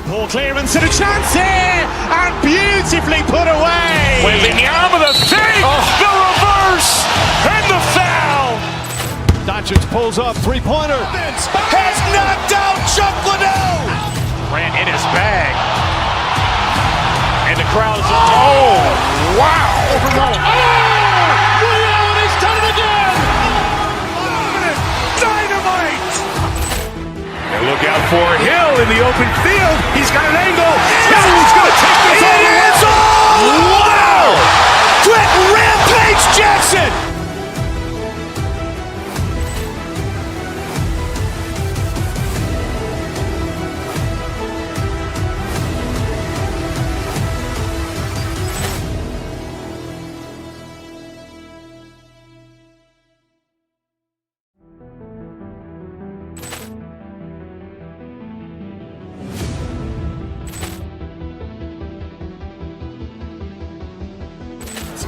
Poor clearance and a chance here, and beautifully put away. William with a fake, the reverse, and the foul. Doncic pulls up, three-pointer. Has knocked out Chuck Liddell. Ran in his bag. And the crowd is, oh, wow. Overrun. Liddell, and he's done it again. Dynamite. And look out for Hill in the open field. He's got an angle. He's going to take this all the way. Wow. Quick Rampage Jackson.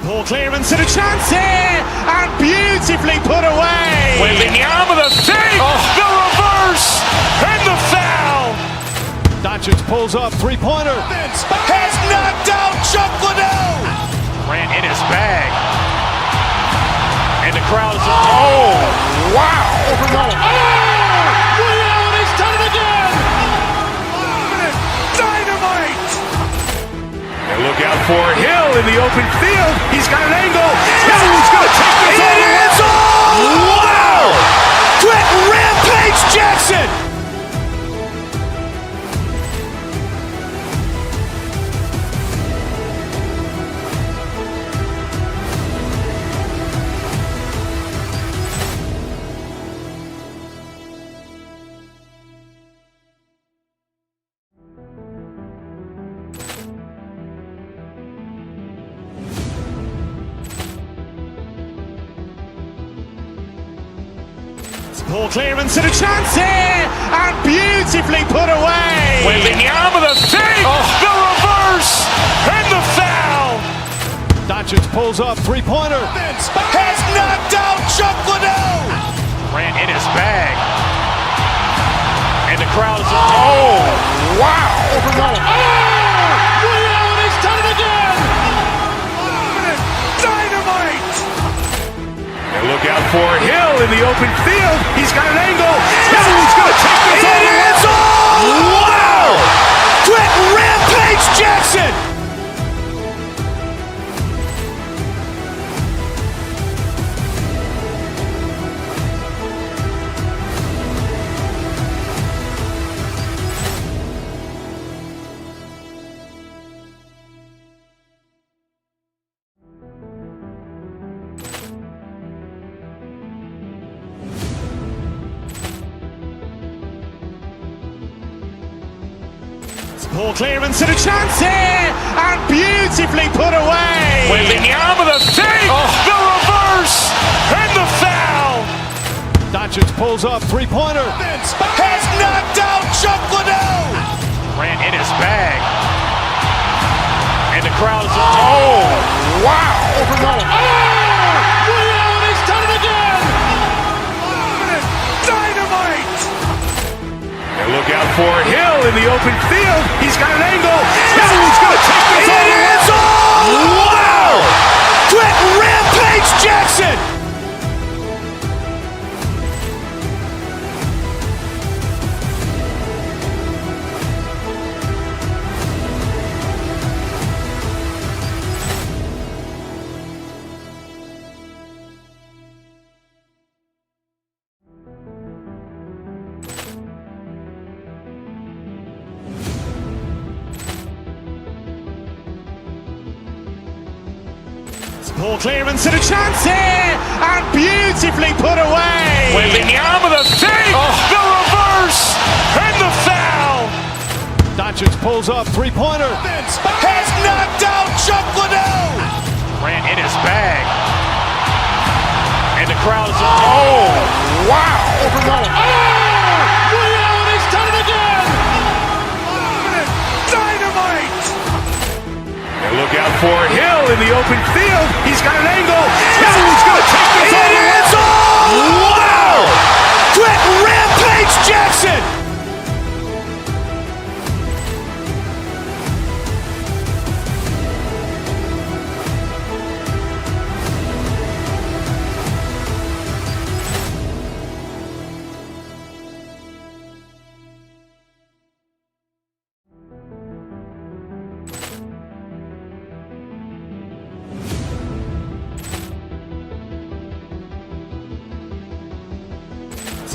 Poor clearance and a chance here, and beautifully put away. William with a fake, the reverse, and the foul. Doncic pulls up, three-pointer. Has knocked out Chuck Liddell. Ran in his bag. And the crowd is, oh, wow. Overrun. Liddell, and he's done it again. Dynamite. And look out for Hill in the open field. He's got an angle. He's going to take this all the way. Wow. Quick Rampage Jackson. Poor clearance and a chance here, and beautifully put away. William with a fake, the reverse, and the foul. Doncic pulls up, three-pointer. Has knocked out Chuck Liddell. Ran in his bag. And the crowd is, oh, wow. Overrun. Liddell, and he's done it again. Dynamite. And look out for Hill in the open field. He's got an angle. He's going to take this all the way. Wow. Quick Rampage Jackson. Poor clearance and a chance here, and beautifully put away. William with a fake, the reverse, and the foul. Doncic pulls up, three-pointer. Has knocked out Chuck Liddell. Ran in his bag. And the crowd is, oh, wow. Overrun. Liddell, and he's done it again. Dynamite. And look out for Hill in the open field. He's got an angle. He's going to take this all the way. Wow. Quick Rampage Jackson. Poor clearance and a chance here, and beautifully put away. William with a fake, the reverse, and the foul. Doncic pulls up, three-pointer. Has knocked out Chuck Liddell. Ran in his bag. And the crowd is, oh, wow. Overrun. Liddell, and he's done it again. Dynamite. And look out for Hill in the open field. He's got an angle. He's going to take this all the way. Wow. Quick Rampage Jackson.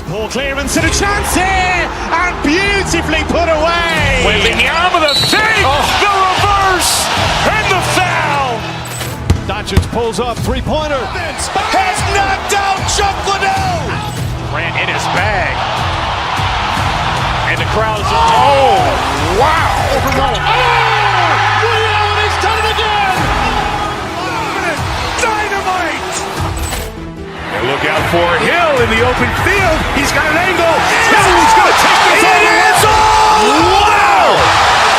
Poor clearance and a chance here, and beautifully put away. Wembanyama with a fake, the reverse, and the foul. Doncic pulls up, three-pointer. Has knocked out Chuck Liddell. Grant in his bag. And the crowd's wow. Reality's done it again. Dynamite. And look out for Hill in the open field. He's got an angle. Hill is going to take this all the way. Wow.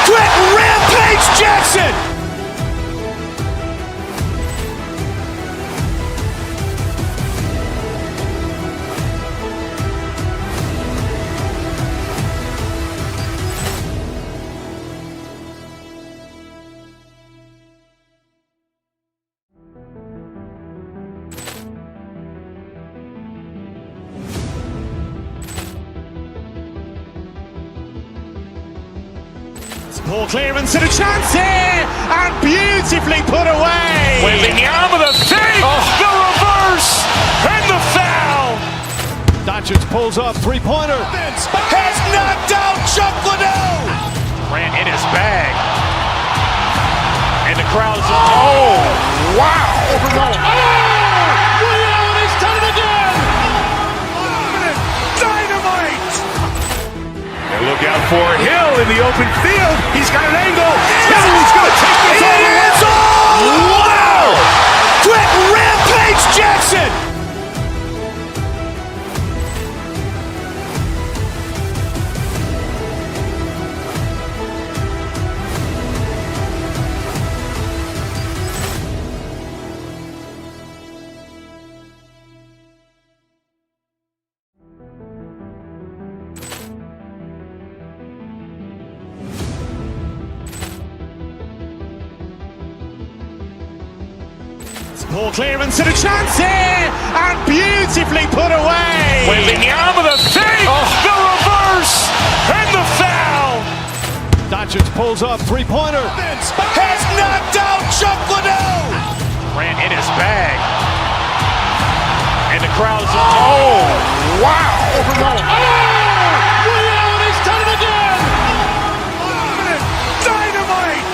Quick Rampage Jackson. Poor clearance and a chance here, and beautifully put away. Wembanyama with a fake, the reverse, and the foul. Doncic pulls up, three-pointer. Has knocked out Chuck Liddell. Grant in his bag. And the crowd's wow. Reality's done it again. Dynamite. And look out for Hill in the open field. He's got an angle. Hill is going to take this all the way. Wow. Quick Rampage Jackson. Poor clearance and a chance here, and beautifully put away. Wembanyama with a fake, the reverse, and the foul. Doncic pulls up, three-pointer. Has knocked out Chuck Liddell. Grant in his bag. And the crowd's wow. Reality's done it again. Dynamite.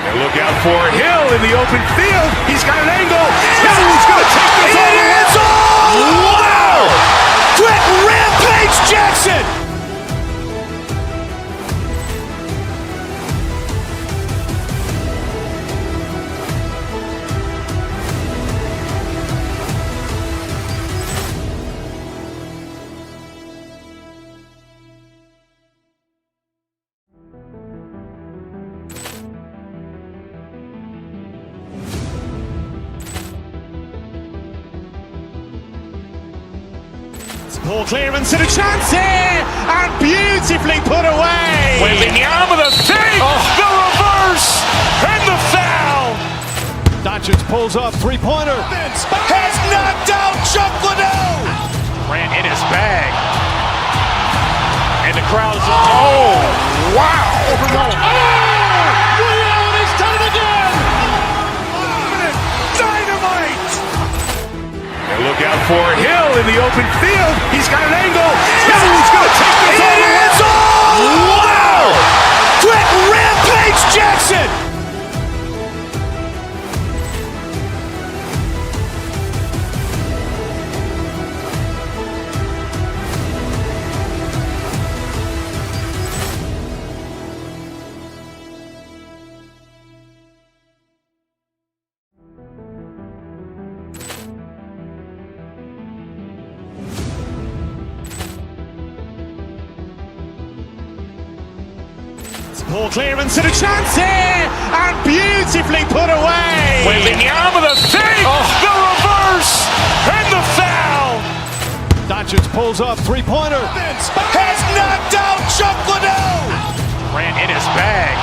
And look out for Hill in the open field. He's got an angle. Hill is going to take this all the way. Wow. Quick Rampage Jackson. Poor clearance and a chance here, and beautifully put away. Wembanyama with a fake, the reverse, and the foul. Doncic pulls up, three-pointer. Has knocked out Chuck Liddell. Grant in his bag. And the crowd's wow. Reality's done it again. Dynamite. And look out for Hill in the open field. He's got an angle. Hill is going to take this all the way. Wow. Quick Rampage Jackson. Poor clearance and a chance here, and beautifully put away. Wembanyama with a fake, the reverse, and the foul. Doncic pulls up, three-pointer. Has knocked out Chuck Liddell. Grant in his bag.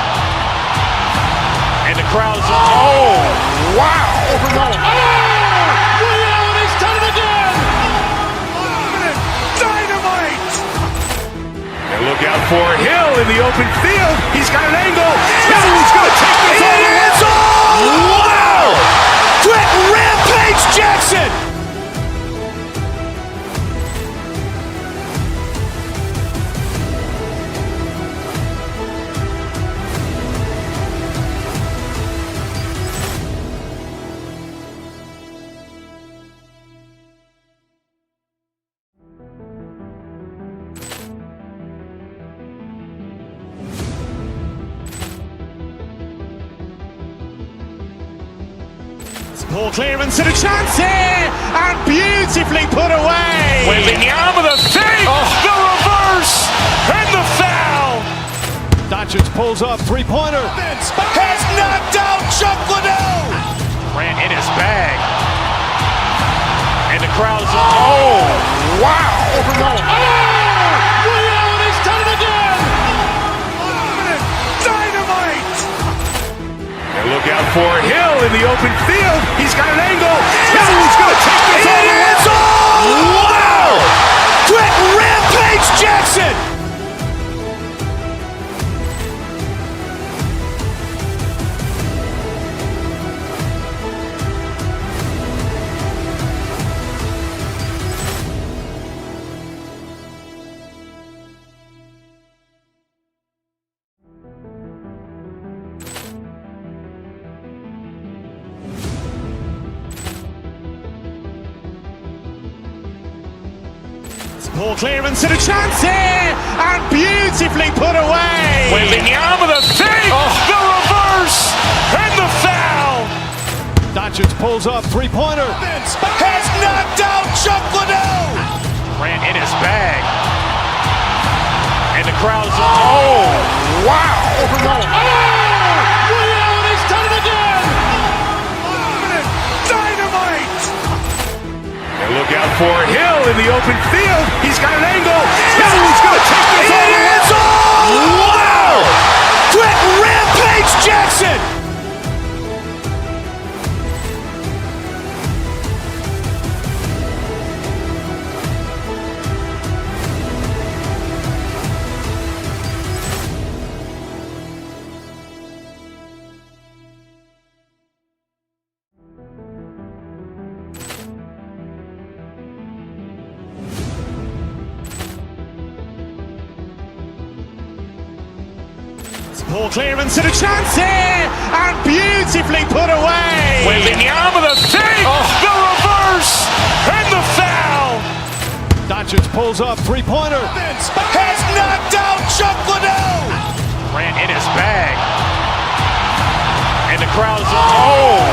And the crowd's wow. Reality's done it again. Dynamite. And look out for Hill in the open field. He's got an angle. Hill is going to take this all the way. Wow. Quick Rampage Jackson. Poor clearance and a chance here, and beautifully put away. Wembanyama with a fake, the reverse, and the foul. Doncic pulls up, three-pointer. Has knocked out Chuck Liddell. Ran in his bag. And the crowd's, oh, wow. Ray Allen has done it again. Dynamite. And look out for Hill in the open field. He's got an angle. Hill's going to take this all the way. Wow. Quick Rampage Jackson. Poor clearance and a chance here, and beautifully put away. Wembanyama with a fake, the reverse, and the foul. Doncic pulls up, three-pointer. Has knocked out Chuck Liddell. Ran in his bag. And the crowd's, oh, wow. Ray Allen has done it again. Dynamite. And look out for Hill in the open field. He's got an angle. Hill's going to take this all the way. Wow. Quick Rampage Jackson. Poor clearance and a chance here, and beautifully put away. Wembanyama with a fake, the reverse, and the foul. Doncic pulls up, three-pointer. Has knocked out Chuck Liddell. Ran in his bag. And the crowd's, oh,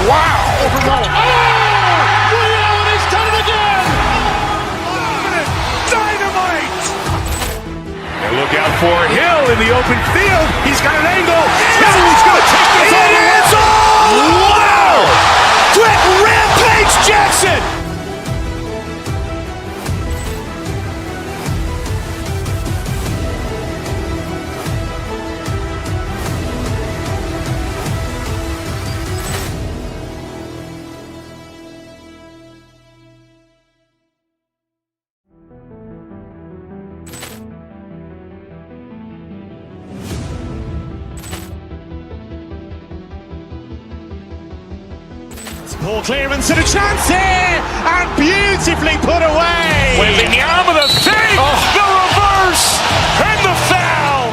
wow. Ray Allen has done it again. Dynamite. And look out for Hill in the open field. He's got an angle. Hill's going to take this all the way. Wow. Quick Rampage Jackson. Poor clearance and a chance here, and beautifully put away. Wembanyama with a fake, the reverse, and the foul.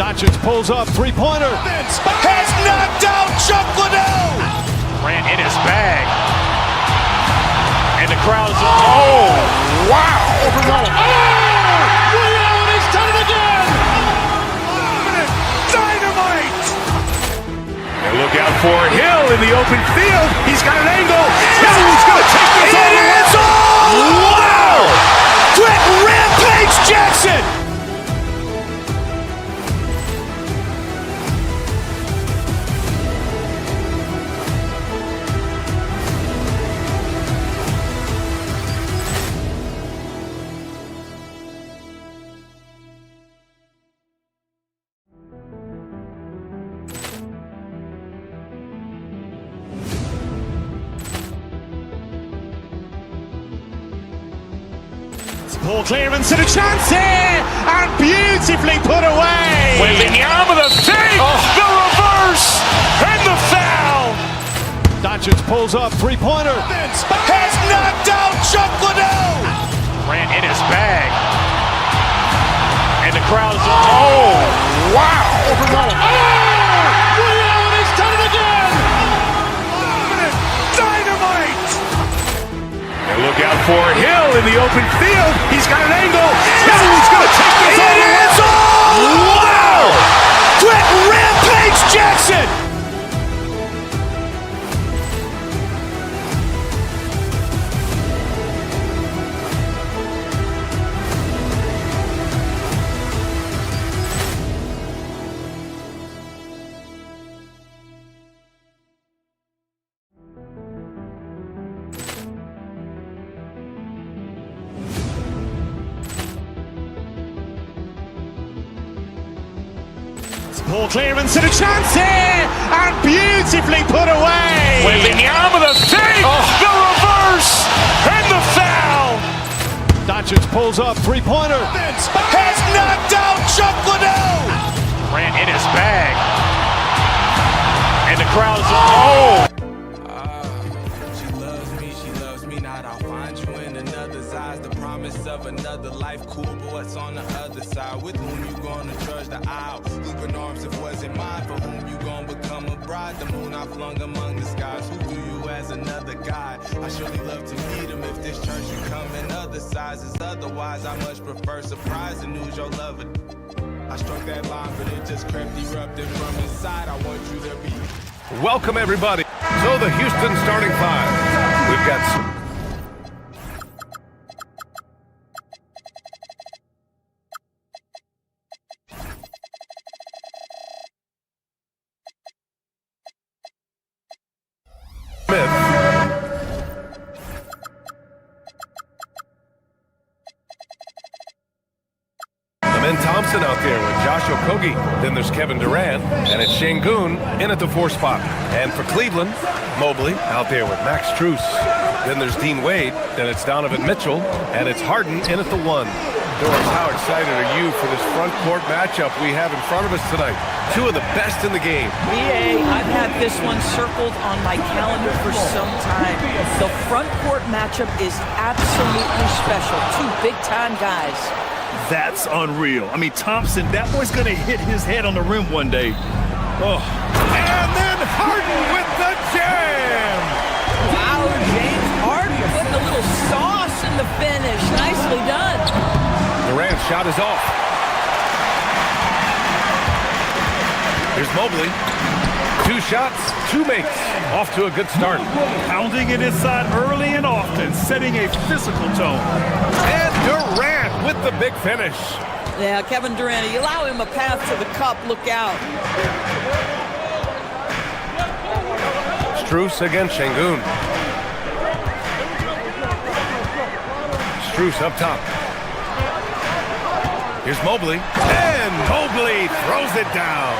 Doncic pulls up, three-pointer. Has knocked out Chuck Liddell. Ran in his bag. And the crowd's, oh, wow. Ray Allen has done it again. Dynamite. And look out for Hill in the open field. He's got an angle. Hill's going to take this all the way. Wow. Quick Rampage Jackson. Poor clearance and a chance here, and beautifully put away. Wembanyama with a fake, the reverse, and the foul. Doncic pulls up, three-pointer. Has knocked out Chuck Liddell. Ran in his bag. And the crowd's, oh, wow. Ray Allen has done it again. Dynamite. And look out for Hill in the open field. He's got an angle. Hill's going to take this all the way. Wow. Quick Rampage Jackson. Poor clearance and a chance here, and beautifully put away. Wembanyama the save, the reverse, and the foul. Doncic pulls up, three-pointer. Has knocked out Chuck Liddell. Ran in his bag. And the crowd is She loves me not. I'll find you in another's eyes. The promise of another life, cool, but what's on the other side? With whom you gonna trudge the aisle? Open arms if wasn't mine. For whom you gonna become a bride? The moon I flung among the skies. Who do you as another guy? I surely love to meet him. If this church you come in other sizes. Otherwise, I much prefer surprise and news your lover. I struck that line, but it just crept erupted from inside. I want you to be. Welcome, everybody. So the Houston starting five. We've got Smith. And Thompson out there with Josh Okogie. Then there's Kevin Durant, and it's Şengün in at the 4 spot. And for Cleveland, Mobley out there with Max Strus. Then there's Dean Wade, then it's Donovan Mitchell, and it's Harden in at the 1. Doris, how excited are you for this front court matchup we have in front of us tonight? Two of the best in the game. BA, I've had this one circled on my calendar for some time. The front court matchup is absolutely special. Two big-time guys. That's unreal. I mean, Thompson, that boy's going to hit his head on the rim one day. Oh. And then Harden with the jam! Wow, James Harden putting a little sauce in the finish. Nicely done. Durant's shot is off. Here's Mobley. 2 shots, 2 makes. Off to a good start. Pounding it inside early and often, setting a physical tone. And Durant with the big finish. Yeah, Kevin Durant, you allow him a path to the cup, look out. Strus against Şengün. Strus up top. Here's Mobley. And Mobley throws it down.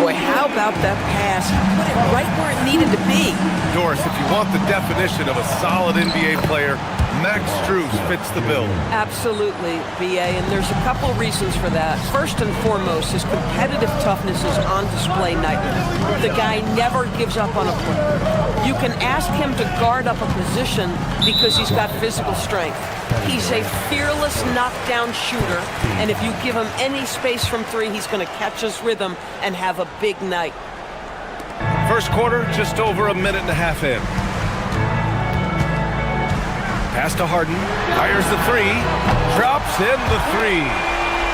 Boy, how about that pass? He put it right where it needed to be. Doris, if you want the definition of a solid NBA player, Max Strus fits the bill. Absolutely, BA, and there's a couple reasons for that. First and foremost, his competitive toughness is on display nightly. The guy never gives up on a play. You can ask him to guard up a position because he's got physical strength. He's a fearless knockdown shooter, and if you give him any space from 3, he's going to catch his rhythm and have a big night. First quarter, just over a minute and a half in. Pass to Harden, fires the 3, drops in the 3.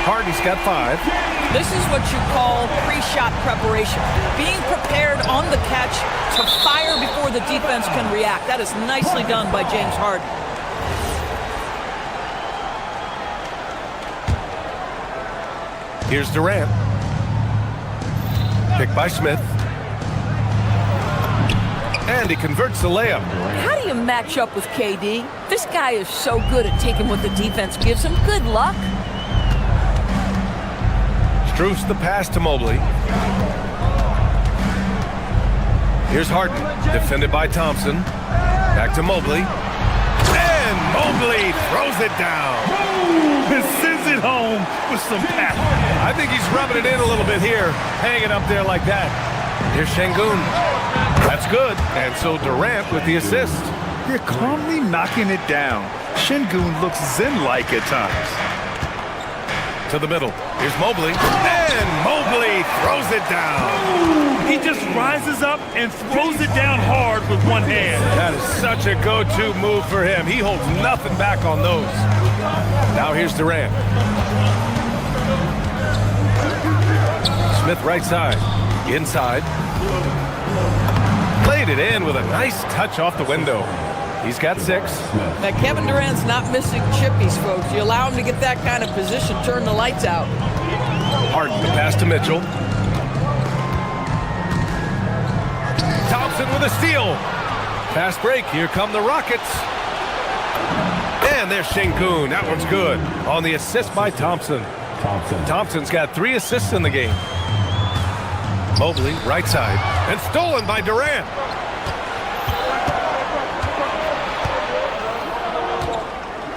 Harden's got 5. This is what you call pre-shot preparation. Being prepared on the catch to fire before the defense can react. That is nicely done by James Harden. Here's Durant. Picked by Smith. And he converts the layup. How do you match up with KD? This guy is so good at taking what the defense gives him. Good luck. Strus the pass to Mobley. Here's Harden, defended by Thompson. Back to Mobley. And Mobley throws it down. And sends it home with some power. I think he's rubbing it in a little bit here. Hang it up there like that. Here's Şengün. That's good. And so Durant with the assist. They're calmly knocking it down. Şengün looks zen-like at times. To the middle. Here's Mobley. And Mobley throws it down. He just rises up and throws it down hard with one hand. That is such a go-to move for him. He holds nothing back on those. Now here's Durant. Smith right side. Inside. Played it in with a nice touch off the window. He's got 6. Now, Kevin Durant's not missing chippies, folks. You allow him to get that kind of position, turn the lights out. Harden the pass to Mitchell. Thompson with a steal. Fast break. Here come the Rockets. And there's Şengün. That one's good. On the assist by Thompson. Thompson's got 3 assists in the game. Mobley, right side, and stolen by Durant.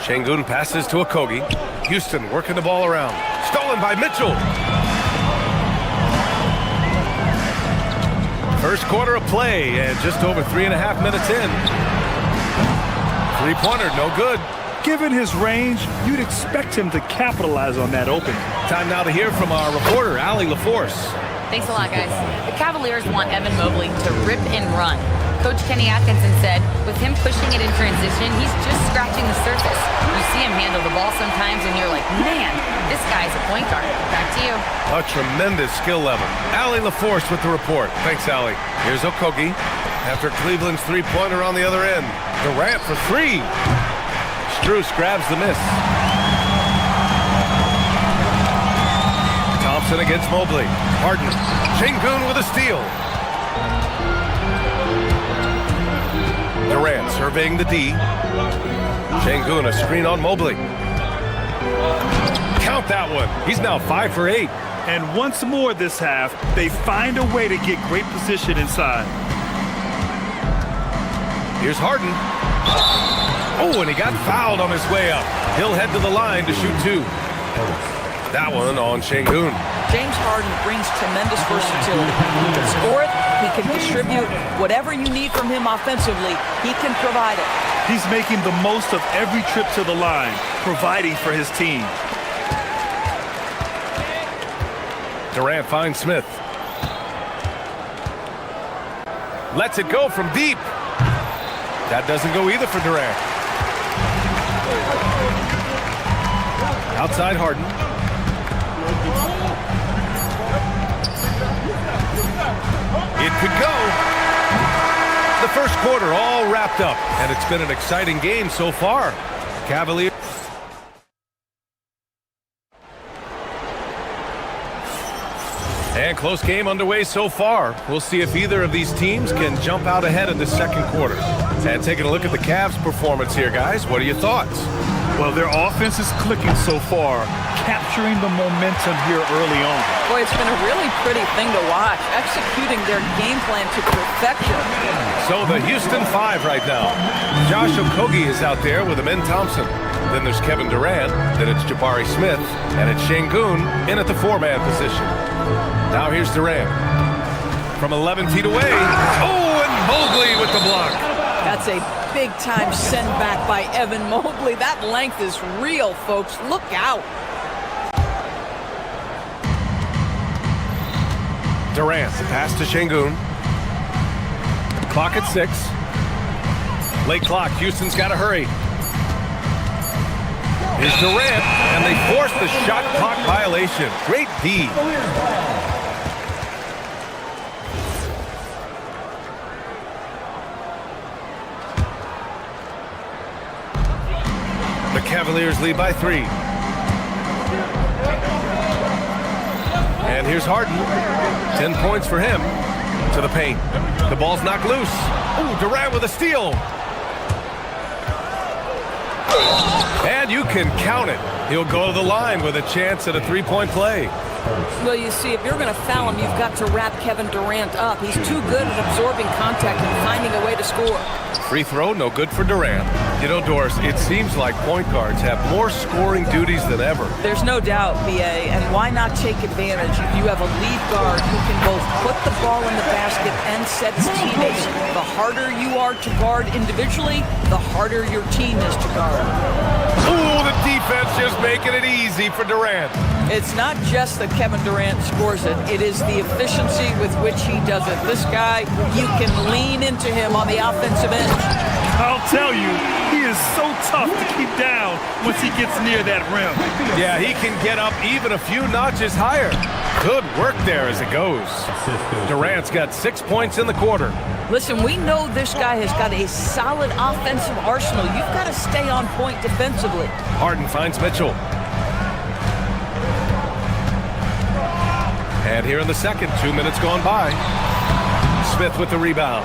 Şengün passes to Okogie. Houston working the ball around. Stolen by Mitchell. First quarter of play, and just over 3.5 minutes in. Three-pointer, no good. Given his range, you'd expect him to capitalize on that opening. Time now to hear from our reporter, Allie LaForce. Thanks a lot, guys. The Cavaliers want Evan Mobley to rip and run. Coach Kenny Atkinson said, with him pushing it in transition, he's just scratching the surface. You see him handle the ball sometimes, and you're like, man, this guy's a point guard. Back to you. A tremendous skill level. Allie LaForce with the report. Thanks, Allie. Here's Okogie. After Cleveland's three-pointer on the other end. Durant for three. Strus grabs the miss. Thompson against Mobley. Harden. Şengün with a steal. Durant surveying the D. Şengün a screen on Mobley. Count that one. He's now 5 for 8. And once more this half, they find a way to get great position inside. Here's Harden. Oh, and he got fouled on his way up. He'll head to the line to shoot two. That one on Şengün. James Harden brings tremendous versatility. He can score it, he can distribute. Whatever you need from him offensively, he can provide it. He's making the most of every trip to the line, providing for his team. Durant finds Smith. Lets it go from deep. That doesn't go either for Durant. Outside Harden. It could go. The first quarter all wrapped up, and it's been an exciting game so far. Cavaliers. And close game underway so far. We'll see if either of these teams can jump out ahead in the second quarter. And taking a look at the Cavs' performance here, guys, what are your thoughts? Well, their offense is clicking so far, capturing the momentum here early on. Boy, it's been a really pretty thing to watch, executing their game plan to perfection. So the Houston 5 right now. Josh Okogie is out there with Amin Thompson. Then there's Kevin Durant, then it's Jabari Smith, and it's Şengün in at the four-man position. Now here's Durant. From 11 feet away. Oh, and Mobley with the block. That's a big-time send back by Evan Mobley. That length is real, folks. Look out. Durant, the pass to Şengün. Clock at 6. Late clock. Houston's got to hurry. Here's Durant, and they force the shot clock violation. Great D. The Cavaliers lead by 3. And here's Harden. 10 points for him. To the paint. The ball's knocked loose. Oh, Durant with a steal. And you can count it. He'll go to the line with a chance at a three-point play. Well, you see, if you're going to foul him, you've got to wrap Kevin Durant up. He's too good at absorbing contact and finding a way to score. Free throw, no good for Durant. You know, Doris, it seems like point guards have more scoring duties than ever. There's no doubt, B.A., and why not take advantage if you have a lead guard who can both put the ball in the basket and set his teammates. The harder you are to guard individually, the harder your team is to guard. Ooh, the defense just making it easy for Durant. It's not just that Kevin Durant scores it. It is the efficiency with which he does it. This guy, you can lean into him on the offensive end. I'll tell you, he is so tough to keep down once he gets near that rim. Yeah, he can get up even a few notches higher. Good work there as it goes. Durant's got 6 points in the quarter. Listen, we know this guy has got a solid offensive arsenal. You've got to stay on point defensively. Harden finds Mitchell. And here in the second, 2 minutes gone by. Smith with the rebound.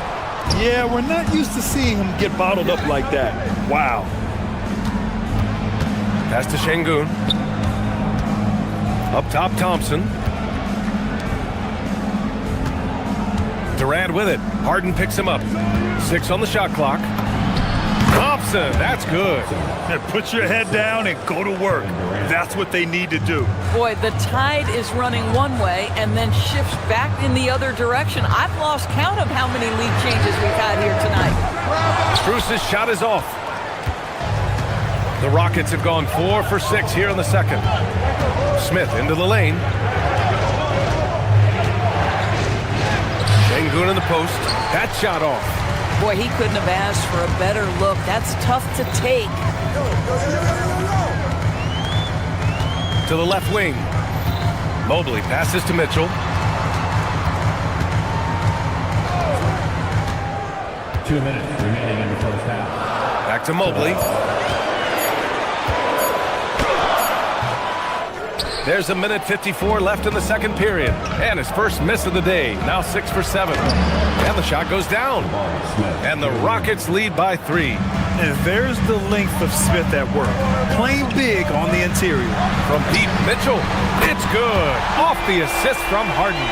Yeah, we're not used to seeing him get bottled up like that. Wow. Pass to Şengün. Up top, Thompson. Durant with it. Harden picks him up. 6 on the shot clock. Thompson, that's good. And put your head down and go to work. That's what they need to do. Boy, the tide is running one way and then shifts back in the other direction. I've lost count of how many lead changes we've had here tonight. Strus's shot is off. The Rockets have gone 4 for 6 here in the second. Smith into the lane. Şengün in the post. That shot off. Boy, he couldn't have asked for a better look. That's tough to take. To the left wing. Mobley passes to Mitchell. 2 minutes remaining in the first half. Back to Mobley. There's 1:54 left in the second period. And his first miss of the day. Now 6 for 7. And the shot goes down. And the Rockets lead by 3. And there's the length of Smith at work. Playing big on the interior. From deep, Mitchell. It's good. Off the assist from Harden.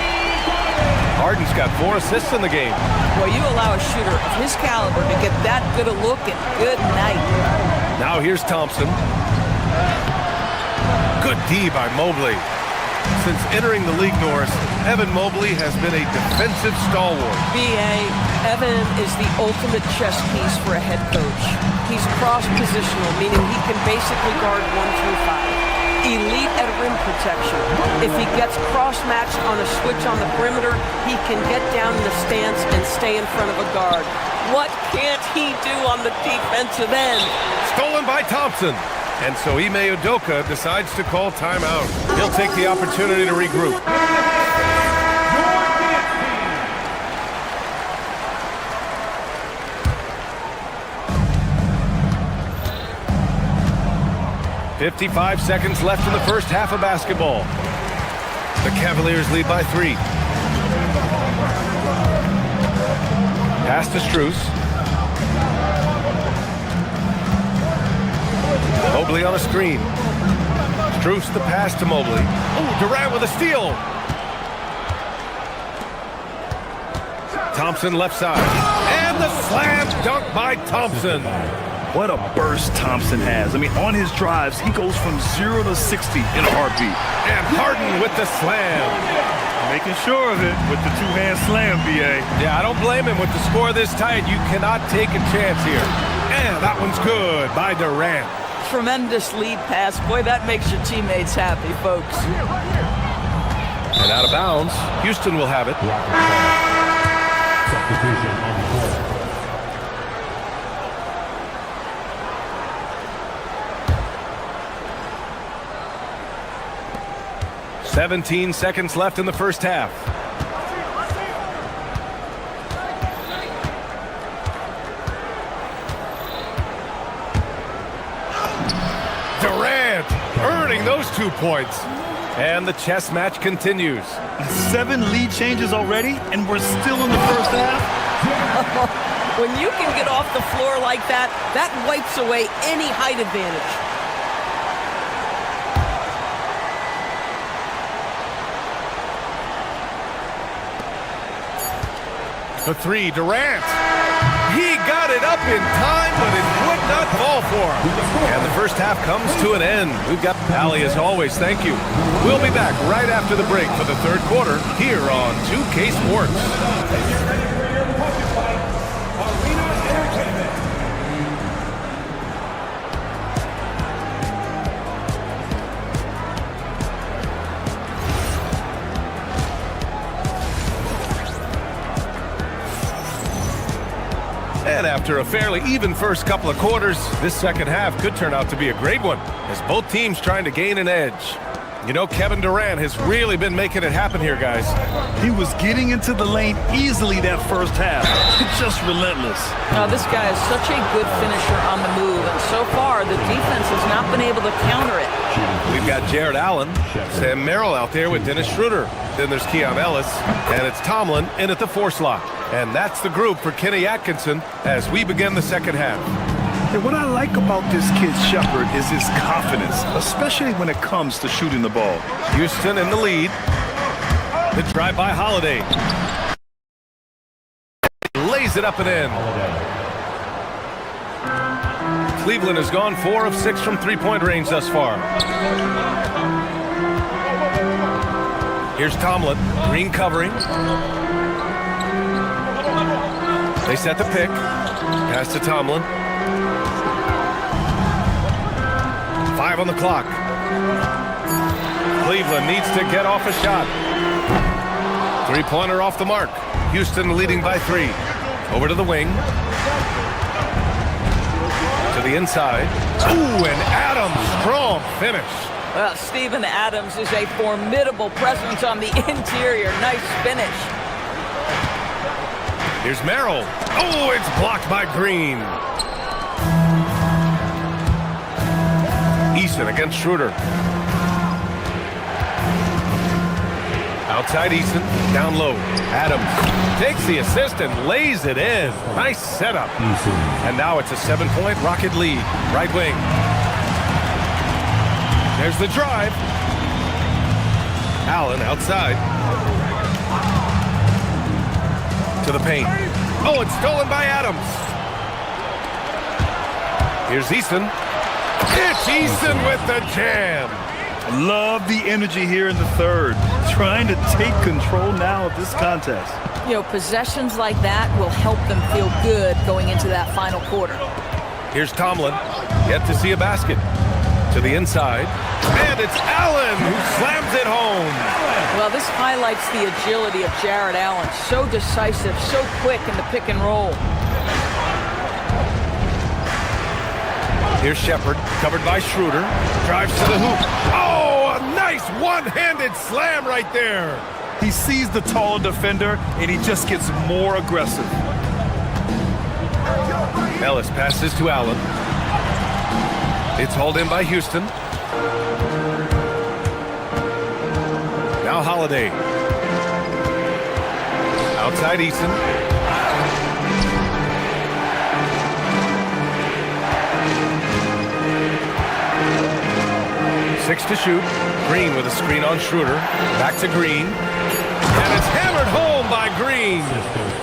Harden's got 4 assists in the game. Boy, you allow a shooter of his caliber to get that good a look and good night. Now here's Thompson. Good D by Mobley. Since entering the league, Norris, Evan Mobley has been a defensive stalwart. B.A., Evan is the ultimate chess piece for a head coach. He's cross-positional, meaning he can basically guard 1 through 5. Elite at rim protection. If he gets cross-matched on a switch on the perimeter, he can get down in the stance and stay in front of a guard. What can't he do on the defensive end? Stolen by Thompson. And so Ime Udoka decides to call timeout. He'll take the opportunity to regroup. "55 seconds left in the first half of basketball. The Cavaliers lead by 3. Pass to Strus. Mobley on a screen. Strus the pass to Mobley. Oh, Durant with a steal. Thompson left side. And the slam dunk by Thompson. What a burst Thompson has. I mean, on his drives, he goes from 0 to 60 in a heartbeat. And Harden with the slam. Making sure of it with the two-hand slam, B.A. Yeah, I don't blame him. With the score this tight, you cannot take a chance here. And that one's good by Durant. Tremendous lead pass. Boy, that makes your teammates happy, folks. And out of bounds, Houston will have it. Substitution on the court. 17 seconds left in the first half. Durant earning those 2 points. And the chess match continues. 7 lead changes already, and we're still in the first half? When you can get off the floor like that, that wipes away any height advantage. The 3, Durant. He got it up in time, but it would not fall for him. And the first half comes to an end. We've got Allie, as always, thank you. We'll be back right after the break for the third quarter here on 2K Sports. And after a fairly even first couple of quarters, this second half could turn out to be a great one, as both teams trying to gain an edge. You know, Kevin Durant has really been making it happen here, guys. He was getting into the lane easily that first half. Just relentless. Now, this guy is such a good finisher on the move, and so far, the defense has not been able to counter it. We've got Jared Allen, Sam Merrill out there with Dennis Schroeder. Then there's Keon Ellis, and it's Tomlin in at the 4 slot. And that's the group for Kenny Atkinson as we begin the second half. And what I like about this kid Shepherd is his confidence, especially when it comes to shooting the ball. Houston in the lead. The drive by Holiday. lays it up and in. Cleveland has gone 4 of 6 from three-point range thus far. Here's Tomlin, Green covering. They set the pick. Pass to Tomlin. 5 on the clock. Cleveland needs to get off a shot. Three-pointer off the mark. Houston leading by 3. Over to the wing. To the inside. Ooh, and Adams, strong finish. Well, Steven Adams is a formidable presence on the interior. Nice finish. Here's Merrill. Oh, it's blocked by Green. Eason against Schroeder. Outside Eason, down low. Adams takes the assist and lays it in. Nice setup. And now it's a 7-point Rocket lead. Right wing. There's the drive. Allen outside. To the paint. Oh, it's stolen by Adams. Here's Eason. It's Eason with the jam. Love the energy here in the third. Trying to take control now of this contest. You know, possessions like that will help them feel good going into that final quarter. Here's Tomlin. Yet to see a basket. To the inside. And it's Allen who slams it home. Well, this highlights the agility of Jared Allen. So decisive, so quick in the pick and roll. Here's Shepard, covered by Schroeder. Drives to the hoop. Oh, a nice one-handed slam right there. He sees the taller defender, and he just gets more aggressive. Ellis passes to Allen. It's hauled in by Houston. Now Holiday. Outside Eason. Six to shoot. Green with a screen on Schroeder. Back to Green. And it's hammered home by Green.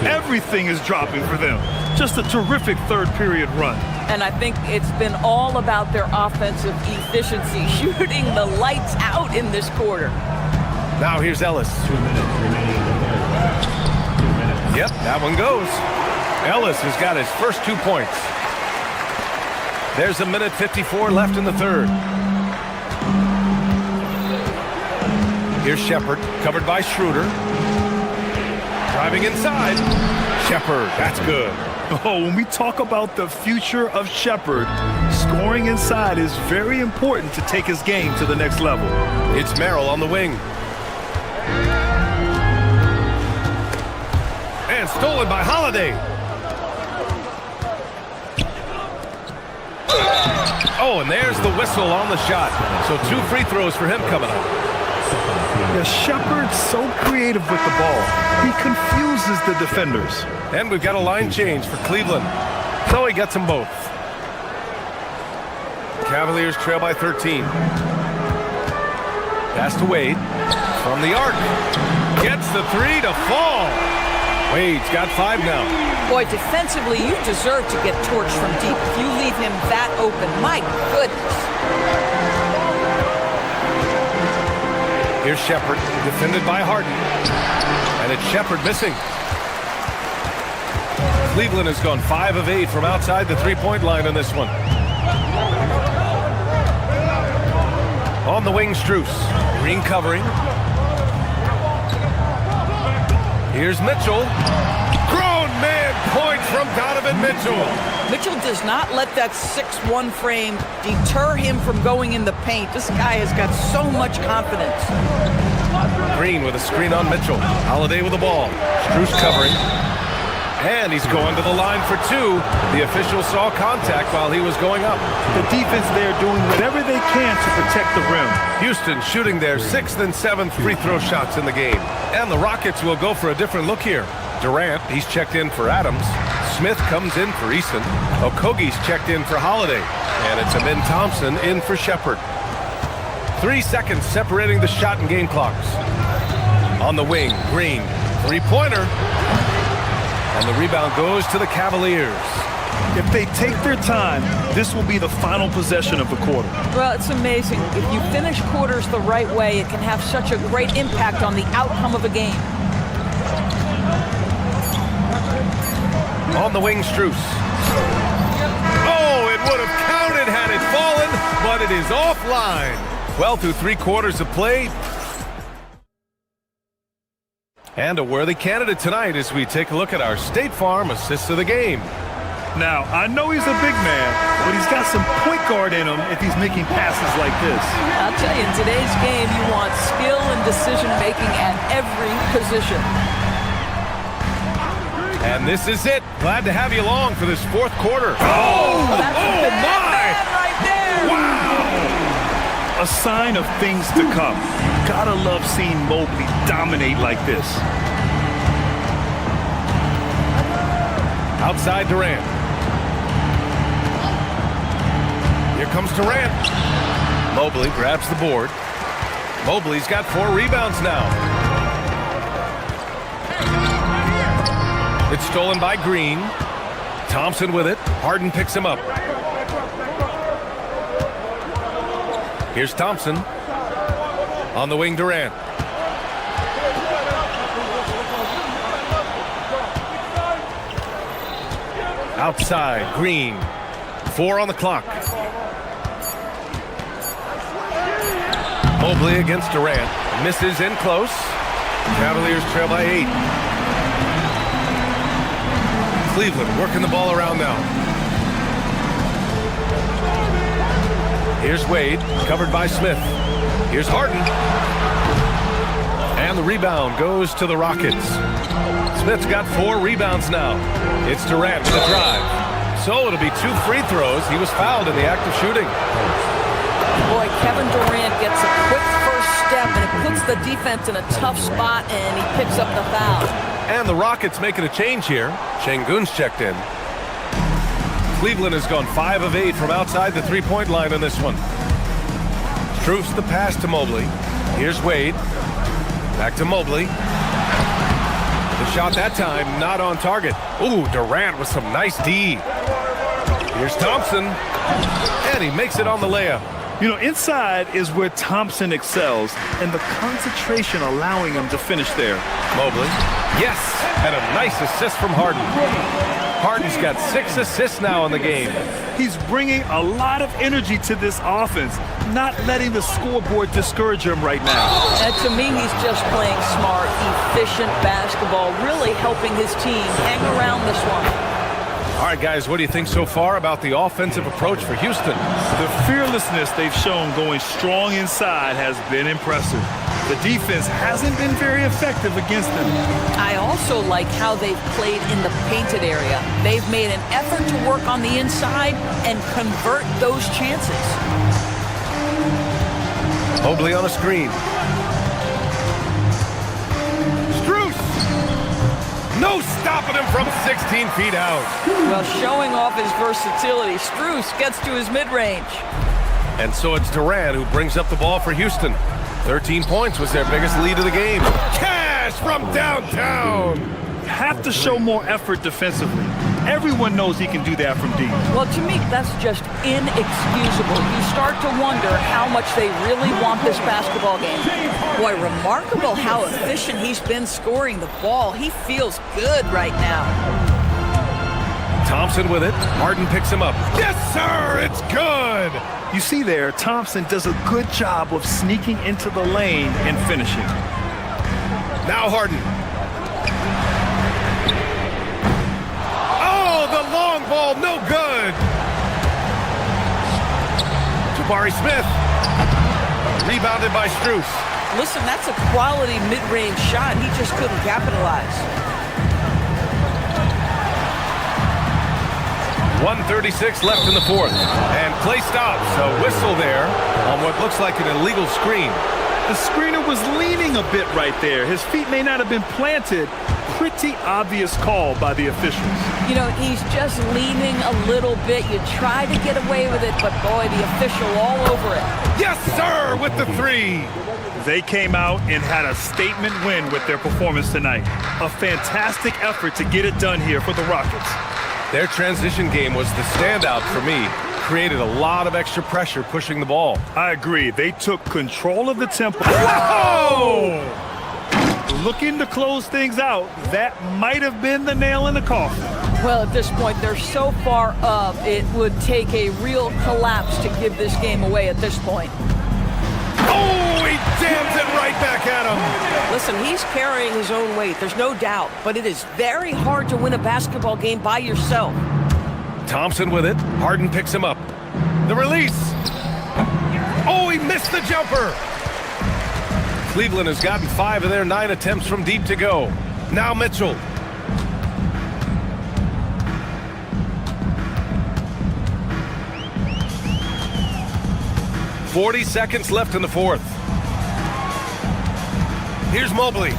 Everything is dropping for them. Just a terrific third period run. And I think it's been all about their offensive efficiency, shooting the lights out in this quarter. Now here's Ellis. 2 minutes remaining in the third. 2 minutes. Yep, that one goes. Ellis has got his first 2 points. There's 1:54 left in the third. Here's Shepard, covered by Schroeder. Driving inside. Shepard, that's good. Oh, when we talk about the future of Shepard, scoring inside is very important to take his game to the next level. It's Merrill on the wing. And stolen by Holiday. Oh, and there's the whistle on the shot. So 2 free throws for him coming up. Yeah, Shepard's so creative with the ball. He confuses the defenders. And we've got a line change for Cleveland. So he gets them both. Cavaliers trail by 13. Pass to Wade. From the arc. Gets the 3 to fall. Wade's got 5 now. Boy, defensively, you deserve to get torched from deep if you leave him that open. My goodness. Here's Shepard, defended by Harden. And it's Shepard missing. Cleveland has gone 5 of 8 from outside the three-point line in this one. On the wing, Strus. Green covering. Here's Mitchell. Grown man point from Donovan Mitchell. Mitchell does not let that 6'1" frame deter him from going in the paint. This guy has got so much confidence. Green with a screen on Mitchell. Holiday with the ball. Strus covering. And he's going to the line for 2. The official saw contact while he was going up. The defense there doing whatever they can to protect the rim. Houston shooting their 6th and 7th free throw shots in the game. And the Rockets will go for a different look here. Durant, he's checked in for Adams. Smith comes in for Eason. Okogie's checked in for Holiday. And it's Amin Thompson in for Shepard. 3 seconds separating the shot and game clocks. On the wing, Green. 3-pointer. And the rebound goes to the Cavaliers. If they take their time, this will be the final possession of the quarter. Well, it's amazing. If you finish quarters the right way, it can have such a great impact on the outcome of a game. On the wing, Strus. Oh, it would have counted had it fallen, but it is offline. Well, through 3 quarters of play. And a worthy candidate tonight as we take a look at our State Farm assists of the game. Now, I know he's a big man, but he's got some point guard in him if he's making passes like this. I'll tell you, in today's game, you want skill and decision-making at every position. And this is it. Glad to have you along for this 4th quarter. That's a big man right there. Wow! A sign of things to come. Gotta love seeing Mobley dominate like this. Outside Durant. Here comes Durant. Mobley grabs the board. Mobley's got 4 rebounds now. It's stolen by Green. Thompson with it. Harden picks him up. Here's Thompson. On the wing, Durant. Outside, Green. 4 on the clock. Mobley against Durant. Misses in close. Cavaliers trail by 8. Cleveland working the ball around now. Here's Wade, covered by Smith. Here's Harden. And the rebound goes to the Rockets. Smith's got 4 rebounds now. It's Durant with the drive. So it'll be 2 free throws. He was fouled in the act of shooting. Boy, Kevin Durant gets a quick first step, and it puts the defense in a tough spot, and he picks up the foul. And the Rockets making a change here. Şengün's checked in. Cleveland has gone 5 of 8 from outside the 3-point line on this one. Strus the pass to Mobley. Here's Wade. Back to Mobley. The shot that time not on target. Ooh, Durant with some nice D. Here's Thompson. And he makes it on the layup. You know, inside is where Thompson excels, and the concentration allowing him to finish there. Mobley. Yes, and a nice assist from Harden. Harden's got 6 assists now in the game. He's bringing a lot of energy to this offense, not letting the scoreboard discourage him right now. And to me, he's just playing smart, efficient basketball, really helping his team hang around this one. All right, guys, what do you think so far about the offensive approach for Houston? The fearlessness they've shown going strong inside has been impressive. The defense hasn't been very effective against them. I also like how they've played in the painted area. They've made an effort to work on the inside and convert those chances. Mobley on a screen. Strus! No stopping him from 16 feet out. Well, showing off his versatility, Strus gets to his mid-range. And so it's Durant who brings up the ball for Houston. 13 points was their biggest lead of the game. Cash from downtown. Have to show more effort defensively. Everyone knows he can do that from deep. Well, to me, that's just inexcusable. You start to wonder how much they really want this basketball game. Boy, remarkable how efficient he's been scoring the ball. He feels good right now. Thompson with it. Harden picks him up. Yes, sir, it's good. You see there, Thompson does a good job of sneaking into the lane and finishing. Now Harden. Oh, the long ball, no good. Jabari Smith. Rebounded by Strus. Listen, that's a quality mid-range shot. He just couldn't capitalize. 1:36 left in the 4th. And play stops. A whistle there on what looks like an illegal screen. The screener was leaning a bit right there. His feet may not have been planted. Pretty obvious call by the officials. You know, he's just leaning a little bit. You try to get away with it, but boy, the official all over it. Yes, sir, with the 3. They came out and had a statement win with their performance tonight. A fantastic effort to get it done here for the Rockets. Their transition game was the standout for me. Created a lot of extra pressure pushing the ball. I agree. They took control of the tempo. Whoa! Looking to close things out. That might have been the nail in the coffin. Well, at this point, they're so far up, it would take a real collapse to give this game away at this point. Oh, he jams it right back at him. Listen, he's carrying his own weight, there's no doubt, but it is very hard to win a basketball game by yourself. Thompson with it. Harden picks him up. The release. Oh, he missed the jumper. Cleveland has gotten 5 of their 9 attempts from deep to go. Now Mitchell. "40 seconds left in the fourth. Here's Mobley.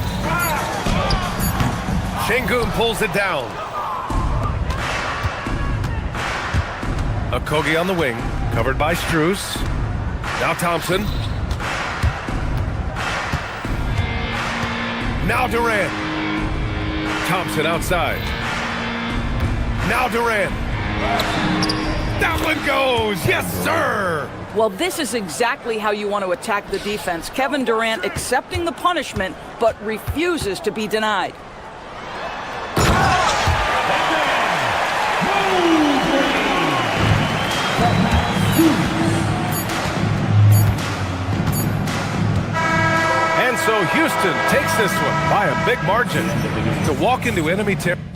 Şengün pulls it down. Okogie on the wing, covered by Strus. Now Thompson. Now Durant. Thompson outside. Now Durant. That one goes. Yes, sir. Well, this is exactly how you want to attack the defense. Kevin Durant accepting the punishment, but refuses to be denied. And so Houston takes this one by a big margin to walk into enemy territory.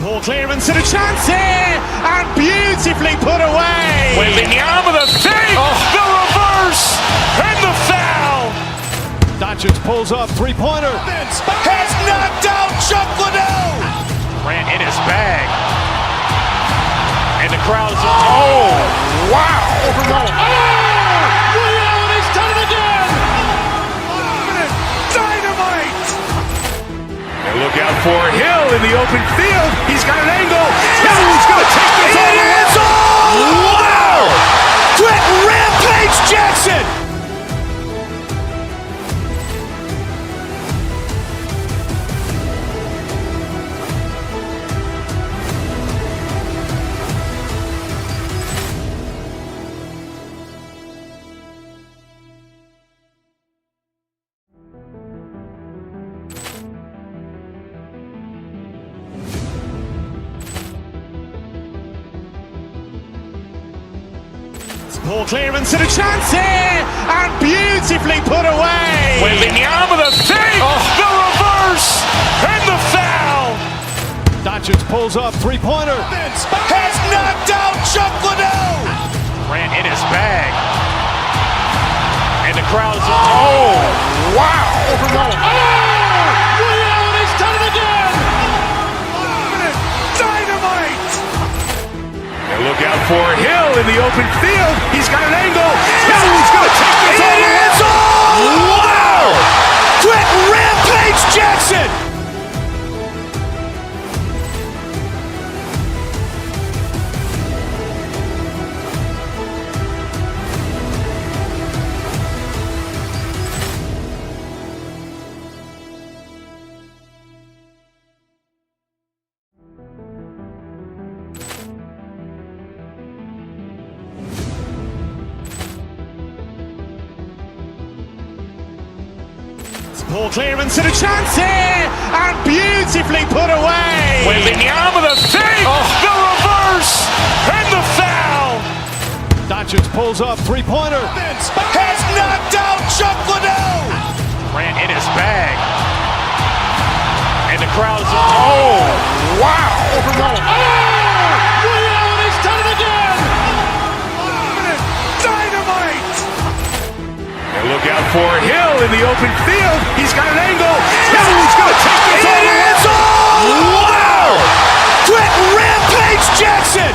Ball clearance and a chance here, and beautifully put away. Wembanyama the fake, the reverse, and the foul. Doncic pulls up, three-pointer. Has knocked out Chuck Liddell. Grant in his bag. And the crowd's, oh, wow. He's done it again. Dynamite. And look out for Hill in the open field. He's got an angle. He's going to take this all the way. Wow! Quick Rampage Jackson. Ball clearance and a chance here, and beautifully put away. Wembanyama the fake, the reverse, and the foul. Doncic pulls up, three-pointer. Has knocked out Chuck Liddell. Grant in his bag. And the crowd's, oh, wow. He's done it again. Dynamite. And look out for Hill in the open field. He's got an angle. He's going to take this all the way. Wow! Quick Rampage Jackson. Ball clearance and a chance here, and beautifully put away. Wembanyama the fake, the reverse, and the foul. Doncic pulls up, three-pointer. Has knocked out Chuck Liddell. Grant in his bag. And the crowd's, oh, wow. He's done it again. Dynamite. And look out for Hill in the open field. He's got an angle. He's going to take this all the way. Wow! Quick Rampage Jackson.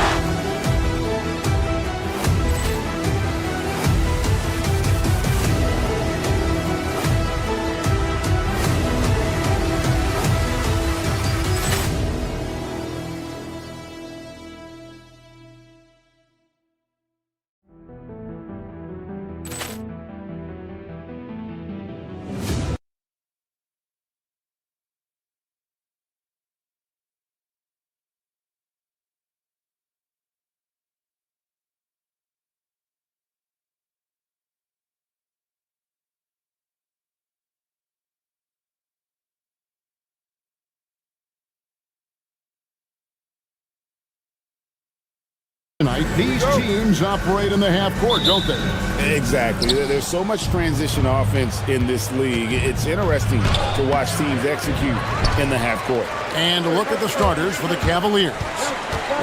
Tonight, these teams operate in the half court, don't they? Exactly. There's so much transition offense in this league. It's interesting to watch teams execute in the half court. And look at the starters for the Cavaliers.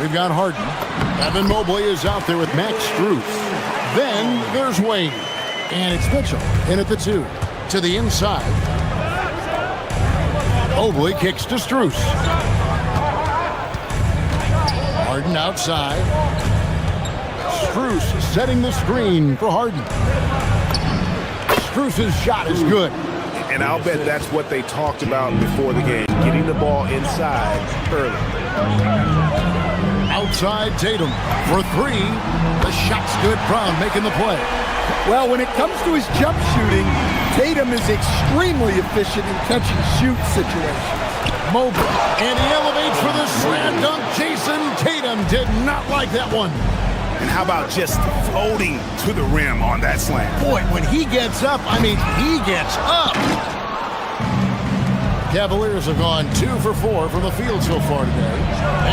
We've got Harden. Evan Mobley is out there with Max Strus. Then there's Wade. And it's Mitchell in at the 2. To the inside. Mobley kicks to Strus. Harden outside. Strus setting the screen for Harden. Strus's shot is good. And I'll bet that's what they talked about before the game, getting the ball inside early. Outside Tatum for 3. The shot's good. Brown making the play. Well, when it comes to his jump shooting, Tatum is extremely efficient in catch-and-shoot situations. Mobley, and he elevates for the slam dunk. Jason Tatum did not like that one. And how about just floating to the rim on that slam? Boy, when he gets up, I mean, he gets up. Cavaliers have gone 2 for 4 from the field so far today.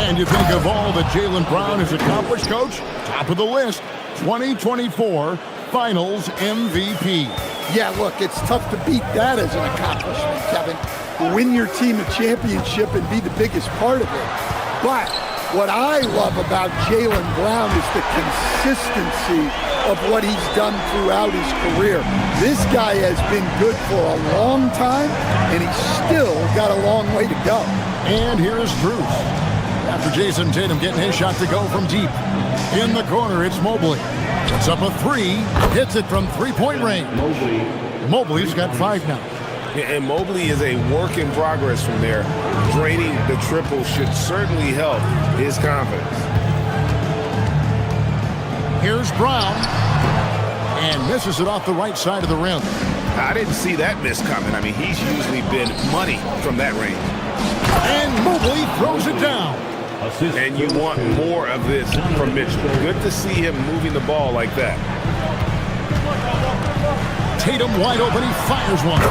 And you think of all that Jaylen Brown has accomplished, Coach? Top of the list, 2024 Finals MVP. Yeah, look, it's tough to beat that as an accomplishment, Kevin. Win your team a championship and be the biggest part of it. But what I love about Jaylen Brown is the consistency of what he's done throughout his career. This guy has been good for a long time, and he's still got a long way to go. And here's Strus. After Jason Tatum getting his shot to go from deep. In the corner, it's Mobley. It's up a 3. Hits it from three-point range. Mobley's got 5 now. And Mobley is a work in progress from there. Draining the triple should certainly help his confidence. Here's Brown. And misses it off the right side of the rim. I didn't see that miss coming. I mean, he's usually been money from that range. And Mobley throws it down. And you want more of this from Mitchell. Good to see him moving the ball like that. Tatum wide open. He fires one.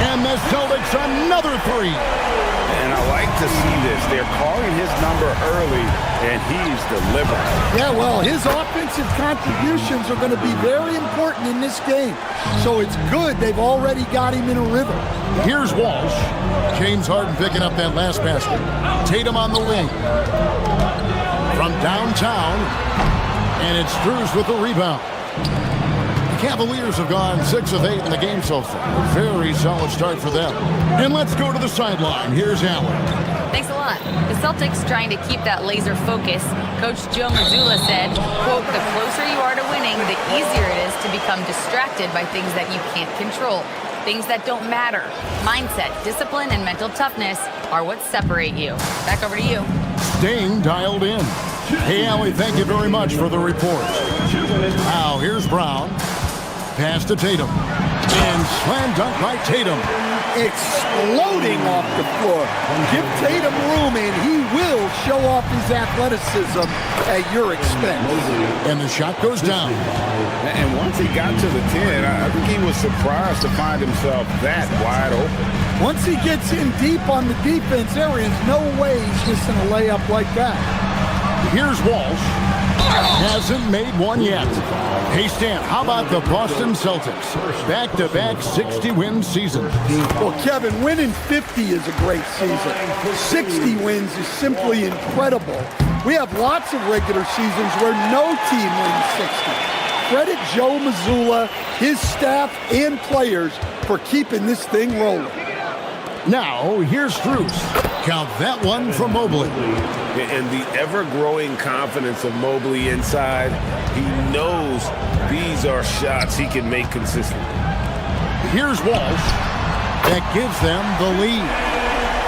And the Celtics another 3. And I like to see this. They're calling his number early, and he's delivering. Yeah, well, his offensive contributions are going to be very important in this game. So it's good they've already got him in a rhythm. Here's Walsh. James Harden picking up that last basket. Tatum on the wing. From downtown. And it's Strus with the rebound. Cavaliers have gone 6 of 8 in the game so far. A very solid start for them. And let's go to the sideline. Here's Allen. Thanks a lot. The Celtics trying to keep that laser focus. Coach Joe Mazzulla said, quote, the closer you are to winning, the easier it is to become distracted by things that you can't control. Things that don't matter. Mindset, discipline, and mental toughness are what separate you. Back over to you. Staying dialed in. Hey, Allie, thank you very much for the report. Now, here's Brown. Pass to Tatum. And slam dunk by Tatum. Exploding off the floor. Give Tatum room and he will show off his athleticism at your expense. And the shot goes down. And once he got to the 10, I think he was surprised to find himself that wide open. Once he gets in deep on the defense, there is no way he's missing a layup like that. Here's Walsh. Hasn't made one yet. Hey, Stan, how about the Boston Celtics? Back-to-back 60-win seasons. Well, Kevin, winning 50 is a great season. 60 wins is simply incredible. We have lots of regular seasons where no team wins 60. Credit Joe Mazzulla, his staff, and players for keeping this thing rolling. Now, here's Strus. Count that one for Mobley. And the ever-growing confidence of Mobley inside, he knows these are shots he can make consistently. Here's Walsh. That gives them the lead.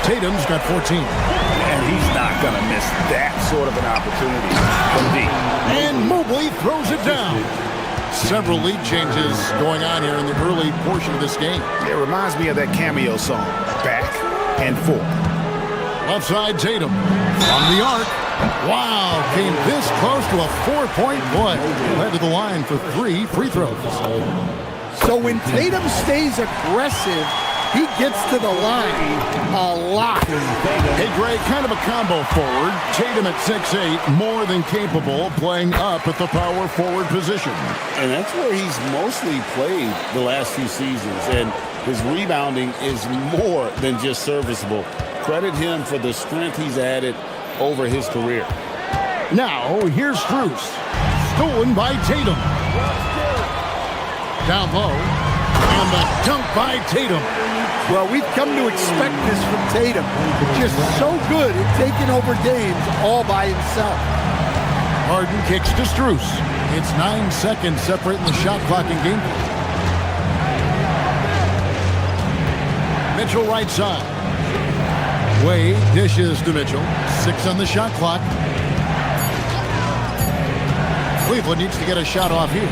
Tatum's got 14. And he's not going to miss that sort of an opportunity from deep. And Mobley throws it down. Several lead changes going on here in the early portion of this game. It reminds me of that cameo song, Back and Forth. Left side Tatum from the arc. Wow, came this close to a 4-point play. Led to the line for 3 free throws. So when Tatum stays aggressive, He gets to the line a lot. Hey, Greg, kind of a combo forward. Tatum at 6'8", more than capable of playing up at the power forward position. And that's where he's mostly played the last few seasons. And his rebounding is more than just serviceable. Credit him for the strength he's added over his career. Now, here's Strus. Stolen by Tatum. Down low. And the dunk by Tatum. Well, we've come to expect this from Tatum. Just so good at taking over games all by himself. Harden kicks to Strus. It's 9 seconds separating the shot clock and game play. Mitchell right side. Wade dishes to Mitchell. 6 on the shot clock. Cleveland needs to get a shot off here.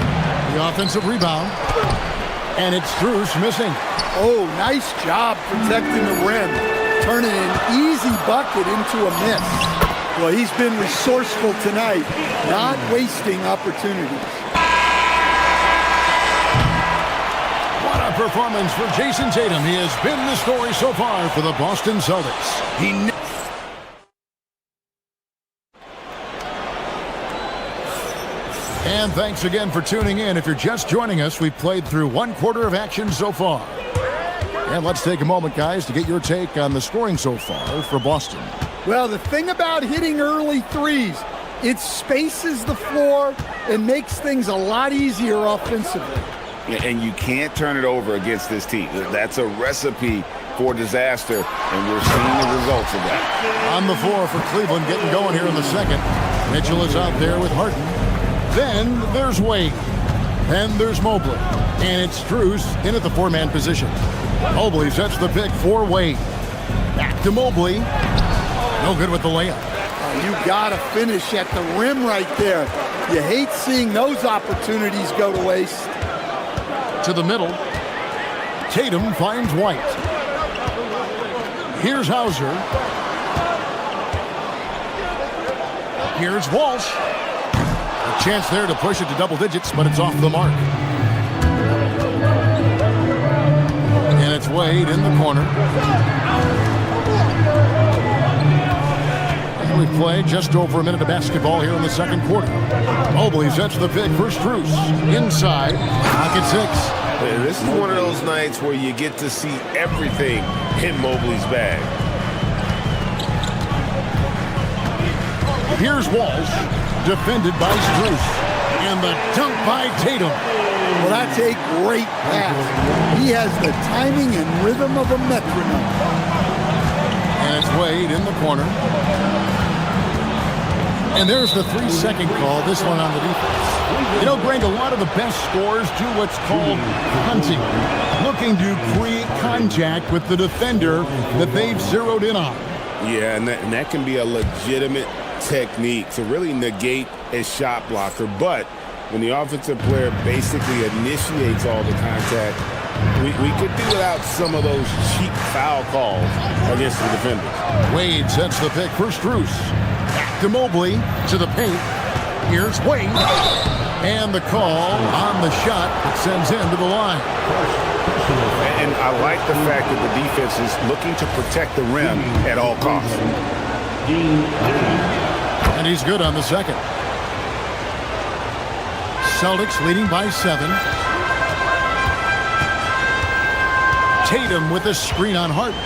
The offensive rebound. And it's Strus missing. Oh, nice job protecting the rim. Turning an easy bucket into a miss. Well, he's been resourceful tonight, not wasting opportunities. What a performance for Jason Tatum. He has been the story so far for the Boston Celtics. And thanks again for tuning in. If you're just joining us, we've played through 1 quarter of action so far. And let's take a moment, guys, to get your take on the scoring so far for Boston. Well, the thing about hitting early threes, it spaces the floor and makes things a lot easier offensively. And you can't turn it over against this team. That's a recipe for disaster, and we're seeing the results of that. On the floor for Cleveland, getting going here in the second. Mitchell is out there with Harden. Then there's Wade. Then there's Mobley. And it's Strus in at the 4-man position. Mobley sets the pick for Wade. Back to Mobley. No good with the layup. You gotta finish at the rim right there. You hate seeing those opportunities go to waste. To the middle. Tatum finds White. Here's Hauser. Here's Walsh. A chance there to push it to double digits, but it's off the mark. And it's Wade in the corner. And we've played just over a minute of basketball here in the second quarter. Mobley sets the pick for Strus. Inside, pocket 6. This is one of those nights where you get to see everything in Mobley's bag. Here's Walsh, defended by Strus. And the dunk by Tatum. Well, that's a great pass. He has the timing and rhythm of a metronome. And it's Wade in the corner. And there's the 3-second call, this one on the defense. You know, Greg, a lot of the best scorers do what's called hunting, looking to create contact with the defender that they've zeroed in on. Yeah, and that can be a legitimate technique to really negate a shot blocker. But when the offensive player basically initiates all the contact, we could do without some of those cheap foul calls against the defenders. Wade sets the pick for Strus. Back to Mobley, to the paint. Here's Wade. And the call on the shot that sends him to the line. And I like the fact that the defense is looking to protect the rim at all costs. And he's good on the second. Celtics leading by 7. Tatum with a screen on Harden.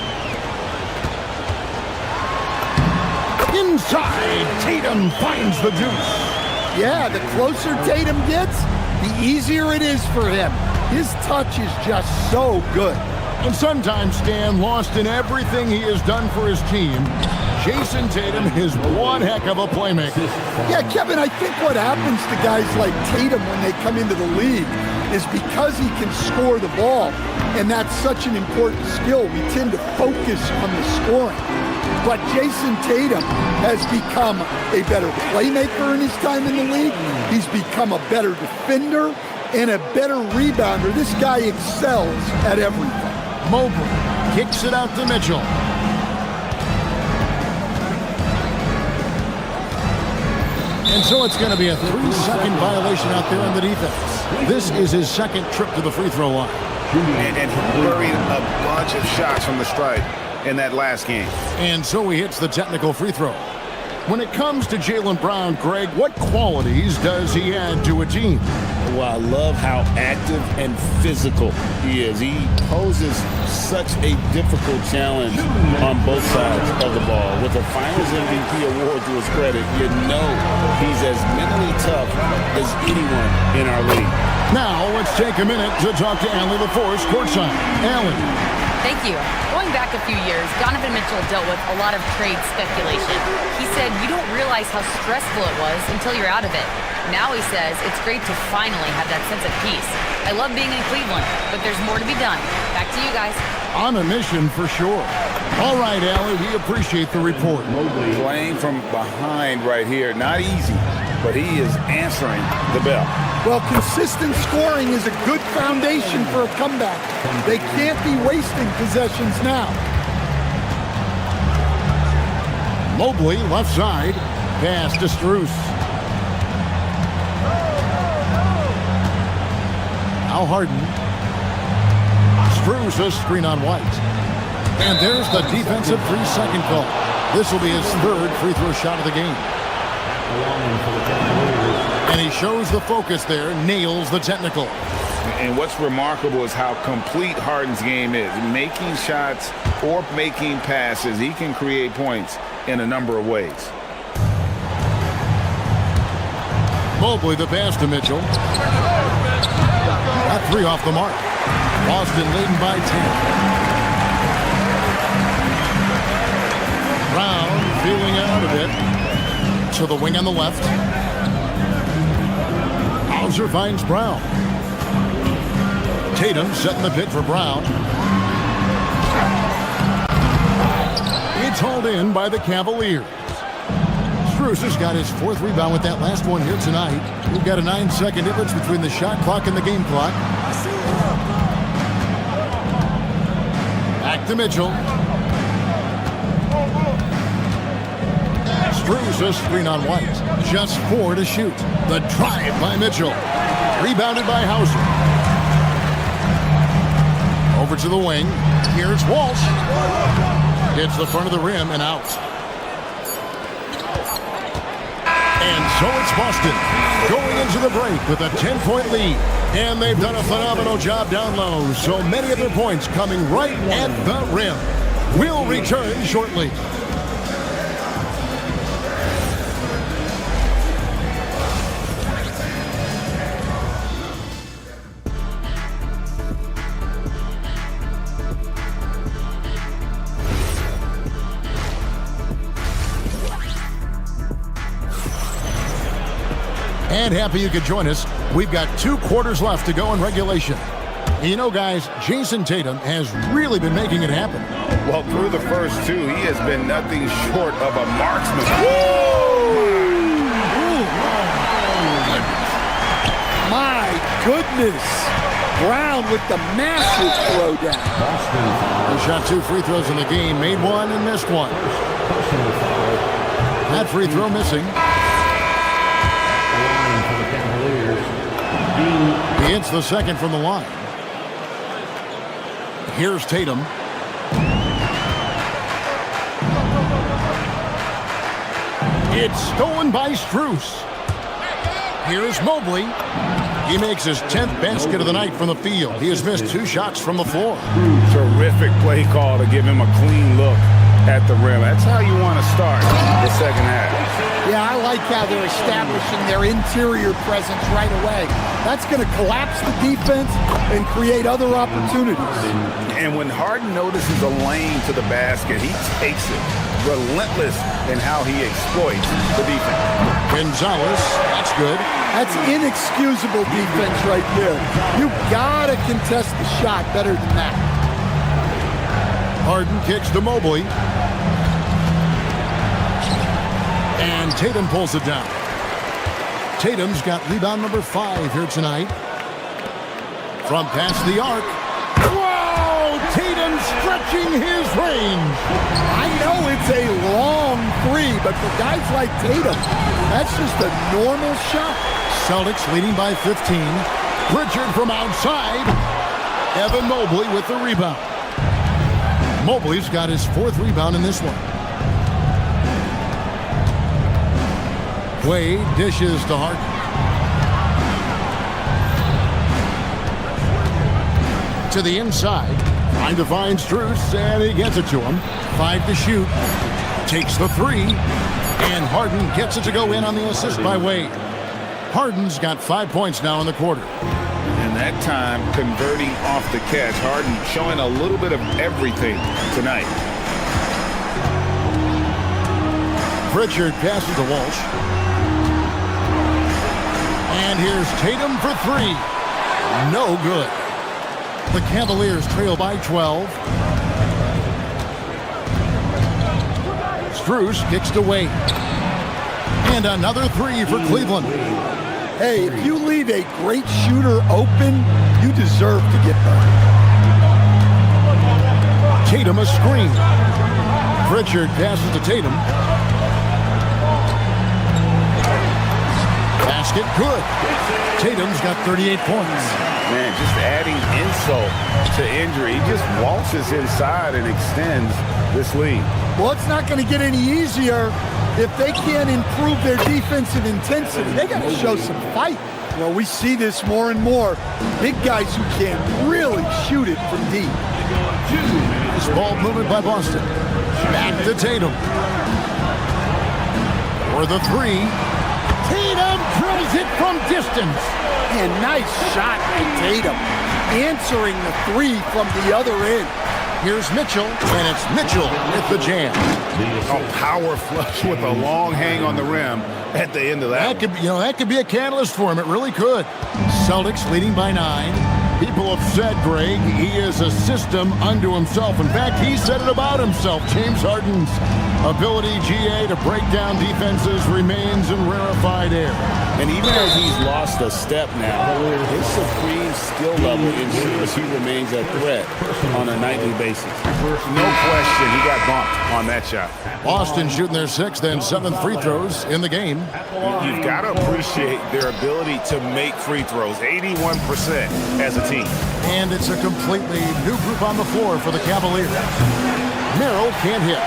Inside, Tatum finds the deuce. Yeah, the closer Tatum gets, the easier it is for him. His touch is just so good. And sometimes, Stan, lost in everything he has done for his team, Jason Tatum is one heck of a playmaker. Yeah, Kevin, I think what happens to guys like Tatum when they come into the league is because he can score the ball, and that's such an important skill, we tend to focus on the scoring. But Jason Tatum has become a better playmaker in his time in the league. He's become a better defender and a better rebounder. This guy excels at everything. Mobley kicks it out to Mitchell. And so it's going to be a 3-second violation out there on the defense. This is his second trip to the free throw line. And he buried a bunch of shots from the stripe in that last game. And so he hits the technical free throw. When it comes to Jaylen Brown, Greg, what qualities does he add to a team? Well, I love how active and physical he is. He poses such a difficult challenge on both sides of the ball. With a Finals MVP award to his credit, you know he's as mentally tough as anyone in our league. Now, let's take a minute to talk to Allie LaForce courtside. Allie. Thank you. Going back a few years, Donovan Mitchell dealt with a lot of trade speculation. He said you don't realize how stressful it was until you're out of it. Now he says it's great to finally have that sense of peace. I love being in Cleveland, but there's more to be done. Back to you guys. On a mission for sure. All right, Allie, we appreciate the report. Playing from behind right here, not easy, but he is answering the bell. Well, consistent scoring is a good foundation for a comeback. They can't be wasting possessions now. Mobley, left side. Pass to Strus. Now Harden. Strus a screen on White. And there's the defensive 3-second call. This will be his third free throw shot of the game. And he shows the focus there, nails the technical. And what's remarkable is how complete Harden's game is. Making shots or making passes, he can create points in a number of ways. Mobley the pass to Mitchell. Got 3 off the mark. Boston leading by 10. Brown feeling out a bit. To the wing on the left. Hauser finds Brown. Tatum setting the pick for Brown. It's hauled in by the Cavaliers. Strus has got his 4th rebound with that last one here tonight. We've got a 9-second difference between the shot clock and the game clock. Back to Mitchell. Strus a screen on White. Just 4 to shoot. The drive by Mitchell. Rebounded by Hauser. Over to the wing. Here's Walsh. Hits the front of the rim and out. And so it's Boston going into the break with a 10-point lead. And they've done a phenomenal job down low. So many of their points coming right at the rim. We'll return shortly. And happy you could join us. We've got 2 quarters left to go in regulation. And you know, guys, Jason Tatum has really been making it happen. Well, through the first 2, he has been nothing short of a marksman. My goodness. Brown with the massive throwdown. He shot 2 free throws in the game, made 1 and missed 1. That free throw missing. He hits the second from the line. Here's Tatum. It's stolen by Strus. Here's Mobley. He makes his 10th basket of the night from the field. He has missed 2 shots from the floor. Terrific play call to give him a clean look at the rim. That's how you want to start the second half. Yeah, I like how they're establishing their interior presence right away. That's going to collapse the defense and create other opportunities. And when Harden notices a lane to the basket, he takes it. Relentless in how he exploits the defense. Gonzalez, that's good. That's inexcusable defense right there. You got to contest the shot better than that. Harden kicks to Mobley. And Tatum pulls it down. Tatum's got rebound number 5 here tonight. From past the arc. Whoa! Tatum stretching his range. I know it's a long 3, but for guys like Tatum, that's just a normal shot. Celtics leading by 15. Pritchard from outside. Evan Mobley with the rebound. Mobley's got his 4th rebound in this one. Wade dishes to Harden. To the inside. Trying to find Strus, and he gets it to him. 5 to shoot. Takes the 3. And Harden gets it to go in on the assist by Wade. Harden's got 5 points now in the quarter. And that time, converting off the catch. Harden showing a little bit of everything tonight. Pritchard passes to Walsh. And here's Tatum for 3. No good. The Cavaliers trail by 12. Strus kicks to Wade. And another 3 for Cleveland. Hey, if you leave a great shooter open, you deserve to get burned. Tatum a screen. Pritchard passes to Tatum. Basket good. Tatum's got 38 points. Man, just adding insult to injury. He just waltzes inside and extends this lead. Well, it's not going to get any easier if they can't improve their defensive intensity. They got to show some fight. Well, we see this more and more. Big guys who can really shoot it from deep. Nice ball movement by Boston. Back to Tatum. For the 3. Tatum drills it from distance. And nice shot by Tatum. Answering the 3 from the other end. Here's Mitchell, and it's Mitchell with the jam. A power flush with a long hang on the rim at the end of that. That could be a catalyst for him. It really could. Celtics leading by 9. People have said, Greg, he is a system unto himself. In fact, he said it about himself. James Harden's ability, GA, to break down defenses remains in rarefied air. And even as he's lost a step now, his supreme skill level ensures he remains a threat on a nightly basis. No question, he got bumped on that shot. Boston shooting their 6th and 7th free throws in the game. You've got to appreciate their ability to make free throws, 81% as a team. And it's a completely new group on the floor for the Cavaliers. Merrill can't hit.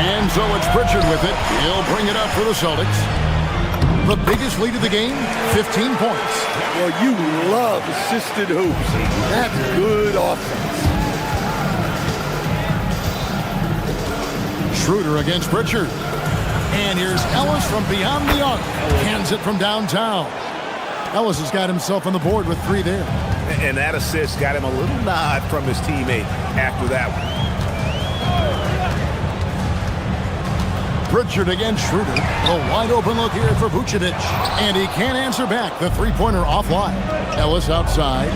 And so it's Pritchard with it. He'll bring it up for the Celtics. The biggest lead of the game, 15 points. Well, you love assisted hoops. That's good offense. Schroeder against Pritchard. And here's Ellis from beyond the arc. Hands it from downtown. Ellis has got himself on the board with 3 there. And that assist got him a little nod from his teammate after that one. Pritchard against Schroeder. A wide open look here for Vucevic. And he can't answer back. The 3-pointer offline. Ellis outside.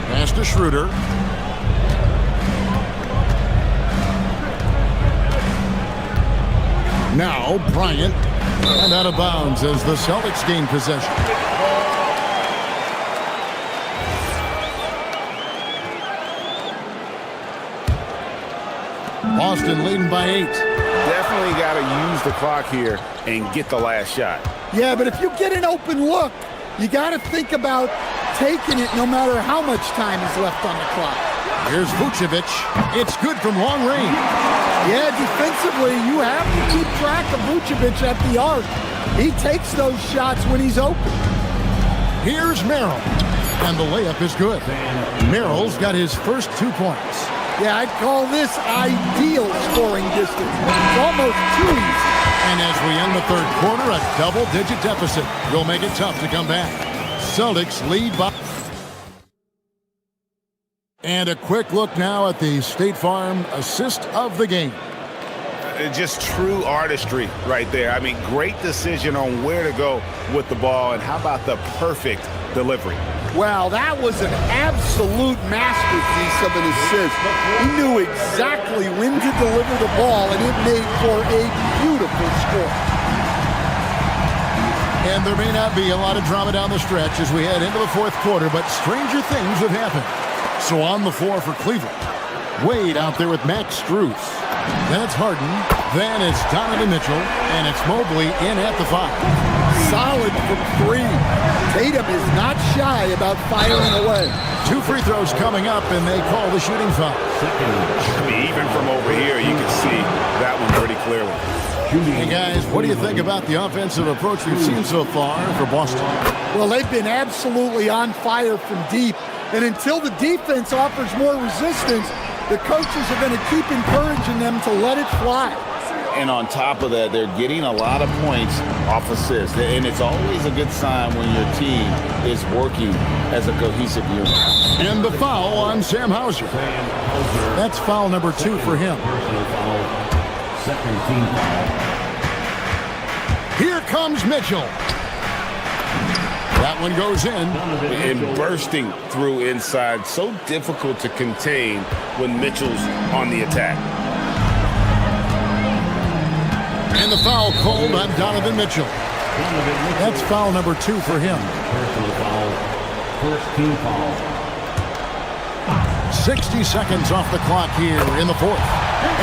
Pass to Schroeder. Now Bryant. And out of bounds as the Celtics gain possession. Boston leading by 8. Definitely got to use the clock here and get the last shot. Yeah, but if you get an open look, you got to think about taking it no matter how much time is left on the clock. Here's Vucevic. It's good from long range. Yeah, defensively, you have to keep track of Vucevic at the arc. He takes those shots when he's open. Here's Merrill. And the layup is good. Merrill's got his first 2 points. Yeah, I'd call this ideal scoring distance. It's almost too easy. And as we end the 3rd quarter, a double-digit deficit will make it tough to come back. Celtics lead by... And a quick look now at the State Farm assist of the game. Just true artistry right there. I mean, great decision on where to go with the ball, and how about the perfect delivery? Wow, that was an absolute masterpiece of an assist. He knew exactly when to deliver the ball, and it made for a beautiful score. And there may not be a lot of drama down the stretch as we head into the 4th quarter, but stranger things have happened. So on the floor for Cleveland, Wade out there with Max Strus. Then it's Harden. Then it's Donovan Mitchell. And it's Mobley in at the 5. solid from three. Tatum is not shy about firing away. 2 free throws coming up, and they call the shooting foul. I mean, even from over here, you can see that one pretty clearly. Hey, guys, what do you think about the offensive approach we've seen so far for Boston? Well, they've been absolutely on fire from deep. And until the defense offers more resistance, the coaches are going to keep encouraging them to let it fly. And on top of that, they're getting a lot of points off assists. And it's always a good sign when your team is working as a cohesive unit. And the foul on Sam Hauser. That's foul number 2 for him. Second team foul. Here comes Mitchell. That one goes in. And bursting through inside. So difficult to contain when Mitchell's on the attack. And the foul called on Donovan Mitchell. That's foul number 2 for him. Personal foul. First team foul. 60 seconds off the clock here in the fourth.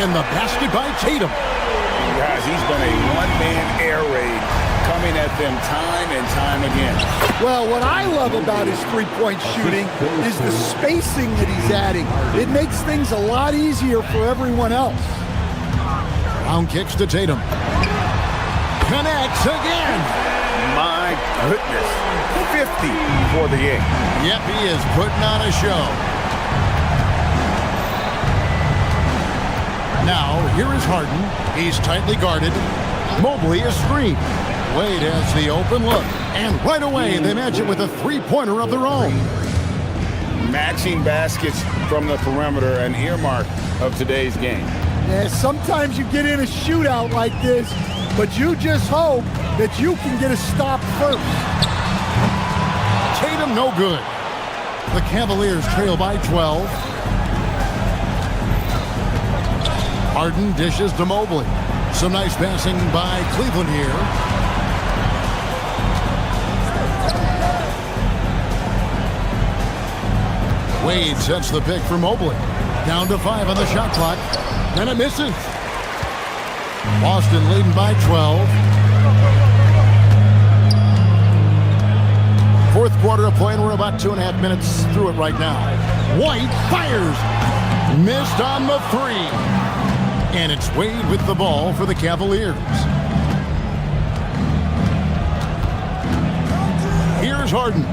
And the basket by Tatum. Guys, he's been a one-man air raid coming at them time and time again. Well, what I love about his three-point shooting is the spacing that he's adding. It makes things a lot easier for everyone else. Round kicks to Tatum. Connects again. My goodness. 50 for the game. Yep, he is putting on a show. Now, here is Harden. He's tightly guarded. Mobley is screened. Wade has the open look. And right away, they match it with a three-pointer of their own. Matching baskets from the perimeter, an earmark of today's game. Yeah, sometimes you get in a shootout like this, but you just hope that you can get a stop first. Tatum no good. The Cavaliers trail by 12. Harden dishes to Mobley. Some nice passing by Cleveland here. Wade sets the pick for Mobley. Down to 5 on the shot clock. And it misses. Boston leading by 12. Fourth quarter of play, and we're about 2.5 minutes through it right now. White fires. Missed on the 3. And it's Wade with the ball for the Cavaliers. Here's Harden.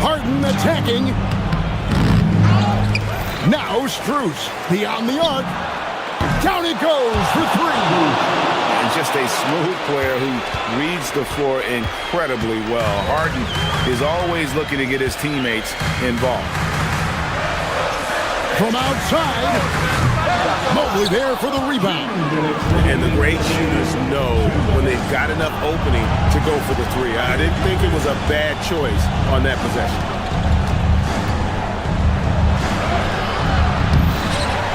Harden attacking. Now Strus beyond the arc. Down it goes for 3. And just a smooth player who reads the floor incredibly well. Harden is always looking to get his teammates involved. From outside, Mobley there for the rebound. And the great shooters know when they've got enough opening to go for the 3. I didn't think it was a bad choice on that possession.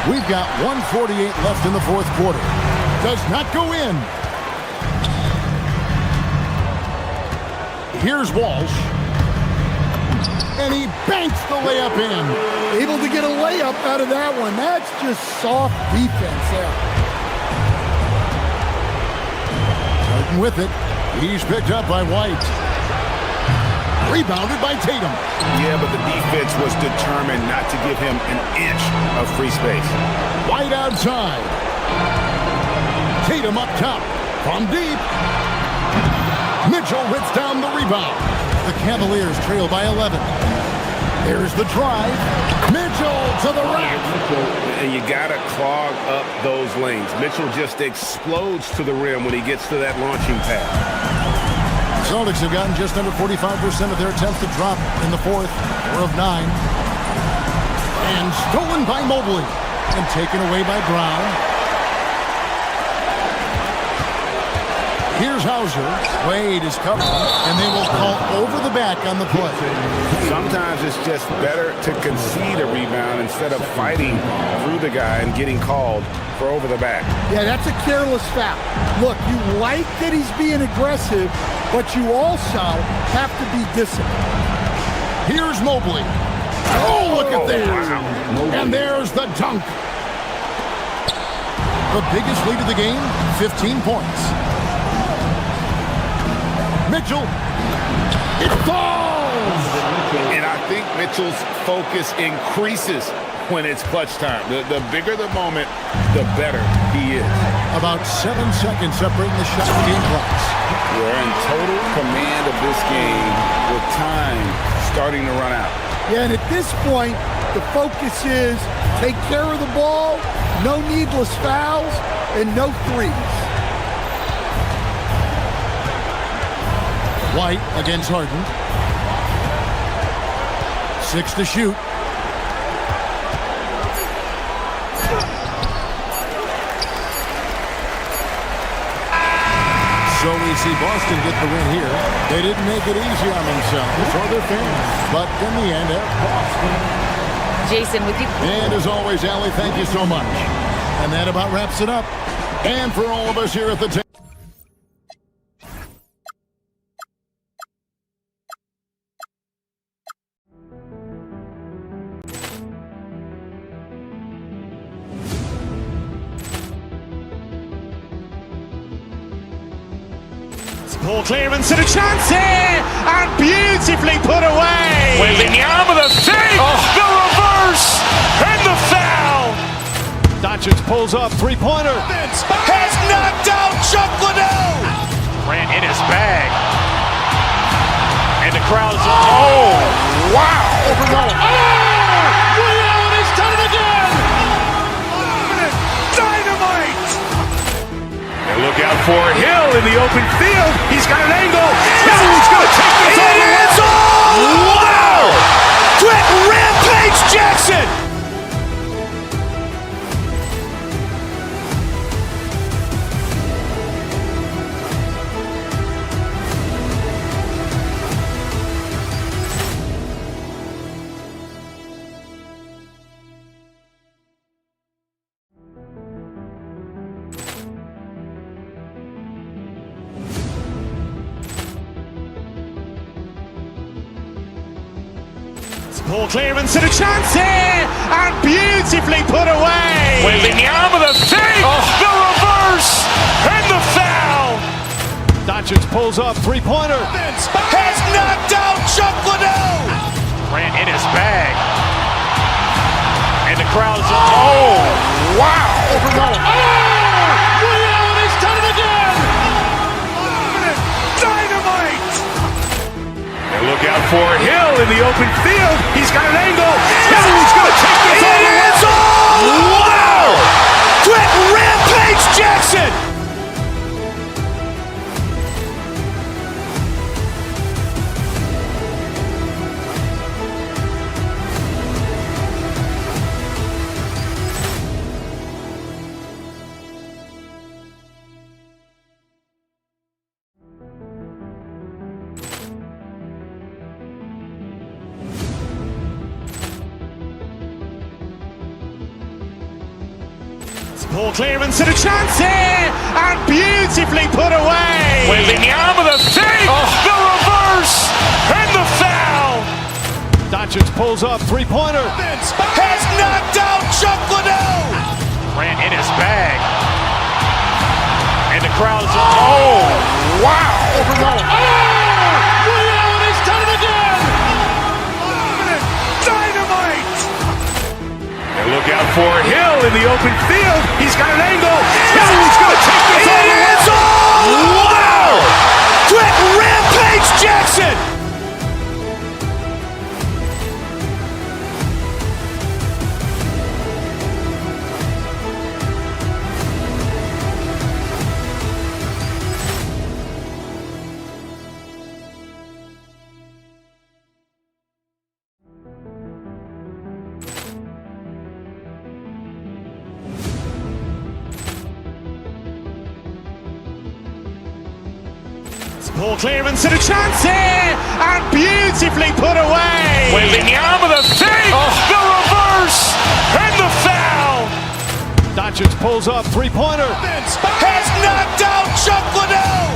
We've got 1:48 left in the fourth quarter. Does not go in. Here's Walsh. And he banks the layup in. Able to get a layup out of that one. That's just soft defense there. Harden with it. He's picked up by White. Rebounded by Tatum. Yeah, but the defense was determined not to give him an inch of free space. White outside. Tatum up top. From deep. Mitchell hits down the rebound. The Cavaliers trail by 11. There's the drive. Mitchell to the rack. And you got to clog up those lanes. Mitchell just explodes to the rim when he gets to that launching pad. Celtics have gotten just under 45% of their attempts to drop in the fourth. 4 of 9. And stolen by Mobley. And taken away by Brown. Here's Hauser. Wade is covered, and they will call over the back on the play. Sometimes it's just better to concede a rebound instead of fighting through the guy and getting called for over the back. Yeah, that's a careless foul. Look, you like that he's being aggressive, but you also have to be disciplined. Here's Mobley. Oh, look at that. And there's the dunk. The biggest lead of the game, 15 points. Mitchell. It falls! And I think Mitchell's focus increases when it's clutch time. The bigger the moment, the better he is. About 7 seconds separating the shot game clocks. We're in total command of this game with time starting to run out. Yeah, and at this point, the focus is take care of the ball, no needless fouls, and no threes. White against Harden. 6 to shoot. So we see Boston get the win here. They didn't make it easy on themselves or their fans, but in the end, Boston. Jason, with you. And as always, Allie, thank you so much. And that about wraps it up. And for all of us here at the table. Ball clearance and a chance here, and beautifully put away. Wembanyama with a save, the reverse, and the foul. Doncic pulls up, three-pointer. Has knocked out Chuck Liddell. Ran in his bag. And the crowd's, oh, wow. Ray Allen has done it again. Dynamite. And look out for Hill in the open field. He's got an angle. Hill's going to take this all the way. Wow. Brett Rampage Jackson. Ball clearance and a chance here, and beautifully put away. Wembanyama with a save, the reverse, and the foul. Doncic pulls up, three-pointer. Has knocked out Chuck Liddell. Ran in his bag. And the crowd's, oh, wow. Ray Allen has done it again. Dynamite. And look out for Hill in the open field. He's got an angle. Hill's going to take this all the way. Wow. Brett Rampage Jackson. Ball clearance and a chance here, and beautifully put away. Wembanyama with a save, the reverse, and the foul. Doncic pulls up, three-pointer. Has knocked out Chuck Liddell. Ran in his bag. And the crowd's, oh, wow. Ray Allen has done it again. Dynamite. And look out for Hill in the open field. He's got an angle. Hill's going to take this all the way. Wow. Brett Rampage Jackson. Ball clearance and a chance here, and beautifully put away. Wembanyama with a save, the reverse, and the foul. Doncic pulls up, three-pointer. Has knocked out Chuck Liddell.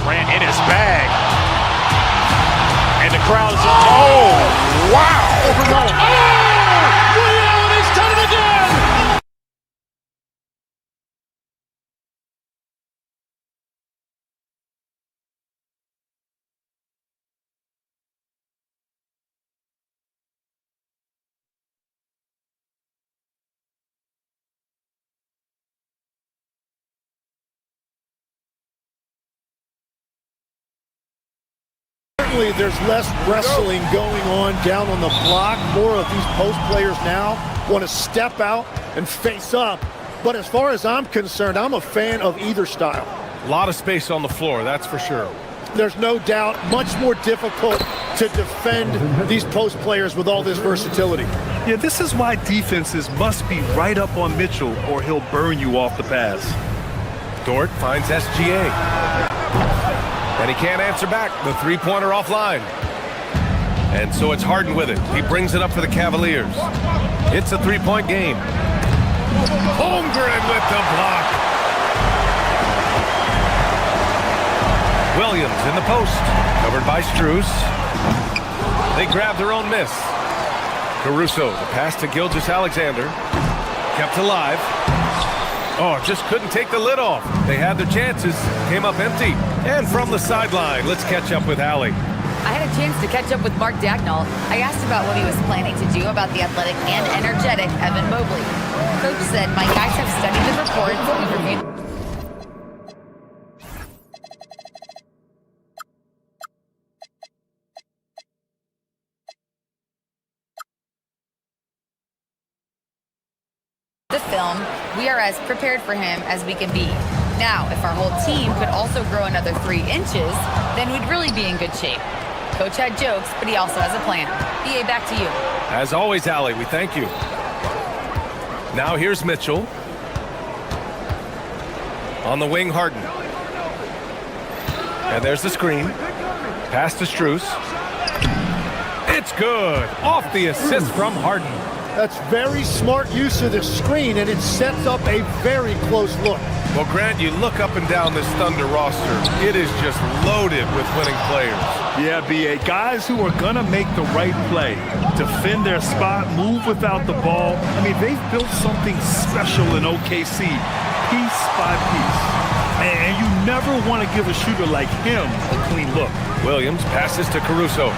Ran in his bag. And the crowd's, oh, wow. you, there's less wrestling going on down on the block. More of these post players now want to step out and face up. But as far as I'm concerned, I'm a fan of either style. A lot of space on the floor, that's for sure. There's no doubt much more difficult to defend these post players with all this versatility. Yeah, this is why defenses must be right up on Mitchell or he'll burn you off the pass. Dort finds SGA. And he can't answer back. The three-pointer offline. And so it's Harden with it. He brings it up for the Cavaliers. It's a three-point game. Holmgren with the block. Williams in the post. Covered by Strus. They grab their own miss. Caruso, the pass to Gilgeous-Alexander. Kept alive. Oh, just couldn't take the lid off. They had their chances. Came up empty. And from the sideline, let's catch up with Allie. I had a chance to catch up with Mark Dagnall. I asked about what he was planning to do about the athletic and energetic Evan Mobley. Coach said, my guys have studied the reports. We've reviewed. The film, we are as prepared for him as we can be. Now, if our whole team could also grow another 3 inches, then we'd really be in good shape. Coach had jokes, but he also has a plan. BA, back to you. As always, Allie, we thank you. Now here's Mitchell. On the wing, Harden. And there's the screen. Pass to Strus. It's good. Off the assist from Harden. That's very smart use of the screen, and it sets up a very close look. Well, Grant, you look up and down this Thunder roster. It is just loaded with winning players. Yeah, BA, guys who are going to make the right play, defend their spot, move without the ball. I mean, they've built something special in OKC, piece by piece. And you never want to give a shooter like him a clean look. Williams passes to Caruso.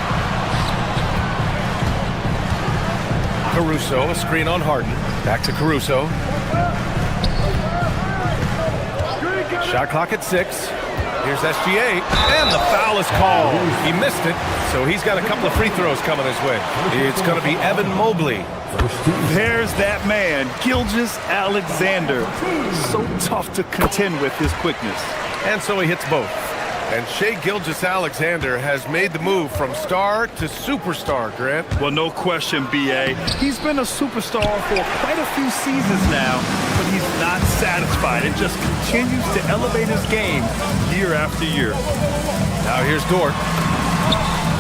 Caruso, a screen on Harden. Back to Caruso. Shot clock at 6. Here's SGA, and the foul is called. He missed it, so he's got a couple of free throws coming his way. It's going to be Evan Mobley. There's that man, Gilgeous-Alexander. So tough to contend with his quickness. And so he hits both. And Shai Gilgeous-Alexander has made the move from star to superstar, Grant. Well, no question, B.A. He's been a superstar for quite a few seasons now, but he's not satisfied. It just continues to elevate his game year after year. Now here's Dort.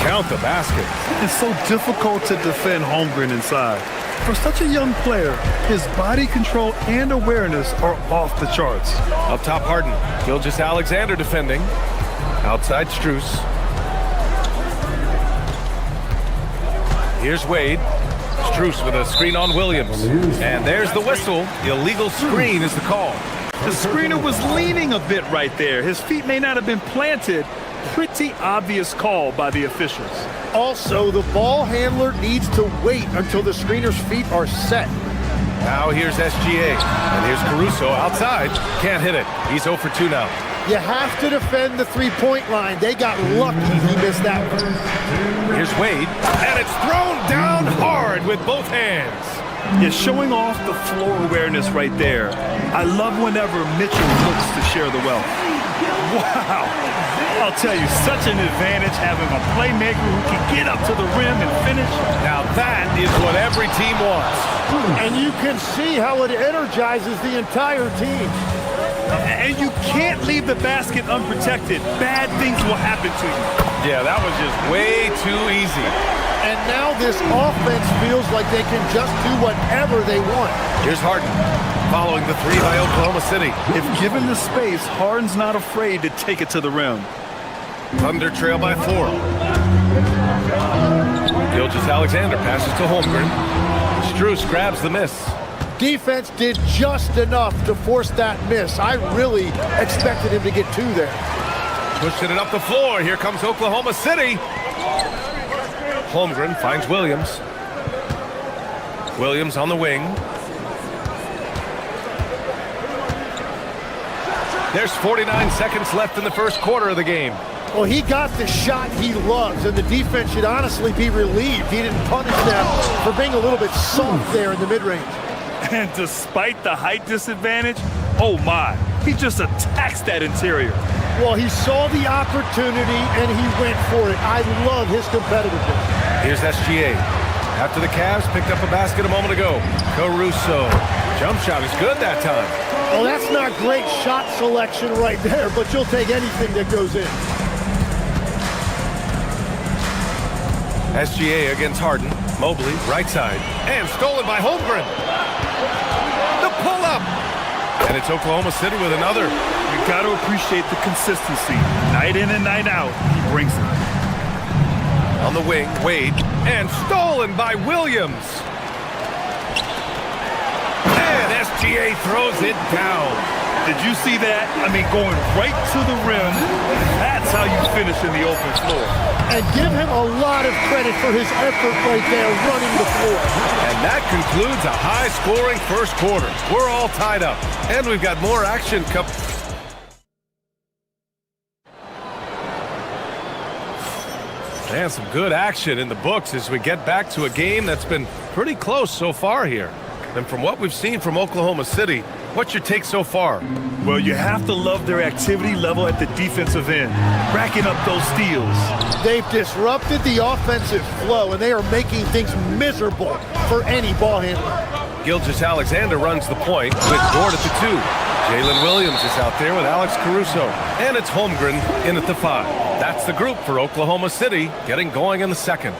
Count the basket. It's so difficult to defend Holmgren inside. For such a young player, his body control and awareness are off the charts. Up top, Harden. Gilgeous-Alexander defending. Outside Strus. Here's Wade. Strus with a screen on Williams. And there's the whistle. Illegal screen is the call. The screener was leaning a bit right there. His feet may not have been planted. Pretty obvious call by the officials. Also, the ball handler needs to wait until the screener's feet are set. Now here's SGA. And here's Caruso outside. Can't hit it. He's 0 for 2 now. You have to defend the three-point line. They got lucky he missed that one. Here's Wade. And it's thrown down hard with both hands. Yeah, showing off the floor awareness right there. I love whenever Mitchell looks to share the wealth. Wow. I'll tell you, such an advantage having a playmaker who can get up to the rim and finish. Now that is what every team wants. And you can see how it energizes the entire team. And you can't leave the basket unprotected. Bad things will happen to you. Yeah, that was just way too easy. And now this offense feels like they can just do whatever they want. Here's Harden, following the 3 by Oklahoma City. If given the space, Harden's not afraid to take it to the rim. Thunder trail by 4. Gilgeous-Alexander passes to Holmgren. Strus grabs the miss. Defense did just enough to force that miss. I really expected him to get 2 there. Pushing it up the floor. Here comes Oklahoma City. Holmgren finds Williams. Williams on the wing. There's 49 seconds left in the first quarter of the game. Well, he got the shot he loves, and the defense should honestly be relieved he didn't punish them for being a little bit soft there in the mid-range. And despite the height disadvantage, oh my, he just attacks that interior. Well, he saw the opportunity, and he went for it. I love his competitiveness. Here's SGA. After the Cavs picked up a basket a moment ago. Caruso. Jump shot is good that time. Well, that's not great shot selection right there, but you'll take anything that goes in. SGA against Harden. Mobley, right side. And stolen by Holmgren. The pull-up. And it's Oklahoma City with another. You got to appreciate the consistency. Night in and night out, he brings it. On the wing, Wade. And stolen by Williams. And SGA throws it down. Did you see that? I mean, going right to the rim. That's how you finish in the open floor. And give him a lot of credit for his effort right there running the floor. And that concludes a high-scoring first quarter. We're all tied up. And we've got more action coming. And some good action in the books as we get back to a game that's been pretty close so far here. And from what we've seen from Oklahoma City, what's your take so far? Well, you have to love their activity level at the defensive end, racking up those steals. They've disrupted the offensive flow, and they are making things miserable for any ball handler. Gilgeous-Alexander runs the point with Dort at the 2. Jalen Williams is out there with Alex Caruso. And it's Holmgren in at the 5. That's the group for Oklahoma City getting going in the second.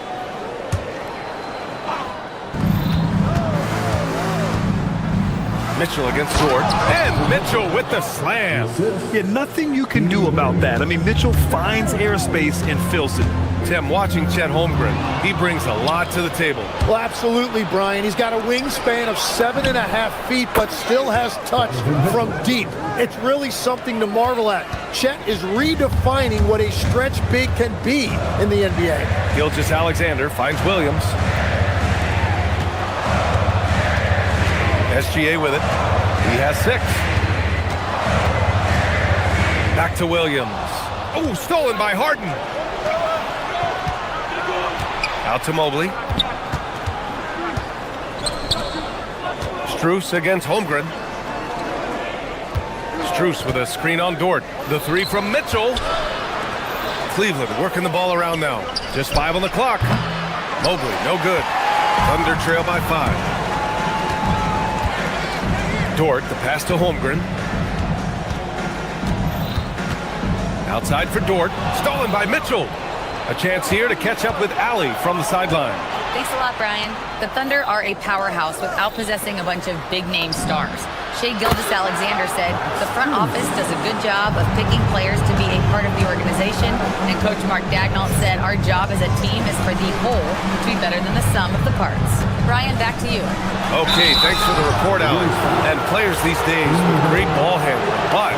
Mitchell against Dort, and Mitchell with the slam. Yeah, nothing you can do about that. I mean, Mitchell finds airspace and fills it. Tim, watching Chet Holmgren, he brings a lot to the table. Well, absolutely, Brian. He's got a wingspan of 7.5 feet, but still has touch from deep. It's really something to marvel at. Chet is redefining what a stretch big can be in the NBA. Gilgeous-Alexander finds Williams. SGA with it. He has 6. Back to Williams. Oh, stolen by Harden. Out to Mobley. Strus against Holmgren. Strus with a screen on Dort. The 3 from Mitchell. Cleveland working the ball around now. Just 5 on the clock. Mobley, no good. Thunder trail by 5. Dort, the pass to Holmgren. Outside for Dort. Stolen by Mitchell. A chance here to catch up with Allie from the sideline. Thanks a lot, Brian. The Thunder are a powerhouse without possessing a bunch of big-name stars. Shai Gilgeous-Alexander said the front office does a good job of picking players to be a part of the organization, and Coach Mark Daigneault said our job as a team is for the whole to be better than the sum of the parts. Brian, back to you. Okay, thanks for the report, Alex. And players these days with great ball handling, but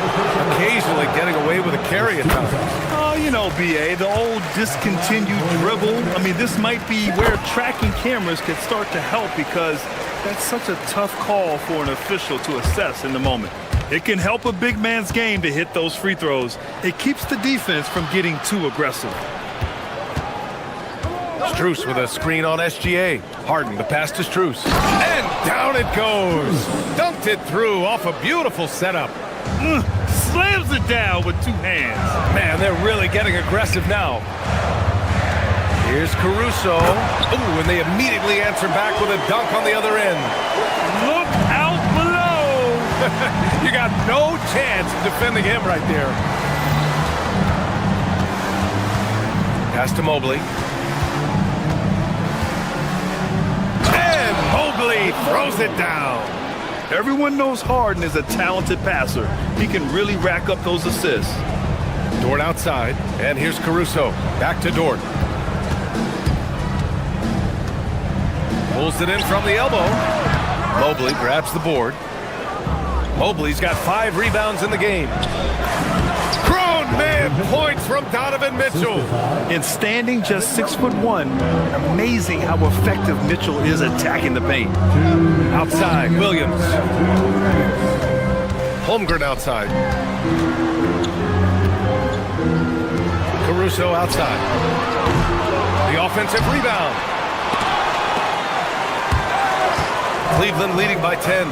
occasionally getting away with a carry at times. Oh, you know, BA, the old discontinued dribble. I mean, this might be where tracking cameras could start to help because that's such a tough call for an official to assess in the moment. It can help a big man's game to hit those free throws. It keeps the defense from getting too aggressive. Strus with a screen on SGA. Harden, the pass to Strus. And down it goes. Dunked it through off a beautiful setup. Slams it down with 2 hands. Man, they're really getting aggressive now. Here's Caruso. Ooh, and they immediately answer back with a dunk on the other end. Look out below. You got no chance of defending him right there. Pass to Mobley. Mobley throws it down. Everyone knows Harden is a talented passer. He can really rack up those assists. Dort outside, and here's Caruso. Back to Dort. Pulls it in from the elbow. Mobley grabs the board. Mobley's got 5 rebounds in the game. Grown man points from Donovan Mitchell. And standing just 6'1", amazing how effective Mitchell is attacking the paint. Outside, Williams. Holmgren outside. Caruso outside. The offensive rebound. Cleveland leading by 10.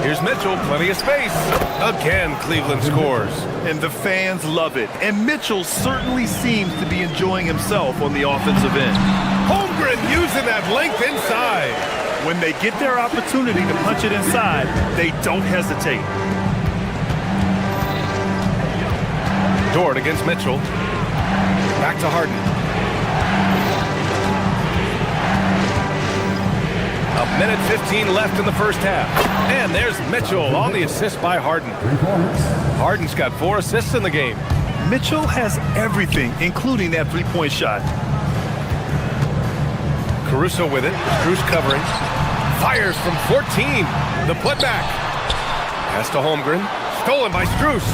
Here's Mitchell, plenty of space. Again, Cleveland scores. And the fans love it. And Mitchell certainly seems to be enjoying himself on the offensive end. Holmgren using that length inside. When they get their opportunity to punch it inside, they don't hesitate. Dort against Mitchell. Back to Harden. A minute 15 left in the first half. And there's Mitchell on the assist by Harden. Harden's got 4 assists in the game. Mitchell has everything, including that three-point shot. Caruso with it. Strus covering. Fires from 14. The putback. Pass to Holmgren. Stolen by Strus.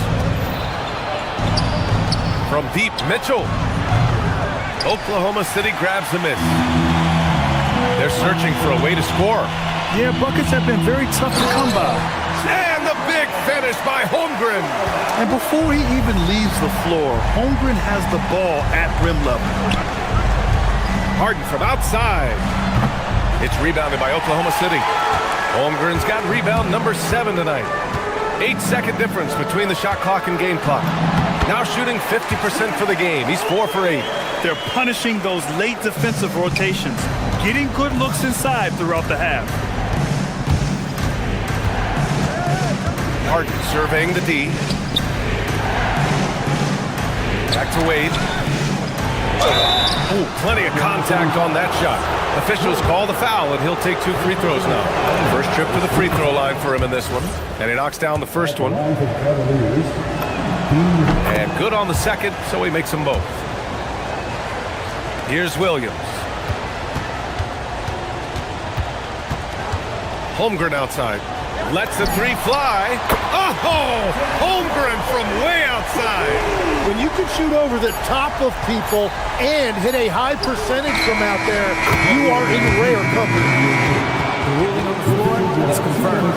From deep, Mitchell. Oklahoma City grabs the miss. They're searching for a way to score. Yeah, buckets have been very tough to come by. And the big finish by Holmgren. And before he even leaves the floor, Holmgren has the ball at rim level. Harden from outside. It's rebounded by Oklahoma City. Holmgren's got rebound number 7 tonight. 8-second difference between the shot clock and game clock. Now shooting 50% for the game. He's 4 for 8. They're punishing those late defensive rotations, getting good looks inside throughout the half. Harden surveying the D. Back to Wade. Ooh, plenty of contact on that shot. Officials call the foul, and he'll take 2 free throws now. First trip to the free throw line for him in this one. And he knocks down the first one. And good on the second, so he makes them both. Here's Williams. Holmgren outside. Lets the 3 fly. Oh! Holmgren from way outside. When you can shoot over the top of people and hit a high percentage from out there, you are in rare company. The ruling on the floor is confirmed.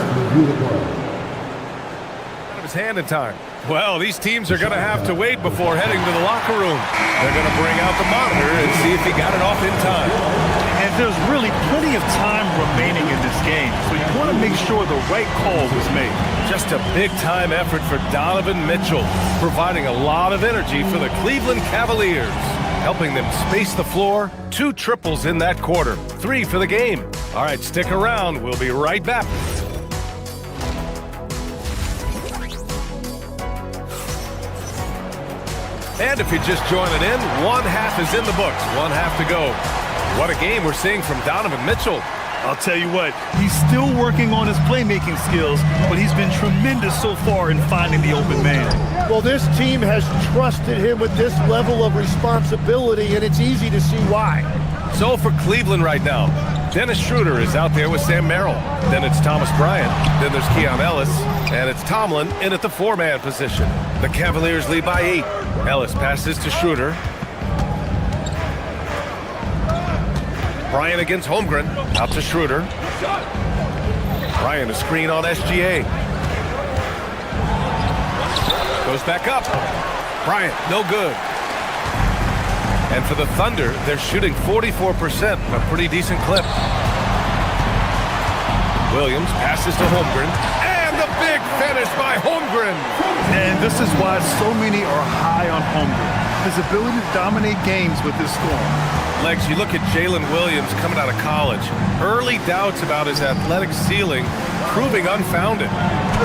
Out of his hand in time. Well, these teams are going to have to wait before heading to the locker room. They're going to bring out the monitor and see if he got it off in time. And there's really plenty of time remaining in this game, so you want to make sure the right call was made. Just a big-time effort for Donovan Mitchell, providing a lot of energy for the Cleveland Cavaliers, helping them space the floor. 2 triples in that quarter, 3 for the game. All right, stick around. We'll be right back. And if you're just joining in, 1 half is in the books, 1 half to go. What a game we're seeing from Donovan Mitchell. I'll tell you what, he's still working on his playmaking skills, but he's been tremendous so far in finding the open man. Well, this team has trusted him with this level of responsibility, and it's easy to see why. So for Cleveland right now, Dennis Schroeder is out there with Sam Merrill. Then it's Thomas Bryant. Then there's Keon Ellis. And it's Tomlin in at the 4-man position. The Cavaliers lead by 8. Ellis passes to Schroeder. Bryant against Holmgren. Out to Schroeder. Bryant a screen on SGA. Goes back up. Bryant, no good. And for the Thunder, they're shooting 44%, a pretty decent clip. Williams passes to Holmgren. And the big finish by Holmgren. And this is why so many are high on Holmgren. His ability to dominate games with his scoring. Legs, you look at Jalen Williams coming out of college. Early doubts about his athletic ceiling proving unfounded.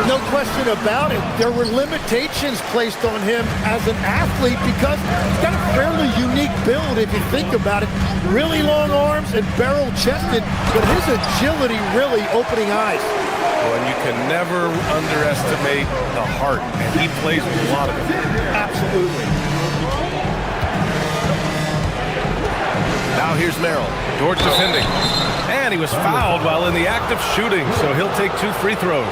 No question about it. There were limitations placed on him as an athlete because he's got a fairly unique build if you think about it. Really long arms and barrel-chested, but his agility really opening eyes. Well, and you can never underestimate the heart, and he plays with a lot of it. Absolutely. Now here's Merrill. Dort defending. And he was fouled while in the act of shooting, so he'll take 2 free throws.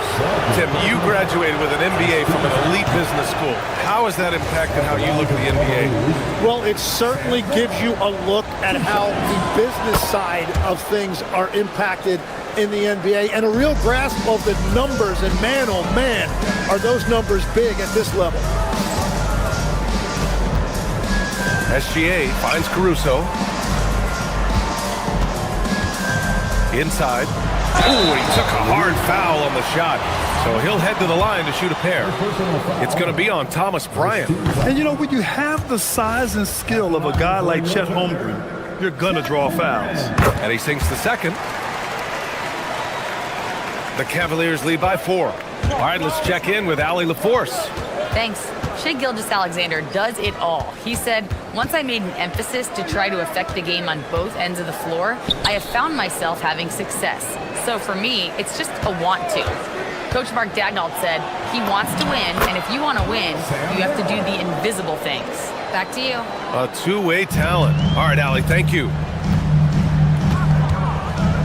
Tim, you graduated with an MBA from an elite business school. How has that impacted how you look at the NBA? Well, it certainly gives you a look at how the business side of things are impacted in the NBA and a real grasp of the numbers. And man, oh man, are those numbers big at this level. SGA finds Caruso. Inside. Ooh, he took a hard foul on the shot. So he'll head to the line to shoot a pair. It's going to be on Thomas Bryant. And you know, when you have the size and skill of a guy like Chet Holmgren, you're going to draw fouls. And he sinks the second. The Cavaliers lead by 4. All right, let's check in with Allie LaForce. Thanks. Shai Gilgeous-Alexander does it all. He said, once I made an emphasis to try to affect the game on both ends of the floor, I have found myself having success. So for me, it's just a want to. Coach Mark Daignault said, he wants to win, and if you want to win, you have to do the invisible things. Back to you. A two-way talent. All right, Allie, thank you.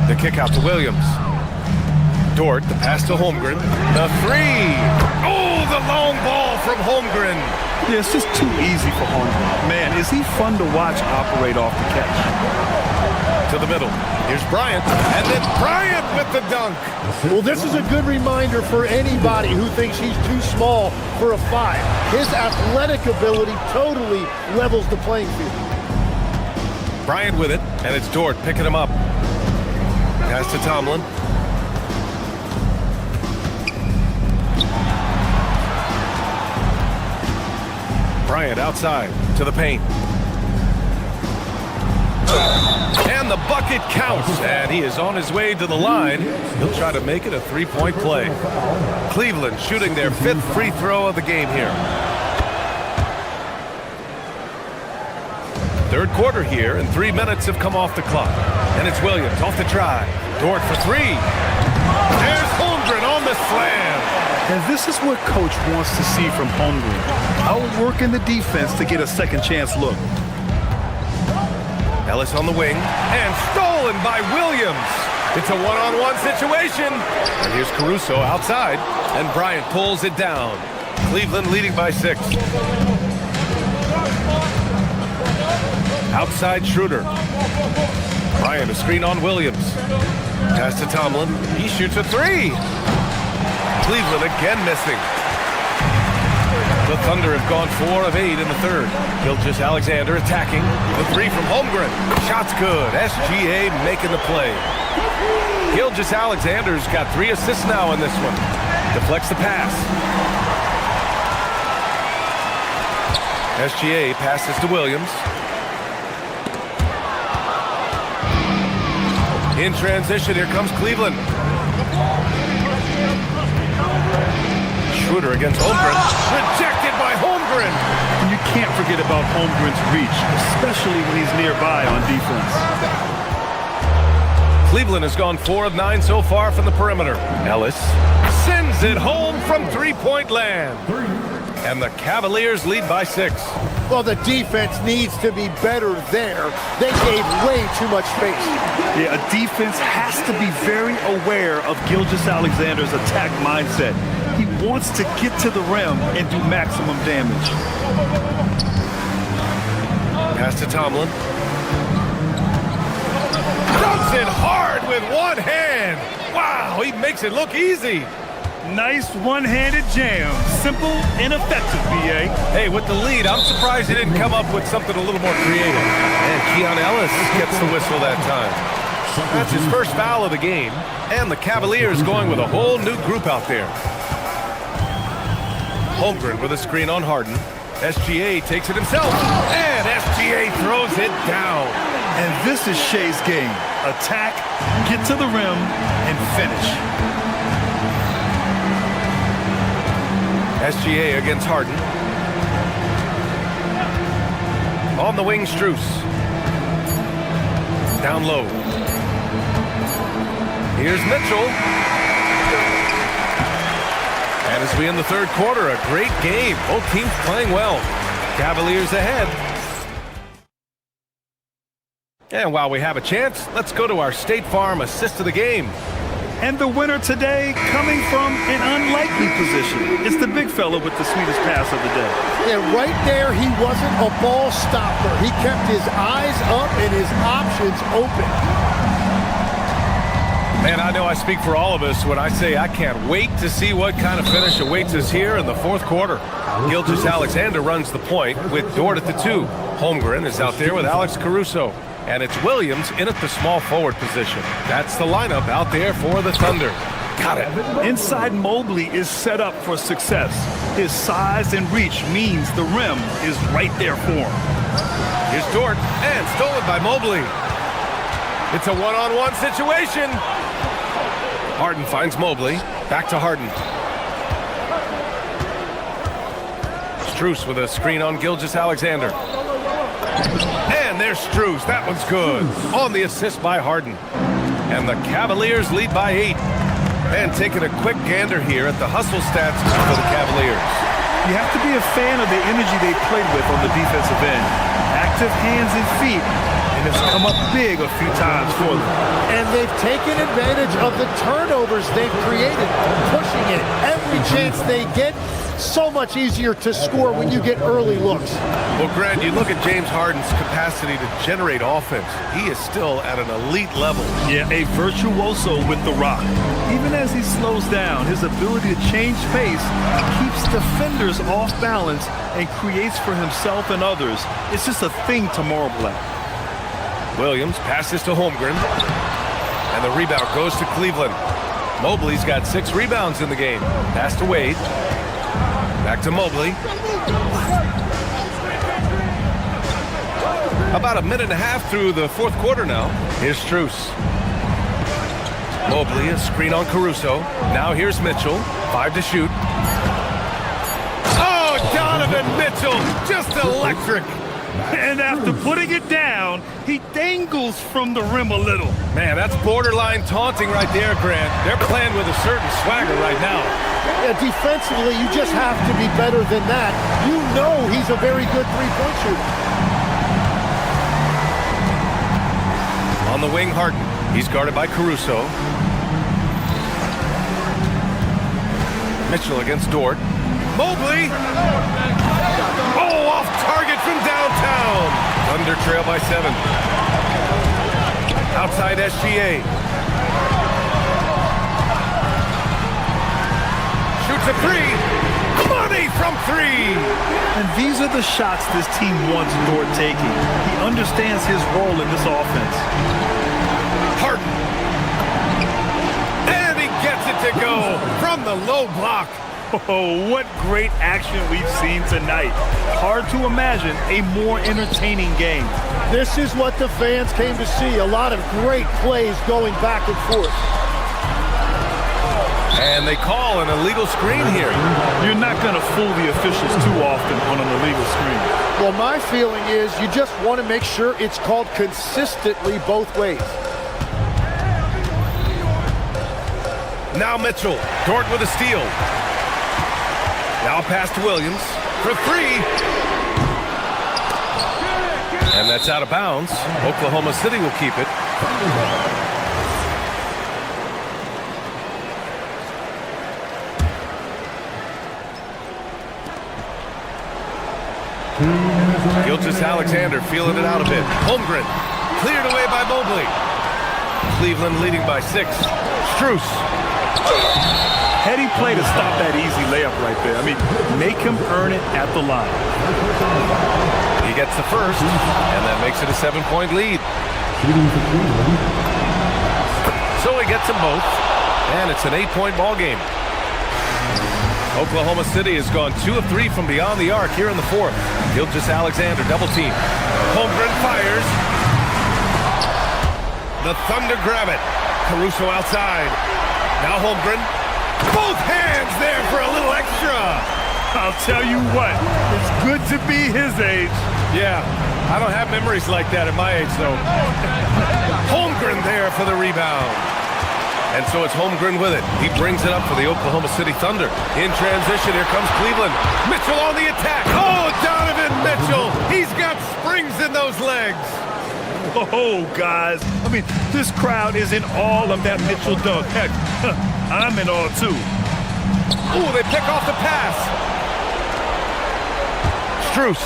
The kick out to Williams. Dort, the pass to Holmgren. The three. Oh, the long ball from Holmgren. Yeah, it's just too easy for Holmgren. Man, is he fun to watch operate off the catch. To the middle. Here's Bryant. And then Bryant with the dunk. Well, this is a good reminder for anybody who thinks he's too small for a 5. His athletic ability totally levels the playing field. Bryant with it, and it's Dort picking him up. Pass to Tomlin. Bryant outside to the paint. And the bucket counts, and he is on his way to the line. He'll try to make it a 3-point play. Cleveland shooting their 5th free throw of the game here. Third quarter here, and 3 minutes have come off the clock. And it's Williams off the try. Dort for 3. There's Holmgren on the slam. And this is what Coach wants to see from Holmgren. Outworking the defense to get a second chance look. Ellis on the wing, and stolen by Williams. It's a one-on-one situation. And here's Caruso outside, and Bryant pulls it down. Cleveland leading by 6. Outside Schroeder. Bryant a screen on Williams. Pass to Tomlin. He shoots a 3. Cleveland again missing. The Thunder have gone 4 of 8 in the third. Gilgeous-Alexander attacking. The 3 from Holmgren. Shot's good. SGA making the play. Gilgeous-Alexander's got 3 assists now in this one. Deflects the pass. SGA passes to Williams. In transition, here comes Cleveland. Schroeder against Holmgren. Rejected by Holmgren. And you can't forget about Holmgren's reach, especially when he's nearby on defense. Cleveland has gone 4 of 9 so far from the perimeter. Ellis sends it home from 3-point land. And the Cavaliers lead by 6. Well, the defense needs to be better there. They gave way too much space. Yeah, a defense has to be very aware of Gilgeous-Alexander's attack mindset. He wants to get to the rim and do maximum damage. Pass to Tomlin. Dumps it hard with one hand. Wow, he makes it look easy. Nice one-handed jam. Simple and effective, B.A. Hey, with the lead, I'm surprised he didn't come up with something a little more creative. And Keon Ellis gets the whistle that time. That's his first foul of the game. And the Cavaliers going with a whole new group out there. Holmgren with a screen on Harden. SGA takes it himself. And SGA throws it down. And this is Shai's game. Attack, get to the rim, and finish. SGA against Harden. On the wing, Strus. Down low. Here's Mitchell. And as we end the third quarter, a great game. Both teams playing well. Cavaliers ahead. And while we have a chance, let's go to our State Farm assist of the game. And the winner today coming from an unlikely position. It's the big fella with the sweetest pass of the day. And right there, he wasn't a ball stopper. He kept his eyes up and his options open. Man, I know I speak for all of us when I say I can't wait to see what kind of finish awaits us here in the fourth quarter. Gilgeous-Alexander runs the point with Dort at the 2. Holmgren is out there with Alex Caruso. And it's Williams in at the small forward position. That's the lineup out there for the Thunder. Got it. Inside Mobley is set up for success. His size and reach means the rim is right there for him. Here's Dort, and stolen by Mobley. It's a one-on-one situation. Harden finds Mobley. Back to Harden. Strus with a screen on Gilgeous-Alexander. And there's Strus. That one's good. On the assist by Harden. And the Cavaliers lead by 8. And taking a quick gander here at the hustle stats for the Cavaliers. You have to be a fan of the energy they played with on the defensive end. Active hands and feet, and it's come up big a few times for them. And they've taken advantage of the turnovers they've created, pushing it every chance they get. So much easier to score when you get early looks. Well, Grant, you look at James Harden's capacity to generate offense. He is still at an elite level. Yeah, a virtuoso with the rock. Even as he slows down, his ability to change pace keeps defenders off balance and creates for himself and others. It's just a thing to marvel at. Williams passes to Holmgren. And the rebound goes to Cleveland. Mobley's got 6 rebounds in the game. Pass to Wade. Back to Mobley. About a minute and a half through the fourth quarter now. Here's Strus. Mobley, a screen on Caruso. Now here's Mitchell. 5 to shoot. Oh, Donovan Mitchell, just electric. And after putting it down, he dangles from the rim a little. Man, that's borderline taunting right there, Grant. They're playing with a certain swagger right now. Yeah, defensively, you just have to be better than that. You know he's a very good three-point shooter. On the wing, Harden. He's guarded by Caruso. Mitchell against Dort. Mobley! Oh, off target from downtown. Thunder trail by 7. Outside SGA. Shoots a 3. Money from 3. And these are the shots this team wants Dort taking. He understands his role in this offense. Harden. And he gets it to go from the low block. Oh, what great action we've seen tonight. Hard to imagine a more entertaining game. This is what the fans came to see. A lot of great plays going back and forth. And they call an illegal screen here. You're not going to fool the officials too often on an illegal screen. Well, my feeling is you just want to make sure it's called consistently both ways. Now Mitchell. Dort with a steal. Now pass to Williams for 3. And that's out of bounds. Oklahoma City will keep it. Gilgeous-Alexander feeling it out a bit. Holmgren cleared away by Mobley. Cleveland leading by 6. Strus. Heady play to stop that easy layup right there. I mean, make him earn it at the line. He gets the first, and that makes it a 7-point lead. So he gets them both, and it's an 8-point ball game. Oklahoma City has gone 2 of 3 from beyond the arc here in the 4th. Gilgeous-Alexander double team. Holmgren fires. The Thunder grab it. Caruso outside. Now Holmgren. Both hands there for a little extra. I'll tell you what, it's good to be his age. Yeah, I don't have memories like that at my age, though. Holmgren there for the rebound. And so it's Holmgren with it. He brings it up for the Oklahoma City Thunder. In transition, here comes Cleveland. Mitchell on the attack. Oh, Donovan Mitchell. He's got springs in those legs. Oh, guys. I mean, this crowd is in awe of that Mitchell dunk. Heck, I'm in awe, too. Ooh, they pick off the pass. Strus.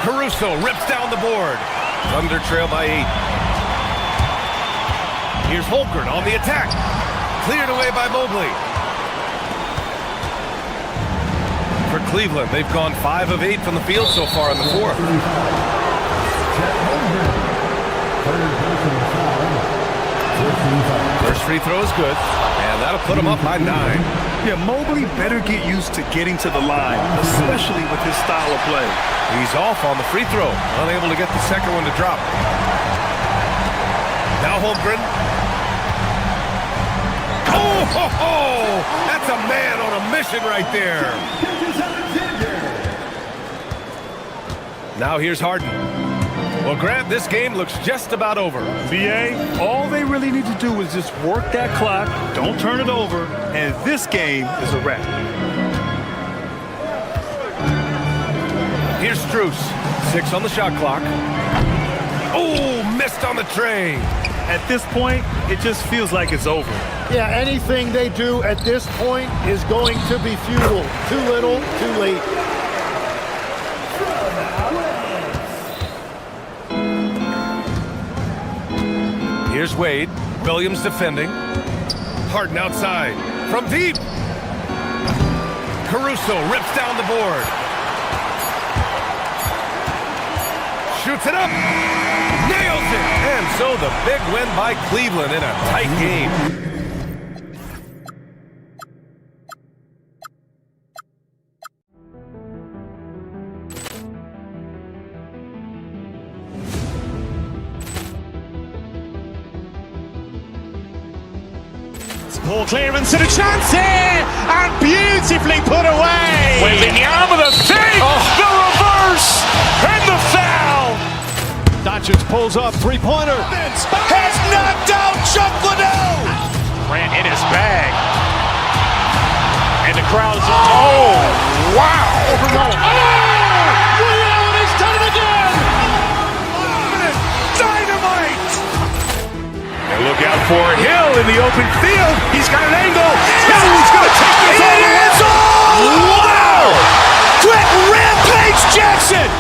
Caruso rips down the board. Thunder trail by 8. Here's Holmgren on the attack. Cleared away by Mobley. for Cleveland. They've gone 5 of 8 from the field so far in the fourth. First free throw is good, and that'll put him up by 9. Yeah, Mobley better get used to getting to the line, especially with his style of play. He's off on the free throw, unable to get the second one to drop. Now Holmgren. Oh, ho, ho! That's a man on a mission right there. Now here's Harden. Well, Grant, this game looks just about over. BA, all they really need to do is just work that clock, don't turn it over, and this game is a wrap. Here's Strus. 6 on the shot clock. Oh, missed on the tray. At this point, it just feels like it's over. Yeah, anything they do at this point is going to be futile. Too little, too late. Here's Wade. Williams defending. Harden outside. From deep. Caruso rips down the board. Shoots it up. Nails it. And so the big win by Cleveland in a tight game. Ball clearance and a chance here, and beautifully put away. Wembanyama the fake, the reverse, and the foul. Doncic pulls up, three-pointer. Has knocked out Chuck Liddell. Grant in his bag. And the crowd is... Oh, wow. Ray Allen has done it again. Dynamite. And look out for Hill in the open field. He's got an angle. He's going to take this all the way. Wow! Quick Rampage Jackson.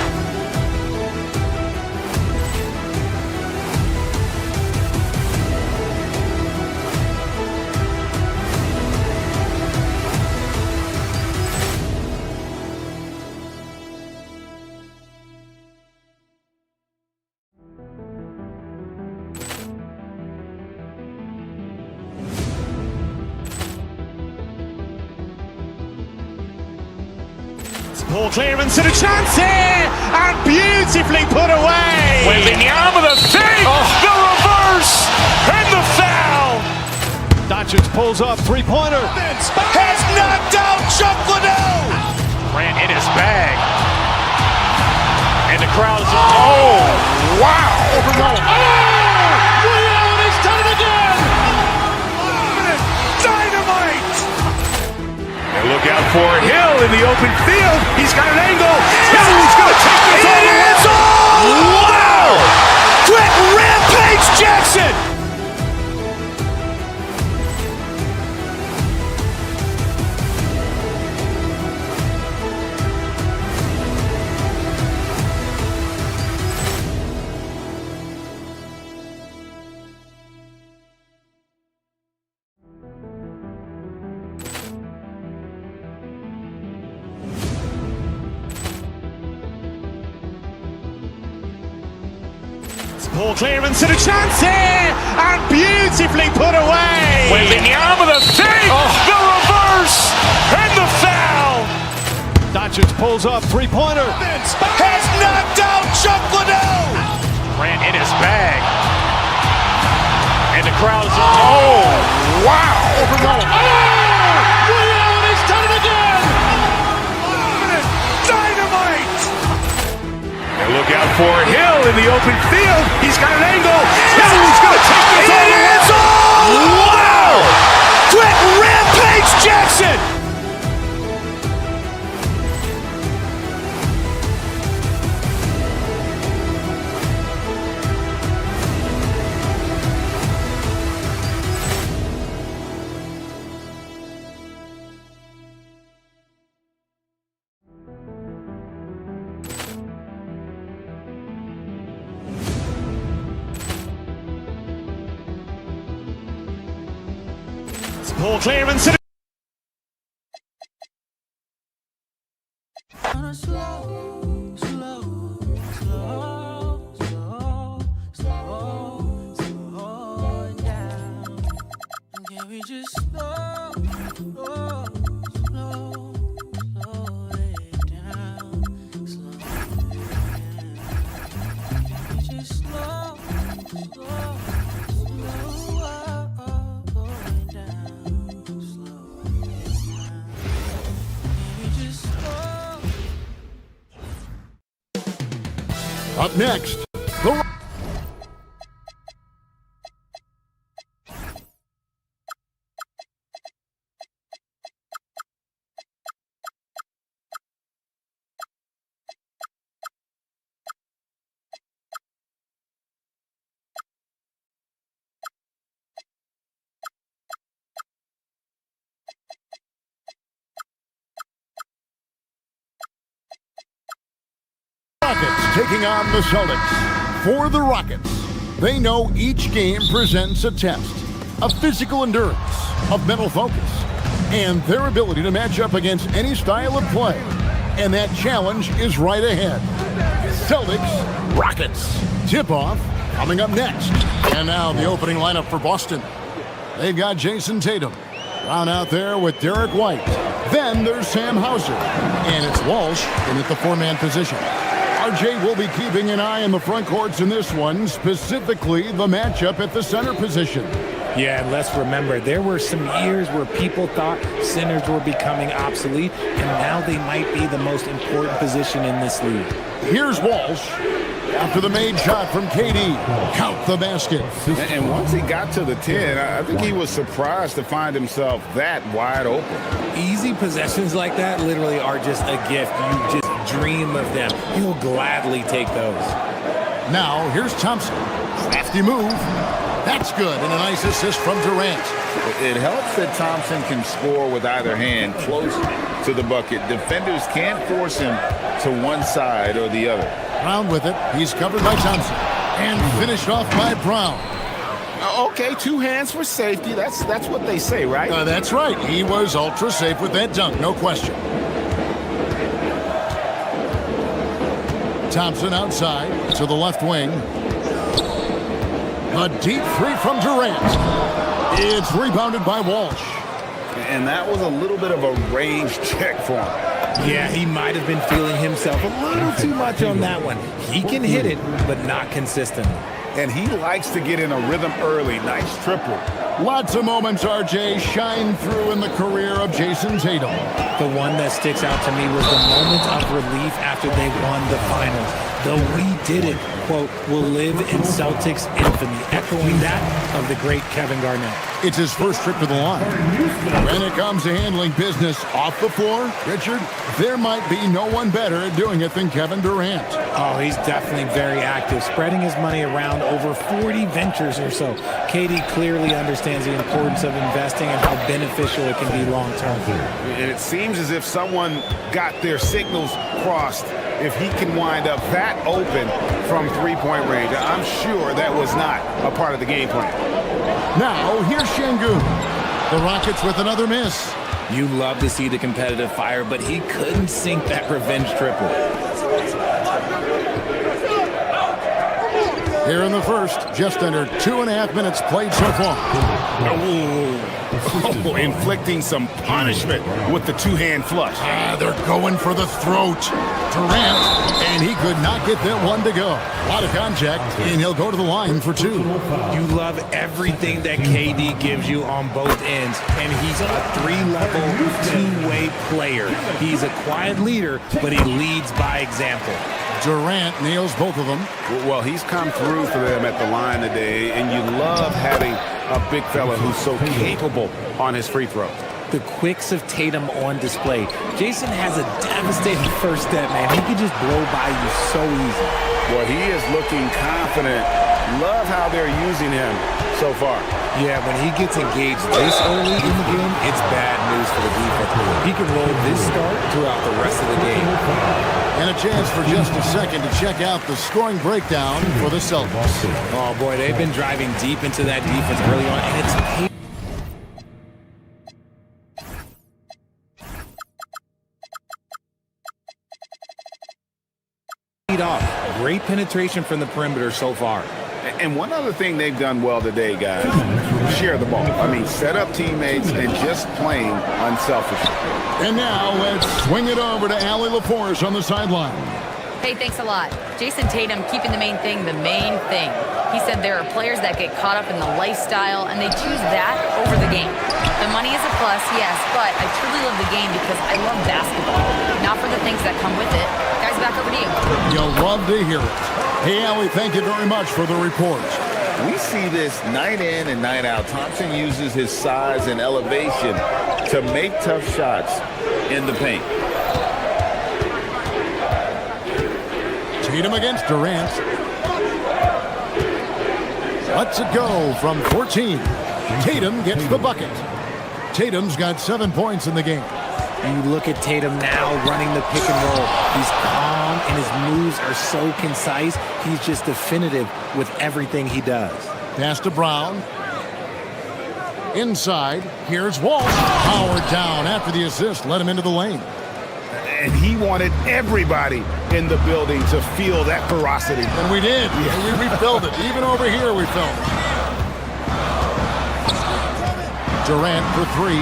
Ball clearance and a chance here, and beautifully put away. Wembanyama the fake, the reverse, and the foul. Doncic pulls up, three-pointer. Has knocked out Chuck Liddell. Grant in his bag. And the crowd is... Oh, wow. Ray Allen has done it again. Dynamite. And look out for Hill in the open field. He's got an angle. He's going to take this all the way. Wow! Quick Rampage Jackson. Ball clearance and a chance here, and beautifully put away. Wembanyama the fake, the reverse, and the foul. Doncic pulls up, three-pointer. Has knocked out Chuck Liddell. Grant in his bag. And the crowd is... Oh, wow. Ray Allen has done it again. Dynamite. And look out for Hill in the open field. He's got an angle. He's going to take this all the way. Wow! Quick Rampage Jackson. Ball clearance and we just slow it down, slow it down. We just slow it down, slow it down. We just slow. Up next, the Rockets taking on the Celtics. For the Rockets, they know each game presents a test of physical endurance, of mental focus, and their ability to match up against any style of play. And that challenge is right ahead. Celtics, Rockets. Tip-off coming up next. And now the opening lineup for Boston. They've got Jason Tatum. Brown out there with Derek White. Then there's Sam Hauser. And it's Walsh in at the four-man position. RJ will be keeping an eye on the front courts in this one, specifically the matchup at the center position. Yeah, and let's remember, there were some years where people thought centers were becoming obsolete, and now they might be the most important position in this league. Here's Walsh. After the made shot from KD, count the basket. And once he got to the 10, I think he was surprised to find himself that wide open. Easy possessions like that literally are just a gift. You just dream of them. He'll gladly take those. Now, here's Thompson. Crafty move. That's good, and a nice assist from Durant. It helps that Thompson can score with either hand close to the bucket. Defenders can't force him to one side or the other. Brown with it. He's covered by Thompson. And finished off by Brown. Okay, two hands for safety. That's what they say, right? That's right. He was ultra safe with that dunk, no question. Thompson outside to the left wing. A deep three from Durant. It's rebounded by Walsh. And that was a little bit of a range check for him. Yeah, he might have been feeling himself a little too much on that one. He can hit it, but not consistently. And he likes to get in a rhythm early. Nice triple. Lots of moments, RJ, shine through in the career of Jason Tatum. The one that sticks out to me was the moment of relief after they won the finals. The "we did it" quote will live in Celtics infamy, echoing that of the great Kevin Garnett. It's his first trip to the line. When it comes to handling business off the floor, Richard, there might be no one better at doing it than Kevin Durant. Oh, he's definitely very active, spreading his money around over 40 ventures or so. KD clearly understands the importance of investing and how beneficial it can be long-term. And it seems as if someone got their signals crossed. If he can wind up that open from three-point range, I'm sure that was not a part of the game plan. Now, here's Şengün. The Rockets with another miss. You love to see the competitive fire, but he couldn't sink that revenge triple. Here in the first, just under 2.5 minutes played so far. Oh, inflicting some punishment with the two-hand flush. They're going for the throat. Durant, and he could not get that one to go. A lot of contact, and he'll go to the line for two. You love everything that KD gives you on both ends, and he's a three-level, two-way player. He's a quiet leader, but he leads by example. Durant nails both of them. Well, he's come through for them at the line today, and you love having a big fella who's so capable on his free throw. The quicks of Tatum on display. Jason has a devastating first step, man. He can just blow by you so easy. Well, he is looking confident. Love how they're using him so far. Yeah, when he gets engaged this early in the game, it's bad news for the defense. He can roll this start throughout the rest of the game. And a chance for just a second to check out the scoring breakdown for the Celtics. Oh, boy, they've been driving deep into that defense early on, and it's paid off. Great penetration from the perimeter so far. And one other thing they've done well today, guys, share the ball. I mean, set up teammates and just playing unselfishly. And now let's swing it over to Allie LaForce on the sideline. Hey, thanks a lot. Jason Tatum keeping the main thing the main thing. He said there are players that get caught up in the lifestyle, and they choose that over the game. The money is a plus, yes, but I truly love the game because I love basketball, not for the things that come with it. Guys, back over to you. You'll love to hear it. Hey, Allie, thank you very much for the report. We see this night in and night out. Thompson uses his size and elevation to make tough shots in the paint. Tatum against Durant. Lets it go from 14. Tatum gets the bucket. Tatum's got 7 points in the game. You look at Tatum now running the pick and roll. He's calm and his moves are so concise. He's just definitive with everything he does. Pass to Brown. Inside. Here's Walsh. Powered down after the assist. Let him into the lane. And he wanted everybody in the building to feel that ferocity. And we did. Yeah. We felt it. Even over here we felt it. Durant for 3.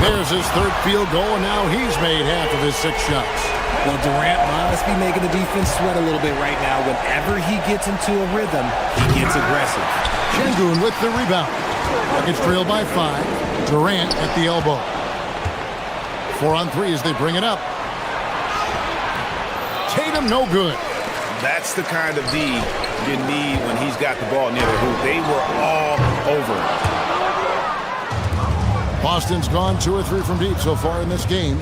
There's his third field goal, and now he's made half of his 6 shots. Well, Durant must be making the defense sweat a little bit right now. Whenever he gets into a rhythm, he gets aggressive. Şengün with the rebound. It's trailed by 5. Durant at the elbow. 4 on 3 as they bring it up. Tatum no good. That's the kind of D you need when he's got the ball near the hoop. They were all over it. Boston's gone 2 or 3 from deep so far in this game.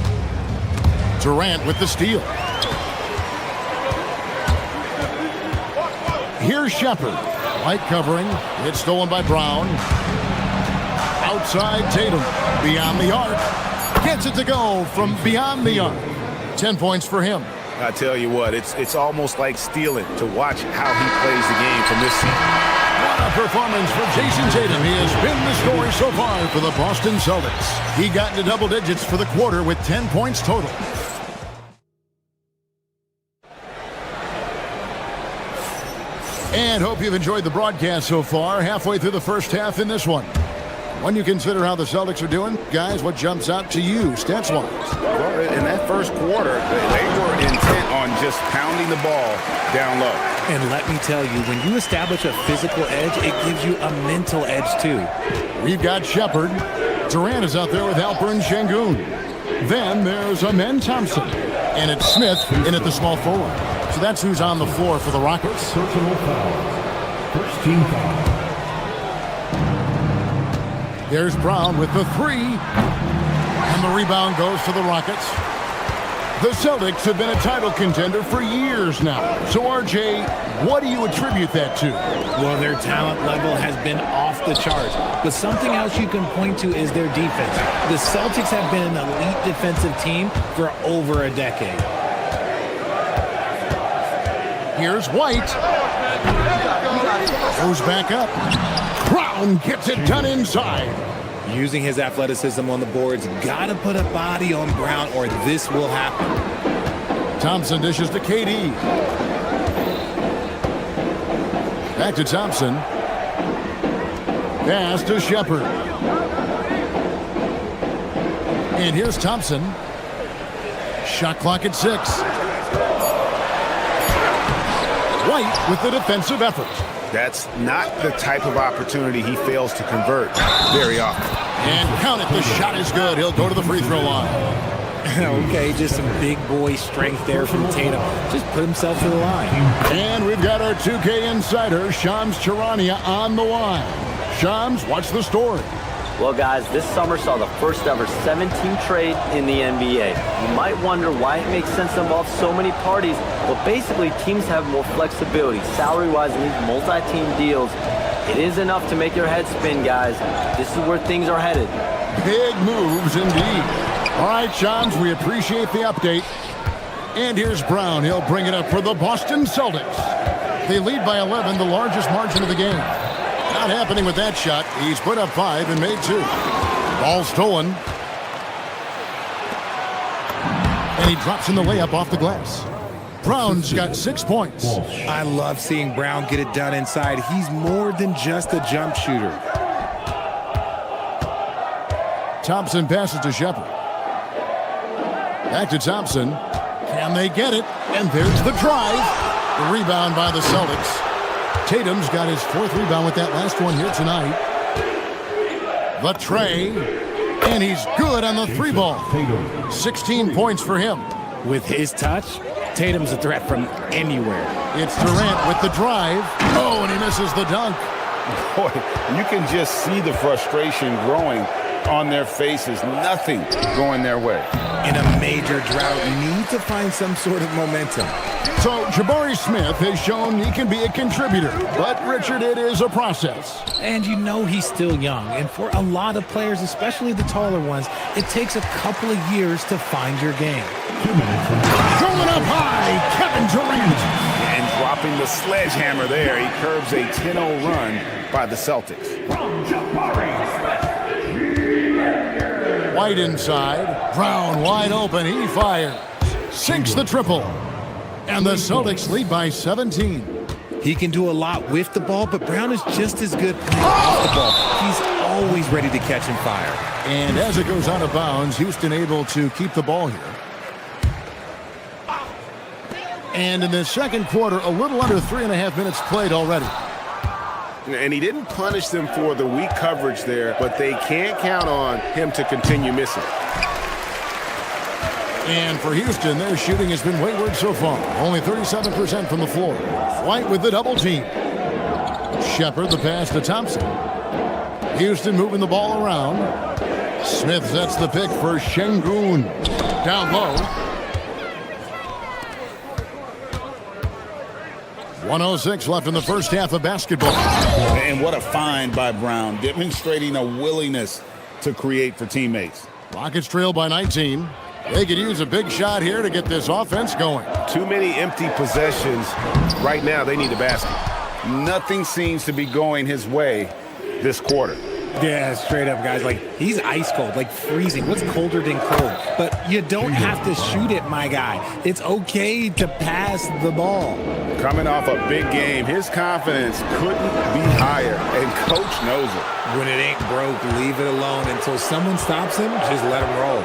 Durant with the steal. Here's Shepherd. Light covering. It's stolen by Brown. Outside Tatum. Beyond the arc. Gets it to go from beyond the arc. 10 points for him. I tell you what, it's almost like stealing to watch how he plays the game from this season. What a performance for Jason Tatum. He has been the story so far for the Boston Celtics. He got into double digits for the quarter with 10 points total. And hope you've enjoyed the broadcast so far. Halfway through the first half in this one. When you consider how the Celtics are doing, guys, what jumps out to you stats-wise? Well, in that first quarter, they were intent on just pounding the ball down low. And let me tell you, when you establish a physical edge, it gives you a mental edge too. We've got Shepherd. Durant is out there with Alperen Şengün. Then there's Amen Thompson. And it's Smith in at the small forward. So that's who's on the floor for the Rockets. Personal foul. First team foul. There's Brown with the 3. And the rebound goes to the Rockets. The Celtics have been a title contender for years now. So, RJ, what do you attribute that to? Well, their talent level has been off the charts. But something else you can point to is their defense. The Celtics have been an elite defensive team for over a decade. Here's White. Goes back up. Brown gets it done inside. Using his athleticism on the boards, gotta put a body on Brown or this will happen. Thompson dishes to KD. Back to Thompson. Pass to Shepherd. And here's Thompson. Shot clock at 6. White with the defensive effort. That's not the type of opportunity he fails to convert very often. And count it, the shot is good. He'll go to the free throw line. Okay, just some big boy strength there from Tatum. Just put himself to the line. And we've got our 2K insider, Shams Charania, on the line. Shams, what's the story? Well, guys, this summer saw the first ever 7-team trade in the NBA. You might wonder why it makes sense to involve so many parties. Well, basically, teams have more flexibility salary-wise in these multi-team deals. It is enough to make your head spin, guys. This is where things are headed. Big moves indeed. All right, Shams, we appreciate the update. And here's Brown. He'll bring it up for the Boston Celtics. They lead by 11, the largest margin of the game. Not happening with that shot. He's put up 5 and made 2. Ball stolen. And he drops in the layup off the glass. Brown's got 6 points. I love seeing Brown get it done inside. He's more than just a jump shooter. Thompson passes to Shepard. Back to Thompson. Can they get it? And there's the drive. The rebound by the Celtics. Tatum's got his 4th rebound with that last one here tonight. The tray. And he's good on the 3 ball. 16 points for him. With his touch, Tatum's a threat from anywhere. It's Durant with the drive. Oh, and he misses the dunk. Boy, you can just see the frustration growing on their faces. Nothing going their way. In a major drought, you need to find some sort of momentum. So Jabari Smith has shown he can be a contributor, but Richard, it is a process. And you know he's still young, and for a lot of players, especially the taller ones, it takes a couple of years to find your game. Going up high, Kevin Durant. And dropping the sledgehammer there, he curbs a 10-0 run by the Celtics. White inside, Brown wide open, he fires. Sinks the triple. And the Celtics lead by 17. He can do a lot with the ball, but Brown is just as good off the ball. He's always ready to catch and fire. And as it goes out of bounds, Houston able to keep the ball here. And in the second quarter, a little under 3.5 minutes played already. And he didn't punish them for the weak coverage there, but they can't count on him to continue missing. And for Houston, their shooting has been wayward so far. Only 37% from the floor. White with the double team. Shepard the pass to Thompson. Houston moving the ball around. Smith sets the pick for Şengün. Down low. 1:06 left in the first half of basketball. And what a find by Brown, demonstrating a willingness to create for teammates. Rockets trail by 19. They could use a big shot here to get this offense going. Too many empty possessions. Right now, they need a basket. Nothing seems to be going his way this quarter. Yeah, straight up, guys. Like, he's ice cold, like freezing. What's colder than cold? But you don't have to shoot it, my guy. It's okay to pass the ball. Coming off a big game, his confidence couldn't be higher, and coach knows it. When it ain't broke, leave it alone. Until someone stops him, just let him roll.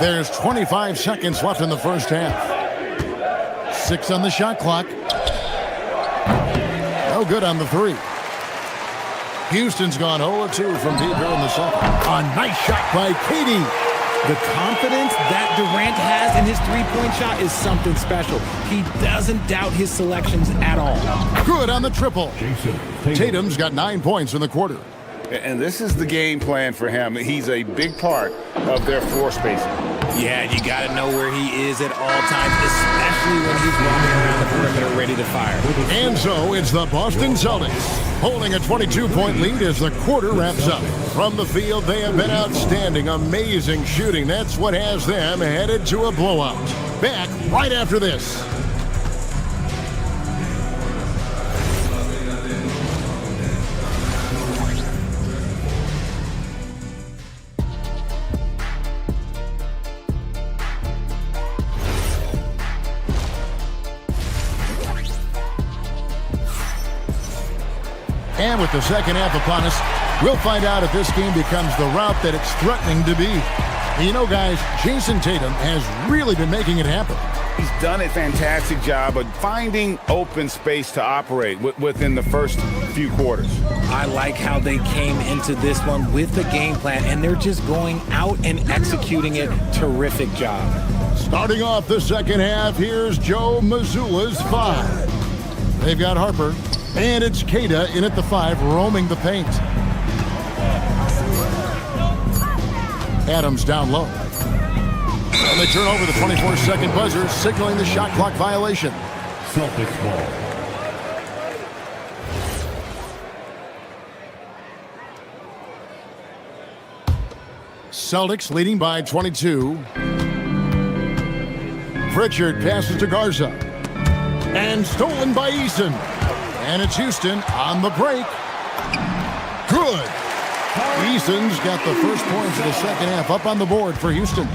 There's 25 seconds left in the first half. 6 on the shot clock. No good on the 3. Houston's gone 0-2 from deep here in the second. A nice shot by Katie. The confidence that Durant has in his three-point shot is something special. He doesn't doubt his selections at all. Good on the triple. Tatum's got 9 points in the quarter. And this is the game plan for him. He's a big part of their floor spacing. Yeah, you got to know where he is at all times, especially when he's walking around the perimeter ready to fire. And so it's the Boston Celtics holding a 22-point lead as the quarter wraps up. From the field, they have been outstanding, amazing shooting. That's what has them headed to a blowout. Back right after this. And with the second half upon us, we'll find out if this game becomes the route that it's threatening to be. You know, guys, Jason Tatum has really been making it happen. He's done a fantastic job of finding open space to operate within the first few quarters. I like how they came into this one with the game plan, and they're just going out and executing it. Terrific job. Starting off the second half, here's Joe Mazzulla's 5. They've got Harper. And it's Queta in at the 5, roaming the paint. Adams down low. And they turn over the 24-second buzzer, signaling the shot clock violation. Celtics ball. Celtics leading by 22. Pritchard passes to Garza. And stolen by Eason. And it's Houston on the break. Good. Eason's got the first points of the second half up on the board for Houston.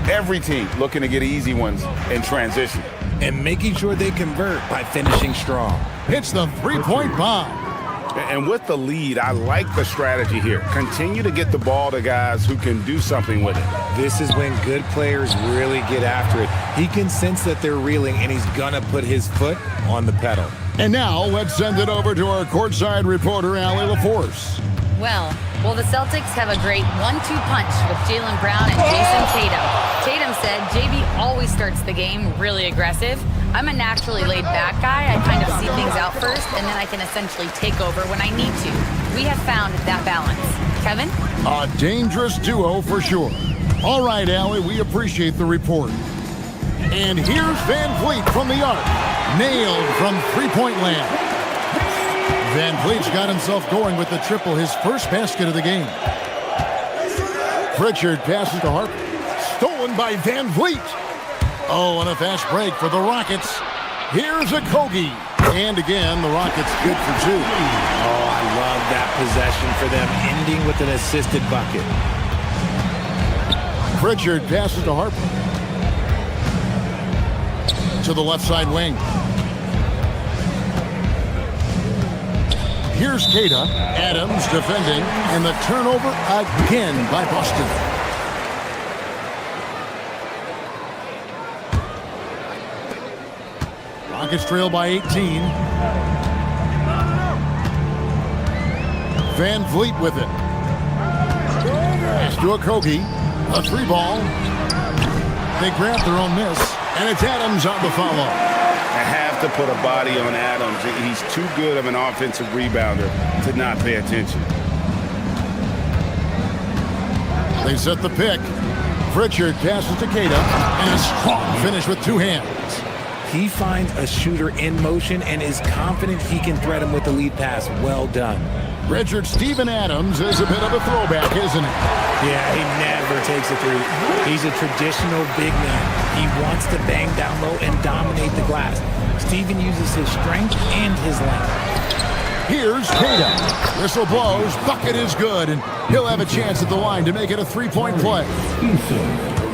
Every team looking to get easy ones in transition. And making sure they convert by finishing strong. Hits the three-point bomb. And with the lead, I like the strategy here. Continue to get the ball to guys who can do something with it. This is when good players really get after it. He can sense that they're reeling, and he's going to put his foot on the pedal. And now let's send it over to our courtside reporter, Allie LaForce. Well, the Celtics have a great 1-2 punch with Jaylen Brown and Jason Tatum. Tatum said JB always starts the game really aggressive. I'm a naturally laid-back guy. I kind of see things out first, and then I can essentially take over when I need to. We have found that balance. Kevin? A dangerous duo for sure. All right, Allie, we appreciate the report. And here's Van Vliet from the arc. Nailed from three-point land. Van Vliet's got himself going with the triple, his first basket of the game. Pritchard passes to Harper. Stolen by Van Vliet. Oh, and a fast break for the Rockets. Here's a Kogi. And again, the Rockets good for two. Oh, I love that possession for them, ending with an assisted bucket. Pritchard passes to Harper. To the left side wing. Here's Keita. Adams defending. And the turnover again by Boston. Rockets trail by 18. Van Vliet with it. Pass to Okogie. A three ball. They grab their own miss. And it's Adams on the follow. I have to put a body on Adams. He's too good of an offensive rebounder to not pay attention. They set the pick. Pritchard passes to Keita. And a strong finish with two hands. He finds a shooter in motion and is confident he can thread him with the lead pass. Well done. Richard Steven Adams is a bit of a throwback, isn't he? Yeah, he never takes a three. He's a traditional big man. He wants to bang down low and dominate the glass. Steven uses his strength and his length. Here's Keita. Whistle blows. Bucket is good, and he'll have a chance at the line to make it a three-point play.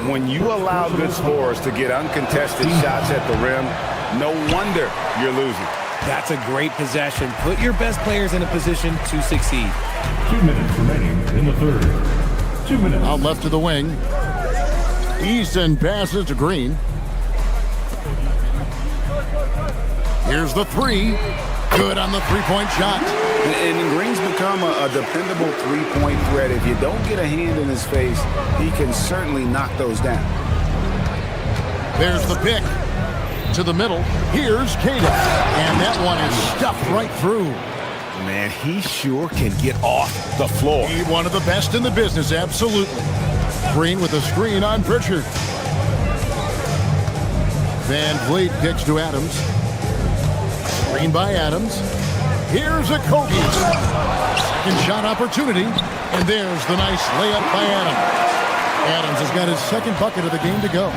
When you allow good scorers to get uncontested shots at the rim, no wonder you're losing. That's a great possession. Put your best players in a position to succeed. 2 minutes remaining in the third. 2 minutes. Out left to the wing. Easton passes to Green. Here's the three. Good on the three-point shot. And Green's become a dependable three-point threat. If you don't get a hand in his face, he can certainly knock those down. There's the pick. To the middle. Here's Keita. And that one is stuffed right through. Man, he sure can get off the floor. He's one of the best in the business, absolutely. Green with a screen on Pritchard. Van Vliet kicks to Adams. Screen by Adams. Here's a Kogi. Second shot opportunity. And there's the nice layup by Adams. Adams has got his second bucket of the game to go.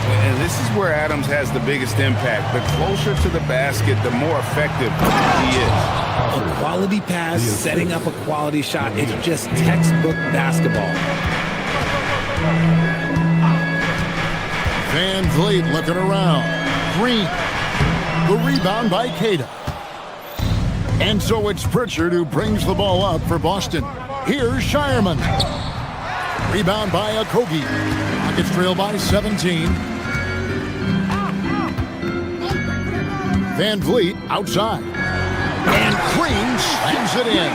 And this is where Adams has the biggest impact. The closer to the basket, the more effective he is. A quality pass, setting up a quality shot. It's just textbook basketball. Van Vliet looking around. Green. The rebound by Keita. And so it's Pritchard who brings the ball up for Boston. Here's Shireman. Rebound by Okogie. Rockets trail by 17. Van Vliet outside. And Green slams it in.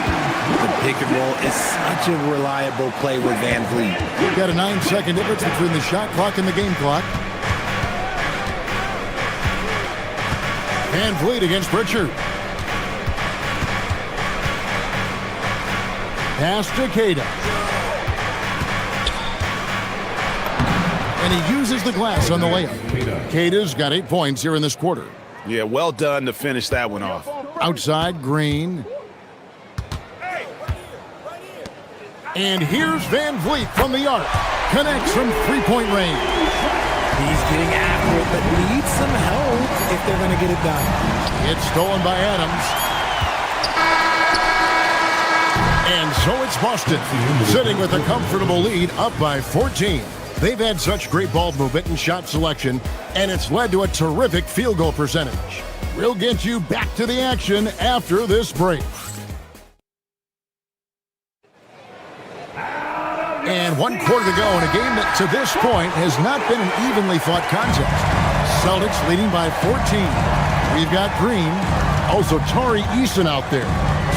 The pick and roll is such a reliable play with Van Vliet. We've got a 9-second difference between the shot clock and the game clock. Van Vliet against Pritchard. Pass to Keita. And he uses the glass on the layup. Keita's got 8 points here in this quarter. Yeah, well done to finish that one off. Outside, Green. And here's Van Vliet from the arc. Connects from three-point range. He's getting after it, but needs some help if they're going to get it done. It's stolen by Adams. And so it's Boston, sitting with a comfortable lead up by 14. They've had such great ball movement and shot selection, and it's led to a terrific field goal percentage. We'll get you back to the action after this break. And 1 quarter to go in a game that to this point has not been an evenly fought contest. Celtics leading by 14. We've got Green, also Tari Eason out there.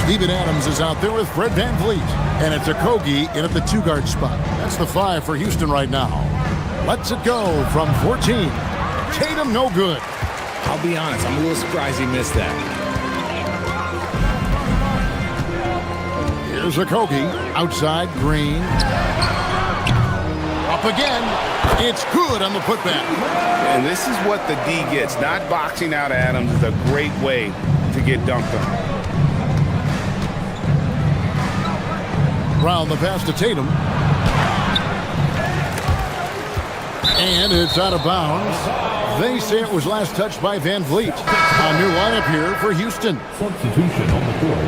Steven Adams is out there with Fred VanVleet. And it's Okogie in at the 2-guard spot. That's the 5 for Houston right now. Lets it go from 14. Tatum no good. I'll be honest, I'm a little surprised he missed that. Here's Okogie. Outside, Green. Up again. It's good on the putback. And this is what the D gets. Not boxing out Adams is a great way to get dunked on. Brown the pass to Tatum. And it's out of bounds. They say it was last touched by VanVleet. A new lineup here for Houston. Substitution on the court.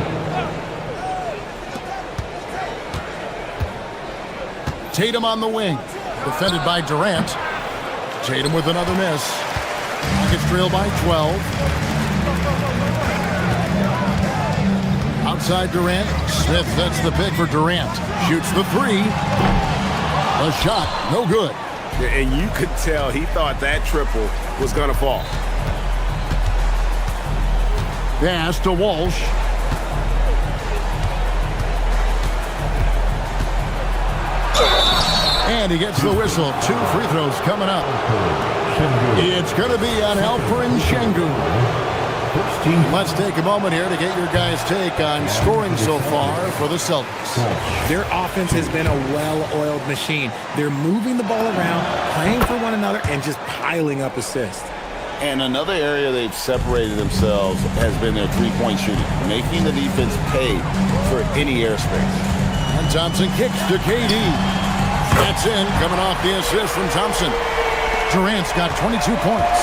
Tatum on the wing. Defended by Durant. Tatum with another miss. Rockets trail by 12. Outside Durant. Smith sets the pick for Durant. Shoots the 3. A shot, no good. And you could tell he thought that triple was going to fall. Pass to Walsh. And he gets the whistle. 2 free throws coming up. It's going to be on Alperen Şengün. Let's take a moment here to get your guys' take on scoring so far for the Celtics. Their offense has been a well-oiled machine. They're moving the ball around, playing for one another, and just piling up assists. And another area they've separated themselves has been their three-point shooting, making the defense pay for any airspace. And Thompson kicks to KD. That's in, coming off the assist from Thompson. Durant's got 22 points.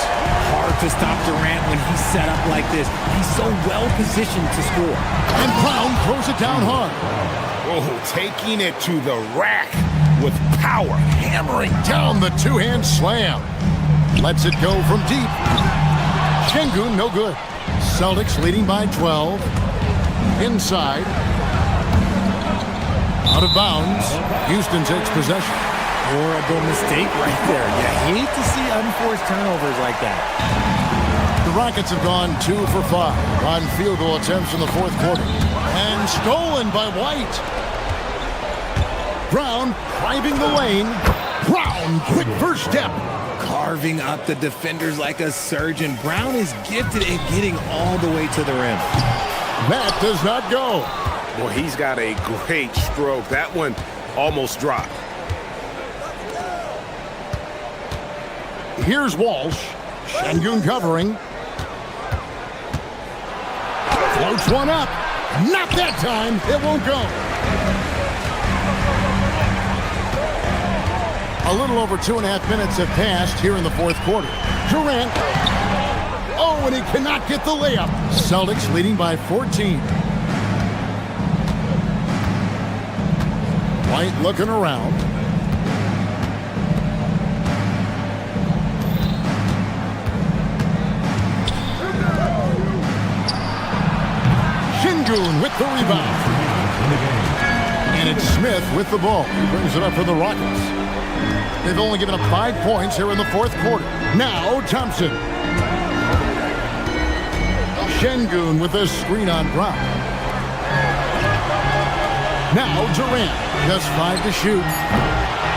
Hard to stop Durant when he's set up like this. He's so well-positioned to score. And Brown throws it down hard. Oh, taking it to the rack with power. Hammering down the two-hand slam. Lets it go from deep. Şengün no good. Celtics leading by 12. Inside. Out of bounds. Houston takes possession. Horrible mistake right there. You hate to see unforced turnovers like that. The Rockets have gone 2 for 5 on field goal attempts in the fourth quarter. And stolen by White. Brown driving the lane. Brown, quick first step. Carving up the defenders like a surgeon. Brown is gifted at getting all the way to the rim. That does not go. Well, he's got a great stroke. That one almost dropped. Here's Walsh. Şengün covering. Floats one up. Not that time. It won't go. A little over 2.5 minutes have passed here in the fourth quarter. Durant. Oh, and he cannot get the layup. Celtics leading by 14. White looking around. Şengün with the rebound. And it's Smith with the ball. He brings it up for the Rockets. They've only given up 5 points here in the fourth quarter. Now Thompson. Şengün with a screen on Brown. Now Durant. Just 5 to shoot.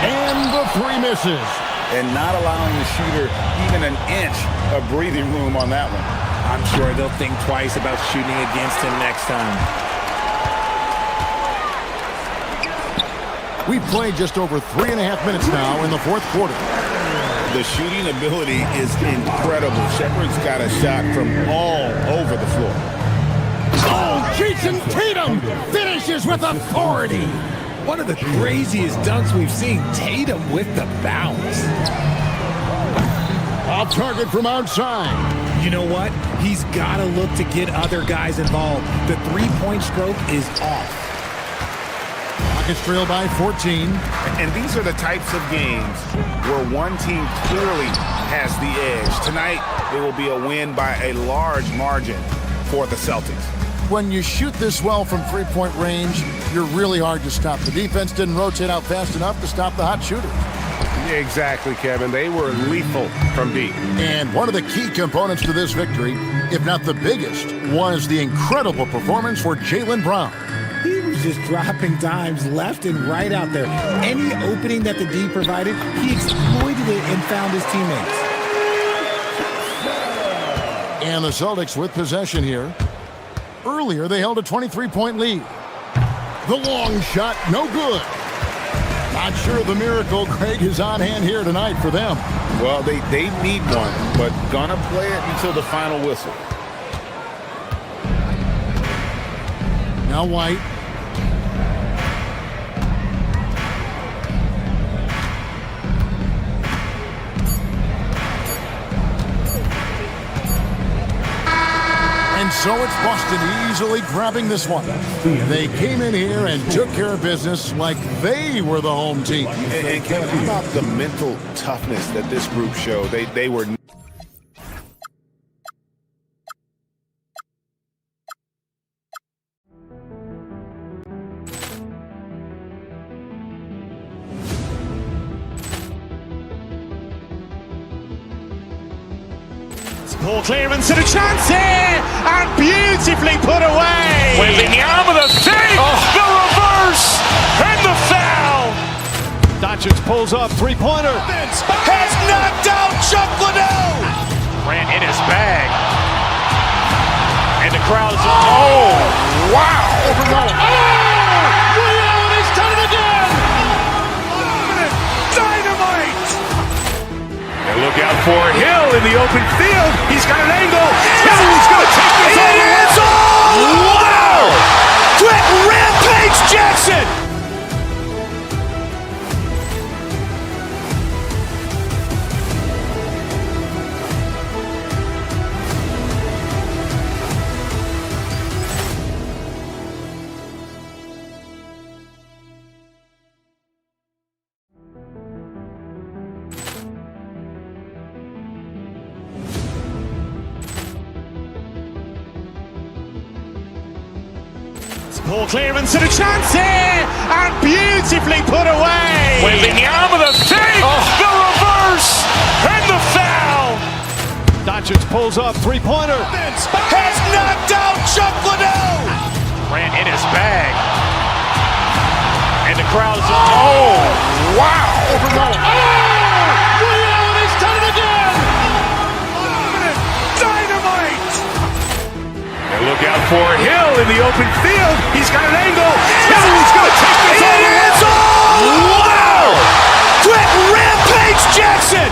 And the 3 misses. And not allowing the shooter even an inch of breathing room on that one. I'm sure they'll think twice about shooting against him next time. We've played just over 3.5 minutes now in the fourth quarter. The shooting ability is incredible. Shepard's got a shot from all over the floor. Oh, Jason Tatum finishes with authority. One of the craziest dunks we've seen. Tatum with the bounce. Off target from outside. You know what? He's got to look to get other guys involved. The three-point stroke is off. Rockets trail by 14. And these are the types of games where one team clearly has the edge. Tonight, it will be a win by a large margin for the Celtics. When you shoot this well from three-point range, you're really hard to stop. The defense didn't rotate out fast enough to stop the hot shooters. Exactly, Kevin. They were lethal from deep. And one of the key components to this victory, if not the biggest, was the incredible performance for Jaylen Brown. He was just dropping dimes left and right out there. Any opening that the D provided, he exploited it and found his teammates. And the Celtics with possession here. Earlier, they held a 23-point lead. The long shot, no good. Not sure the miracle, Craig, is on hand here tonight for them. Well, they need one, but gonna play it until the final whistle. Now White. And so it's Boston easily grabbing this one. They came in here and took care of business like they were the home team. And Kevin, how about the mental toughness that this group showed? They were... Poor clearance and a chance here, and beautifully put away. Wembanyama the save, the reverse, and the foul. Doncic pulls up, three-pointer. Has knocked out Chuck Liddell. Ran in his bag. And the crowd is... Oh, wow. He's done it again. Dynamite. And look out for Hill in the open field. He's got an angle. Hill's going to take this all the way. Wow! Brett Rampage Jackson. Poor clearance and a chance here, and beautifully put away. Wembanyama the save, the reverse, and the foul. Doncic pulls up, three-pointer. Has knocked out Chuck Liddell. Ran in his bag. And the crowd is... Oh, wow. He's done it again. Dynamite. And look out for Hill in the open field. He's got an angle. Hill's going to take this all the way. Wow! Brett Rampage Jackson.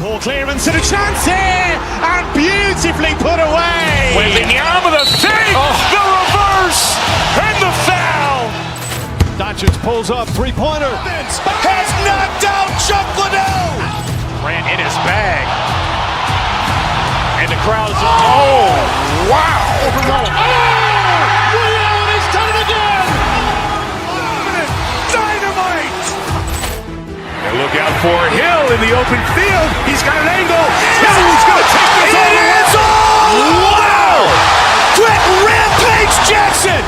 Poor clearance and a chance here, and beautifully put away. Wembanyama the save, the reverse, and the foul. Doncic pulls up, three-pointer. Has knocked out Chuck Liddell. Ran in his bag. And the crowd is... Oh, wow. He's done it again. Dynamite. And look out for Hill in the open field. He's got an angle. Hill's going to take this all the way. Wow! Brett Rampage Jackson.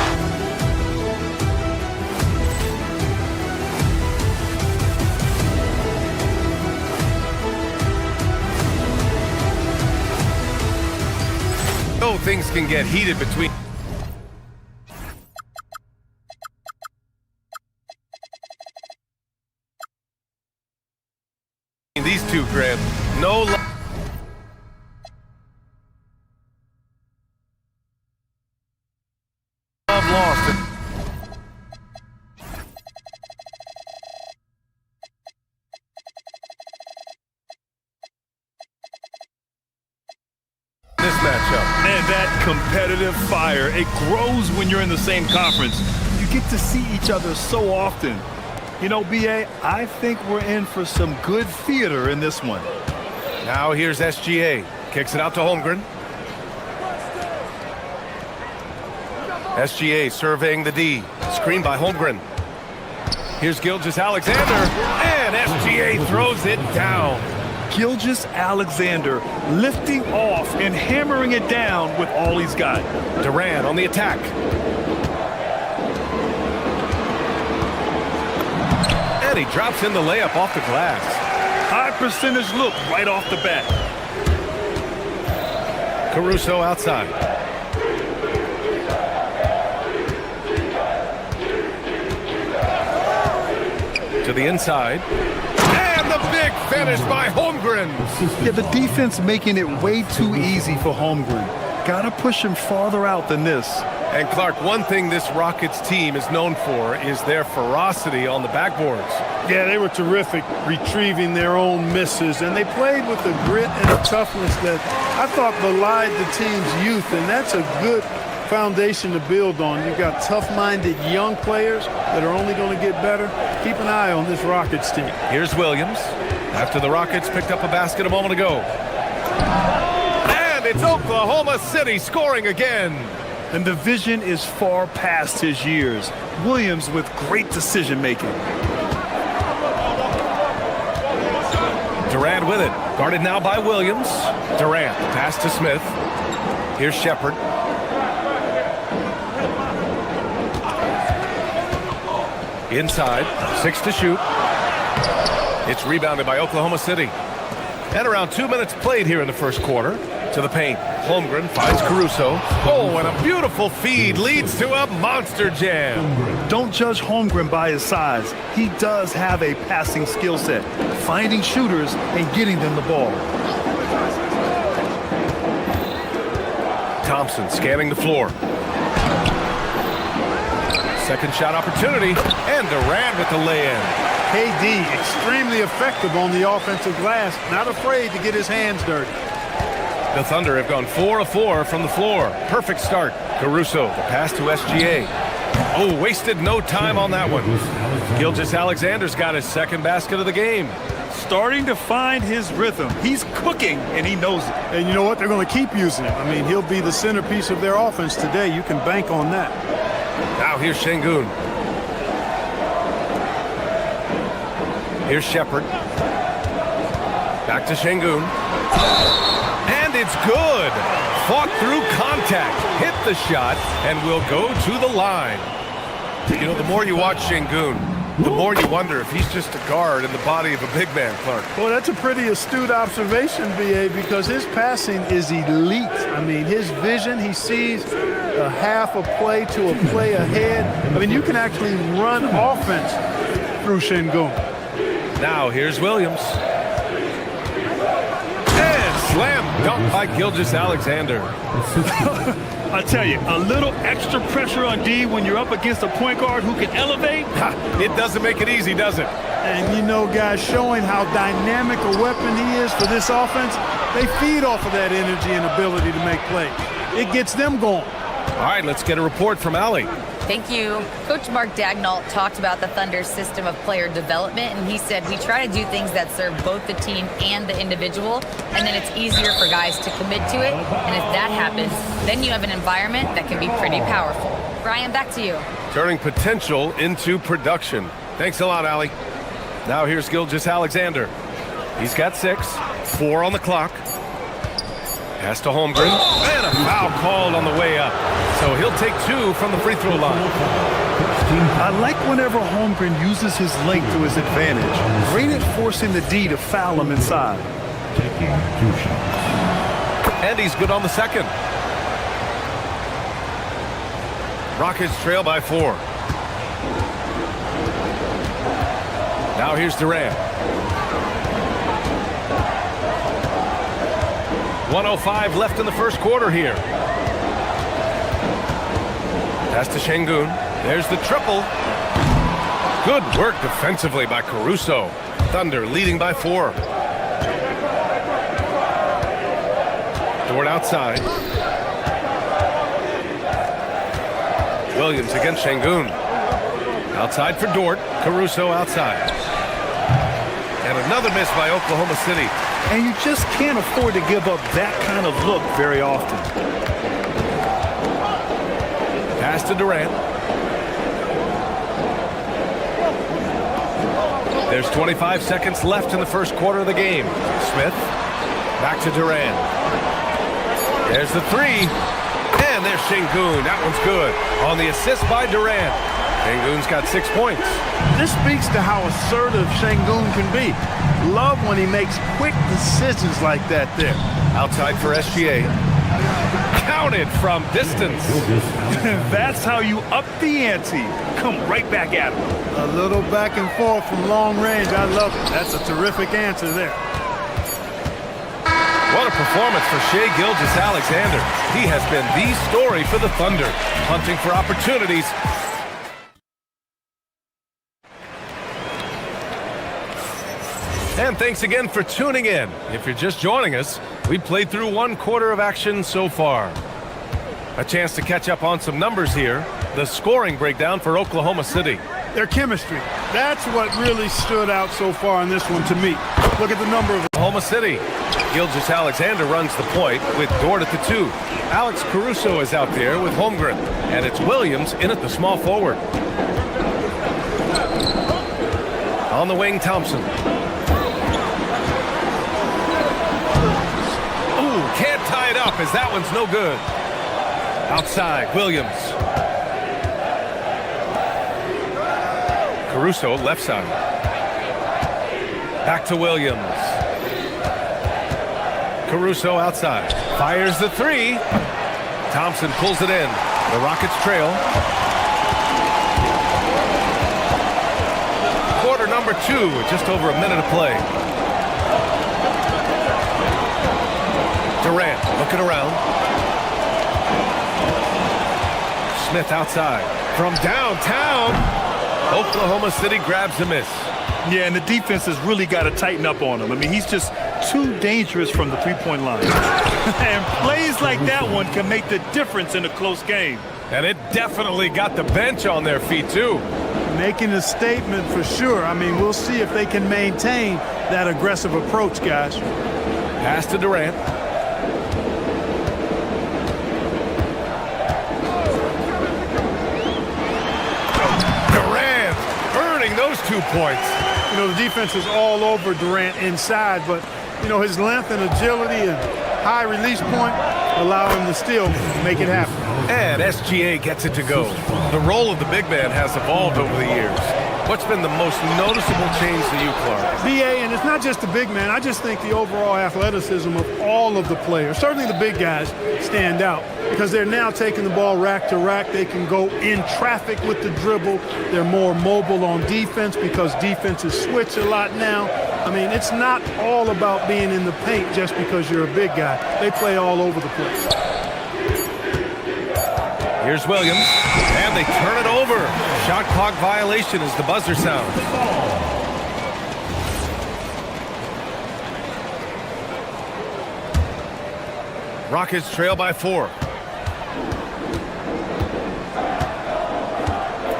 Oh, things can get heated between these two, Grant. No love lost. fire. It grows when you're in the same conference. You get to see each other so often. You know, B.A., I think we're in for some good theater in this one. Now here's SGA. Kicks it out to Holmgren. SGA surveying the D. Screen by Holmgren. Here's Gilgeous-Alexander, and SGA throws it down. Gilgeous-Alexander lifting off and hammering it down with all he's got. Durant on the attack. And he drops in the layup off the glass. High percentage look right off the bat. Caruso outside. To the inside. And the big finish by Holmgren. Yeah, the defense making it way too easy for Holmgren. Gotta push him farther out than this. And Clark, one thing this Rockets team is known for is their ferocity on the backboards. Yeah, they were terrific retrieving their own misses, and they played with the grit and the toughness that I thought belied the team's youth, and that's a good foundation to build on. You've got tough-minded young players that are only going to get better. Keep an eye on this Rockets team. Here's Williams after the Rockets picked up a basket a moment ago. And it's Oklahoma City scoring again. And the vision is far past his years. Williams with great decision-making. Durant with it. Guarded now by Williams. Durant, pass to Smith. Here's Shepherd. Inside, 6 to shoot. It's rebounded by Oklahoma City. And around 2 minutes played here in the first quarter. To the paint. Holmgren finds Caruso. Oh, and a beautiful feed leads to a monster jam. Don't judge Holmgren by his size. He does have a passing skill set, finding shooters and getting them the ball. Thompson scanning the floor. Second shot opportunity, and Durant with the lay-in. KD, extremely effective on the offensive glass, not afraid to get his hands dirty. The Thunder have gone 4 of 4 from the floor. Perfect start. Caruso, the pass to SGA. Oh, wasted no time on that one. Gilgeous-Alexander's got his second basket of the game. Starting to find his rhythm. He's cooking, and he knows it. And you know what? They're going to keep using him. I mean, he'll be the centerpiece of their offense today. You can bank on that. Now here's Şengün. Here's Shepherd. Back to Şengün. And it's good. Fought through contact, hit the shot, and will go to the line. You know, the more you watch Şengün, the more you wonder if he's just a guard in the body of a big man, Clark. Well, that's a pretty astute observation, B.A., because his passing is elite. I mean, his vision, he sees a half a play to a play ahead. I mean, you can actually run offense through Şengün. Now here's Williams. And slam dunk by Gilgeous-Alexander. I tell you, a little extra pressure on D when you're up against a point guard who can elevate. It doesn't make it easy, does it? And you know, guys, showing how dynamic a weapon he is for this offense, they feed off of that energy and ability to make plays. It gets them going. All right, let's get a report from Allie. Thank you. Coach Mark Daigneault talked about the Thunder's system of player development, and he said, we try to do things that serve both the team and the individual, and then it's easier for guys to commit to it. And if that happens, then you have an environment that can be pretty powerful. Brian, back to you. Turning potential into production. Thanks a lot, Allie. Now here's Gilgeous-Alexander. He's got 6, 4 on the clock. Pass to Holmgren, and a foul called on the way up. So he'll take 2 from the free throw line. I like whenever Holmgren uses his length to his advantage. Great at forcing the D to foul him inside. And he's good on the second. Rockets trail by 4. Now here's Durant. 1:05 left in the first quarter here. Pass to Şengün. There's the triple. Good work defensively by Caruso. Thunder leading by 4. Dort outside. Williams against Şengün. Outside for Dort. Caruso outside. And another miss by Oklahoma City. And you just can't afford to give up that kind of look very often. Pass to Durant. There's 25 seconds left in the first quarter of the game. Smith, back to Durant. There's the three. And there's Şengün. That one's good. On the assist by Durant. Şengün's got 6 points. This speaks to how assertive Şengün can be. Love when he makes quick decisions like that there. Outside for SGA. Counted from distance. That's how you up the ante. Come right back at him. A little back and forth from long range. I love it. That's a terrific answer there. What a performance for Shai Gilgeous-Alexander. He has been the story for the Thunder, hunting for opportunities. And thanks again for tuning in. If you're just joining us, we played through 1 quarter of action so far. A chance to catch up on some numbers here. The scoring breakdown for Oklahoma City. Their chemistry. That's what really stood out so far in this one to me. Look at the number of... Oklahoma City. Gilgeous-Alexander runs the point with Dort at the 2. Alex Caruso is out there with Holmgren. And it's Williams in at the small forward. On the wing, Thompson. Ooh, can't tie it up as that one's no good. Outside, Williams. Caruso, left side. Back to Williams. Caruso outside. Fires the 3. Thompson pulls it in. The Rockets trail. Quarter number 2 with just over a minute of play. Durant looking around. Smith outside. From downtown, Oklahoma City grabs a miss. Yeah, and the defense has really got to tighten up on him. I mean, he's just too dangerous from the three-point line. And plays like that one can make the difference in a close game. And it definitely got the bench on their feet, too. Making a statement for sure. I mean, we'll see if they can maintain that aggressive approach, guys. Pass to Durant. Durant earning those 2 points. You know, the defense is all over Durant inside, but, you know, his length and agility and high release point allow him to still make it happen. And SGA gets it to go. The role of the big man has evolved over the years. What's been the most noticeable change to you, Clark? BA, and it's not just the big man. I just think the overall athleticism of all of the players, certainly the big guys, stand out because they're now taking the ball rack to rack. They can go in traffic with the dribble. They're more mobile on defense because defenses switch a lot now. I mean, it's not all about being in the paint just because you're a big guy. They play all over the place. Here's Williams, and they turn it over. Shot clock violation as the buzzer sounds. Rockets trail by 4.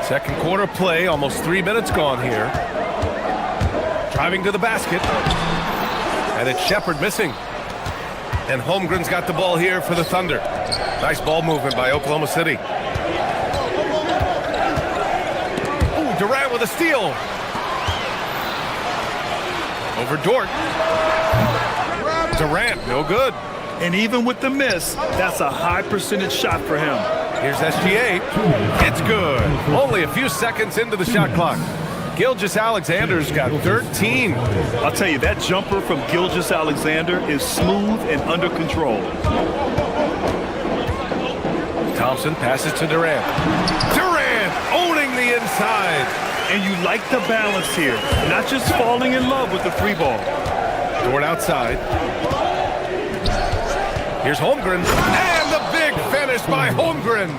Second quarter play, almost 3 minutes gone here. Driving to the basket. And it's Shepherd missing. And Holmgren's got the ball here for the Thunder. Nice ball movement by Oklahoma City. Ooh, Durant with a steal. Over Dort. Durant, no good. And even with the miss, that's a high percentage shot for him. Here's SGA. It's good. Only a few seconds into the shot clock. Gilgeous-Alexander's got 13. I'll tell you, that jumper from Gilgeous-Alexander is smooth and under control. Thompson passes to Durant. Durant owning the inside. And you like the balance here, not just falling in love with the free ball. Dort outside. Here's Holmgren. And the big finish by Holmgren.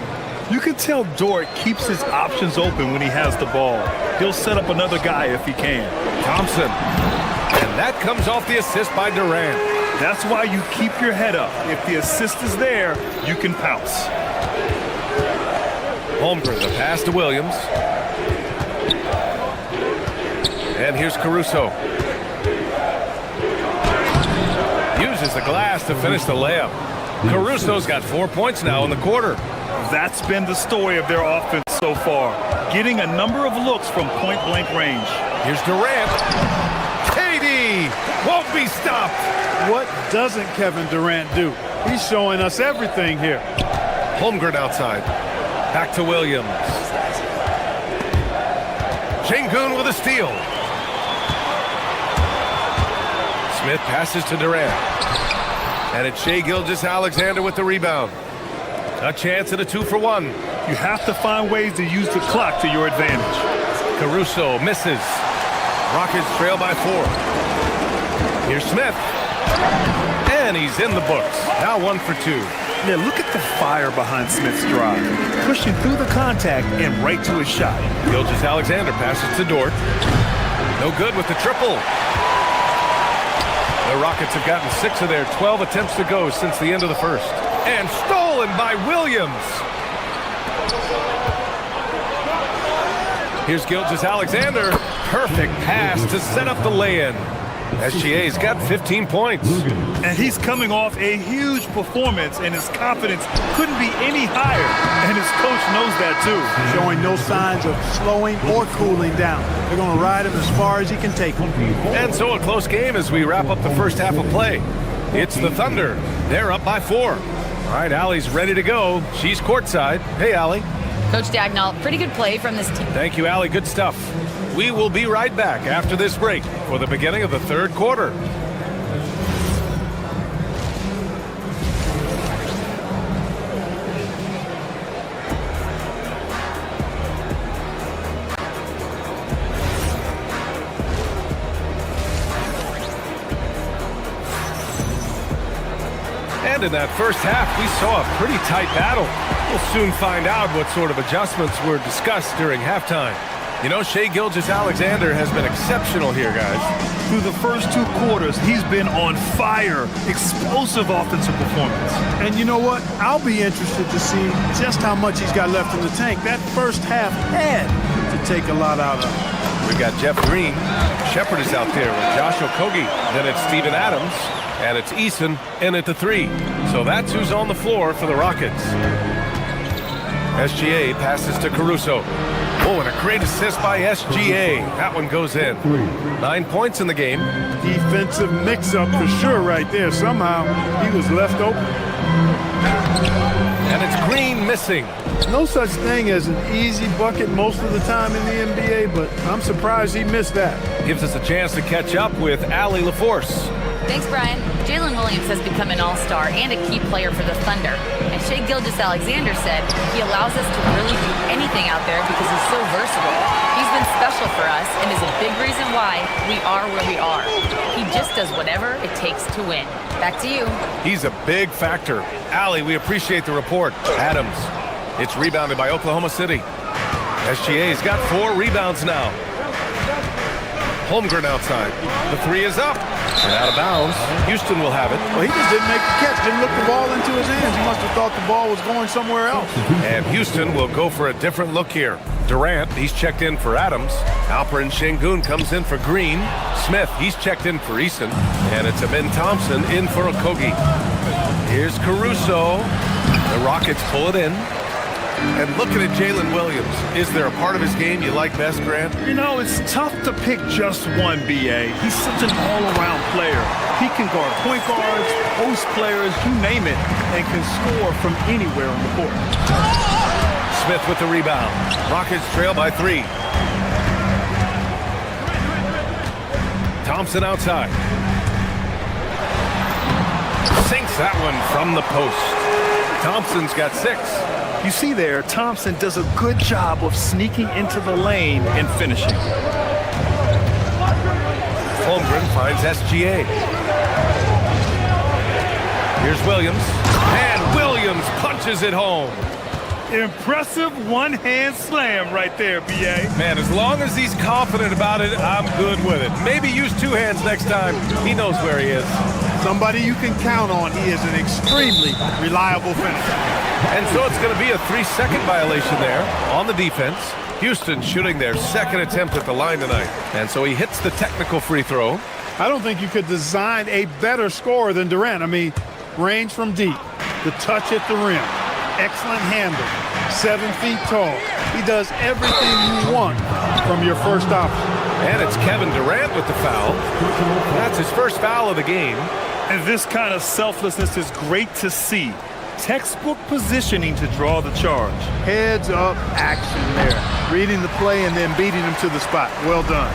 You can tell Dort keeps his options open when he has the ball. He'll set up another guy if he can. Thompson. And that comes off the assist by Durant. That's why you keep your head up. If the assist is there, you can pounce. Holmgren, the pass to Williams. And here's Caruso. Uses the glass to finish the layup. Caruso's got 4 points now in the quarter. That's been the story of their offense so far, getting a number of looks from point-blank range. Here's Durant. KD won't be stopped. What doesn't Kevin Durant do? He's showing us everything here. Holmgren outside. Back to Williams. Şengün with a steal. Smith passes to Durant. And it's Shai Gilgeous-Alexander with the rebound. A chance at a 2-for-1. You have to find ways to use the clock to your advantage. Caruso misses. Rockets trail by 4. Here's Smith. And he's in the books. Now 1 for 2. Now look at the fire behind Smith's drive. Pushing through the contact and right to his shot. Gilgeous-Alexander passes to Dort. No good with the triple. The Rockets have gotten 6 of their 12 attempts to go since the end of the first. And stolen by Williams. Here's Gilgeous-Alexander. Perfect pass to set up the lay-in. SGA's got 15 points. And he's coming off a huge performance, and his confidence couldn't be any higher. And his coach knows that, too. Showing no signs of slowing or cooling down. They're going to ride him as far as he can take him. And so a close game as we wrap up the first half of play. It's the Thunder. They're up by 4. All right, Allie's ready to go. She's courtside. Hey, Allie. Coach Dagnall, pretty good play from this team. Thank you, Allie. Good stuff. We will be right back after this break for the beginning of the third quarter. And in that first half, we saw a pretty tight battle. We'll soon find out what sort of adjustments were discussed during halftime. You know, Shai Gilgeous-Alexander has been exceptional here, guys. Through the first 2 quarters, he's been on fire. Explosive offensive performance. And you know what? I'll be interested to see just how much he's got left in the tank. That first half had to take a lot out of him. We've got Jeff Green. Shepard is out there with Josh Okogie. Then it's Steven Adams. And it's Eason in at the 3. So that's who's on the floor for the Rockets. SGA passes to Caruso. Oh, and a great assist by SGA. That one goes in. 9 points in the game. Defensive mix-up for sure right there. Somehow he was left open. And it's Green missing. No such thing as an easy bucket most of the time in the NBA, but I'm surprised he missed that. Gives us a chance to catch up with Allie LaForce. Thanks, Brian. Jalen Williams has become an all-star and a key player for the Thunder. And Shai Gilgeous-Alexander said he allows us to really do anything out there because he's so versatile. He's been special for us and is a big reason why we are where we are. He just does whatever it takes to win. Back to you. He's a big factor. Allie, we appreciate the report. Adams. It's rebounded by Oklahoma City. SGA's got 4 rebounds now. Holmgren outside. The 3 is up. And out of bounds. Houston will have it. Well, he just didn't make the catch. Didn't look the ball into his hands. He must have thought the ball was going somewhere else. And Houston will go for a different look here. Durant, he's checked in for Adams. Alperen Şengün comes in for Green. Smith, he's checked in for Eason. And it's Amin Thompson in for Okogie. Here's Caruso. The Rockets pull it in. And looking at Jalen Williams, is there a part of his game you like best, Grant? You know, it's tough to pick just one, B.A. He's such an all-around player. He can guard point guards, post players, you name it, and can score from anywhere on the court. Smith with the rebound. Rockets trail by 3. Thompson outside. Sinks that one from the post. Thompson's got 6. You see there, Thompson does a good job of sneaking into the lane and finishing. Holmgren finds SGA. Here's Williams. And Williams punches it home. Impressive one-hand slam right there, B.A. Man, as long as he's confident about it, I'm good with it. Maybe use 2 hands next time. He knows where he is. Somebody you can count on. He is an extremely reliable finisher. And so it's going to be a 3-second violation there on the defense. Houston shooting their second attempt at the line tonight. And so he hits the technical free throw. I don't think you could design a better scorer than Durant. I mean, range from deep, the touch at the rim, excellent handle, 7 feet tall. He does everything you want from your first option. And it's Kevin Durant with the foul. That's his first foul of the game. And this kind of selflessness is great to see. Textbook positioning to draw the charge. Heads up action there. Reading the play and then beating him to the spot. Well done.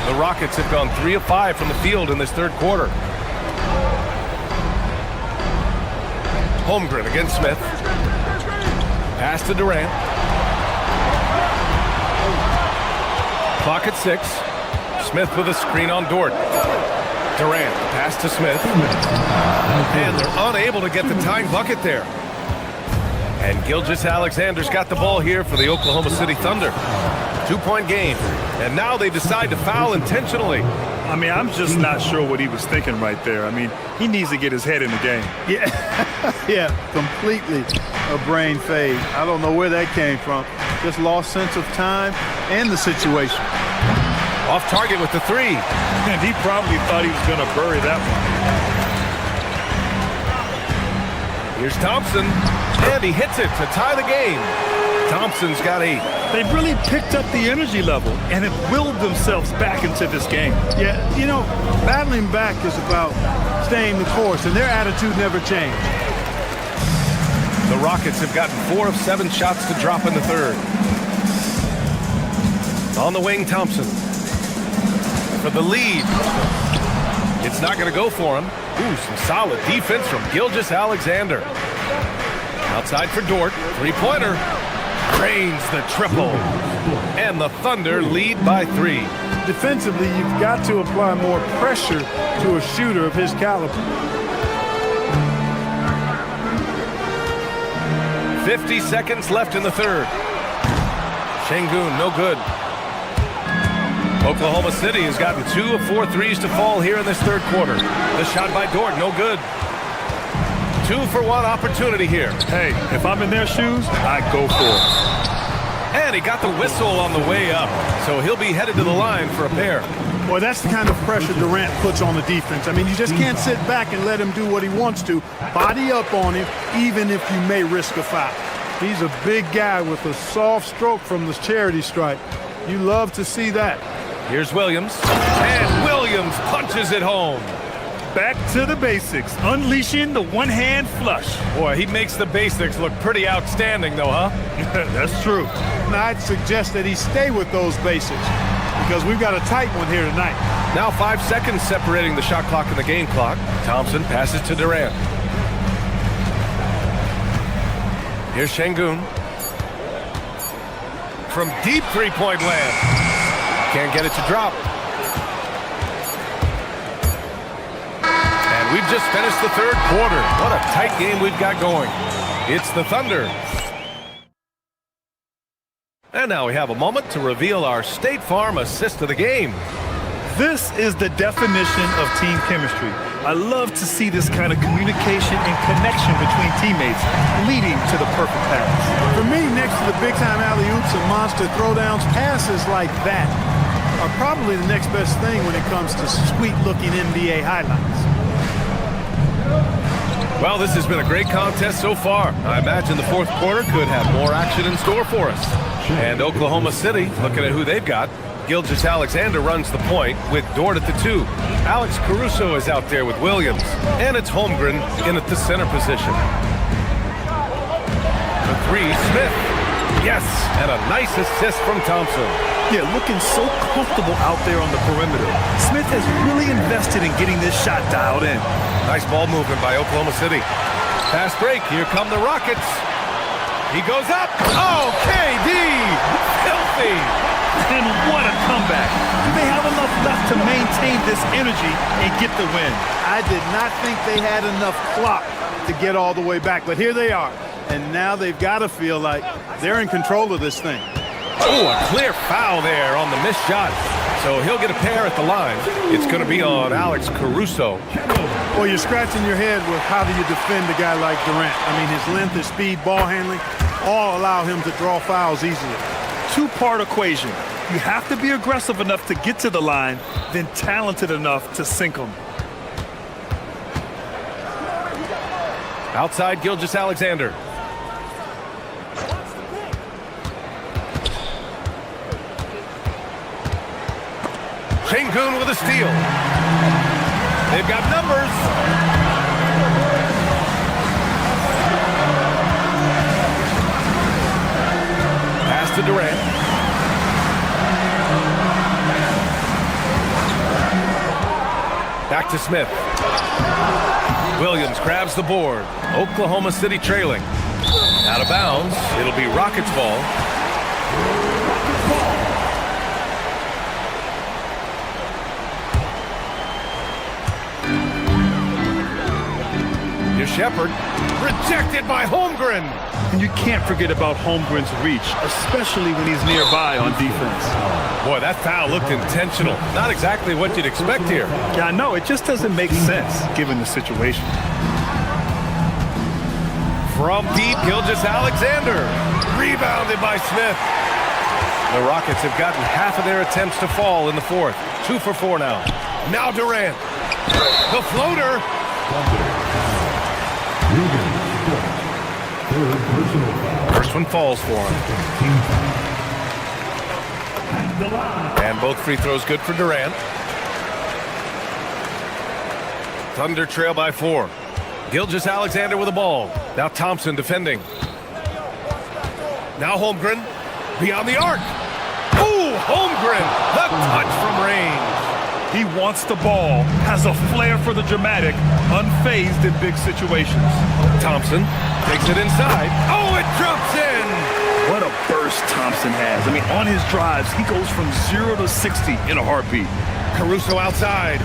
The Rockets have gone 3 of 5 from the field in this third quarter. Holmgren against Smith. Pass to Durant. Clock at 6. Smith with a screen on Dort. Durant, pass to Smith. And they're unable to get the tying bucket there. And Gilgeous-Alexander's got the ball here for the Oklahoma City Thunder. 2-point game. And now they decide to foul intentionally. I mean, I'm just not sure what he was thinking right there. I mean, he needs to get his head in the game. Yeah, completely a brain fade. I don't know where that came from. Just lost sense of time and the situation. Off target with the 3. And he probably thought he was going to bury that one. Here's Thompson, and he hits it to tie the game. Thompson's got 8. They've really picked up the energy level and have willed themselves back into this game. Yeah, you know, battling back is about staying the course, and their attitude never changed. The Rockets have gotten 4 of 7 shots to drop in the third. On the wing, Thompson. For the lead. It's not going to go for him. Ooh, some solid defense from Gilgeous-Alexander. Outside for Dort. 3-pointer. Drains the triple. And the Thunder lead by 3. Defensively, you've got to apply more pressure to a shooter of his caliber. 50 seconds left in the third. Şengün, no good. Oklahoma City has gotten 2 of 4 threes to fall here in this third quarter. The shot by Dort, no good. 2-for-1 opportunity here. Hey, if I'm in their shoes, I go for it. And he got the whistle on the way up, so he'll be headed to the line for a pair. Well, that's the kind of pressure Durant puts on the defense. I mean, you just can't sit back and let him do what he wants to. Body up on him, even if you may risk a foul. He's a big guy with a soft stroke from the charity stripe. You love to see that. Here's Williams, and Williams punches it home. Back to the basics, unleashing the one-hand flush. Boy, he makes the basics look pretty outstanding, though, huh? That's true. And I'd suggest that he stay with those basics because we've got a tight one here tonight. Now 5 seconds separating the shot clock and the game clock. Thompson passes to Durant. Here's Şengün. From deep three-point land. Can't get it to drop. And we've just finished the third quarter. What a tight game we've got going. It's the Thunder. And now we have a moment to reveal our State Farm assist of the game. This is the definition of team chemistry. I love to see this kind of communication and connection between teammates leading to the perfect pass. For me, next to the big-time alley-oops and monster throwdowns, passes like that are probably the next best thing when it comes to sweet-looking NBA highlights. Well, this has been a great contest so far. I imagine the fourth quarter could have more action in store for us. And Oklahoma City, looking at who they've got, Gilgeous-Alexander runs the point with Dort at the 2. Alex Caruso is out there with Williams. And it's Holmgren in at the center position. The 3, Smith. Yes, and a nice assist from Thompson. Yeah, looking so comfortable out there on the perimeter. Smith has really invested in getting this shot dialed in. Nice ball movement by Oklahoma City. Fast break, here come the Rockets. He goes up. Oh, KD! Filthy! And what a comeback. Do they have enough left to maintain this energy and get the win? I did not think they had enough clock to get all the way back, but here they are. And now they've got to feel like they're in control of this thing. Oh, a clear foul there on the missed shot. So he'll get a pair at the line. It's going to be on Alex Caruso. Well, you're scratching your head with how do you defend a guy like Durant. I mean, his length, his speed, ball handling, all allow him to draw fouls easily. Two-part equation. You have to be aggressive enough to get to the line, then talented enough to sink them. Outside Gilgeous-Alexander. Şengün with a steal. They've got numbers. Pass to Durant. Back to Smith. Williams grabs the board. Oklahoma City trailing. Out of bounds. It'll be Rockets ball. Shepard rejected by Holmgren. And you can't forget about Holmgren's reach, especially when he's nearby on defense. Boy, that foul looked intentional. Not exactly what you'd expect here. Yeah, I know. It just doesn't make sense given the situation. From deep, Gilgeous-Alexander. Rebounded by Smith. The Rockets have gotten half of their attempts to fall in the fourth. 2 for 4 now. Now Durant. The floater. First one falls for him. And both free throws good for Durant. Thunder trail by 4. Gilgeous-Alexander with the ball. Now Thompson defending. Now Holmgren beyond the arc. Ooh, Holmgren, the touch from range. He wants the ball, has a flair for the dramatic, unfazed in big situations. Thompson takes it inside. Oh, it drops in. What a burst Thompson has. I mean, on his drives, he goes from 0 to 60 in a heartbeat. Caruso outside.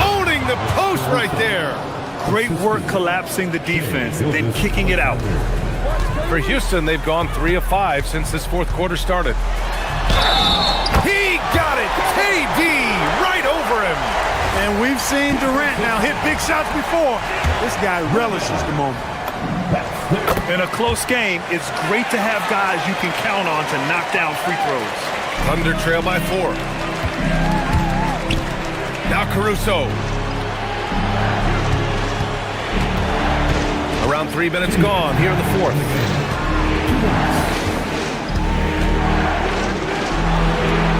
Owning the post right there. Great work collapsing the defense, then kicking it out. For Houston, they've gone 3 of 5 since this fourth quarter started. He got it! KD right over him! And we've seen Durant now hit big shots before. This guy relishes the moment. In a close game, it's great to have guys you can count on to knock down free throws. Thunder trail by 4. Now Caruso. Around 3 minutes gone here in the fourth.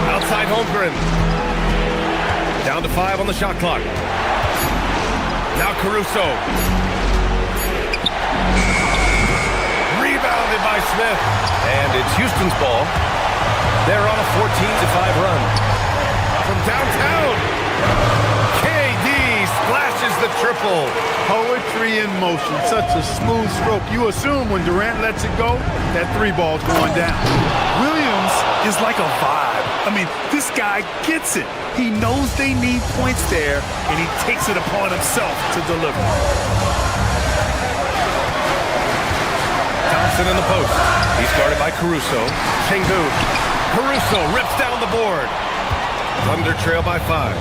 Outside Holmgren. Down to 5 on the shot clock. Now Caruso. Rebounded by Smith. And it's Houston's ball. They're on a 14-5 run. From downtown. KD splashes the triple. Poetry in motion. Such a smooth stroke. You assume when Durant lets it go, that 3 ball's going down. Williams is like a vibe. I mean, this guy gets it. He knows they need points there, and he takes it upon himself to deliver. Thompson in the post. He's guarded by Caruso. Şengün. Caruso rips down the board. Thunder trail by 5.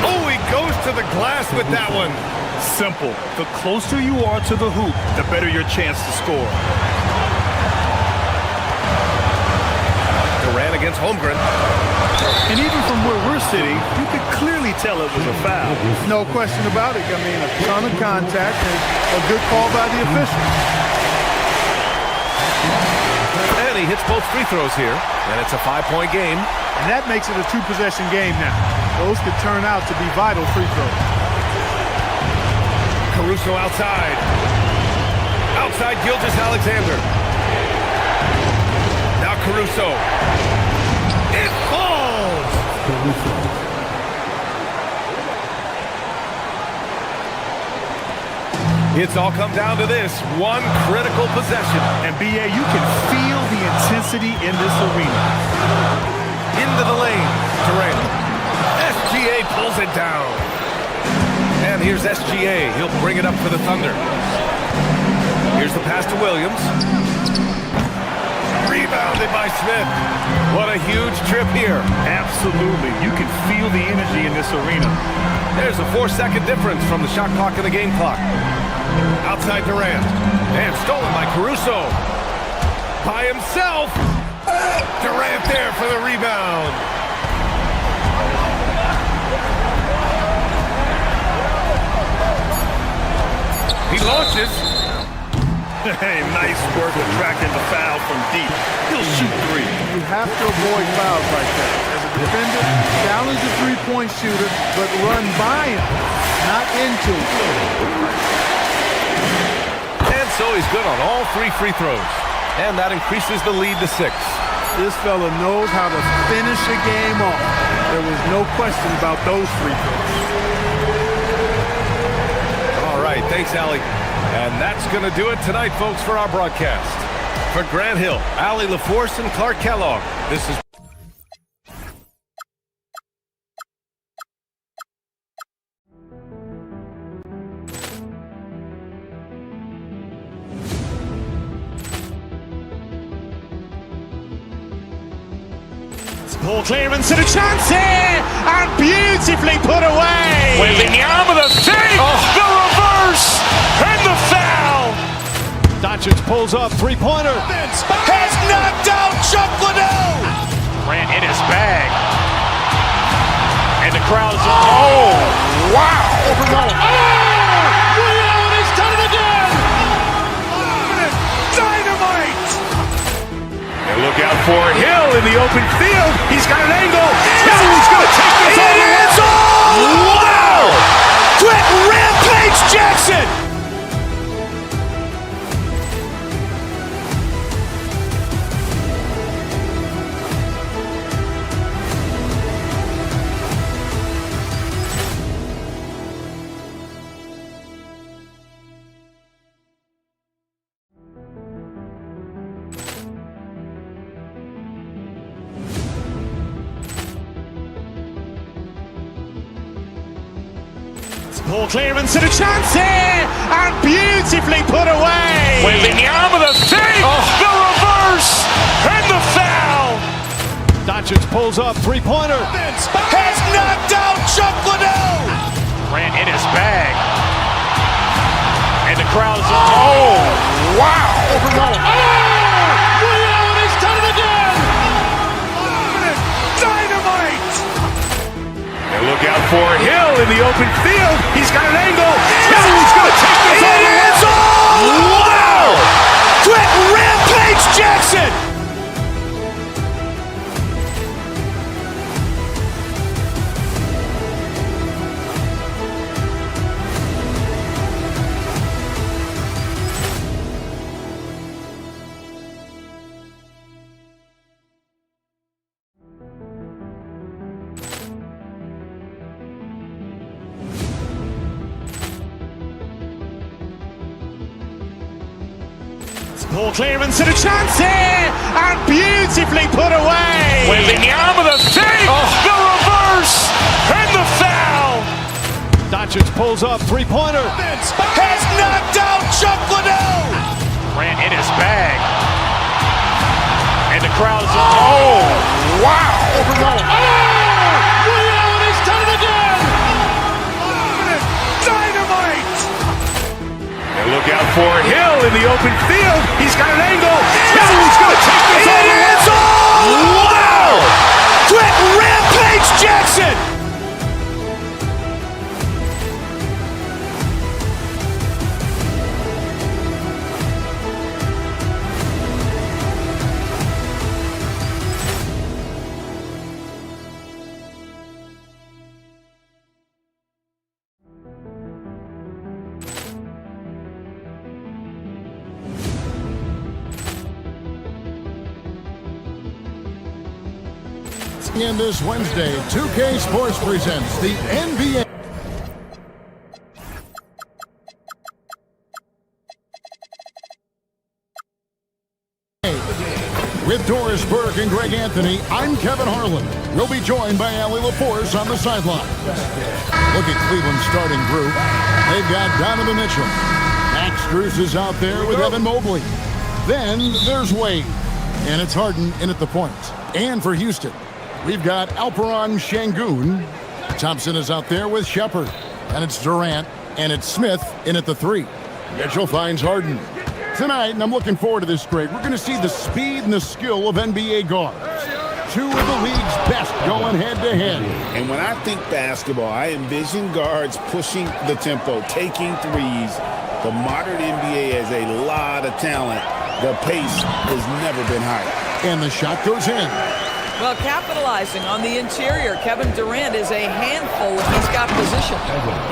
Oh, he goes to the glass with that one. Simple. The closer you are to the hoop, the better your chance to score. Durant against Holmgren. And even from where we're sitting, you could clearly tell it was a foul. No question about it. I mean, a ton of contact and a good call by the official. And he hits both free throws here, and it's a 5-point game. And that makes it a 2-possession game now. Those could turn out to be vital free throws. Caruso outside. Outside Gilgeous-Alexander. Now Caruso. It falls! It's all come down to this one critical possession. And BA, you can feel the intensity in this arena. Into the lane. Durant. SGA pulls it down. And here's SGA. He'll bring it up for the Thunder. Here's the pass to Williams. Rebounded by Smith. What a huge trip here. Absolutely. You can feel the energy in this arena. There's a 4-second difference from the shot clock and the game clock. Outside Durant. And stolen by Caruso. By himself. Durant there for the rebound. He launches. Hey, nice work attracting the foul from deep. He'll shoot three. You have to avoid fouls like that. As a defender, challenge the three-point shooter, but run by him, not into him. And so he's good on all 3 free throws. And that increases the lead to 6. This fella knows how to finish a game off. There was no question about those free throws. All right, thanks, Allie. And that's going to do it tonight, folks, for our broadcast. For Grant Hill, Allie LaForce, and Clark Kellogg, this is... Ball clearance and a chance here, and beautifully put away. Wembanyama the save, the reverse, and the foul. Doncic pulls up, three-pointer. Has knocked out Chuck Liddell. Grant in his bag. And the crowd is... Oh, wow. Rio, and he's done it again. Dynamite. And look out for Hill in the open field. He's got an angle. Hill's going to take this all the way. Wow! Quit Rampage Jackson. Ball clearance and a chance here, and beautifully put away. Wembanyama the save, the reverse, and the foul. Doncic pulls up, three-pointer. Has knocked out Chuck Liddell. Grant in his bag. And the crowd is... Oh, wow. Rio, and he's done it again. Dynamite. And look out for Hill in the open field. He's got an angle. Hill's going to take this all the way. Wow! Quit Rampage Jackson. Ball clearance and a chance here, and beautifully put away. Wembanyama the save, the reverse, and the foul. Doncic pulls up, three-pointer. Has knocked out Chuck Liddell. Grant in his bag. And the crowd is... Oh, wow. Rio, and he's done it again. Dynamite. And look out for Hill in the open field. He's got an angle. Hill's going to take this all the way. Wow! Quit Rampage Jackson. And this Wednesday, 2K Sports presents the NBA. With Doris Burke and Greg Anthony, I'm Kevin Harlan. We'll be joined by Allie LaForce on the sideline. Look at Cleveland's starting group. They've got Donovan Mitchell, Max Strus is out there with Evan Mobley. Then there's Wade. And it's Harden in at the point. And for Houston, we've got Alperon Şengün. Thompson is out there with Shepherd. And it's Durant. And it's Smith in at the 3. Mitchell finds Harden. Tonight, and I'm looking forward to this grade, we're going to see the speed and the skill of NBA guards. 2 of the league's best going head-to-head. And when I think basketball, I envision guards pushing the tempo, taking threes. The modern NBA has a lot of talent. The pace has never been higher. And the shot goes in. Well, capitalizing on the interior, Kevin Durant is a handful if he's got position.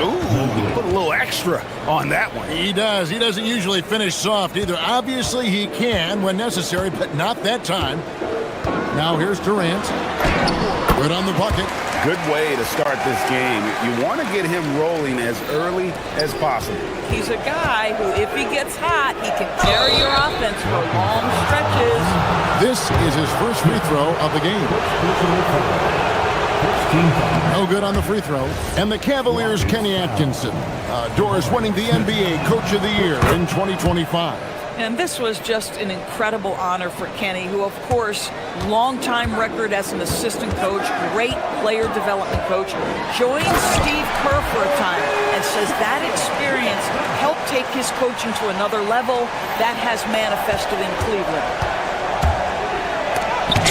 Ooh, put a little extra on that one. He does. He doesn't usually finish soft either. Obviously, he can when necessary, but not that time. Now here's Durant. Good on the bucket. Good way to start this game. You want to get him rolling as early as possible. He's a guy who, if he gets hot, he can carry your offense for long stretches. This is his first free throw of the game. No good on the free throw. And the Cavaliers' Kenny Atkinson. Doris winning the NBA Coach of the Year in 2025. And this was just an incredible honor for Kenny, who, of course, longtime record as an assistant coach, great player development coach, joined Steve Kerr for a time and says that experience helped take his coaching to another level. That has manifested in Cleveland.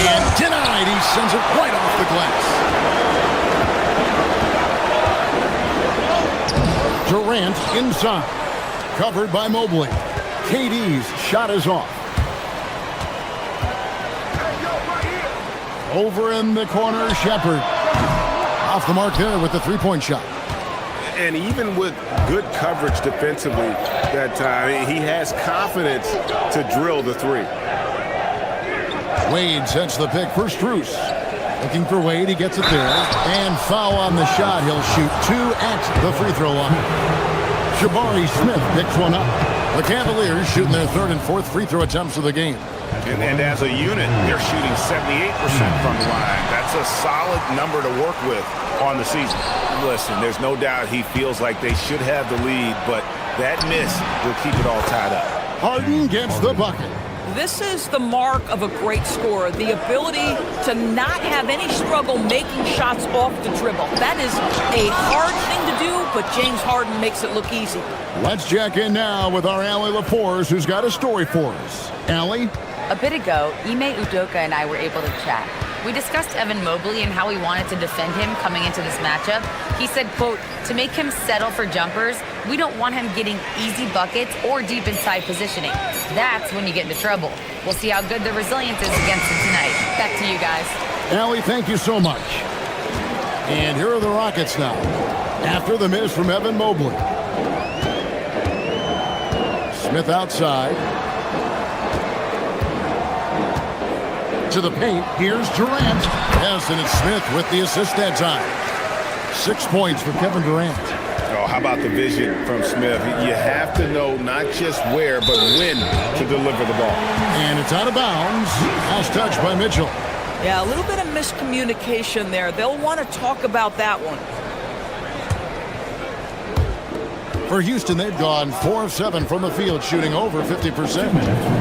And denied. He sends it right off the glass. Durant inside. Covered by Mobley. KD's shot is off. Over in the corner, Shepherd. Off the mark there with the three-point shot. And even with good coverage defensively that time, he has confidence to drill the 3. Wade sets the pick for Strus. Looking for Wade, he gets it there. And foul on the shot. He'll shoot 2 at the free throw line. Jabari Smith picks one up. The Cavaliers shooting their 3rd and 4th free throw attempts of the game. And as a unit, they're shooting 78% from the line. That's a solid number to work with on the season. Listen, there's no doubt he feels like they should have the lead, but that miss will keep it all tied up. Harden gets the bucket. This is the mark of a great scorer, the ability to not have any struggle making shots off the dribble. That is a hard thing to do, but James Harden makes it look easy. Let's check in now with our Allie LaForce, who's got a story for us. Allie? A bit ago, Ime Udoka and I were able to chat. We discussed Evan Mobley and how we wanted to defend him coming into this matchup. He said, quote, to make him settle for jumpers, we don't want him getting easy buckets or deep inside positioning. That's when you get into trouble. We'll see how good the resilience is against him tonight. Back to you guys. Allie, thank you so much. And here are the Rockets now. After the miss from Evan Mobley. Smith outside. To the paint. Here's Durant. Yes, and it's Smith with the assist that time. 6 points for Kevin Durant. Oh, how about the vision from Smith? You have to know not just where, but when to deliver the ball. And it's out of bounds. Last touch by Mitchell. Yeah, a little bit of miscommunication there. They'll want to talk about that one. For Houston, they've gone 4 of 7 from the field, shooting over 50%.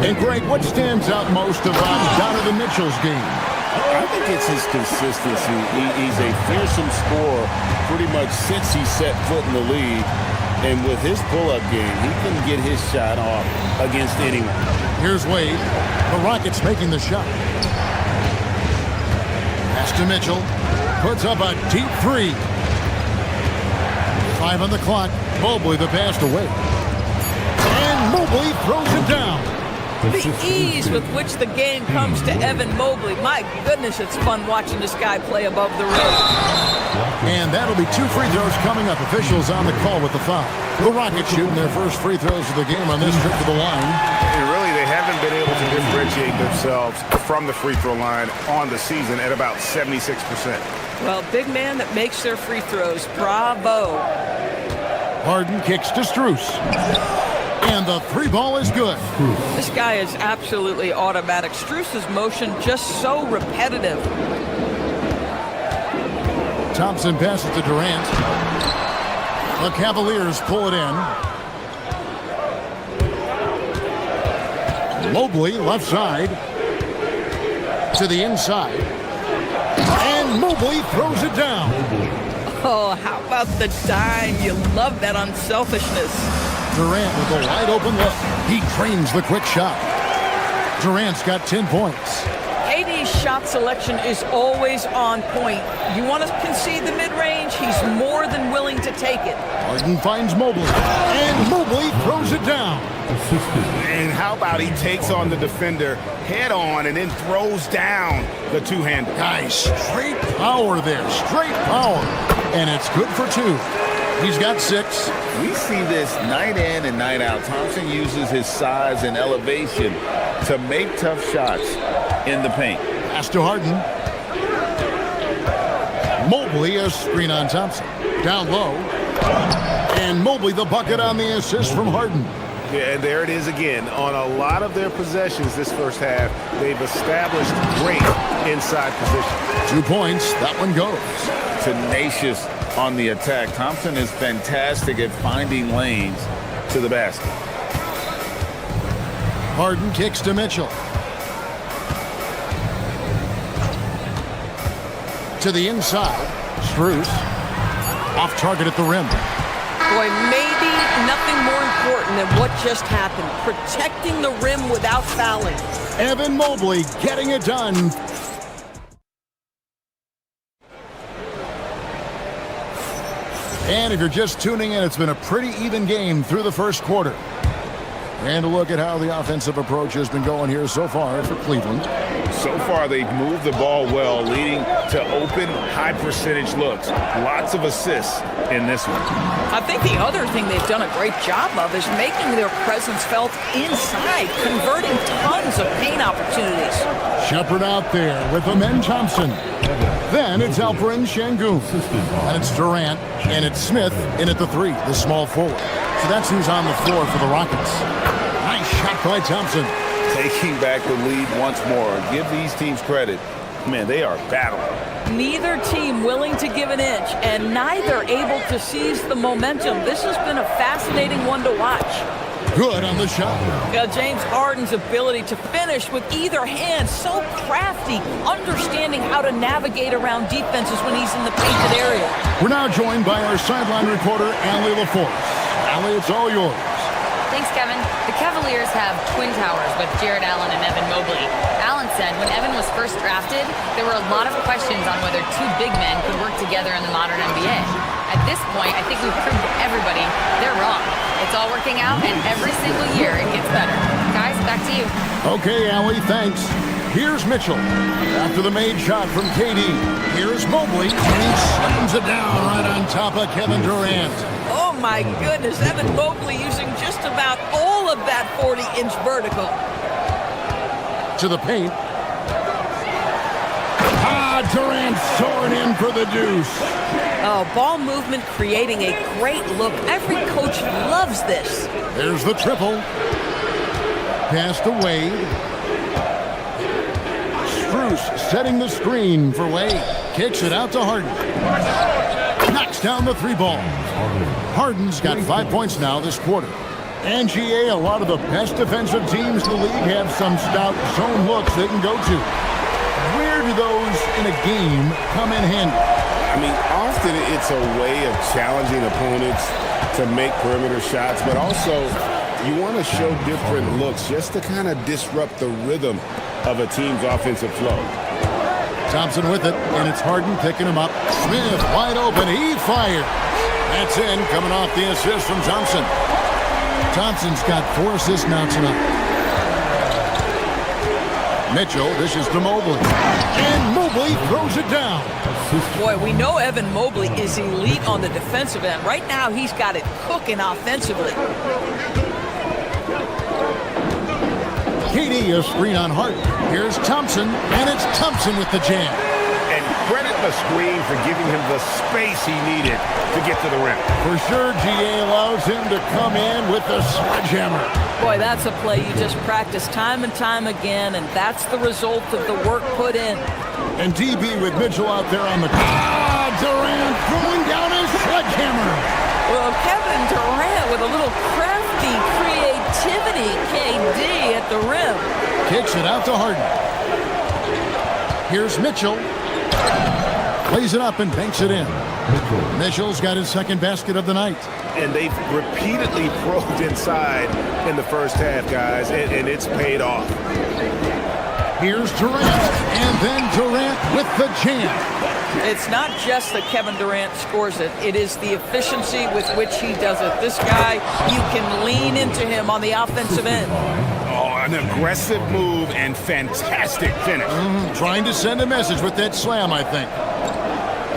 And Greg, what stands out most about Donovan Mitchell's game? I think it's his consistency. He's a fearsome scorer pretty much since he set foot in the league. And with his pull-up game, he can get his shot off against anyone. Here's Wade. The Rockets making the shot. Pass to Mitchell. Puts up a deep 3. 5 on the clock. Mobley the pass to Wade. And Mobley throws it down. The ease with which the game comes to Evan Mobley. My goodness, it's fun watching this guy play above the rim. And that'll be 2 free throws coming up. Officials on the call with the foul. The Rockets shooting their first free throws of the game on this trip to the line. And really, they haven't been able to differentiate themselves from the free throw line on the season at about 76%. Well, big man that makes their free throws. Bravo. Harden kicks to Strus. And the 3 ball is good. This guy is absolutely automatic. Strus's motion just so repetitive. Thompson passes to Durant. The Cavaliers pull it in. Mobley, left side. To the inside. And Mobley throws it down. Oh, how about the dime? You love that unselfishness. Durant with a wide open look. He trains the quick shot. Durant's got 10 points. KD's shot selection is always on point. You want to concede the mid-range? He's more than willing to take it. Harden finds Mobley. And Mobley throws it down. And how about he takes on the defender head on and then throws down the two-hander. Guys, straight power there. Straight power. And it's good for 2. He's got 6. We see this night in and night out. Thompson uses his size and elevation to make tough shots in the paint. Pass to Harden. Mobley, a screen on Thompson. Down low. And Mobley the bucket on the assist from Harden. Yeah, and there it is again. On a lot of their possessions this first half, they've established great inside position. 2 points. That one goes. Tenacious on the attack. Thompson is fantastic at finding lanes to the basket. Harden kicks to Mitchell. To the inside. Strus. Off target at the rim. Boy, maybe nothing more important than what just happened. Protecting the rim without fouling. Evan Mobley getting it done. And if you're just tuning in, it's been a pretty even game through the first quarter. And a look at how the offensive approach has been going here so far for Cleveland. So far, they've moved the ball well, leading to open, high-percentage looks. Lots of assists in this one. I think the other thing they've done a great job of is making their presence felt inside, converting tons of paint opportunities. Shepard out there with Amen Thompson. Then it's Alperen Şengün. And it's Durant, and it's Smith in at the 3, the small forward. So that's who's on the floor for the Rockets. Nice shot by Thompson. Taking back the lead once more. Give these teams credit. Man, they are battling. Neither team willing to give an inch, and neither able to seize the momentum. This has been a fascinating one to watch. Good on the shot. James Harden's ability to finish with either hand, so crafty, understanding how to navigate around defenses when he's in the painted area. We're now joined by our sideline reporter, Allie LaForce. Allie, it's all yours. Thanks, Kevin. The Cavaliers have twin towers with Jared Allen and Evan Mobley. Allen said when Evan was first drafted, there were a lot of questions on whether 2 big men could work together in the modern NBA. At this point, I think we've proved to everybody they're wrong. It's all working out, and every single year it gets better. Guys, back to you. Okay, Allie, thanks. Here's Mitchell. After the made shot from KD, here's Mobley, and he slams it down right on top of Kevin Durant. Oh my goodness, Evan Mobley using just about all of that 40-inch vertical. To the paint. Durant soaring in for the deuce. Oh, ball movement creating a great look. Every coach loves this. There's the triple. Pass to Wade. Strus setting the screen for Wade. Kicks it out to Harden. Knocks down the 3 ball. Harden's got 5 points now this quarter. And GA, a lot of the best defensive teams in the league have some stout zone looks they can go to. Where do those in a game come in handy? I mean, often it's a way of challenging opponents to make perimeter shots, but also you want to show different looks just to kind of disrupt the rhythm of a team's offensive flow. Thompson with it, and it's Harden picking him up. Smith wide open, he fires. That's in, coming off the assist from Thompson. Thompson's got 4 assists now tonight. Mitchell dishes to Mobley. And Mobley throws it down. Boy, we know Evan Mobley is elite on the defensive end. Right now, he's got it cooking offensively. KD, a screen on Harden. Here's Thompson, and it's Thompson with the jam. And credit the screen for giving him the space he needed to get to the rim. For sure, GA allows him to come in with the sledgehammer. Boy, that's a play you just practice time and time again, and that's the result of the work put in. And DB with Mitchell out there on the... Durant throwing down his sledgehammer. Well, Kevin Durant with a little crafty creativity, KD at the rim. Kicks it out to Harden. Here's Mitchell. Plays it up and banks it in. Mitchell's got his second basket of the night. And they've repeatedly probed inside in the first half, guys, and it's paid off. Here's Durant, and then Durant with the jam. It's not just that Kevin Durant scores it. It is the efficiency with which he does it. This guy, you can lean into him on the offensive end. Oh, an aggressive move and fantastic finish. Trying to send a message with that slam, I think.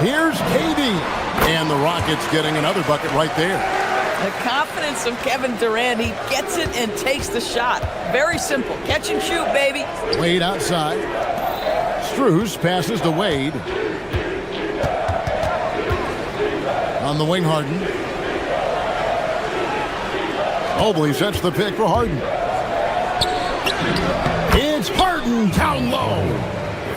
Here's KD. And the Rockets getting another bucket right there. The confidence of Kevin Durant. He gets it and takes the shot. Very simple. Catch and shoot, baby. Wade outside. Strus passes to Wade. On the wing, Harden. Mobley sets the pick for Harden. It's Harden down low.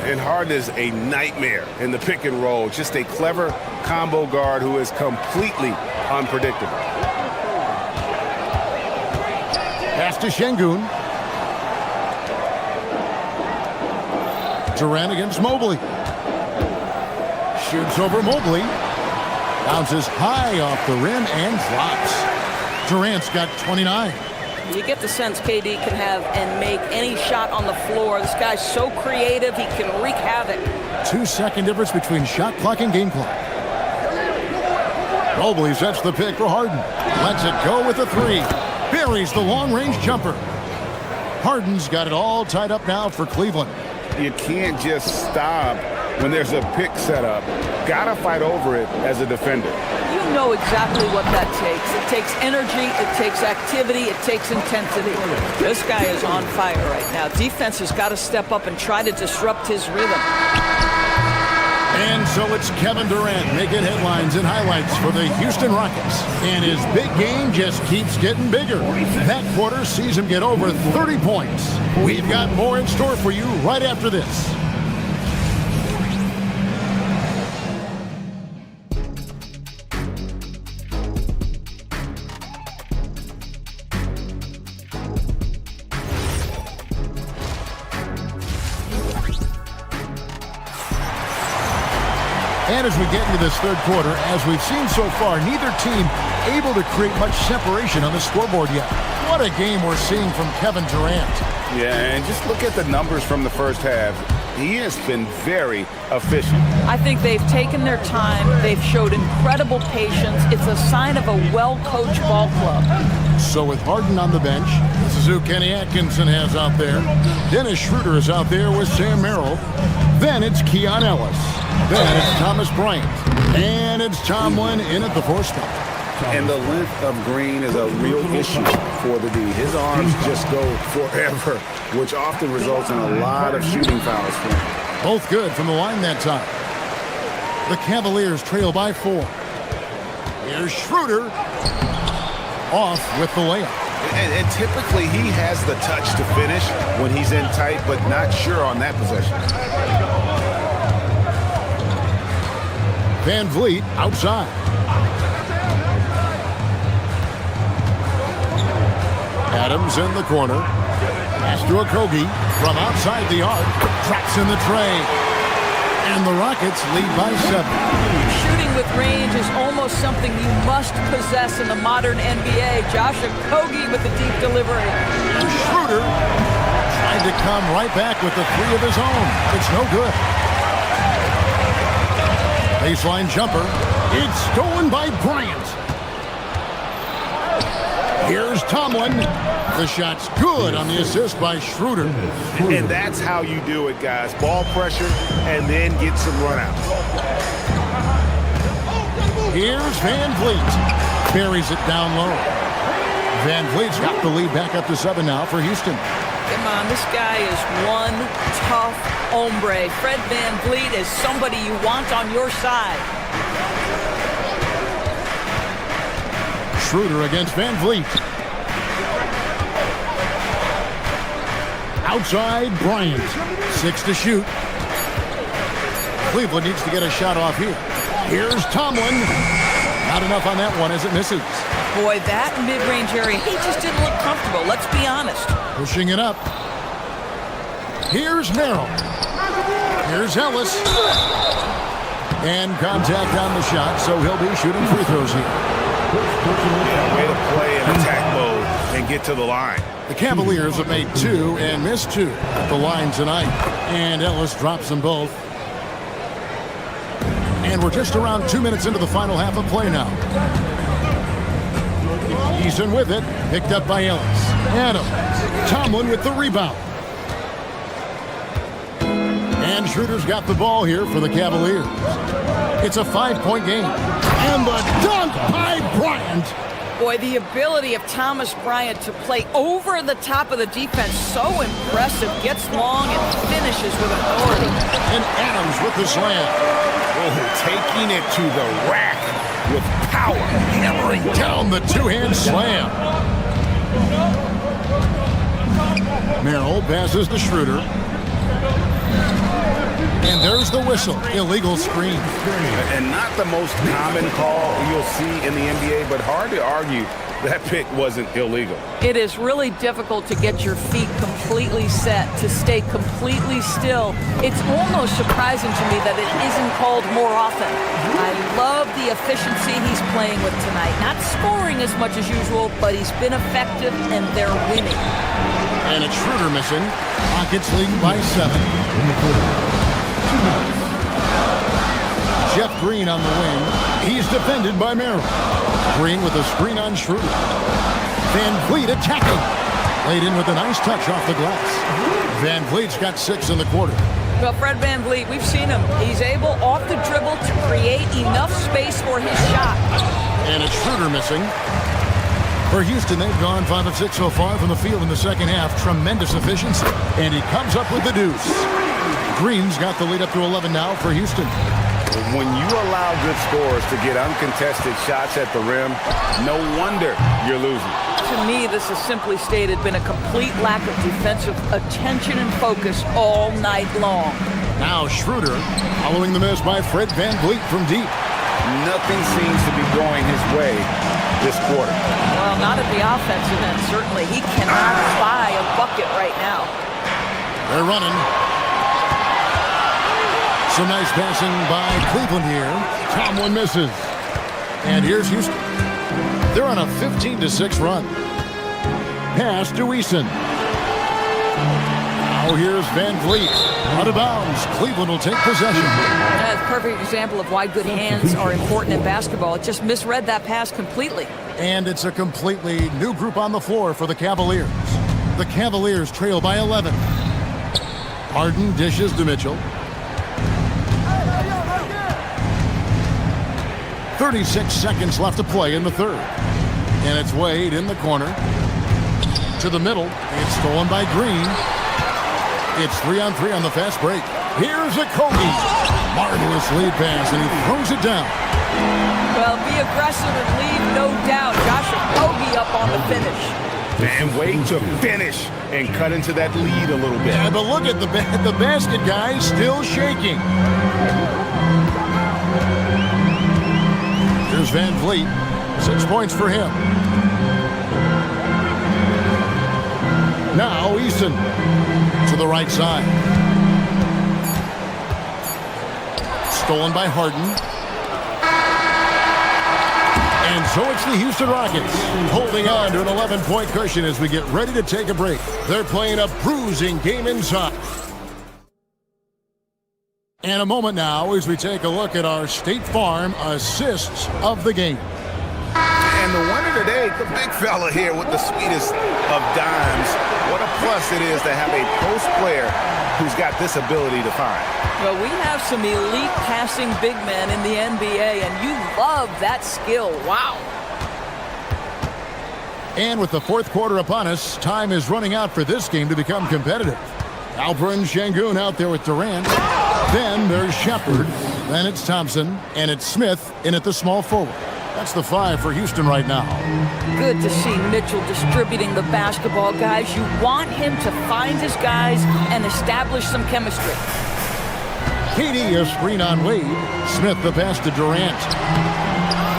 And Harden is a nightmare in the pick and roll. Just a clever combo guard who is completely unpredictable. Pass to Şengün. Durant against Mobley. Shoots over Mobley. Bounces high off the rim and drops. Durant's got 29. You get the sense KD can have and make any shot on the floor. This guy's so creative, he can wreak havoc. 2-second difference between shot clock and game clock. Mobley sets the pick for Harden. Lets it go with a three. Buries the long-range jumper. Harden's got it all tied up now for Cleveland. You can't just stop when there's a pick set up. Gotta fight over it as a defender. You know exactly what that takes. It takes energy, it takes activity, it takes intensity. This guy is on fire right now. Defense has got to step up and try to disrupt his rhythm. And so it's Kevin Durant making headlines and highlights for the Houston Rockets. And his big game just keeps getting bigger. That quarter sees him get over 30 points. We've got more in store for you right after this. And as we get into this third quarter, as we've seen so far, neither team able to create much separation on the scoreboard yet. What a game we're seeing from Kevin Durant. Yeah, and just look at the numbers from the first half. He has been very efficient. I think they've taken their time. They've showed incredible patience. It's a sign of a well-coached ball club. So with Harden on the bench, this is who Kenny Atkinson has out there. Dennis Schroeder is out there with Sam Merrill. Then it's Keon Ellis. Then it's Thomas Bryant. And it's Tomlin in at the fourth spot. And the length of Green is a real issue for the D. His arms just go forever, which often results in a lot of shooting fouls for him. Both good from the line that time. The Cavaliers trail by 4. Here's Schroeder. Off with the layup. And typically he has the touch to finish when he's in tight, but not sure on that possession. Van Vliet outside. Adams in the corner. Pass to Okogie from outside the arc. Traps in the tray. And the Rockets lead by 7. Shooting with range is almost something you must possess in the modern NBA. Josh Okogie with the deep delivery. Schroeder trying to come right back with the three of his own. It's no good. Baseline jumper. It's stolen by Bryant. Here's Tomlin. The shot's good on the assist by Schroeder. And that's how you do it, guys. Ball pressure and then get some runouts. Here's Van Vliet. Buries it down low. Van Vliet's got the lead back up to 7 now for Houston. Come on, this guy is one tough hombre. Fred Van Vliet is somebody you want on your side. Schroeder against Van Vliet. Outside Bryant. 6 to shoot. Cleveland needs to get a shot off here. Here's Tomlin. Not enough on that one as it misses. Boy, that mid-range area, he just didn't look comfortable. Let's be honest. Pushing it up. Here's Merrill. Here's Ellis. And contact on the shot, so he'll be shooting free throws here. Yeah, way to play in attack mode and get to the line. The Cavaliers have made 2 and missed 2 at the line tonight. And Ellis drops them both. And we're just around 2 minutes into the final half of play now. Eason with it, picked up by Ellis. Adams, Tomlin with the rebound. And Schroeder's got the ball here for the Cavaliers. It's a 5-point game. And the dunk by Bryant. Boy, the ability of Thomas Bryant to play over the top of the defense, so impressive. Gets long and finishes with authority. And Adams with the slam. Oh, taking it to the rack with power. Hammering down the two-hand slam. Merrill passes to Schroeder. And there's the whistle. Illegal screen. And not the most common call you'll see in the NBA, but hard to argue that pick wasn't illegal. It is really difficult to get your feet completely set, to stay completely still. It's almost surprising to me that it isn't called more often. I love the efficiency he's playing with tonight. Not scoring as much as usual, but he's been effective and they're winning. And it's Schroeder missing. Rockets lead by 7. Jeff Green on the wing. He's defended by Merrill. Green with a screen on Schroeder. Van Vliet attacking. Laid in with a nice touch off the glass. Van Vliet's got 6 in the quarter. Well, Fred Van Vliet, we've seen him. He's able off the dribble to create enough space for his shot. And it's Schroeder missing. For Houston, they've gone 5 of 6 so far from the field in the second half. Tremendous efficiency. And he comes up with the deuce. Green's got the lead up to 11 now for Houston. When you allow good scorers to get uncontested shots at the rim, no wonder you're losing. To me, this has simply stated been a complete lack of defensive attention and focus all night long. Now Schroeder following the miss by Fred Van Vliet from deep. Nothing seems to be going his way this quarter. Well, not at the offensive end, certainly. He cannot buy a bucket right now. They're running. Some nice passing by Cleveland here. Tomlin misses. And here's Houston. They're on a 15-6 run. Pass to Eason. Now here's Van Vliet. Out of bounds. Cleveland will take possession. That's a perfect example of why good hands are important in basketball. It just misread that pass completely. And it's a completely new group on the floor for the Cavaliers. The Cavaliers trail by 11. Harden dishes to Mitchell. 36 seconds left to play in the third. And it's Wade in the corner. To the middle. It's stolen by Green. It's 3-on-3 on the fast break. Here's a Kobe. Marvelous lead pass, and he throws it down. Well, be aggressive and leave, no doubt. Josh Okogie up on the finish. And Wade to finish and cut into that lead a little bit. Yeah, but look at the basket guy still shaking. Here's Van Vliet. 6 points for him. Now Eason to the right side. Stolen by Harden. And so it's the Houston Rockets holding on to an 11-point cushion as we get ready to take a break. They're playing a bruising game inside. And a moment now as we take a look at our State Farm assists of the game. And the winner today, the big fella here with the sweetest of dimes. What a plus it is to have a post player who's got this ability to find. Well, we have some elite passing big men in the NBA, and you love that skill. Wow. And with the fourth quarter upon us, time is running out for this game to become competitive. Alperen Şengün out there with Durant. Then there's Shepard. Then it's Thompson. And it's Smith in at the small forward. That's the 5 for Houston right now. Good to see Mitchell distributing the basketball, guys. You want him to find his guys and establish some chemistry. KD a screen on Wade. Smith the pass to Durant.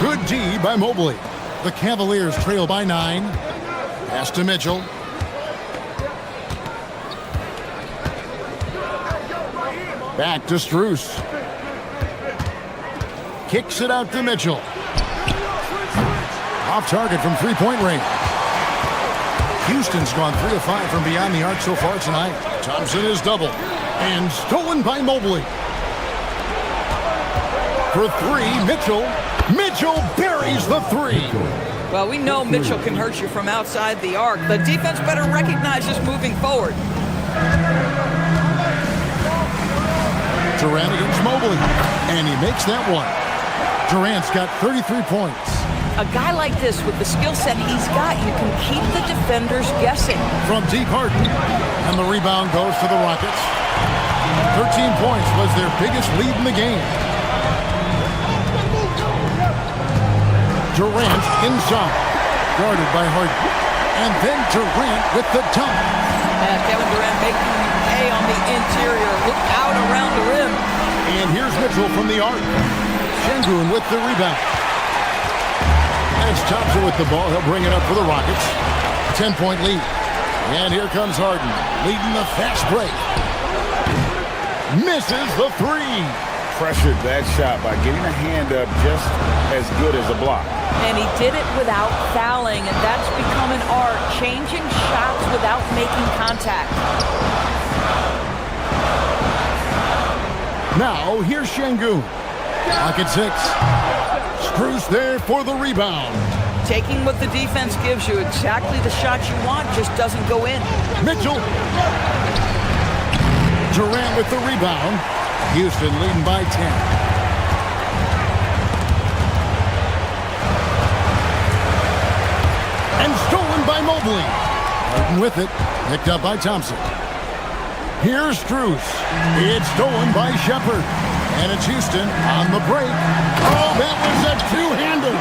Good D by Mobley. The Cavaliers trail by 9. Pass to Mitchell. Back to Strus. Kicks it out to Mitchell. Off target from three-point range. Houston's gone 3 of 5 from beyond the arc so far tonight. Thompson is doubled and stolen by Mobley. For three, Mitchell. Mitchell buries the three. Well, we know Mitchell can hurt you from outside the arc. The defense better recognize this moving forward. Durant against Mobley, and he makes that one. Durant's got 33 points. A guy like this, with the skill set he's got, you can keep the defenders guessing. From deep Harden, and the rebound goes to the Rockets. 13 points was their biggest lead in the game. Durant inside, guarded by Harden. And then Durant with the dunk. Kevin Durant making hay on the interior. Look out around the rim. And here's Mitchell from the arc. Şengün with the rebound. And it's Thompson with the ball. He'll bring it up for the Rockets. 10-point lead. And here comes Harden, leading the fast break. Misses the three. Pressured that shot by getting a hand up just as good as a block. And he did it without fouling, and that's become an art, changing shots without making contact. Now, here's Şengün. Pocket 6. Strus there for the rebound. Taking what the defense gives you, exactly the shot you want, just doesn't go in. Mitchell. Durant with the rebound. Houston leading by 10. And stolen by Mobley. Harden with it. Picked up by Thompson. Here's Strus. It's stolen by Shepard. And it's Houston on the break. Oh, that was a two-hander.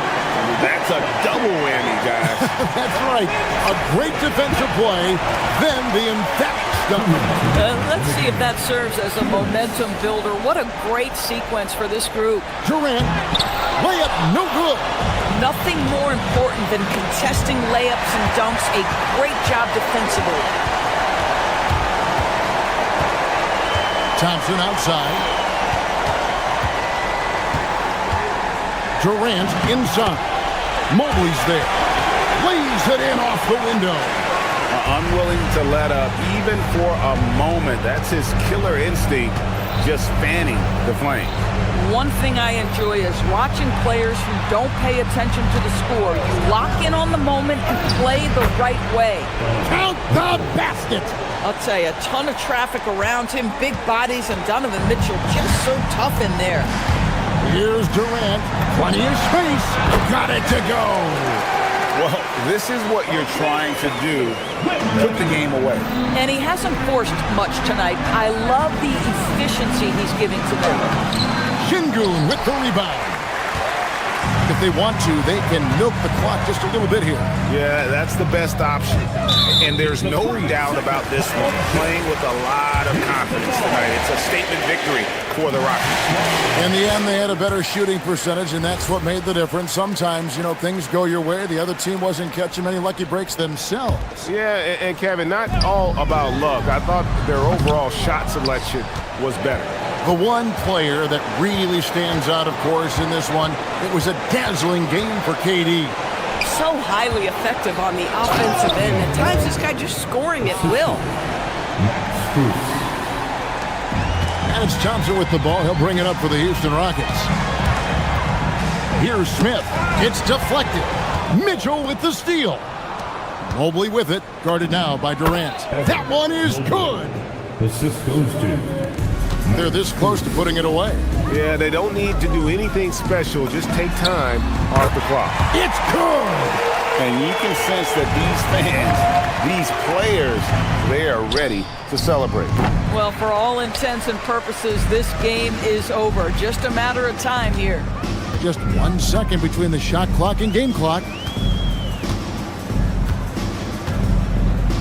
That's a double whammy, guys. That's right. A great defensive play, then the emphatic stuff. Let's see if that serves as a momentum builder. What a great sequence for this group. Durant, layup no good. Nothing more important than contesting layups and dunks. A great job defensively. Thompson outside. Durant inside. Mobley's there. Lays it in off the window. Unwilling to let up even for a moment. That's his killer instinct, just fanning the flame. One thing I enjoy is watching players who don't pay attention to the score. You lock in on the moment and play the right way. Count the basket. I'll tell you, a ton of traffic around him, big bodies, and Donovan Mitchell just so tough in there. Here's Durant. Plenty of space. Got it to go. Well, this is what you're trying to do. Put the game away. And he hasn't forced much tonight. I love the efficiency he's giving to them. Şengün with the rebound. If they want to, they can milk the clock just a little bit here. Yeah, that's the best option. And there's no doubt about this one. Playing with a lot of confidence tonight. It's a statement victory for the Rockets. In the end, they had a better shooting percentage, and that's what made the difference. Sometimes, you know, things go your way. The other team wasn't catching many lucky breaks themselves. Yeah, and Kevin, not all about luck. I thought their overall shot selection was better. The one player that really stands out, of course, in this one, it was a dazzling game for KD. So highly effective on the offensive end. At times, this guy just scoring at will. And it's Thompson with the ball. He'll bring it up for the Houston Rockets. Here's Smith. It's deflected. Mitchell with the steal. Mobley with it. Guarded now by Durant. That one is good. Assist goes to. They're this close to putting it away. Yeah, they don't need to do anything special. Just take time off the clock. It's good! And you can sense that these fans, these players, they are ready to celebrate. Well, for all intents and purposes, this game is over. Just a matter of time here. Just 1 second between the shot clock and game clock.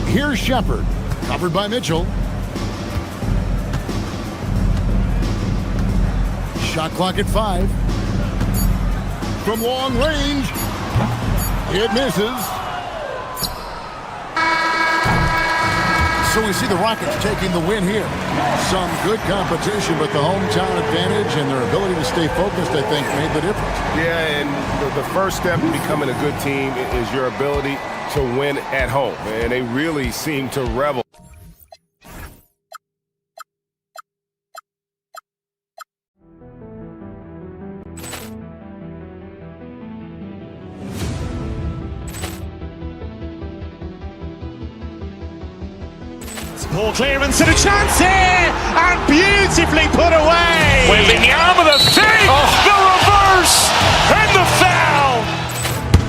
Here's Shepard, covered by Mitchell. Shot clock at 5. From long range, it misses. So we see the Rockets taking the win here. Some good competition, but the hometown advantage and their ability to stay focused, I think, made the difference. Yeah, and the first step in becoming a good team is your ability to win at home. And they really seem to revel. Ball clearance and a chance here, and beautifully put away. Wembanyama the fake, the reverse, and the foul.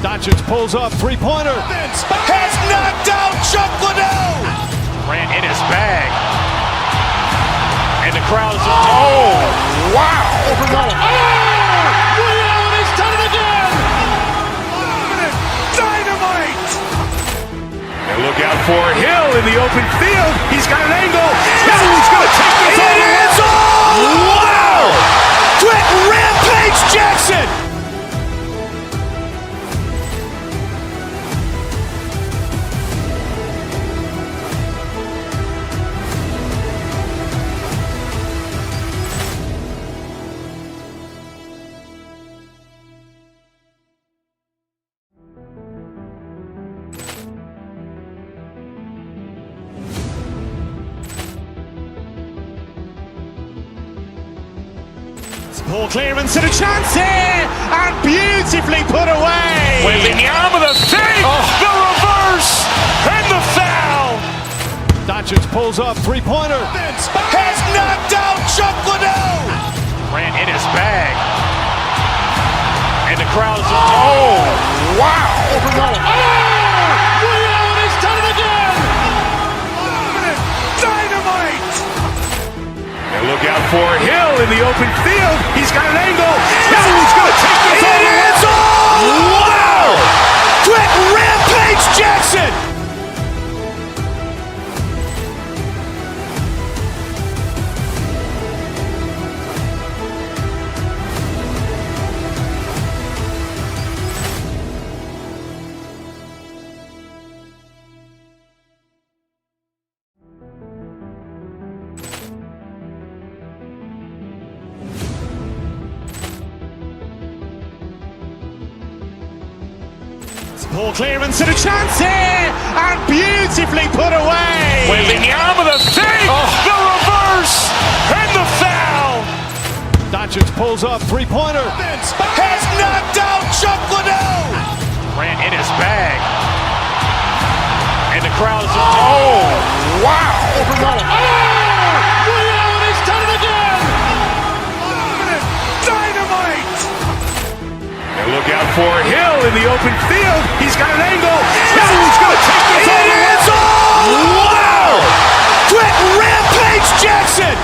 Doncic pulls up, three-pointer. Has knocked out Chuck Liddell. Ran in his bag. And the crowd is, oh, wow. Ray Allen has done it again. Dynamite. And look out for Hill in the open field. He's got an angle. Hill's going to take this all the way. Wow! Quick Rampage Jackson. Ball clearance and a chance here, and beautifully put away. Wembanyama the fake, the reverse, and the foul. Doncic pulls up, three-pointer. Has knocked out Chuck Liddell. Ran in his bag. And the crowd is, oh, wow. Ray Allen has done it again. Dynamite. And look out for Hill in the open field. He's got an angle. Hill's going to take this all the way. Wow! Quick Rampage Jackson. Ball clearance and a chance here, and beautifully put away. Wembanyama the fake, the reverse, and the foul. Doncic pulls up, three-pointer. Has knocked out Chuck Liddell. Ran in his bag. And the crowd is, oh, wow. Ray Allen has done it again. Dynamite. And look out for Hill in the open field. He's got an angle. Hill's going to take this all the way. Wow! Quick Rampage Jackson.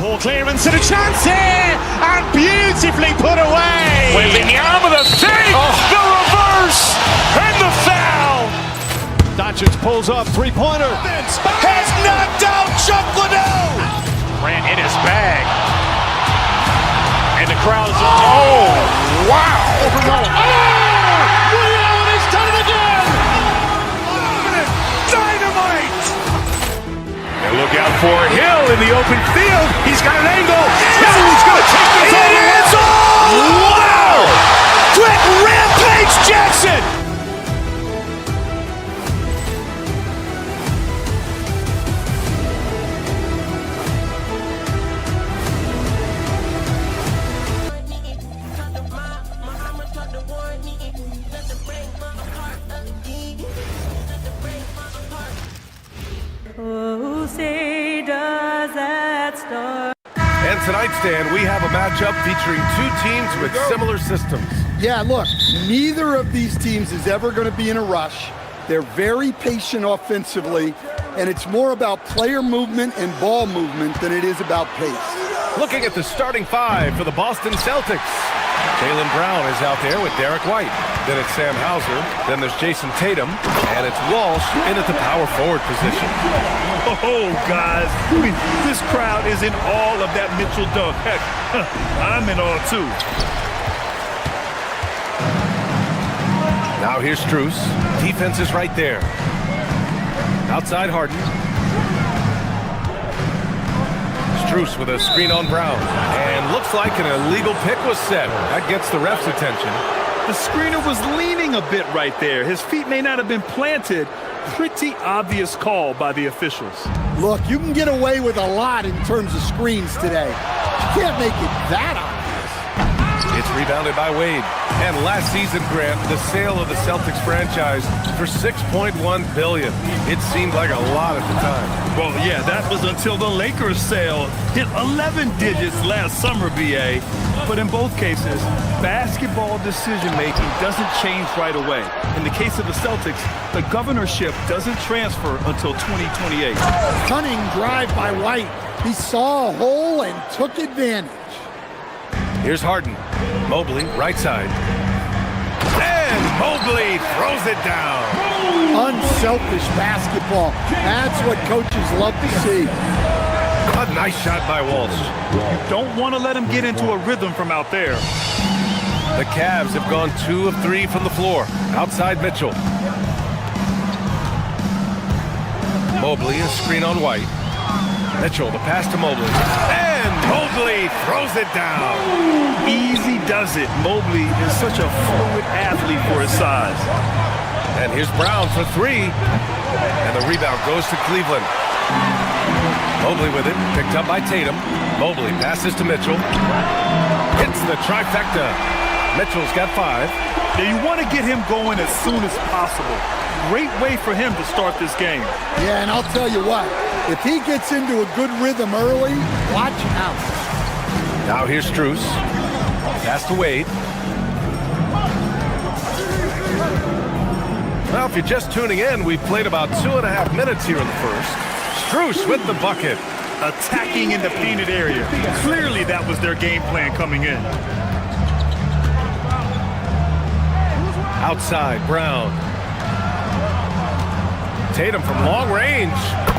Ball clearance and a chance here, and beautifully put away. Wembanyama the fake, the reverse, and the foul. Doncic pulls up, three-pointer. Has knocked out Chuck Liddell. Ran in his bag. And the crowd is, oh, wow. Ray Allen has done it again. Dynamite. And look out for Hill in the open field. He's got an angle. Hill's going to take this all the way. Wow! Quick Rampage Jackson. Oh, say does that start? And tonight, Stan, we have a matchup featuring two teams with similar systems. Yeah, look, neither of these teams is ever going to be in a rush. They're very patient offensively. and it's more about player movement and ball movement than it is about pace. Looking at the starting five for the Boston Celtics. Jaylen Brown is out there with Derek White. Then it's Sam Hauser. Then there's Jason Tatum. And it's Walsh in at the power forward position. Oh, guys. I mean, this crowd is in all of that Mitchell dunk. Heck, I'm in all too. Now here's Strus. Defense is right there. Outside Harden. Strus with a screen on Brown. And looks like an illegal pick was set. That gets the ref's attention. The screener was leaning a bit right there. His feet may not have been planted. Pretty obvious call by the officials. Look, you can get away with a lot in terms of screens today. You can't make it that obvious. It's rebounded by Wade. And last season, Grant, the sale of the Celtics franchise for $6.1 billion. It seemed like a lot at the time. Well, yeah, that was until the Lakers sale hit 11 digits last summer, BA. But in both cases, basketball decision-making doesn't change right away. In the case of the Celtics, the governorship doesn't transfer until 2028. Cunning drive by White. He saw a hole and took advantage. Here's Harden. Mobley, right side. And Mobley throws it down. Unselfish basketball. That's what coaches love to see. A nice shot by Walsh. You don't want to let him get into a rhythm from out there. The Cavs have gone 2 of 3 from the floor. Outside Mitchell. Mobley, a screen on White. Mitchell, the pass to Mobley. And Mobley throws it down. Easy does it. Mobley is such a fluid athlete for his size. And here's Brown for 3. And the rebound goes to Cleveland. Mobley with it, picked up by Tatum. Mobley passes to Mitchell. Hits the trifecta. Mitchell's got 5. Now you want to get him going as soon as possible. Great way for him to start this game. Yeah, and I'll tell you what, if he gets into a good rhythm early, watch out. Now here's Strus. Pass to Wade. Well, if you're just tuning in, we've played about 2.5 minutes here in the first. Strus with the bucket. Attacking in the painted area. Clearly that was their game plan coming in. Outside, Brown. Tatum from long range.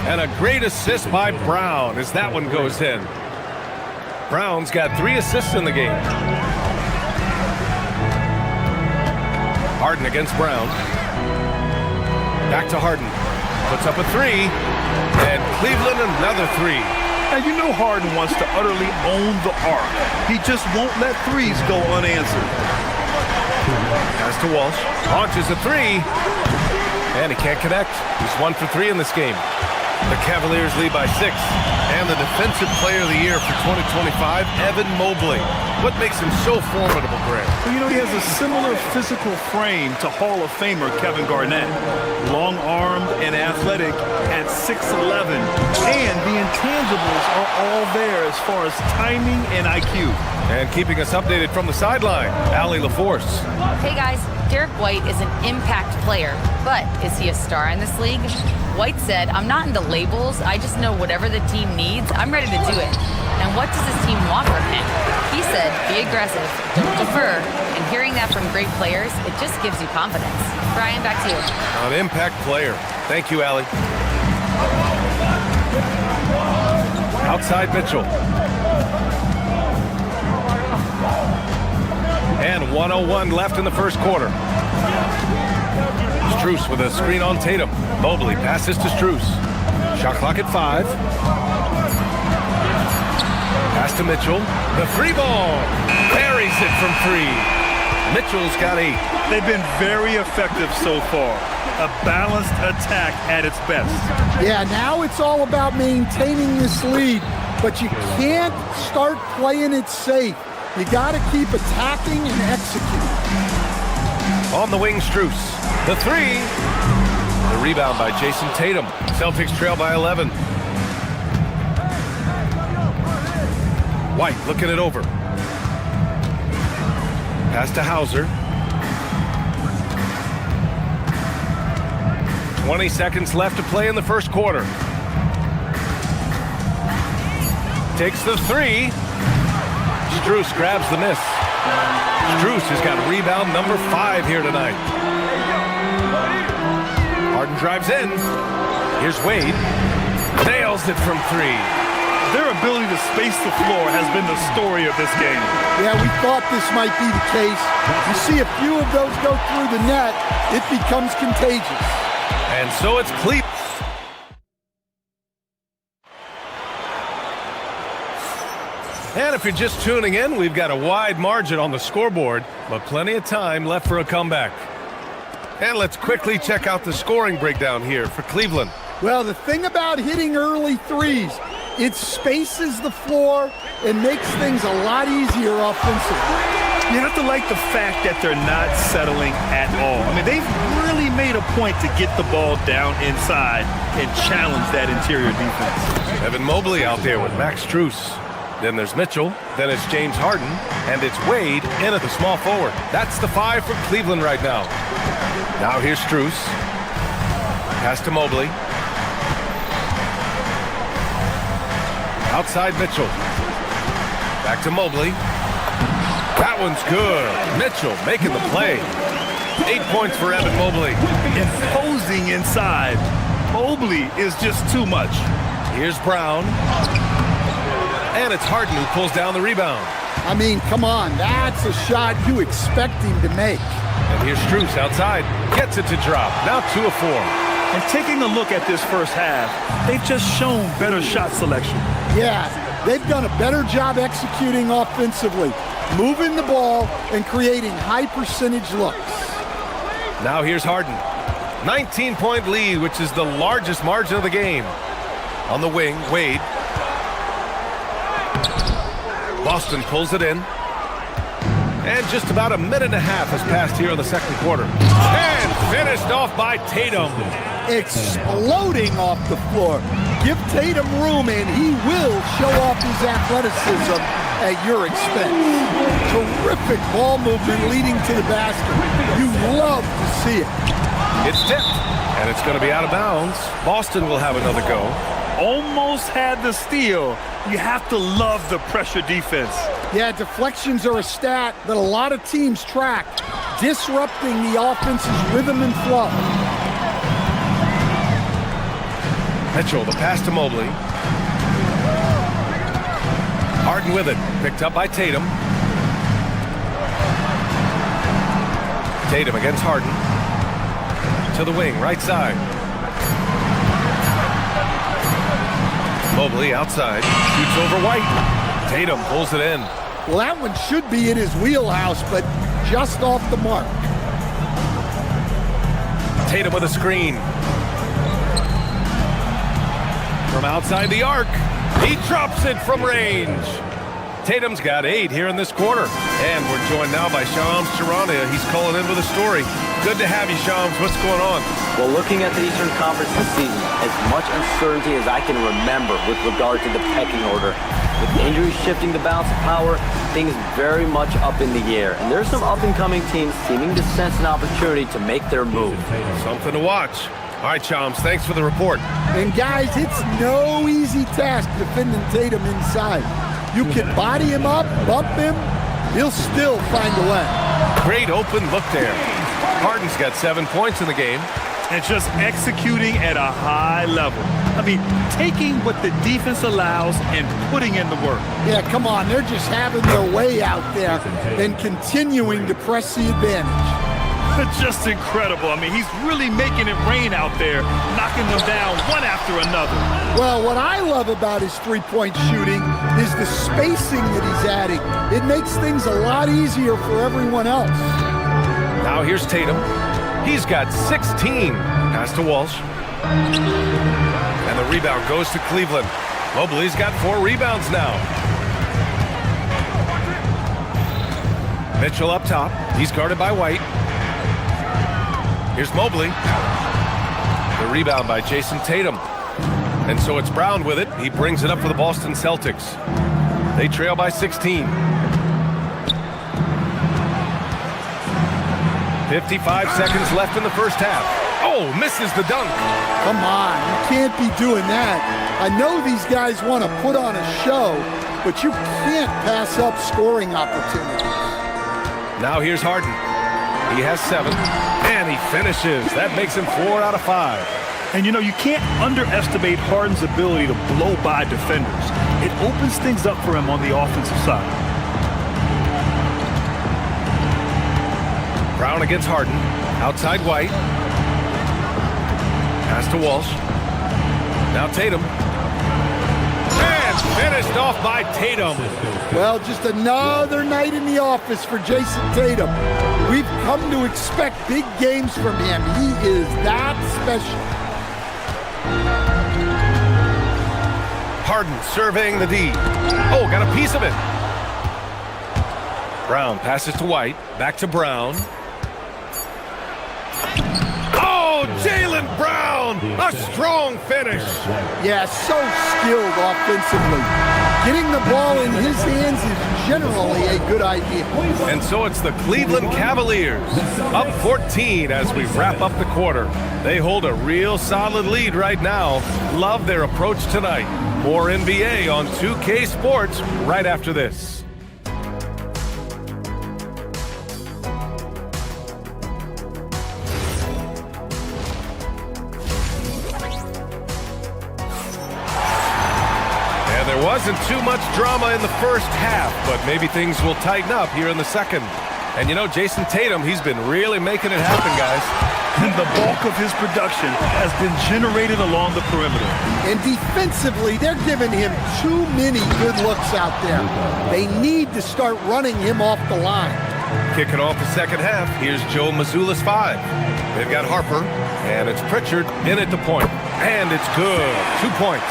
And a great assist by Brown as that one goes in. Brown's got 3 assists in the game. Harden against Brown. Back to Harden. Puts up a 3. And Cleveland another 3. Now you know Harden wants to utterly own the arc. He just won't let threes go unanswered. Pass to Walsh. Launches a 3. And he can't connect. He's 1 for 3 in this game. The Cavaliers lead by 6. And the Defensive Player of the Year for 2025, Evan Mobley. What makes him so formidable, Grant? Well, you know, he has a similar physical frame to Hall of Famer Kevin Garnett. Long-armed and athletic at 6'11". And the intangibles are all there as far as timing and IQ. And keeping us updated from the sideline, Allie LaForce. Hey guys, Derek White is an impact player, but is he a star in this league? White said, "I'm not into labels, I just know whatever the team needs, I'm ready to do it. And what does his team want from him?" He said, "Be aggressive, don't defer." And hearing that from great players, it just gives you confidence. Brian, back to you. An impact player. Thank you, Allie. Outside Mitchell. And 1:01 left in the first quarter. Strus with a screen on Tatum. Mobley passes to Strus. Shot clock at 5. Pass to Mitchell. The 3 ball. Buries it from 3. Mitchell's got 8. They've been very effective so far. A balanced attack at its best. Yeah, now it's all about maintaining this lead, but you can't start playing it safe. You got to keep attacking and executing. On the wing, Strus. The 3. The rebound by Jason Tatum. Celtics trail by 11. White looking it over. Pass to Hauser. 20 seconds left to play in the first quarter. Takes the three. Strus grabs the miss. Strus has got rebound number 5 here tonight. Harden drives in. Here's Wade. Nails it from 3. Their ability to space the floor has been the story of this game. Yeah, we thought this might be the case. You see a few of those go through the net, it becomes contagious. And so it's Cleveland. And if you're just tuning in, we've got a wide margin on the scoreboard, but plenty of time left for a comeback. And let's quickly check out the scoring breakdown here for Cleveland. Well, the thing about hitting early threes, it spaces the floor and makes things a lot easier offensively. You have to like the fact that they're not settling at all. I mean, they've really made a point to get the ball down inside and challenge that interior defense. Evan Mobley out there with Max Strus. Then there's Mitchell, then it's James Harden, and it's Wade in at the small forward. That's the 5 for Cleveland right now. Now here's Strus. Pass to Mobley. Outside Mitchell. Back to Mobley. That one's good. Mitchell making the play. 8 points for Evan Mobley. Imposing inside. Mobley is just too much. Here's Brown. And it's Harden who pulls down the rebound. I mean, come on, that's a shot you expect him to make. And here's Strus outside. Gets it to drop. Now 2 of 4. And taking a look at this first half, they've just shown better shot selection. Yeah, they've done a better job executing offensively, moving the ball and creating high percentage looks. Now here's Harden. 19-point lead, which is the largest margin of the game. On the wing, Wade. Boston pulls it in. And just about a minute and a half has passed here in the second quarter. And finished off by Tatum. Exploding off the floor. Give Tatum room and he will show off his athleticism at your expense. Terrific ball movement leading to the basket. You love to see it. It's tipped, and it's going to be out of bounds. Boston will have another go. Almost had the steal. You have to love the pressure defense. Yeah, deflections are a stat that a lot of teams track, disrupting the offense's rhythm and flow. Mitchell, the pass to Mobley. Harden with it, picked up by Tatum. Tatum against Harden. To the wing, right side. Mobley outside, shoots over White. Tatum pulls it in. Well, that one should be in his wheelhouse, but just off the mark. Tatum with a screen. From outside the arc, he drops it from range. Tatum's got 8 here in this quarter. And we're joined now by Shams Charania. He's calling in with a story. Good to have you, Shams. What's going on? Well, looking at the Eastern Conference this season, as much uncertainty as I can remember with regard to the pecking order. With injuries shifting the balance of power, things very much up in the air. And there's some up-and-coming teams seeming to sense an opportunity to make their move. Something to watch. All right, Shams, thanks for the report. And guys, it's no easy task defending Tatum inside. You can body him up, bump him, he'll still find a way. Great open look there. Harden's got 7 points in the game. And just executing at a high level. I mean, taking what the defense allows and putting in the work. Yeah, come on, they're just having their way out there and continuing to press the advantage. Just incredible. I mean, he's really making it rain out there, knocking them down one after another. Well, what I love about his three-point shooting is the spacing that he's adding. It makes things a lot easier for everyone else. Now here's Tatum. He's got 16. Pass to Walsh. And the rebound goes to Cleveland. Mobley's got 4 rebounds now. Mitchell up top. He's guarded by White. Here's Mobley. The rebound by Jason Tatum. And so it's Brown with it. He brings it up for the Boston Celtics. They trail by 16. 55 seconds left in the first half. Oh, misses the dunk. Come on, you can't be doing that. I know these guys want to put on a show, but you can't pass up scoring opportunities. Now here's Harden. He has 7, and he finishes. That makes him 4 out of 5. And you know, you can't underestimate Harden's ability to blow by defenders. It opens things up for him on the offensive side. Brown against Harden. Outside White. Pass to Walsh. Now Tatum. And finished off by Tatum. Well, just another night in the office for Jason Tatum. We've come to expect big games from him. He is that special. Harden surveying the D. Oh, got a piece of it. Brown passes to White. Back to Brown. Oh, Jaylen Brown! A strong finish. Yeah, so skilled offensively. Getting the ball in his hands is generally a good idea. And so it's the Cleveland Cavaliers, up 14 as we wrap up the quarter. They hold a real solid lead right now. Love their approach tonight. More NBA on 2K Sports right after this. There wasn't too much drama in the first half, but maybe things will tighten up here in the second. And you know, Jason Tatum, he's been really making it happen, guys. And the bulk of his production has been generated along the perimeter. And defensively, they're giving him too many good looks out there. They need to start running him off the line. Kicking off the second half, here's Joe Mazzulla's 5. They've got Harper, and it's Pritchard in at the point. And it's good. 2 points.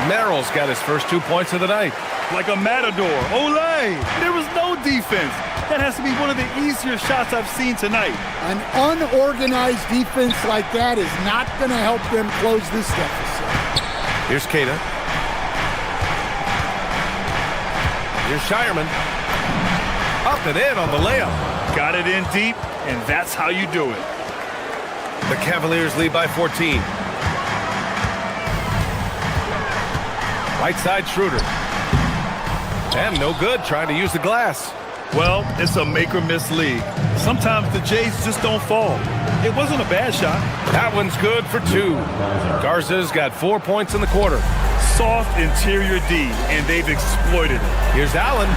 Merrill's got his first 2 points of the night. Like a matador. Olé! There was no defense. That has to be one of the easier shots I've seen tonight. An unorganized defense like that is not going to help them close this deficit. Here's Keita. Here's Shireman. Up and in on the layup. Got it in deep, and that's how you do it. The Cavaliers lead by 14. Right side Schroeder. And no good trying to use the glass. Well, it's a make-or-miss league. Sometimes the Jays just don't fall. It wasn't a bad shot. That one's good for 2. Garza's got 4 points in the quarter. Soft interior D, and they've exploited it. Here's Allen,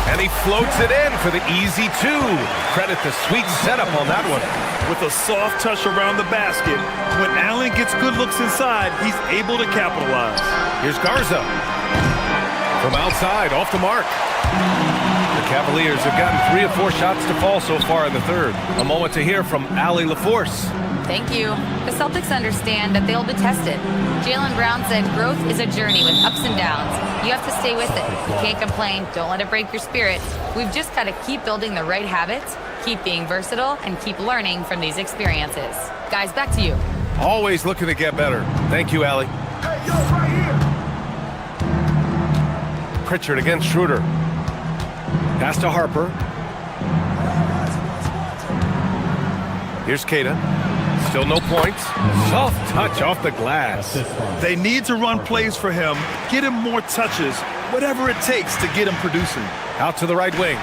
and he floats it in for the easy 2. Credit the sweet setup on that one. With a soft touch around the basket, when Allen gets good looks inside, he's able to capitalize. Here's Garza. From outside, off the mark. The Cavaliers have gotten 3 of 4 shots to fall so far in the third. A moment to hear from Allie LaForce. Thank you. The Celtics understand that they'll be tested. Jaylen Brown said growth is a journey with ups and downs. You have to stay with it. You can't complain. Don't let it break your spirit. We've just got to keep building the right habits, keep being versatile, and keep learning from these experiences. Guys, back to you. Always looking to get better. Thank you, Allie. Hey, yo, right here. Pritchard against Schroeder. Pass to Harper. Here's Keita. Still no points. Soft touch off the glass. They need to run plays for him, get him more touches, whatever it takes to get him producing. Out to the right wing.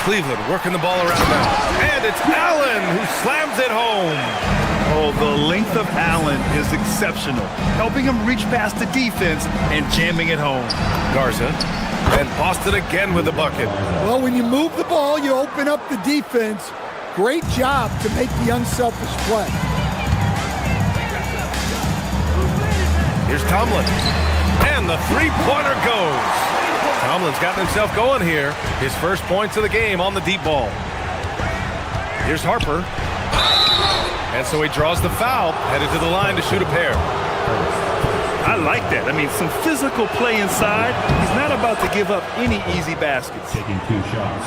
Cleveland working the ball around now. And it's Allen who slams it home. Oh, the length of Allen is exceptional, helping him reach past the defense and jamming it home. Garza. And Boston again with the bucket. Well, when you move the ball, you open up the defense. Great job to make the unselfish play. Here's Tomlin. And the three-pointer goes. Tomlin's gotten himself going here. His first points of the game on the deep ball. Here's Harper. And so he draws the foul, headed to the line to shoot a pair. I like that. I mean, some physical play inside. He's not about to give up any easy baskets. Taking 2 shots.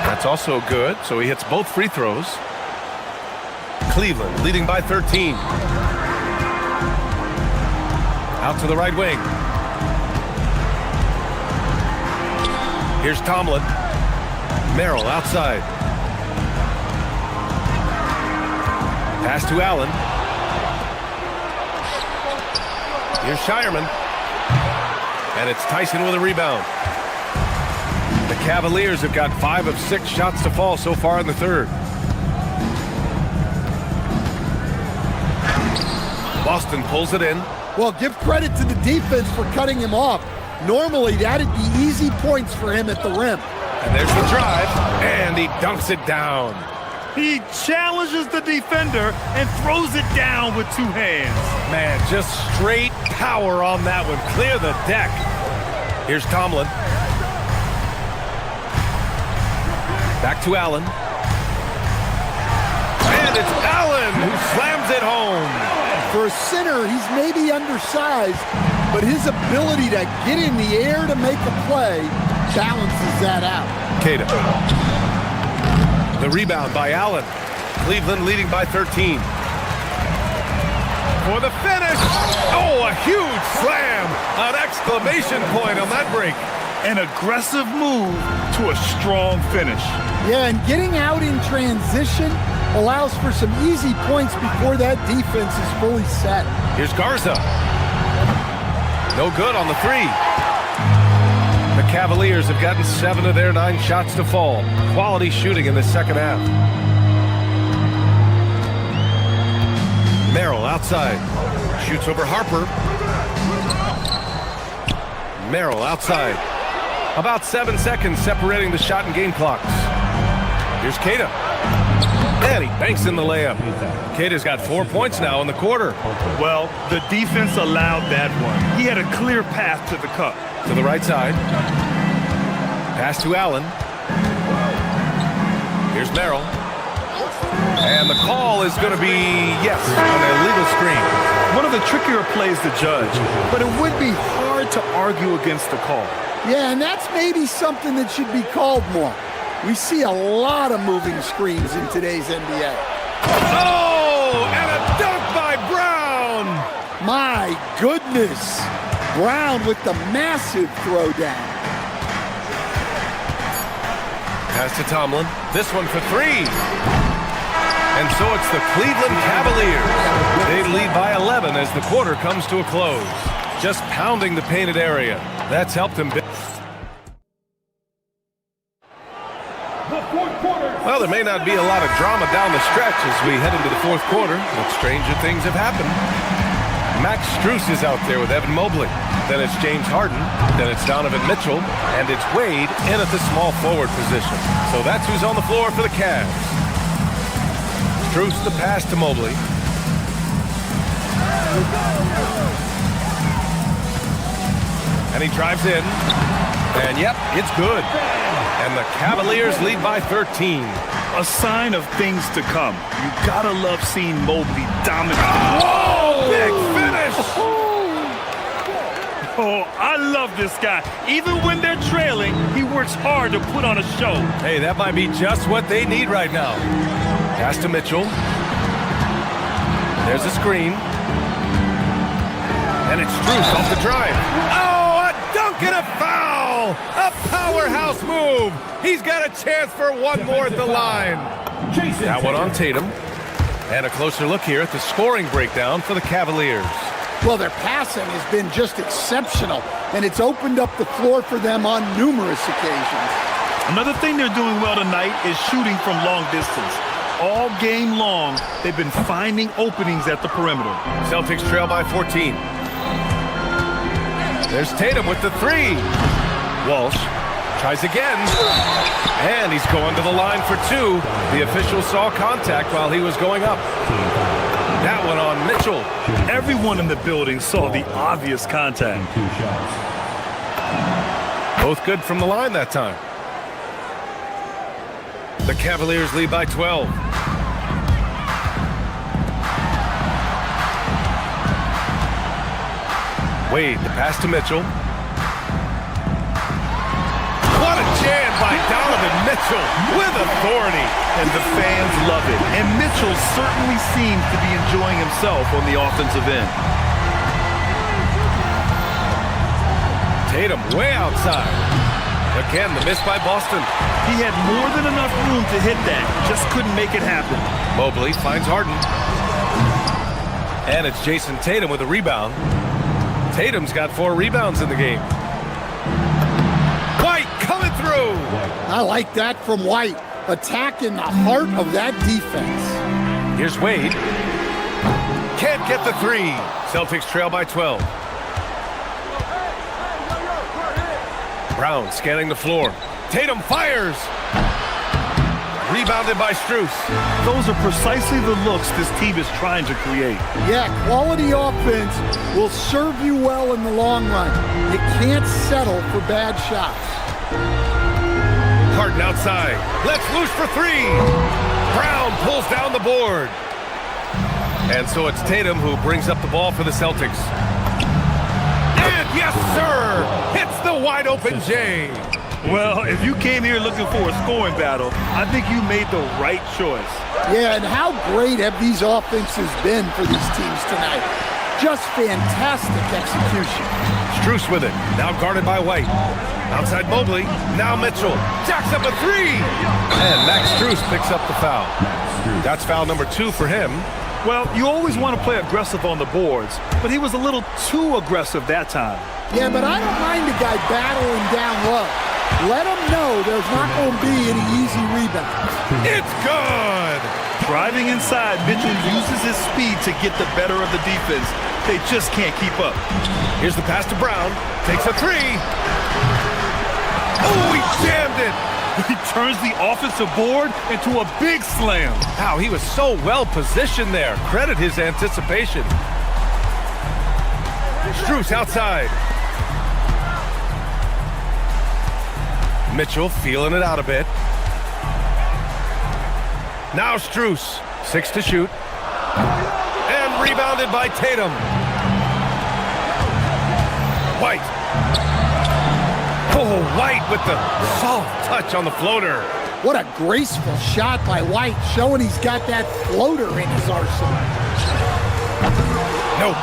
That's also good, so he hits both free throws. Cleveland leading by 13. Out to the right wing. Here's Tomlin. Merrill outside. Pass to Allen. Here's Shireman. And it's Tyson with a rebound. The Cavaliers have got 5 of 6 shots to fall so far in the third. Boston pulls it in. Well, give credit to the defense for cutting him off. Normally, that'd be easy points for him at the rim. And there's the drive, and he dunks it down. He challenges the defender and throws it down with 2 hands. Man, just straight power on that one. Clear the deck. Here's Tomlin. Back to Allen. And it's Allen who slams it home. For a center, he's maybe undersized, but his ability to get in the air to make a play balances that out. Queta. The rebound by Allen. Cleveland leading by 13. For the finish. Oh, a huge slam. An exclamation point on that break. An aggressive move to a strong finish. Yeah, and getting out in transition allows for some easy points before that defense is fully set. Here's Garza. No good on the 3. The Cavaliers have gotten 7 of their 9 shots to fall. Quality shooting in the second half. Merrill outside. Shoots over Harper. Merrill outside. About 7 seconds separating the shot and game clocks. Here's Queta. And he banks in the layup. Queta's got 4 points now in the quarter. Well, the defense allowed that one. He had a clear path to the cup. To the right side. Pass to Allen. Here's Merrill. And the call is going to be, yes, an illegal screen. One of the trickier plays to judge, but it would be hard to argue against the call. Yeah, and that's maybe something that should be called more. We see a lot of moving screens in today's NBA. Oh, and a dunk by Brown! My goodness. Brown with the massive throwdown. Pass to Tomlin. This one for 3. And so it's the Cleveland Cavaliers. They lead by 11 as the quarter comes to a close. Just pounding the painted area. That's helped him. Well, there may not be a lot of drama down the stretch as we head into the fourth quarter, but stranger things have happened. Max Strus is out there with Evan Mobley. Then it's James Harden. Then it's Donovan Mitchell. And it's Wade in at the small forward position. So that's who's on the floor for the Cavs. Strus the pass to Mobley. And he drives in. And yep, it's good. And the Cavaliers lead by 13. A sign of things to come. You gotta love seeing Mobley dominate. Whoa! Big finish! Oh, I love this guy. Even when they're trailing, he works hard to put on a show. Hey, that might be just what they need right now. Pass to Mitchell. There's a screen. And it's Strus off the drive. Oh, a dunk and a foul! A powerhouse move! He's got a chance for one more at the line. That one on Tatum. And a closer look here at the scoring breakdown for the Cavaliers. Well, their passing has been just exceptional, and it's opened up the floor for them on numerous occasions. Another thing they're doing well tonight is shooting from long distance. All game long, they've been finding openings at the perimeter. Celtics trail by 14. There's Tatum with the 3. Walsh tries again. And he's going to the line for 2. The official saw contact while he was going up. That one on Mitchell. Everyone in the building saw the obvious contact. Both good from the line that time. The Cavaliers lead by 12. Wade, the pass to Mitchell. What a jam by Donovan Mitchell with authority. And the fans love it. And Mitchell certainly seems to be enjoying himself on the offensive end. Tatum way outside. Again, the miss by Boston. He had more than enough room to hit that. Just couldn't make it happen. Mobley finds Harden. And it's Jason Tatum with a rebound. Tatum's got 4 rebounds in the game. White coming through. I like that from White. Attacking the heart of that defense. Here's Wade. Can't get the 3. Celtics trail by 12. Brown scanning the floor. Tatum fires. Rebounded by Strus. Those are precisely the looks this team is trying to create. Yeah, quality offense will serve you well in the long run. You can't settle for bad shots. Harden outside. Let's loose for 3. Brown pulls down the board. And so it's Tatum who brings up the ball for the Celtics. And yes, sir! Hits the wide open J. Well, if you came here looking for a scoring battle, I think you made the right choice. Yeah, and how great have these offenses been for these teams tonight? Just fantastic execution. Strus with it. Now guarded by White. Outside Mobley. Now Mitchell. Jacks up a 3. And Max Strus picks up the foul. That's foul number 2 for him. Well, you always want to play aggressive on the boards, but he was a little too aggressive that time. Yeah, but I don't mind the guy battling down low. Let him know there's not going to be any easy rebounds. It's good! Driving inside, Mitchell uses his speed to get the better of the defense. They just can't keep up. Here's the pass to Brown. Takes a 3. Oh, he jammed it! He turns the offensive board into a big slam. Wow, he was so well positioned there. Credit his anticipation. Strus outside. Mitchell feeling it out a bit. Now Strus. 6 to shoot. And rebounded by Tatum. White. Oh, White with the soft touch on the floater. What a graceful shot by White, showing he's got that floater in his arsenal. Nope.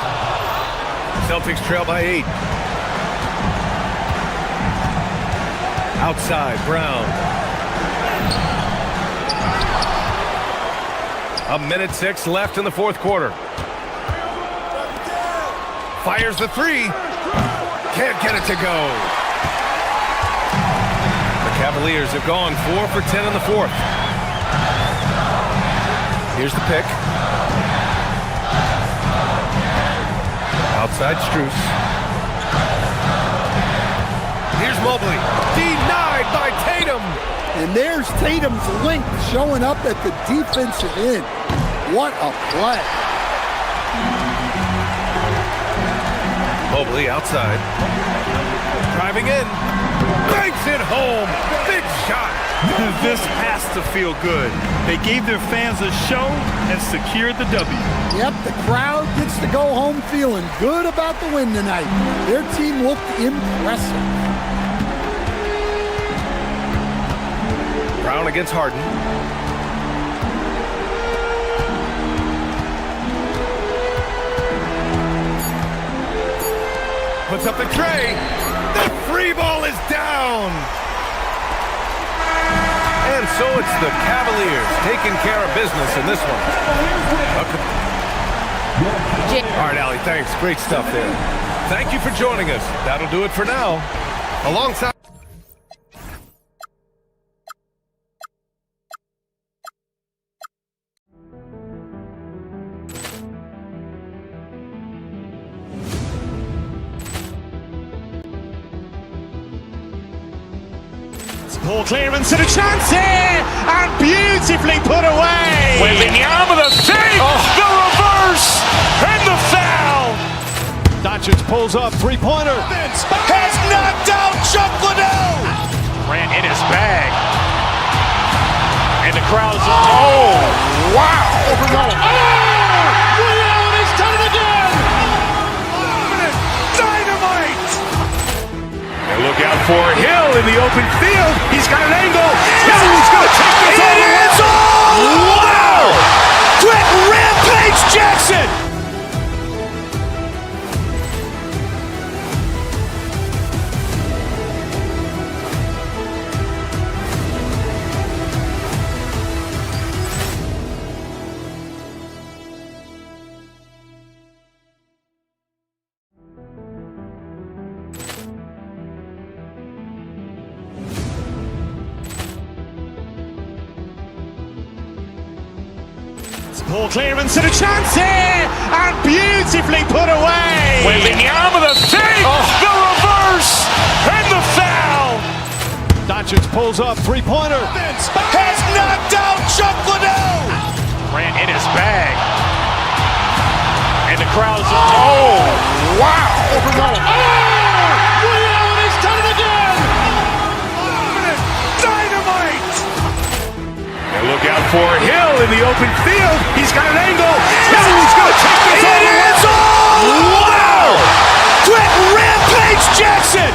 Celtics trail by 8. Outside, Brown. 1:06 left in the 4th quarter. Fires the 3. Can't get it to go. Cavaliers have gone 4 for 10 in the 4th. Here's the pick. Outside Strus. Here's Mobley. Denied by Tatum. And there's Tatum's length showing up at the defensive end. What a play. Mobley outside. Driving in. Banks it home. Big shot. This has to feel good. They gave their fans a show and secured the W. Yep, the crowd gets to go home feeling good about the win tonight. Their team looked impressive. Brown against Harden. Puts up the tray. The free ball is down. And so it's the Cavaliers taking care of business in this one. All right, Allie, thanks. Great stuff there. Thank you for joining us. That'll do it for now. Alongside... Poor clearance and a chance here, and beautifully put away. Wembanyama the save, the reverse, and the foul. Doncic pulls up, three-pointer. Has knocked out Chuck Liddell. Ran in his bag. And the crowd is, oh, wow. He's done it again. Dynamite. And look out for Hill in the open field. He's got an angle. No, he's going to take this all the way. It is all. Wow. Quick Rampage Jackson. Poor clearance and a chance here, and beautifully put away. Wembanyama the save, the reverse, and the foul. Doncic pulls up, three-pointer. Has knocked out Chuck Liddell. Grant in his bag. And the crowd's Wow. He's done it again. Dynamite. And look out for Hill in the open field. He's got an angle. Hill's going to take this all the way. Wow. Brett Rampage Jackson.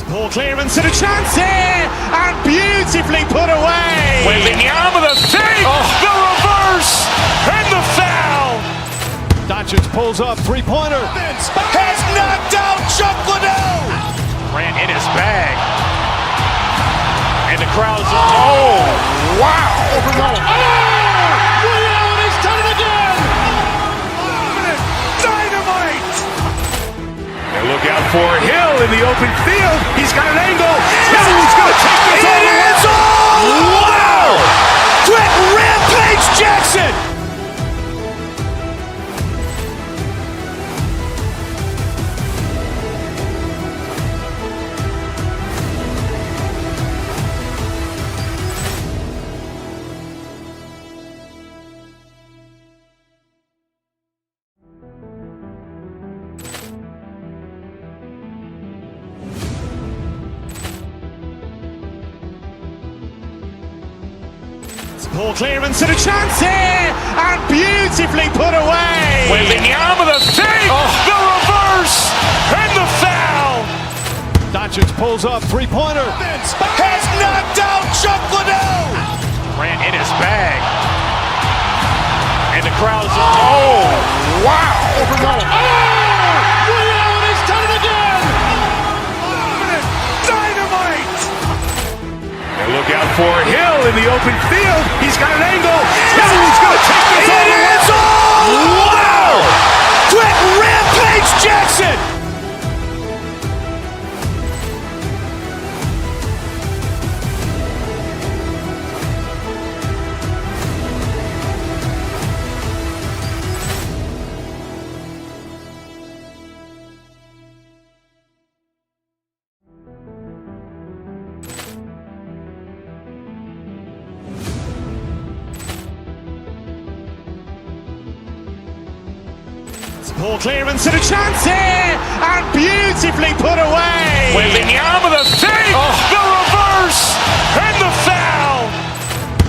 Poor clearance and a chance here, and beautifully put away. Wembanyama the save, the reverse, and the foul. Doncic pulls up, three-pointer. Has knocked out Chuck Liddell. Grant in his bag. And the crowd's Wow. He's done it again. Dynamite. And look out for Hill in the open field. He's got an angle. Hill's going to take this all the way. Wow. Brett Rampage Jackson. Poor clearance and a chance here, and beautifully put away. Wembanyama the save, the reverse, and the foul. Doncic pulls up, three-pointer. Has knocked out Chuck Liddell. Grant in his bag. And the crowd's Wow. He's done it again. Dynamite. And look out for Hill in the open field. He's got an angle. Hill's going to take this all the way. Wow. Brett Rampage Jackson. Poor clearance and a chance here, and beautifully put away. Wembanyama the save, the reverse, and the foul.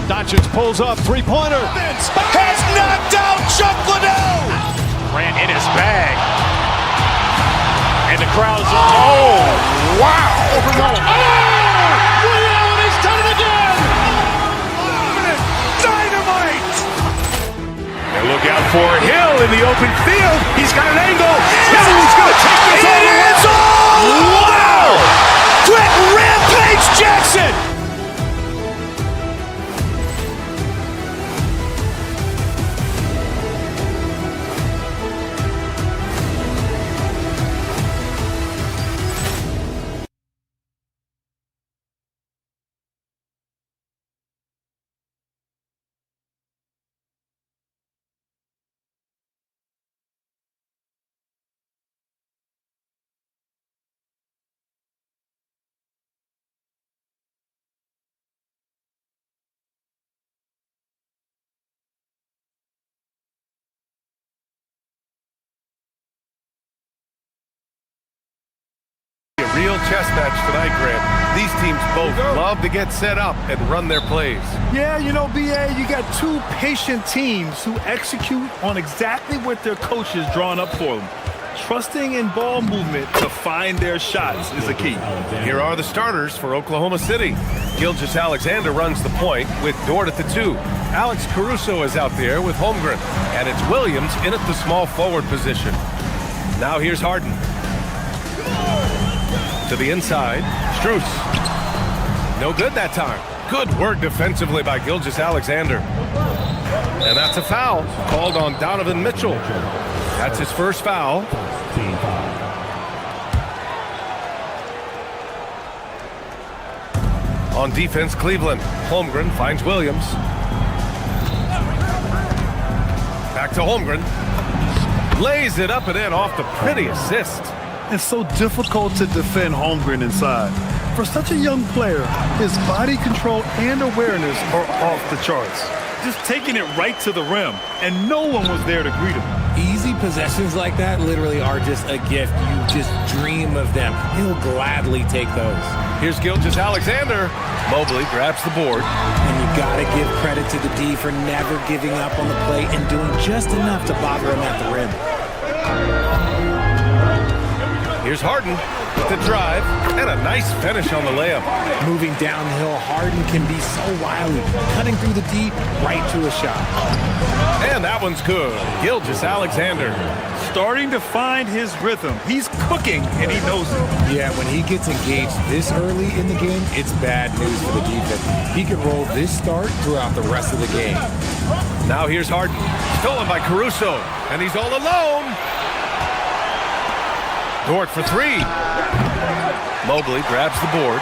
Doncic pulls up, three-pointer. Has knocked out Chuck Liddell. Grant in his bag. And the crowd's Wow. He's done it again. Dynamite. And look out for Hill in the open field. He's got an angle. Hill's going to take this all the way. Wow. Brett Rampage Jackson. Real chess match tonight, Grant. These teams both love to get set up and run their plays. Yeah, you know, BA, you got two patient teams who execute on exactly what their coach has drawn up for them. Trusting in ball movement to find their shots is a key. Here are the starters for Oklahoma City. Gilgeous-Alexander runs the point with Dort at the 2. Alex Caruso is out there with Holmgren. And it's Williams in at the small forward position. Now here's Harden. To the inside, Strus. No good that time. Good work defensively by Gilgeous-Alexander. And that's a foul called on Donovan Mitchell. That's his first foul. On defense, Cleveland. Holmgren finds Williams. Back to Holmgren. Lays it up and in off the pretty assist. It's so difficult to defend Holmgren inside. For such a young player, his body control and awareness are off the charts. Just taking it right to the rim, and no one was there to greet him. Easy possessions like that literally are just a gift. You just dream of them. He'll gladly take those. Here's Gilgeous-Alexander. Mobley grabs the board. And you gotta give credit to the D for never giving up on the play and doing just enough to bother him at the rim. Here's Harden with the drive and a nice finish on the layup. Moving downhill, Harden can be so wily, cutting through the D right to a shot. And that one's good. Gilgeous-Alexander. Starting to find his rhythm. He's cooking, and he knows it. Yeah, when he gets engaged this early in the game, it's bad news for the defense. He can roll this start throughout the rest of the game. Now here's Harden. Stolen by Caruso, and he's all alone. Dort for 3. Mobley grabs the board.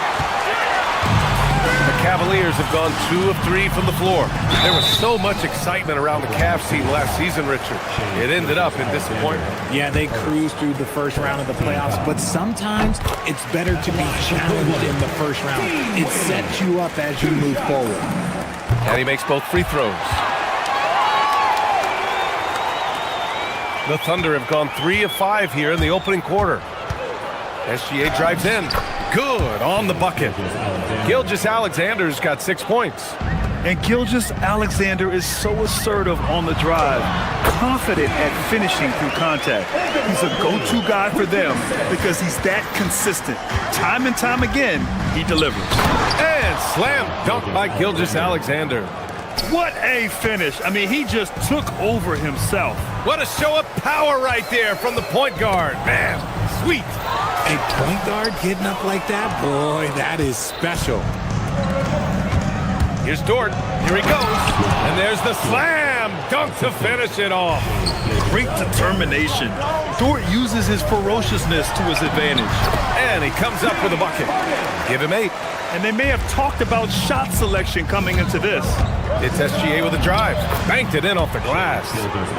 The Cavaliers have gone 2 of 3 from the floor. There was so much excitement around the Cavs team last season, Richard. It ended up in disappointment. Yeah, they cruised through the first round of the playoffs, but sometimes it's better to be challenged in the first round. It sets you up as you move forward. And he makes both free throws. The Thunder have gone 3 of 5 here in the opening quarter. SGA drives in. Good on the bucket. Gilgeous-Alexander's got 6 points. And Gilgeous-Alexander is so assertive on the drive, confident at finishing through contact. He's a go-to guy for them because he's that consistent. Time and time again, he delivers. And slam dunk by Gilgeous-Alexander. What a finish. I mean, he just took over himself. What a show of power right there from the point guard. Man, sweet. A point guard getting up like that? Boy, that is special. Here's Dort. Here he goes. And there's the slam dunk to finish it off. Great determination. Dort uses his ferociousness to his advantage. And he comes up with a bucket. Give him 8. And they may have talked about shot selection coming into this. It's SGA with a drive. Banked it in off the glass.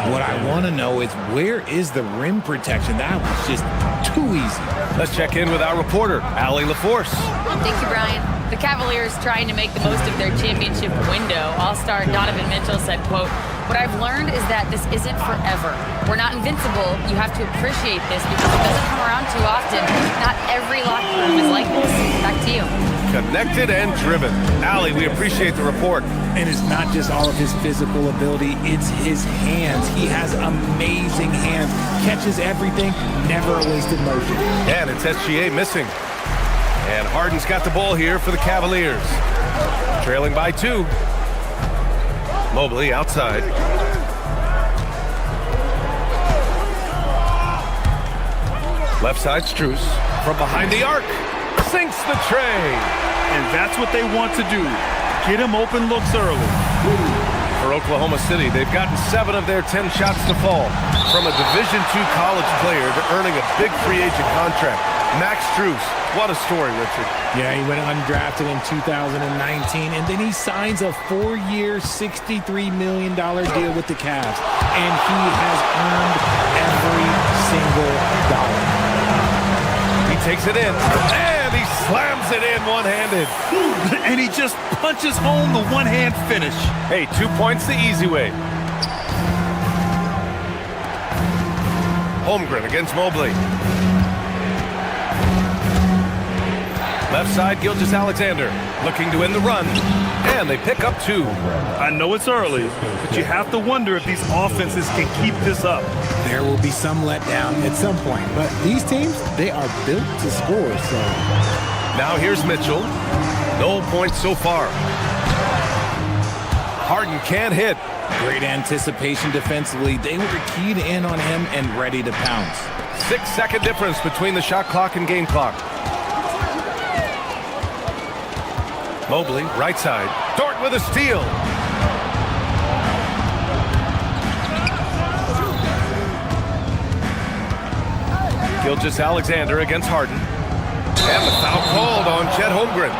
What I want to know is, where is the rim protection? That was just too easy. Let's check in with our reporter, Allie LaForce. Thank you, Brian. The Cavaliers trying to make the most of their championship window. All-star Donovan Mitchell said, quote, "What I've learned is that this isn't forever. We're not invincible. You have to appreciate this because it doesn't come around too often. Not every locker room is like this." Back to you. Connected and driven. Allie, we appreciate the report. And it's not just all of his physical ability, it's his hands. He has amazing hands. Catches everything, never a wasted motion. And it's SGA missing. And Harden's got the ball here for the Cavaliers. Trailing by 2. Mobley outside. Left side, Strus. From behind the arc. Sinks the tray. And that's what they want to do. Get him open looks early. For Oklahoma City, they've gotten 7 of their 10 shots to fall. From a Division II college player to earning a big free agent contract. Max Strus, what a story, Richard. Yeah, he went undrafted in 2019, and then he signs a 4-year, $63 million deal with the Cavs. And he has earned every single dollar. He takes it in, and he slams it in one-handed. And he just punches home the one-hand finish. Hey, 2 points the easy way. Holmgren against Mobley. Left side, Gilgeous Alexander looking to end the run, and they pick up 2. I know it's early, but you have to wonder if these offenses can keep this up. There will be some letdown at some point, but these teams, they are built to score, so. Now here's Mitchell. No points so far. Harden can't hit. Great anticipation defensively. They were keyed in on him and ready to pounce. 6-second difference between the shot clock and game clock. Mobley, right side. Dort with a steal. Gilgeous Alexander against Harden. And the foul called on Chet Holmgren.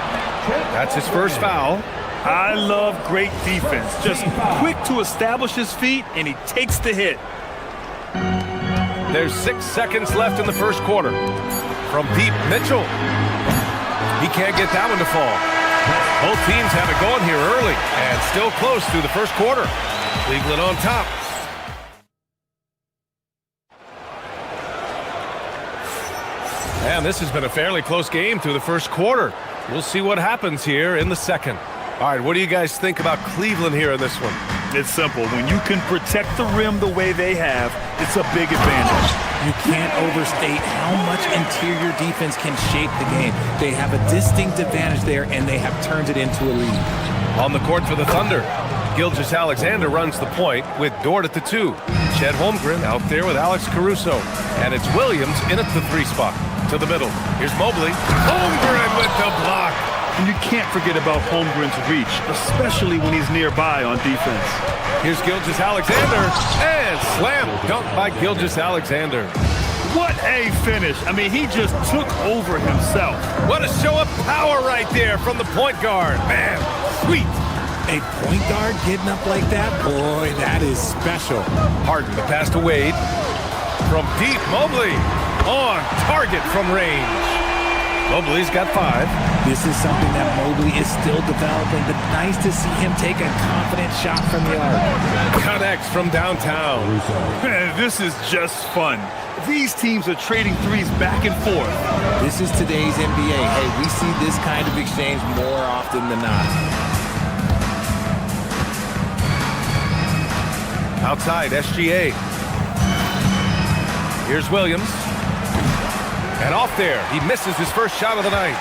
That's his first foul. I love great defense. Just quick to establish his feet, and he takes the hit. There's 6 seconds left in the first quarter. From deep, Mitchell. He can't get that one to fall. Both teams have it going here early and still close through the first quarter. Cleveland on top. And this has been a fairly close game through the first quarter. We'll see what happens here in the second. All right, what do you guys think about Cleveland here in this one? It's simple. When you can protect the rim the way they have, it's a big advantage. You can't overstate how much interior defense can shape the game. They have a distinct advantage there, and they have turned it into a lead. On the court for the Thunder, Gilgeous Alexander runs the point with Dort at the 2. Chet Holmgren out there with Alex Caruso. And it's Williams in at the 3 spot. To the middle. Here's Mobley. Holmgren with the block. And you can't forget about Holmgren's reach, especially when he's nearby on defense. Here's Gilgeous Alexander, and slam dunk by Gilgeous Alexander. What a finish. I mean, he just took over himself. What a show of power right there from the point guard. Man, sweet. A point guard getting up like that? Boy, that is special. Harden, the pass to Wade. From deep, Mobley on target from range. Mobley's got 5. This is something that Mobley is still developing, but nice to see him take a confident shot from the arc. Connects from downtown. This is just fun. These teams are trading threes back and forth. This is today's NBA. Hey, we see this kind of exchange more often than not. Outside, SGA. Here's Williams. And off there, he misses his first shot of the night.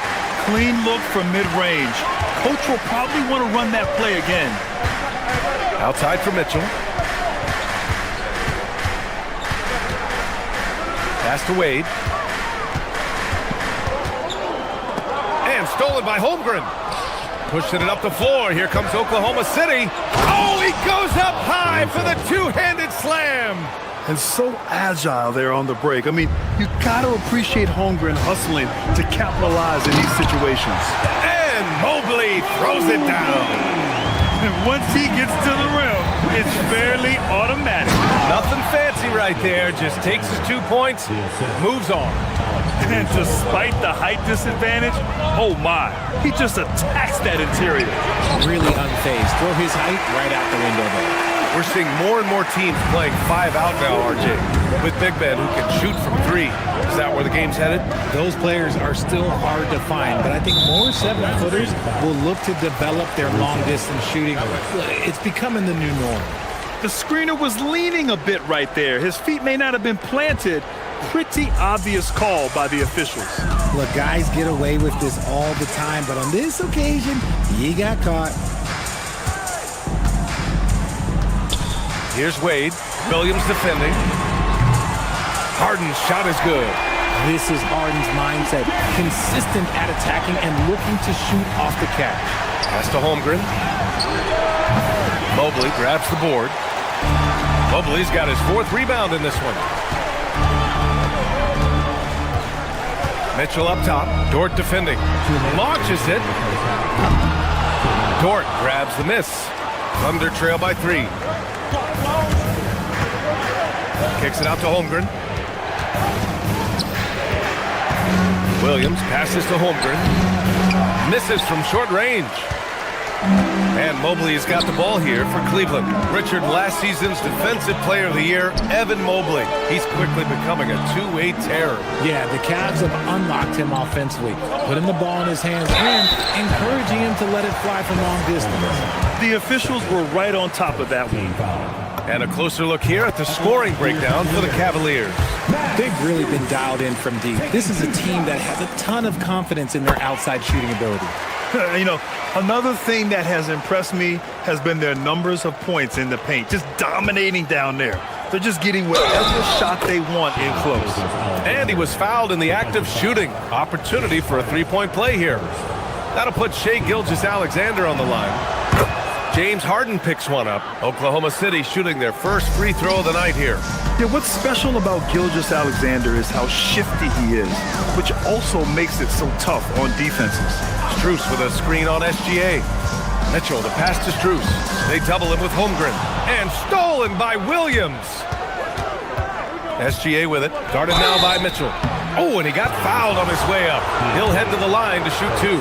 Clean look from mid-range. Coach will probably want to run that play again. Outside for Mitchell. Pass to Wade. And stolen by Holmgren. Pushing it up the floor. Here comes Oklahoma City. Oh, he goes up high for the two-handed slam. And so agile there on the break. I mean, you got to appreciate Holmgren hustling to capitalize in these situations. And Mobley throws it down. And once he gets to the rim, it's fairly automatic. Nothing fancy right there. Just takes his 2 points, moves on. And despite the height disadvantage, oh my, he just attacks that interior. Really unfazed. Throw his height right out the window there. We're seeing more and more teams playing 5 out now, RJ, with big men who can shoot from 3. Is that where the game's headed? Those players are still hard to find, but I think more 7-footers will look to develop their long-distance shooting. It's becoming the new norm. The screener was leaning a bit right there. His feet may not have been planted. Pretty obvious call by the officials. Look, guys get away with this all the time, but on this occasion, he got caught. Here's Wade. Williams defending. Harden's shot is good. This is Harden's mindset. Consistent at attacking and looking to shoot off the catch. Pass to Holmgren. Mobley grabs the board. Mobley's got his 4th rebound in this one. Mitchell up top. Dort defending. Launches it. Dort grabs the miss. Thunder trail by 3. Kicks it out to Holmgren. Williams passes to Holmgren. Misses from short range. And Mobley has got the ball here for Cleveland. Richard, last season's Defensive Player of the Year, Evan Mobley. He's quickly becoming a two-way terror. Yeah, the Cavs have unlocked him offensively, putting the ball in his hands and encouraging him to let it fly from long distance. The officials were right on top of that one. And a closer look here at the scoring breakdown for the Cavaliers. They've really been dialed in from deep. This is a team that has a ton of confidence in their outside shooting ability. You know, another thing that has impressed me has been their numbers of points in the paint, just dominating down there. They're just getting whatever shot they want in close. And he was fouled in the act of shooting. Opportunity for a three-point play here. That'll put Shai Gilgeous-Alexander on the line. James Harden picks one up. Oklahoma City shooting their first free throw of the night here. Yeah, what's special about Gilgeous-Alexander is how shifty he is, which also makes it so tough on defenses. Strus with a screen on SGA. Mitchell, the pass to Strus. They double him with Holmgren. And stolen by Williams. SGA with it. Guarded now by Mitchell. Oh, and he got fouled on his way up. He'll head to the line to shoot two.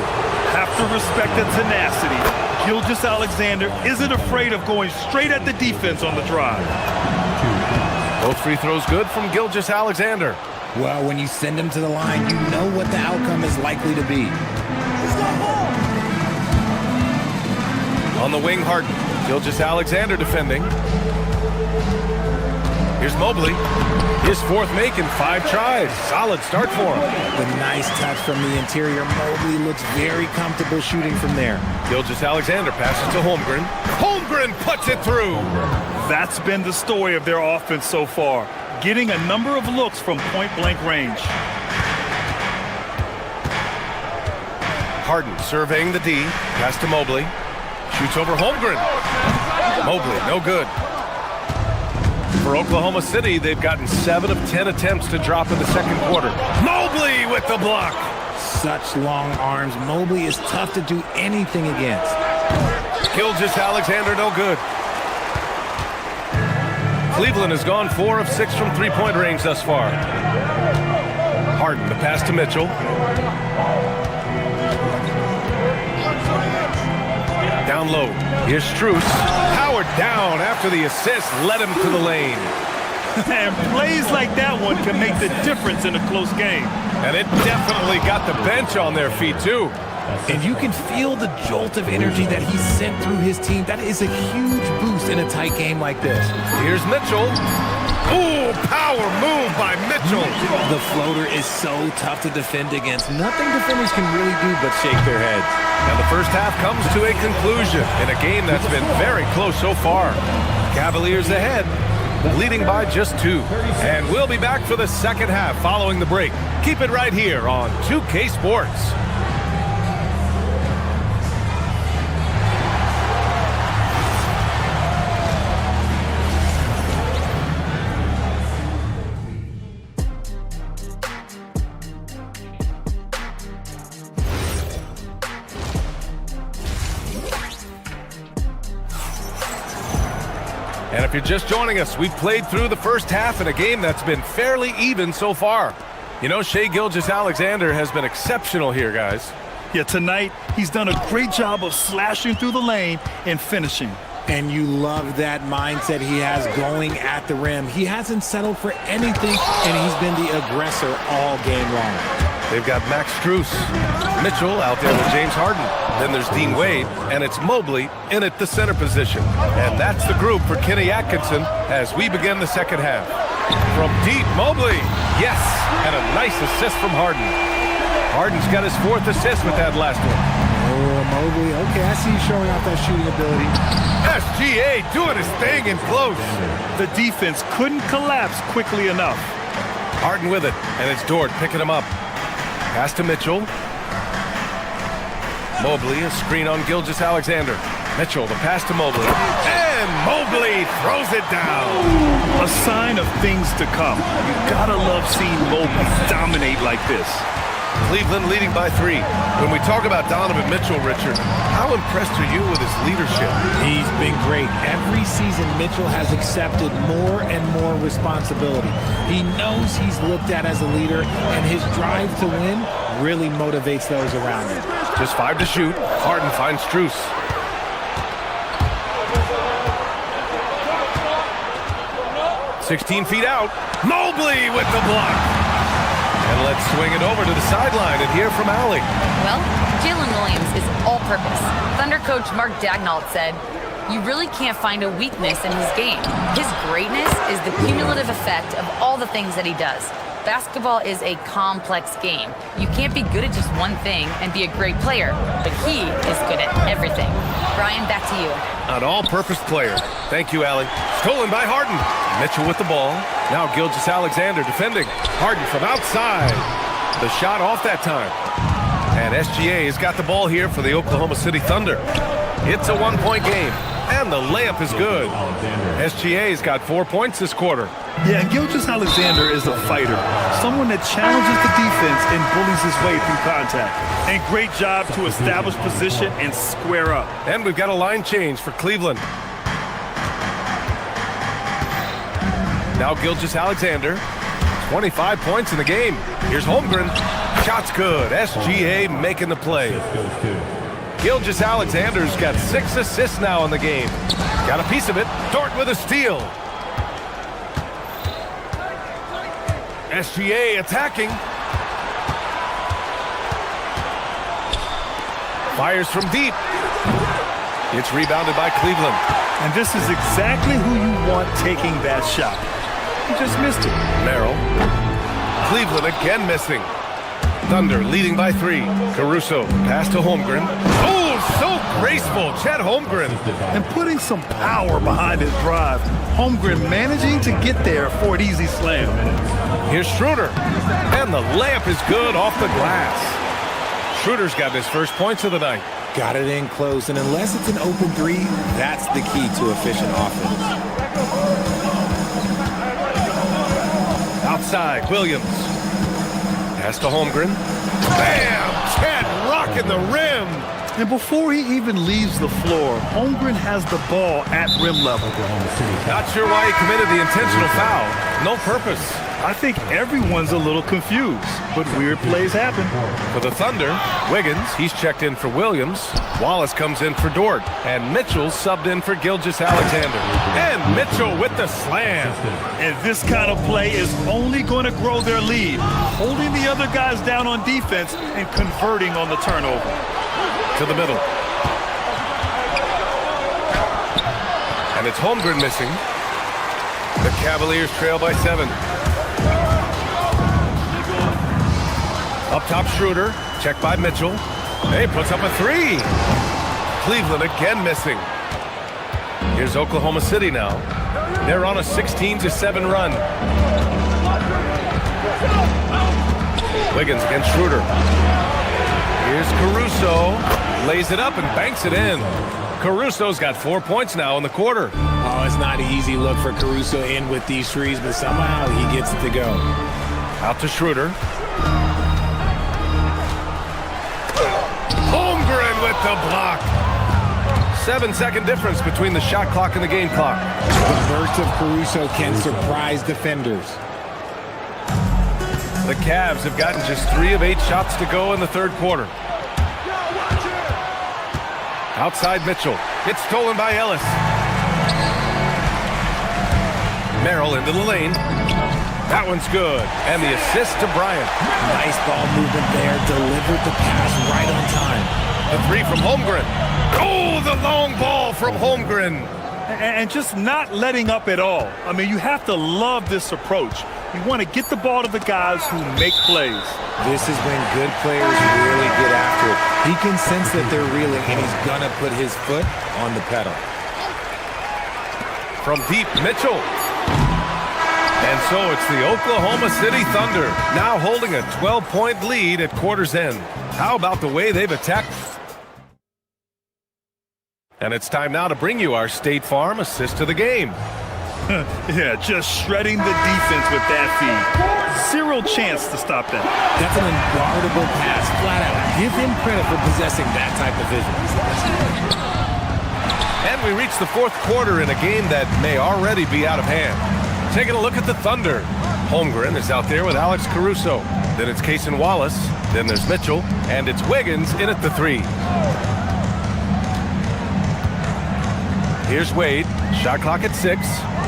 Have to respect the tenacity. Gilgeous-Alexander isn't afraid of going straight at the defense on the drive. Both free throws good from Gilgeous-Alexander. Well, when you send him to the line, you know what the outcome is likely to be. On the wing, Harden. Gilgeous-Alexander defending. Here's Mobley. His fourth make in 5 tries. Solid start for him. The nice touch from the interior. Mobley looks very comfortable shooting from there. Gilgeous-Alexander passes to Holmgren. Holmgren puts it through. That's been the story of their offense so far, getting a number of looks from point-blank range. Harden surveying the D. Pass to Mobley. Shoots over Holmgren. Mobley, no good. For Oklahoma City, they've gotten 7 of 10 attempts to drop in the second quarter. Mobley with the block. Such long arms. Mobley is tough to do anything against. Gilgeous-Alexander, no good. Cleveland has gone 4 of 6 from three-point range thus far. Harden, the pass to Mitchell. Down low. Here's Strus. Powered down after the assist led him to the lane. And plays like that one can make the difference in a close game. And it definitely got the bench on their feet, too. And you can feel the jolt of energy that he sent through his team. That is a huge boost in a tight game like this. Here's Mitchell. Ooh, power move by Mitchell. The floater is so tough to defend against. Nothing defenders can really do but shake their heads. And the first half comes to a conclusion in a game that's been very close so far. Cavaliers ahead, leading by just 2. And we'll be back for the second half following the break. Keep it right here on 2K Sports. And if you're just joining us, we've played through the first half in a game that's been fairly even so far. You know, Shai Gilgeous-Alexander has been exceptional here, guys. Yeah, tonight, he's done a great job of slashing through the lane and finishing. And you love that mindset he has going at the rim. He hasn't settled for anything, and he's been the aggressor all game long. They've got Max Strus. Mitchell out there with James Harden. Then there's Dean Wade, and it's Mobley in at the center position. And that's the group for Kenny Atkinson as we begin the second half. From deep, Mobley. Yes, and a nice assist from Harden. Harden's got his 4th assist with that last one. Oh, Mobley. Okay, I see you showing off that shooting ability. SGA doing his thing in close. The defense couldn't collapse quickly enough. Harden with it, and it's Dort picking him up. Pass to Mitchell. Mobley, a screen on Gilgeous-Alexander. Mitchell, the pass to Mobley. And Mobley throws it down. A sign of things to come. You gotta love seeing Mobley dominate like this. Cleveland leading by 3. When we talk about Donovan Mitchell, Richard, how impressed are you with his leadership? He's been great. Every season, Mitchell has accepted more and more responsibility. He knows he's looked at as a leader, and his drive to win really motivates those around him. Just 5 to shoot. Harden finds Strus. 16 feet out. Mobley with the block. And let's swing it over to the sideline and hear from Allie. Well, Jalen Williams is all-purpose. Thunder coach Mark Daigneault said, "You really can't find a weakness in his game. His greatness is the cumulative effect of all the things that he does. Basketball is a complex game. You can't be good at just one thing and be a great player, but he is good at everything." Brian, back to you. An all-purpose player. Thank you, Allie. Stolen by Harden. Mitchell with the ball. Now Gilgeous-Alexander defending. Harden from outside. The shot off that time. And SGA has got the ball here for the Oklahoma City Thunder. It's a one-point game, and the layup is good. SGA's got 4 points this quarter. Yeah, and Gilgeous-Alexander is a fighter, someone that challenges the defense and bullies his way through contact. And great job to establish position and square up. And we've got a line change for Cleveland. Now Gilgeous-Alexander, 25 points in the game. Here's Holmgren. Shot's good. SGA making the play. Gilgeous-Alexander's got 6 assists now in the game. Got a piece of it. Dort with a steal. SGA attacking. Fires from deep. It's rebounded by Cleveland. And this is exactly who you want taking that shot. He just missed it. Merrill. Cleveland again missing. Thunder leading by 3. Caruso pass to Holmgren. Oh, so graceful. Chet Holmgren. And putting some power behind his drive. Holmgren managing to get there for an easy slam. Here's Schroeder. And the layup is good off the glass. Schroeder's got his first points of the night. Got it in close, and unless it's an open three, that's the key to efficient offense. Outside, Williams. Pass to Holmgren. Bam! Chet rocking the rim. And before he even leaves the floor, Holmgren has the ball at rim level. Not sure why he committed the intentional foul. No purpose. I think everyone's a little confused, but weird plays happen. For the Thunder, Wiggins, he's checked in for Williams. Wallace comes in for Dort. And Mitchell subbed in for Gilgeous-Alexander. And Mitchell with the slam. And this kind of play is only going to grow their lead, holding the other guys down on defense and converting on the turnover. To the middle. And it's Holmgren missing. The Cavaliers trail by 7. Up top, Schroeder. Checked by Mitchell. Hey, puts up a 3. Cleveland again missing. Here's Oklahoma City now. They're on a 16-7 run. Wiggins against Schroeder. Here's Caruso. Lays it up and banks it in. Caruso's got 4 points now in the quarter. Oh, it's not an easy look for Caruso in with these threes, but somehow he gets it to go. Out to Schroeder. Holmgren with the block. 7-second difference between the shot clock and the game clock. The burst of Caruso can surprise defenders. The Cavs have gotten just 3 of 8 shots to go in the third quarter. Outside Mitchell. It's stolen by Ellis. Merrill into the lane. That one's good. And the assist to Bryant. Nice ball movement there. Delivered the pass right on time. The 3 from Holmgren. Oh, the long ball from Holmgren. And just not letting up at all. I mean, you have to love this approach. You want to get the ball to the guys who make plays. This is when good players really get after it. He can sense that they're reeling, and he's going to put his foot on the pedal. From deep, Mitchell. And so it's the Oklahoma City Thunder now holding a 12-point lead at quarter's end. How about the way they've attacked? And it's time now to bring you our State Farm assist to the game. Yeah, just shredding the defense with that feed. Zero chance to stop that. That's an unguardable pass, flat out. Give him credit for possessing that type of vision. And we reach the fourth quarter in a game that may already be out of hand. Taking a look at the Thunder. Holmgren is out there with Alex Caruso. Then it's Cason Wallace. Then there's Mitchell. And it's Wiggins in at the 3. Here's Wade. Shot clock at 6.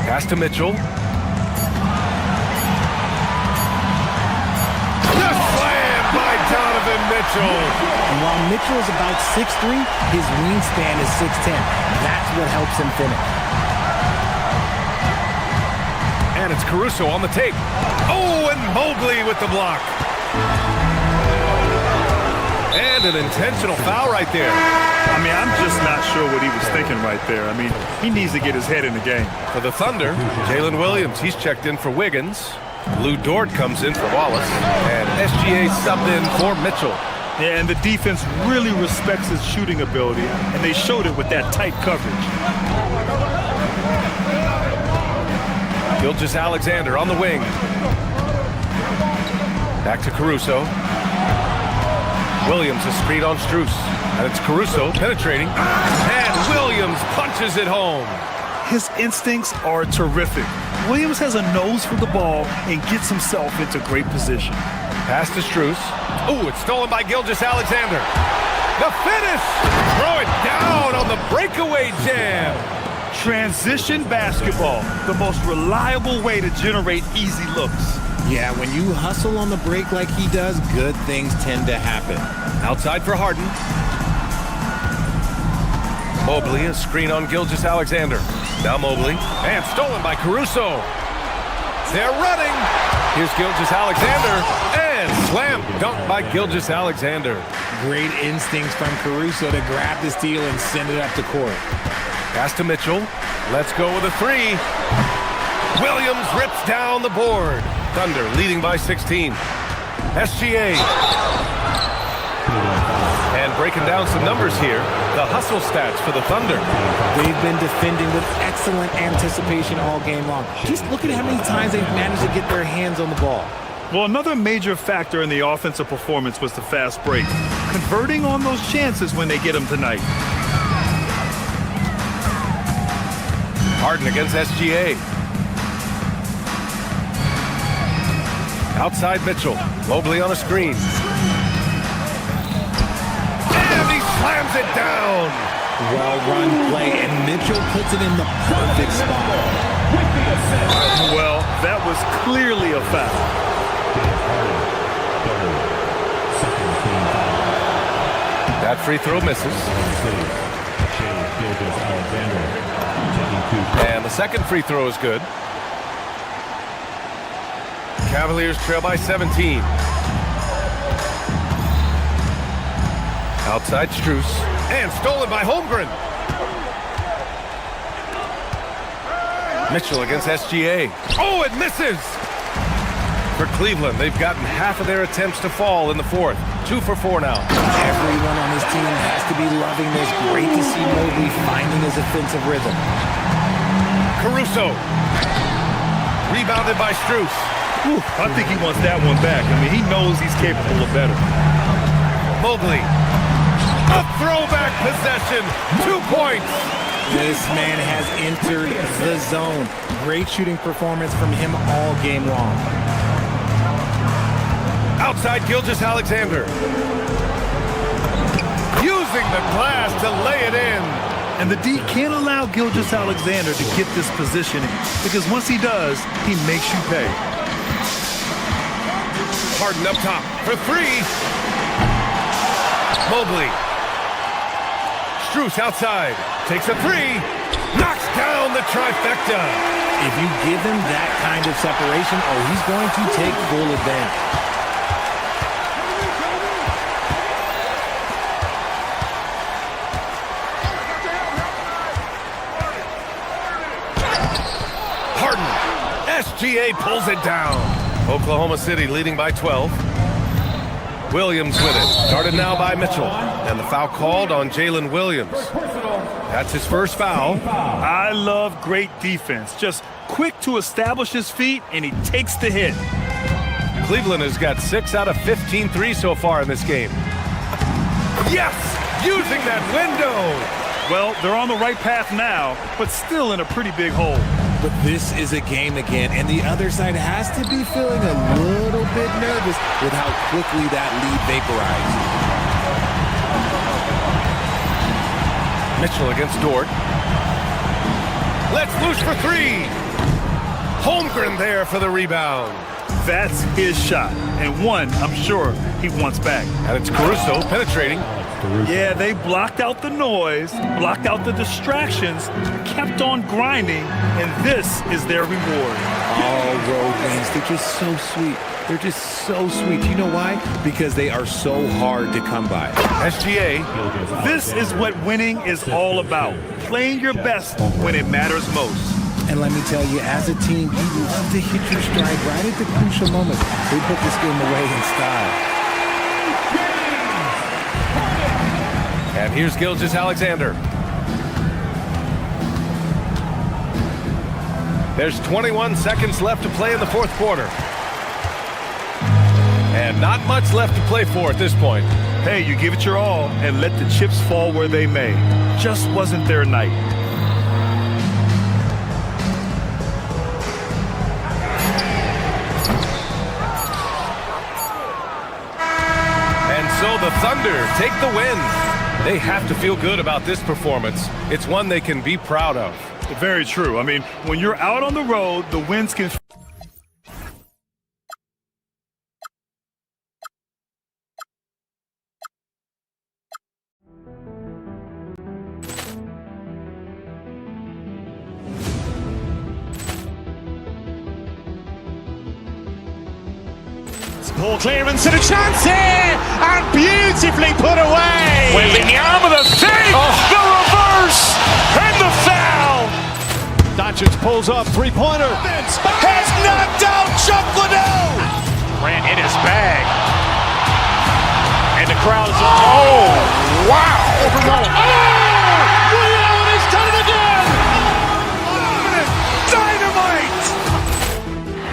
Pass to Mitchell. Mitchell. And while Mitchell is about 6'3", his wingspan is 6'10". That's what helps him finish. And it's Caruso on the tape. Oh, and Mobley with the block. And an intentional foul right there. I mean, I'm just not sure what he was thinking right there. I mean, he needs to get his head in the game. For the Thunder, Jalen Williams, he's checked in for Wiggins. Lou Dort comes in for Wallace. And SGA subbed in for Mitchell. Yeah, and the defense really respects his shooting ability, and they showed it with that tight coverage. Gilgeous-Alexander on the wing. Back to Caruso. Williams is screen on Strus. And it's Caruso penetrating. And Williams punches it home. His instincts are terrific. Williams has a nose for the ball and gets himself into great position. Pass to Strus. Oh, it's stolen by Gilgeous-Alexander. The finish! Throw it down on the breakaway jam. Transition basketball, the most reliable way to generate easy looks. Yeah, when you hustle on the break like he does, good things tend to happen. Outside for Harden. Mobley, a screen on Gilgeous-Alexander. Now Mobley, and stolen by Caruso. They're running. Here's Gilgeous-Alexander, and slam dunk by Gilgeous-Alexander. Great instincts from Caruso to grab the steal and send it up the court. Pass to Mitchell. Let's go with a three. Williams rips down the board. Thunder leading by 16. SGA. And breaking down some numbers here, the hustle stats for the Thunder. They've been defending with excellent anticipation all game long. Just look at how many times they've managed to get their hands on the ball. Well, another major factor in the offensive performance was the fast break. Converting on those chances when they get them tonight. Harden against SGA. Outside Mitchell. Mobley on a screen. And he slams it down. Well-run play, and Mitchell puts it in the perfect spot. Well, that was clearly a foul. That free throw misses. And the second free throw is good. Cavaliers trail by 17. Outside Strus. And stolen by Holmgren. Mitchell against SGA. Oh, it misses! For Cleveland, they've gotten half of their attempts to fall in the fourth. 2 for 4 now. Everyone on this team has to be loving this. Great to see Mobley finding his offensive rhythm. Caruso. Rebounded by Strus. Whew, I think he wants that one back. I mean, he knows he's capable of better. Mobley. A throwback possession. 2 points. This man has entered the zone. Great shooting performance from him all game long. Outside Gilgeous-Alexander. Using the glass to lay it in. And the D can't allow Gilgeous-Alexander to get this positioning, because once he does, he makes you pay. Harden up top for 3. Mobley. Strus outside. Takes a 3. Knocks down the trifecta. If you give him that kind of separation, he's going to take full advantage. SGA pulls it down. Oklahoma City leading by 12. Williams with it. Started now by Mitchell. And the foul called on Jalen Williams. That's his first foul. I love great defense. Just quick to establish his feet, and he takes the hit. Cleveland has got 6 out of 15 threes so far in this game. Yes! Using that window! Well, they're on the right path now, but still in a pretty big hole. But this is a game again, and the other side has to be feeling a little bit nervous with how quickly that lead vaporized. Mitchell against Dort. Let's loose for 3. Holmgren there for the rebound. That's his shot, and one I'm sure he wants back. And it's Caruso penetrating. Yeah, they blocked out the noise, blocked out the distractions, kept on grinding, and this is their reward. Oh, road wins, they're just so sweet. They're just so sweet. You know why? Because they are so hard to come by. SGA. This is what winning is all about. Playing your best when it matters most. And let me tell you, as a team, you love to hit your stride right at the crucial moment. They put this game away in style. And here's Gilgeous-Alexander. There's 21 seconds left to play in the fourth quarter. And not much left to play for at this point. Hey, you give it your all and let the chips fall where they may. Just wasn't their night. And so the Thunder take the win. They have to feel good about this performance. It's one they can be proud of. Very true. I mean, when you're out on the road, the wins can... Ball clearance and a chance here, and beautifully put away. Wembanyama the save, the reverse, and the foul. Doncic pulls up, three-pointer. Has knocked out Chuck Liddell. Ran in his bag. And the crowd is... Oh, wow. Ray Allen has done it again. Dynamite.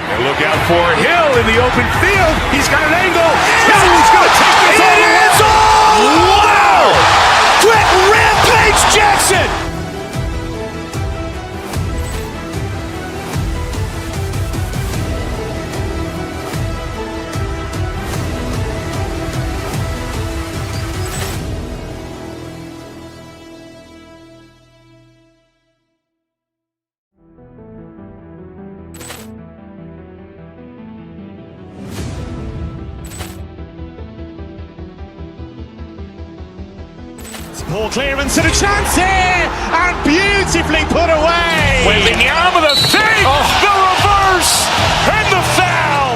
And look out for Hill in the open field. He's got an angle. Hill's going to take this all the way. Wow! Brett Rampage Jackson. Ball clearance and a chance here, and beautifully put away. Wembanyama the save, the reverse, and the foul.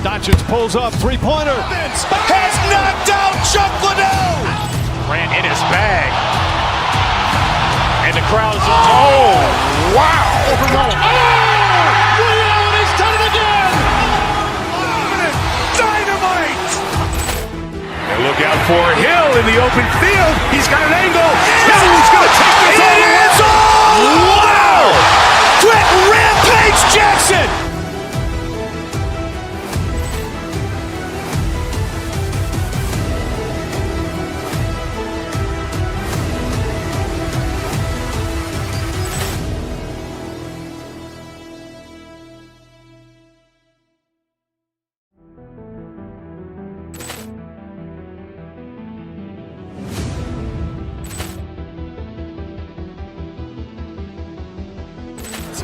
Doncic pulls up, three-pointer. Has knocked out Chuck Liddell. Ran in his bag. And the crowd is... Oh, wow. Ray Allen has done it again. Dynamite. And look out for Hill in the open field. He's got an angle. Hill's going to take this all the way. Wow. Brett Rampage Jackson.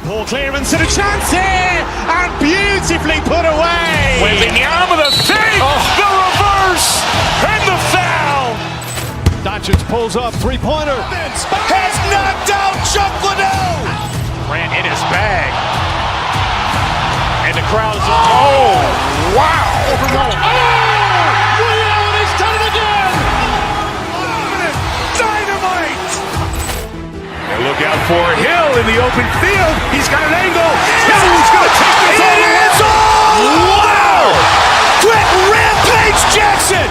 Ball clearance and a chance here, and beautifully put away. Wembanyama the save, the reverse, and the foul. Doncic pulls up, three-pointer. Has knocked out Chuck Liddell. Ran in his bag. And the crowd is... Oh, wow. Ray Allen has done it again. Dynamite. And look out for Hill in the open field. He's got an angle. Hill's going to take this all the way. Wow. Brett Rampage Jackson.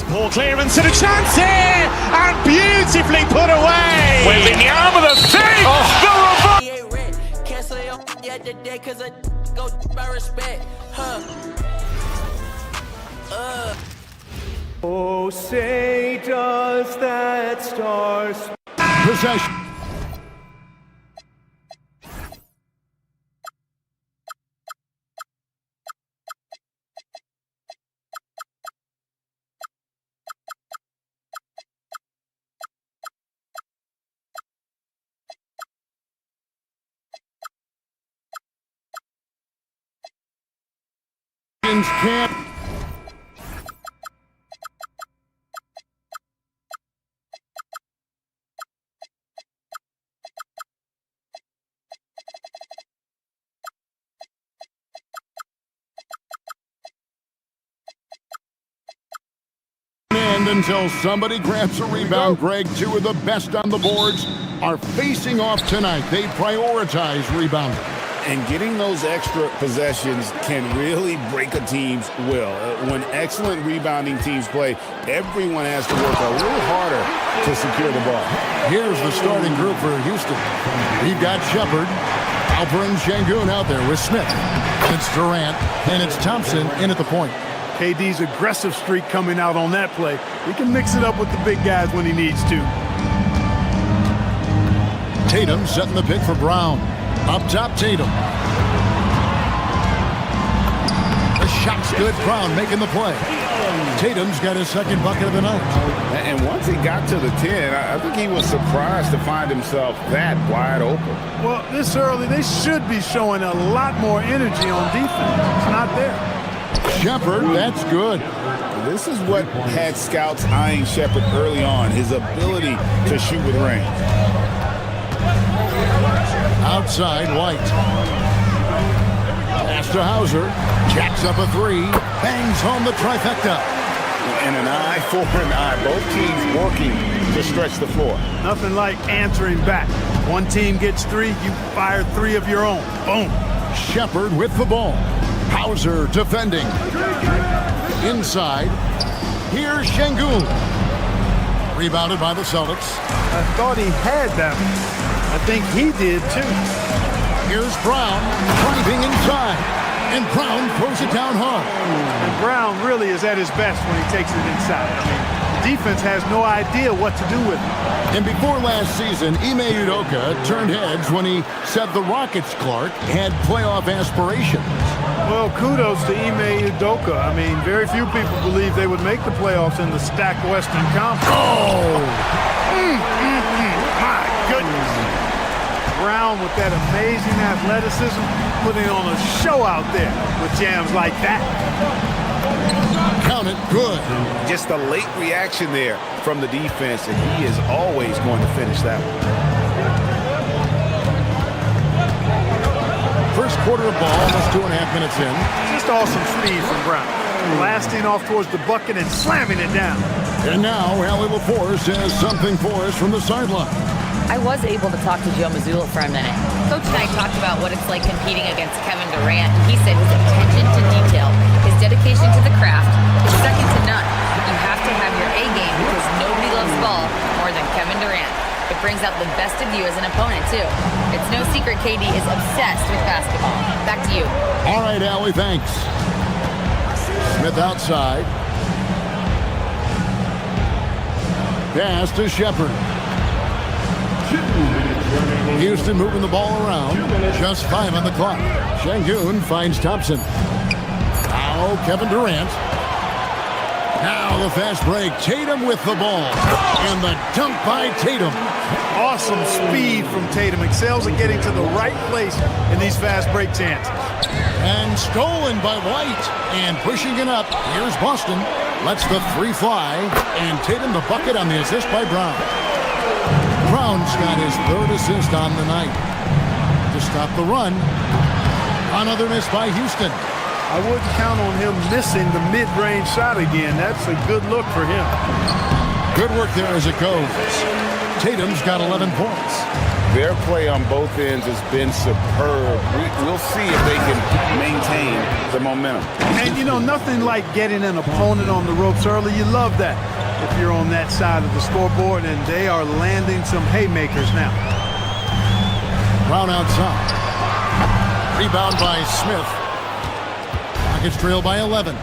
Ball clearance and a chance here, and beautifully put away. Wembanyama the save, the reverse. go by respect, huh? Oh, say does that star Possession. Can't. Until somebody grabs a rebound. Greg, two of the best on the boards are facing off tonight. They prioritize rebounding. And getting those extra possessions can really break a team's will. When excellent rebounding teams play, everyone has to work a little harder to secure the ball. Here's the starting group for Houston. We've got Shepard, Alperen Şengün out there with Smith. It's Durant, and it's Thompson in at the point. KD's aggressive streak coming out on that play. He can mix it up with the big guys when he needs to. Tatum setting the pick for Brown. Up top, Tatum. The shot's good. Brown making the play. Tatum's got his second bucket of the night. And once he got to the 10, I think he was surprised to find himself that wide open. Well, this early, they should be showing a lot more energy on defense. It's not there. Shepard, that's good. This is what had scouts eyeing Shepard early on, his ability to shoot with range. Outside, White. Pass to Hauser. Jacks up a three. Bangs home the trifecta. And an eye for an eye. Both teams working to stretch the floor. Nothing like answering back. One team gets three, you fire three of your own. Boom. Shepard with the ball. Hauser defending. Inside. Here's Şengün. Rebounded by the Celtics. I thought he had that one. I think he did too. Here's Brown driving inside. And Brown throws it down hard. And Brown really is at his best when he takes it inside. I mean, the defense has no idea what to do with it. And before last season, Ime Udoka turned heads when he said the Rockets, Clark, had playoff aspirations. Well, kudos to Ime Udoka. I mean, very few people believe they would make the playoffs in the stacked Western Conference. Oh! My goodness. Brown with that amazing athleticism, putting on a show out there with jams like that. Count it, good. Just a late reaction there from the defense, and he is always going to finish that one. First quarter of ball, almost 2.5 minutes in. Just awesome speed from Brown. Blasting off towards the bucket and slamming it down. And now, Allie LaForce has something for us from the sideline. I was able to talk to Joe Mazzulla for a minute. Coach and I talked about what it's like competing against Kevin Durant, and he said his attention to detail, his dedication to the craft, is second to none. You have to have your A game because nobody loves ball more than Kevin Durant. It brings out the best of you as an opponent, too. It's no secret KD is obsessed with basketball. Back to you. All right, Allie, thanks. Smith outside. Pass to Shepard. Houston moving the ball around. Just 5 on the clock. Şengün finds Thompson. Now Kevin Durant. Now the fast break. Tatum with the ball. And the dunk by Tatum. Awesome speed from Tatum. Excels at getting to the right place in these fast break chances. And stolen by White. And pushing it up. Here's Boston. Lets the three fly. And Tatum the bucket on the assist by Brown. Brown's got his third assist on the night. To stop the run. Another miss by Houston. I wouldn't count on him missing the mid-range shot again. That's a good look for him. Good work there as it goes. Tatum's got 11 points. Their play on both ends has been superb. We'll see if they can maintain the momentum. And, you know, nothing like getting an opponent on the ropes early. You love that if you're on that side of the scoreboard, and they are landing some haymakers now. Brown outside. Rebound by Smith. Rockets trail by 11.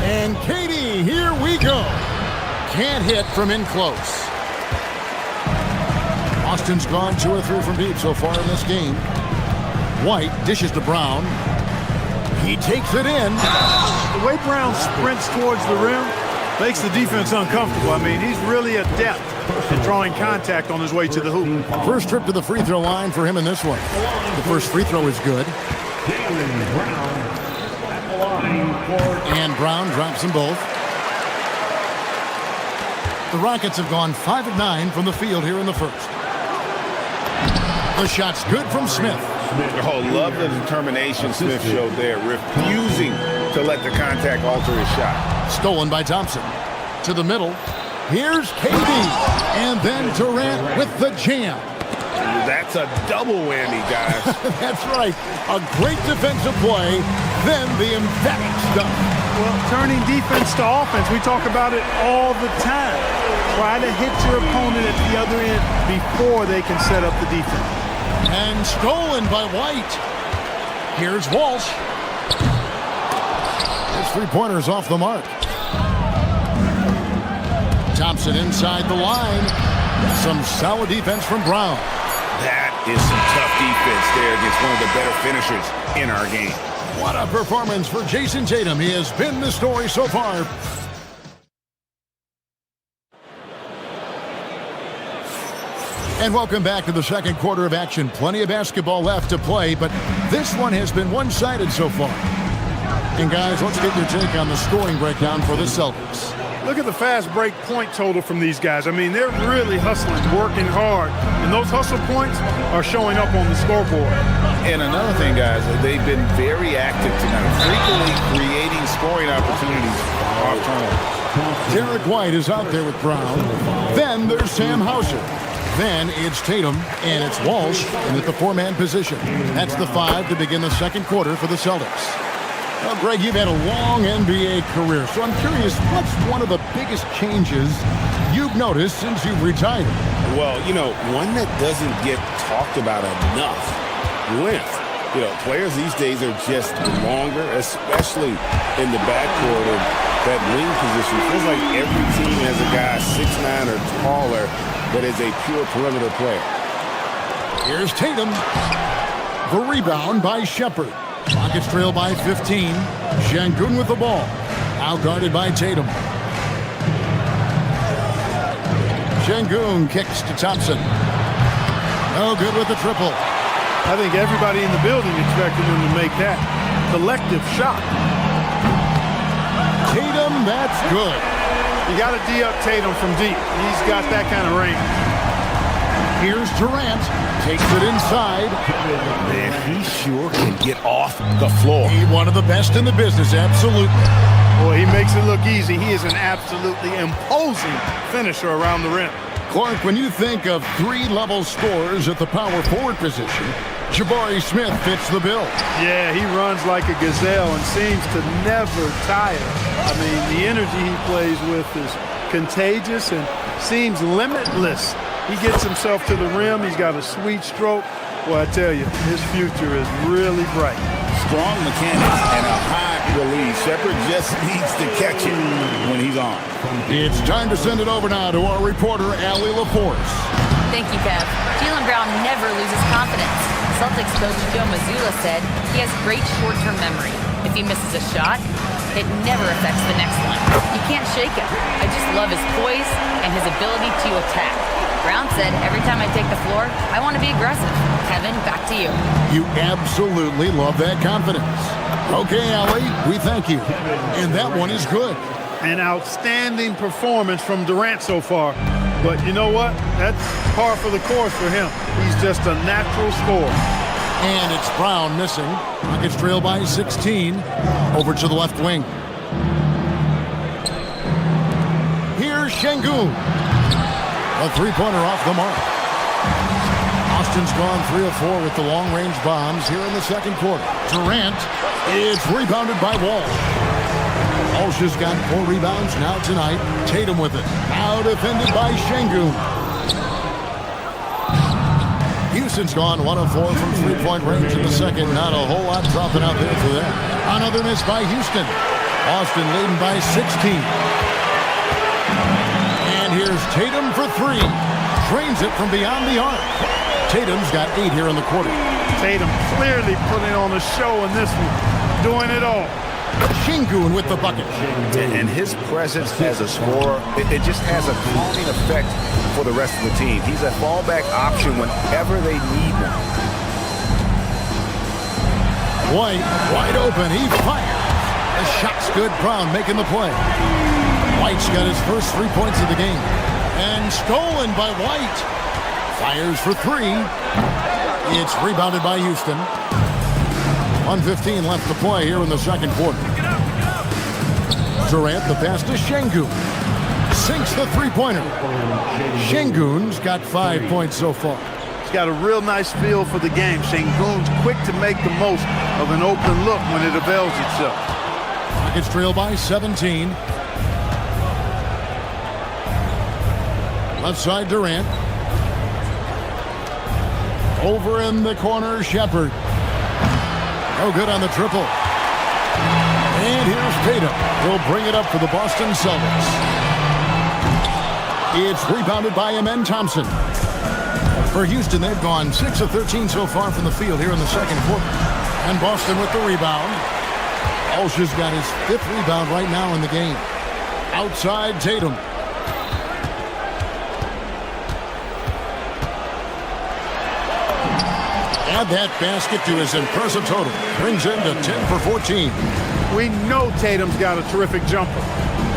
And Katie, here we go. Can't hit from in close. Austin's gone 2 or 3 from deep so far in this game. White dishes to Brown. He takes it in. The way Brown sprints towards the rim makes the defense uncomfortable. I mean, he's really adept at drawing contact on his way to the hoop. First trip to the free throw line for him in this one. The first free throw is good. And Brown drops them both. The Rockets have gone 5 of 9 from the field here in the first. The shot's good from Smith. Oh, love the determination Smith showed there, refusing to let the contact alter his shot. Stolen by Thompson. To the middle. Here's KD. And then Durant with the jam. That's a double whammy, guys. That's right. A great defensive play, then the emphatic stuff. Well, turning defense to offense, we talk about it all the time. Try to hit your opponent at the other end before they can set up the defense. And stolen by White. Here's Walsh. His three-pointer's off the mark. Thompson inside the line. Some solid defense from Brown. That is some tough defense there against one of the better finishers in our game. What a performance for Jason Tatum. He has been the story so far. And welcome back to the second quarter of action. Plenty of basketball left to play, but this one has been one-sided so far. And guys, let's get your take on the scoring breakdown for the Celtics. Look at the fast break point total from these guys. I mean, they're really hustling, working hard. And those hustle points are showing up on the scoreboard. And another thing, guys, they've been very active tonight, frequently creating scoring opportunities off turnovers. Derek White is out there with Brown. Then there's Sam Hauser. Then it's Tatum, and it's Walsh, and at the four-man position. That's the 5 to begin the second quarter for the Celtics. Well, Greg, you've had a long NBA career, so I'm curious, what's one of the biggest changes you've noticed since you've retired? Well, you know, one that doesn't get talked about enough, length. You know, players these days are just longer, especially in the backcourt, and that wing position. It feels like every team has a guy 6'9" or taller that is a pure perimeter player. Here's Tatum. The rebound by Shepard. Rockets trail by 15. Şengün with the ball. Out guarded by Tatum. Şengün kicks to Thompson. No good with the triple. I think everybody in the building expected him to make that collective shot. Tatum, that's good. You got to D-up Tatum from deep. He's got that kind of range. Here's Durant. Takes it inside. Man, he sure can get off the floor. He's one of the best in the business, absolutely. Boy, he makes it look easy. He is an absolutely imposing finisher around the rim. Clark, when you think of three-level scorers at the power forward position, Jabari Smith fits the bill. Yeah, he runs like a gazelle and seems to never tire. I mean, the energy he plays with is contagious and seems limitless. He gets himself to the rim. He's got a sweet stroke. Well, I tell you, his future is really bright. Strong mechanics and a high release. Shepard just needs to catch it when he's on. It's time to send it over now to our reporter, Allie LaForce. Thank you, Kev. Jaylen Brown never loses confidence. Celtics coach Joe Mazzulla said he has great short-term memory. If he misses a shot, it never affects the next one. You can't shake him. I just love his poise and his ability to attack. Brown said, every time I take the floor, I want to be aggressive. Kevin, back to you. You absolutely love that confidence. Okay, Allie, we thank you. And that one is good. An outstanding performance from Durant so far. But you know what? That's par for the course for him. He's just a natural scorer. And it's Brown missing. Rockets trail by 16. Over to the left wing. Here's Şengün. A three-pointer off the mark. Austin's gone 3 of 4 with the long-range bombs here in the second quarter. Durant, it's rebounded by Walsh. Walsh has got 4 rebounds now tonight. Tatum with it. Now defended by Şengün. Houston's gone 1 of 4 from three-point range in the second. Not a whole lot dropping out there for them. Another miss by Houston. Boston leading by 16. And here's Tatum for 3. Drains it from beyond the arc. Tatum's got 8 here in the quarter. Tatum clearly putting on a show in this one. Doing it all. Şengün with the bucket. And his presence as a scorer, it just has a calming effect for the rest of the team. He's a fallback option whenever they need one. White, wide open. He fires. The shot's good. Brown making the play. White's got his first 3 points of the game. And stolen by White. Fires for 3. It's rebounded by Houston. 1:15 left to play here in the second quarter. Durant, the pass to Şengün. Sinks the three-pointer. Şengün's got 5 points so far. He's got a real nice feel for the game. Şengün's quick to make the most of an open look when it avails itself. Rockets trail by 17. Left side, Durant. Over in the corner, Shepherd. No good on the triple. And here's Tatum. He'll bring it up for the Boston Celtics. It's rebounded by Amen Thompson. For Houston, they've gone 6 of 13 so far from the field here in the second quarter. And Boston with the rebound. Walsh has got his 5th rebound right now in the game. Outside, Tatum. Add that basket to his impressive total. Brings him to 10 for 14. We know Tatum's got a terrific jumper.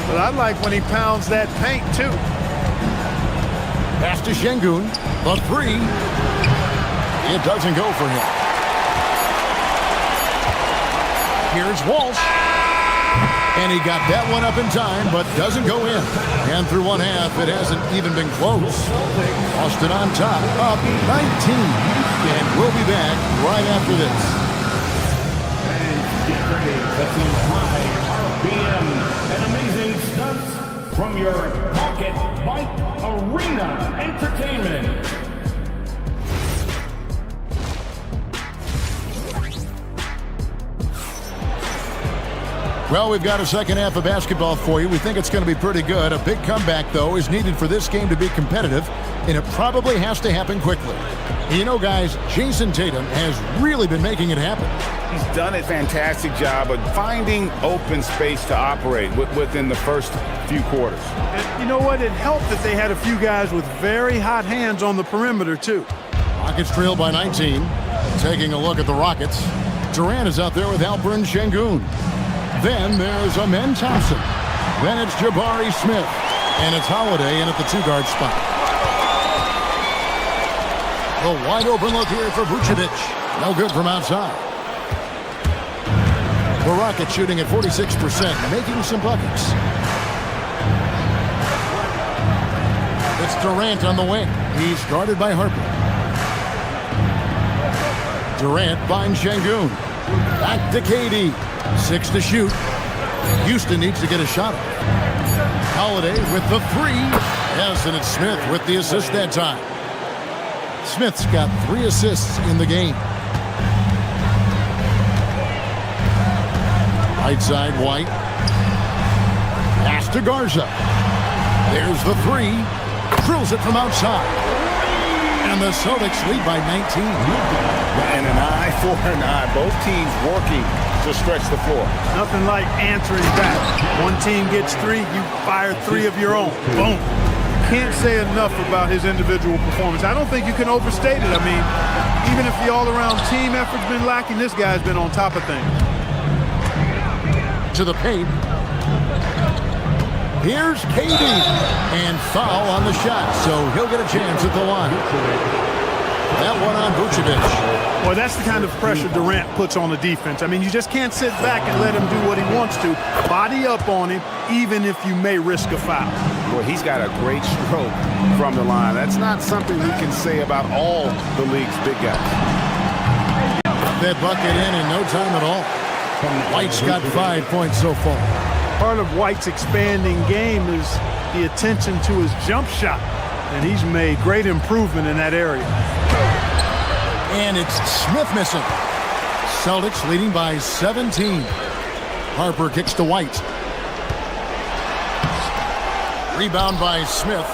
But I like when he pounds that paint, too. Pass to Şengün. The 3. It doesn't go for him. Here's Walsh. And he got that one up in time, but doesn't go in. And through one half, it hasn't even been close. Boston on top, up 19. And we'll be back right after this. Get ready for some high RPM and amazing stunts from your Pocket Bike Arena Entertainment. Well, we've got a second half of basketball for you. We think it's going to be pretty good. A big comeback, though, is needed for this game to be competitive, and it probably has to happen quickly. You know, guys, Jason Tatum has really been making it happen. He's done a fantastic job of finding open space to operate within the first few quarters. And you know what? It helped that they had a few guys with very hot hands on the perimeter, too. Rockets trail by 19. Taking a look at the Rockets. Durant is out there with Alperen Şengün. Then there's Amen Thompson. Then it's Jabari Smith. And it's Holiday in at the 2-guard spot. The wide open look here for Vucevic. No good from outside. The Rockets shooting at 46%, making some buckets. It's Durant on the wing. He's guarded by Harper. Durant finds Şengün. Back to KD. 6 to shoot. Houston needs to get a shot off. Holiday with the 3. Yes, and it's Smith with the assist that time. Smith's got 3 assists in the game. Right side, White. Pass to Garza. There's the 3. Drills it from outside. And the Celtics lead by 19. And an eye for an eye. Both teams working to stretch the floor. Nothing like answering back. One team gets 3, you fire 3 of your own. Boom. Can't say enough about his individual performance. I don't think you can overstate it. I mean, even if the all-around team effort's been lacking, this guy's been on top of things. To the paint. Here's KD. And foul on the shot, so he'll get a chance at the line. That one on Vucevic. Well, that's the kind of pressure Durant puts on the defense. I mean, you just can't sit back and let him do what he wants to. Body up on him, even if you may risk a foul. Boy, he's got a great stroke from the line. That's not something we can say about all the league's big guys. That bucket in no time at all. White's got 5 points so far. Part of White's expanding game is the attention to his jump shot, and he's made great improvement in that area. And it's Smith missing. Celtics leading by 17. Harper kicks to White. Rebound by Smith.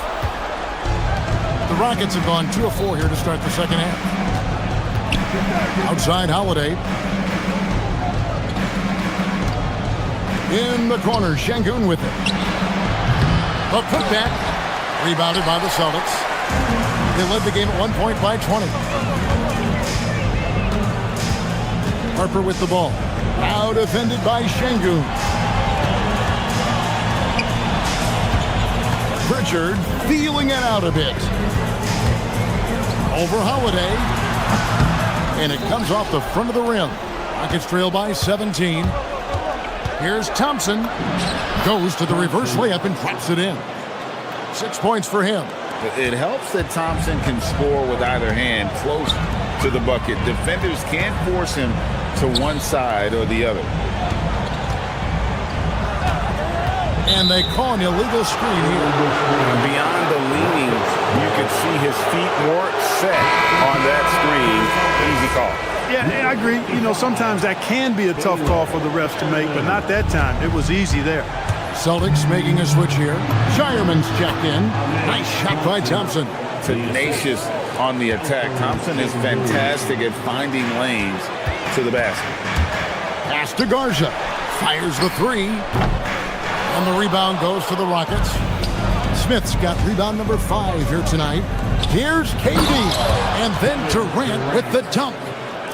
The Rockets have gone 2 of 4 here to start the second half. Outside Holiday. In the corner, Şengün with it. A putback. Rebounded by the Celtics. They led the game at 1 point by 20. Harper with the ball. Now defended by Şengün. Pritchard feeling it out a bit. Over Holiday. And it comes off the front of the rim. Rockets trail by 17. Here's Thompson. Goes to the reverse layup and drops it in. 6 points for him. It helps that Thompson can score with either hand close to the bucket. Defenders can't force him to one side or the other. And they call an illegal screen here. Beyond the leaning, you can see his feet weren't set on that screen. Easy call. Yeah, I agree. You know, sometimes that can be a tough call for the refs to make, but not that time. It was easy there. Celtics making a switch here. Shireman's checked in. Nice shot by Thompson. Tenacious on the attack. Thompson is fantastic at finding lanes to the basket. Pass to Garza. Fires the three. And the rebound goes to the Rockets. Smith's got rebound number 5 here tonight. Here's KD. And then Durant with the dunk.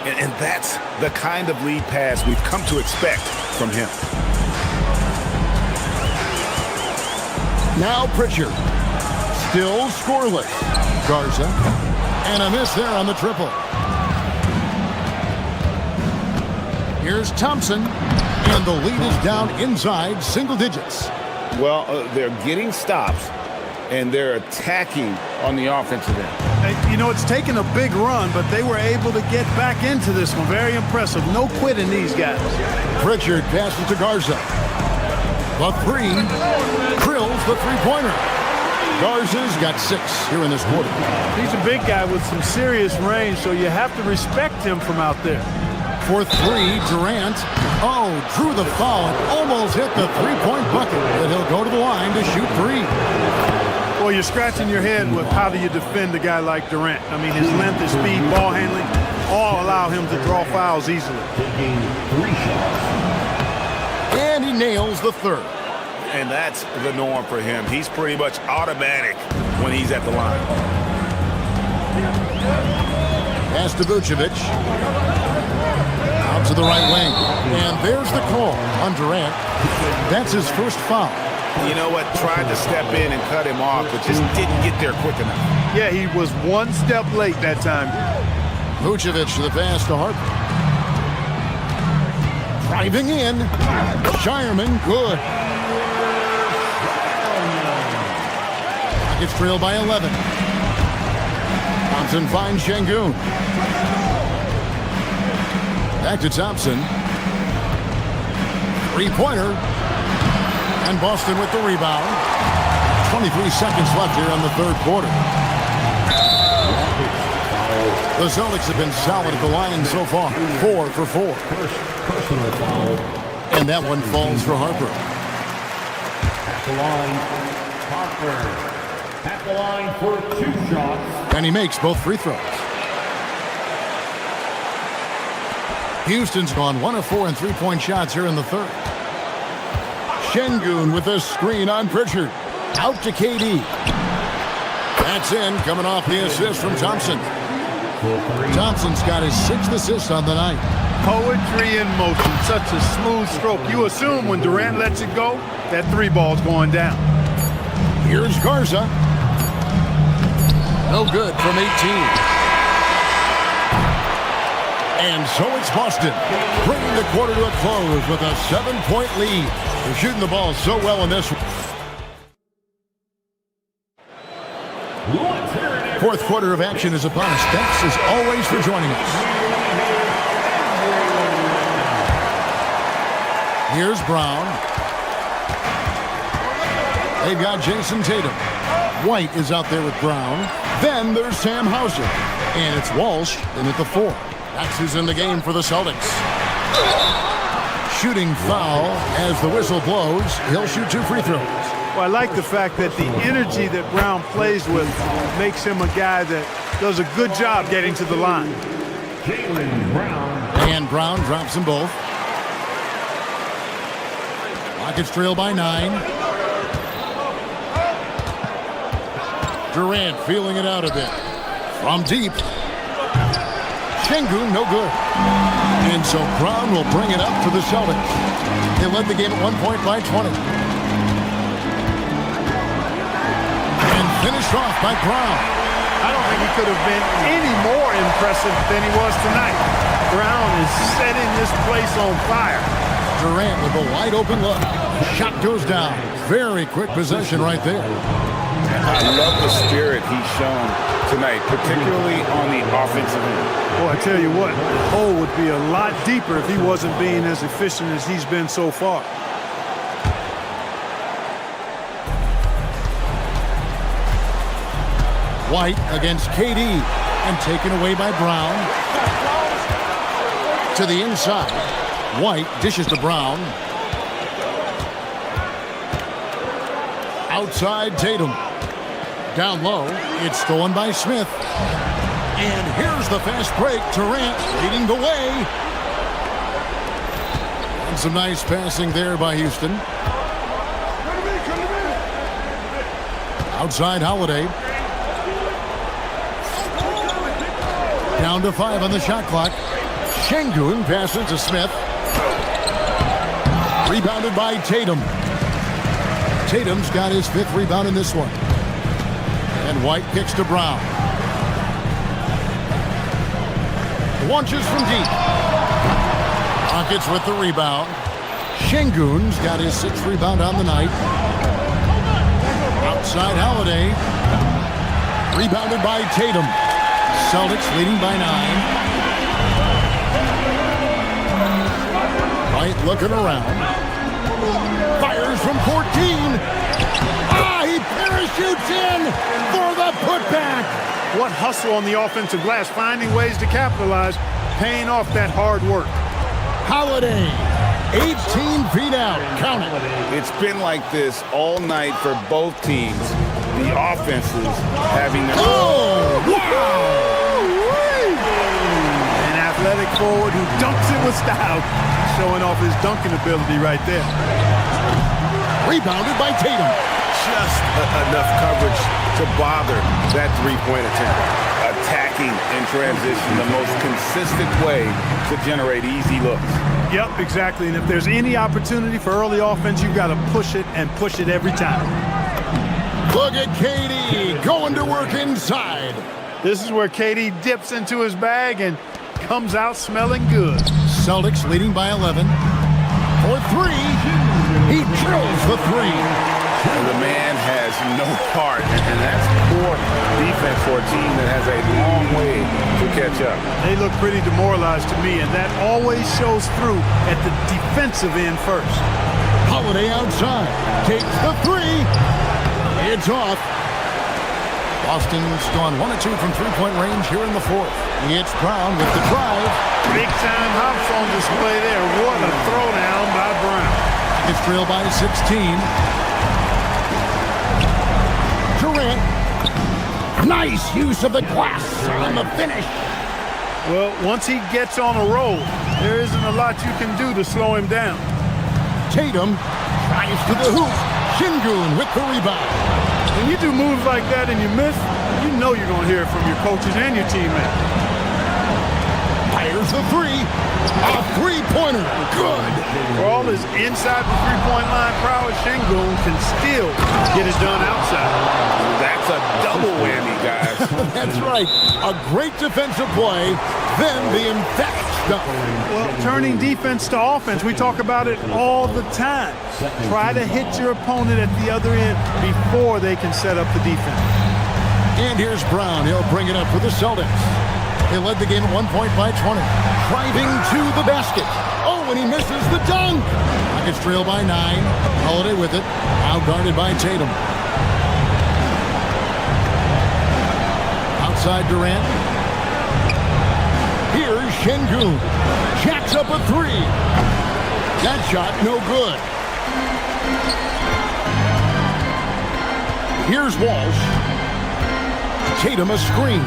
And that's the kind of lead pass we've come to expect from him. Now Pritchard. Still scoreless. Garza. And a miss there on the triple. Here's Thompson. And the lead is down inside single digits. Well, they're getting stops, and they're attacking on the offensive end. Hey, you know, it's taken a big run, but they were able to get back into this one. Very impressive. No quitting these guys. Pritchard passes to Garza. The three. Drills the three-pointer. Garza's got 6 here in this quarter. He's a big guy with some serious range, so you have to respect him from out there. For 3, Durant. Oh, drew the foul and almost hit the three-point bucket. But he'll go to the line to shoot 3. Well, you're scratching your head with how do you defend a guy like Durant. I mean, his length, his speed, ball handling, all allow him to draw fouls easily. And he nails the 3rd. And that's the norm for him. He's pretty much automatic when he's at the line. Pass to Vucevic. Out to the right wing. And there's the call on Durant. That's his first foul. You know what? Tried to step in and cut him off, but just didn't get there quick enough. Yeah, he was 1 step late that time. Vucevic to the pass to Harper. Driving in. Shireman, good. Rockets trail by 11. Thompson finds Şengün. Back to Thompson. Three-pointer. And Boston with the rebound. 23 seconds left here on the 3rd quarter. The Celtics have been solid at the line so far. 4 for 4. And that one falls for Harper. At the line, Harper. At the line for 2 shots. And he makes both free throws. Houston's gone 1 of 4 in three-point shots here in the 3rd. Şengün with a screen on Pritchard. Out to KD. That's in, coming off the assist from Thompson. Thompson's got his 6th assist on the night. Poetry in motion. Such a smooth stroke. You assume when Durant lets it go, that 3 ball's going down. Here's Garza. No good from 18. And so it's Boston, bringing the quarter to a close with a 7-point lead. They're shooting the ball so well in this one. 4th quarter of action is upon us. Thanks as always for joining us. Here's Brown. They've got Jason Tatum. White is out there with Brown. Then there's Sam Hauser. And it's Walsh in at the 4. That's who's in the game for the Celtics. Shooting foul as the whistle blows. He'll shoot 2 free throws. Well, I like the fact that the energy that Brown plays with makes him a guy that does a good job getting to the line. And Brown drops them both. Rockets trail by 9. Durant feeling it out a bit. From deep. Şengün, no good. And so Brown will bring it up to the Celtics. They led the game at 1 point by 20. And finished off by Brown. I don't think he could have been any more impressive than he was tonight. Brown is setting this place on fire. Durant with a wide open look. Shot goes down. Very quick possession right there. I love the spirit he's shown tonight, particularly on the offensive end. Well, I tell you what, the hole would be a lot deeper if he wasn't being as efficient as he's been so far. White against KD and taken away by Brown. To the inside. White dishes to Brown. Outside Tatum. Down low, it's stolen by Smith. And here's the fast break. Durant leading the way. And some nice passing there by Houston. Outside Holiday. Down to 5 on the shot clock. Şengün passes to Smith. Rebounded by Tatum. Tatum's got his 5th rebound in this one. And White kicks to Brown. Launches from deep. Rockets with the rebound. Şengün's got his 6th rebound on the night. Outside Holiday. Rebounded by Tatum. Celtics leading by 9. White looking around. Fires from 14. He parachutes in for the putback. What hustle on the offensive glass, finding ways to capitalize, paying off that hard work. Holiday, 18 feet out. Count it. It's been like this all night for both teams. The offenses having their... Oh, wow! An athletic forward who dunks it with style, showing off his dunking ability right there. Rebounded by Tatum. Just enough coverage to bother that three-point attempt. Attacking in transition, the most consistent way to generate easy looks. Yep, exactly. And if there's any opportunity for early offense, you've got to push it and push it every time. Look at KD going to work inside. This is where KD dips into his bag and comes out smelling good. Celtics leading by 11. For 3. He drills the 3. The man has no heart, and that's poor defense for a team that has a long way to catch up. They look pretty demoralized to me, and that always shows through at the defensive end first. Holiday outside. Takes the 3. It's off. Boston's gone 1 of 2 from three-point range here in the 4th. It's Brown with the drive. Big-time hops on display there. What a throwdown by Brown. It's trailed by 16. Durant. Nice use of the glass on the finish. Well, once he gets on a roll, there isn't a lot you can do to slow him down. Tatum tries to the hoop. Şengün with the rebound. When you do moves like that and you miss, you know you're going to hear it from your coaches and your teammates. Fires the 3. A three-pointer. Good. For all his inside the three-point line prowess, Şengün can still get it done outside. That's a double whammy, guys. That's right. A great defensive play, then the emphatic stuff. Well, turning defense to offense, we talk about it all the time. Try to hit your opponent at the other end before they can set up the defense. And here's Brown. He'll bring it up for the Celtics. They led the game at 1 point by 20. Driving to the basket. Oh, and he misses the dunk. Rockets trail by 9. Holiday with it. Out guarded by Tatum. outside Durant. Here's Şengün. Jacks up a three. That shot no good. Here's Walsh. Tatum a screen.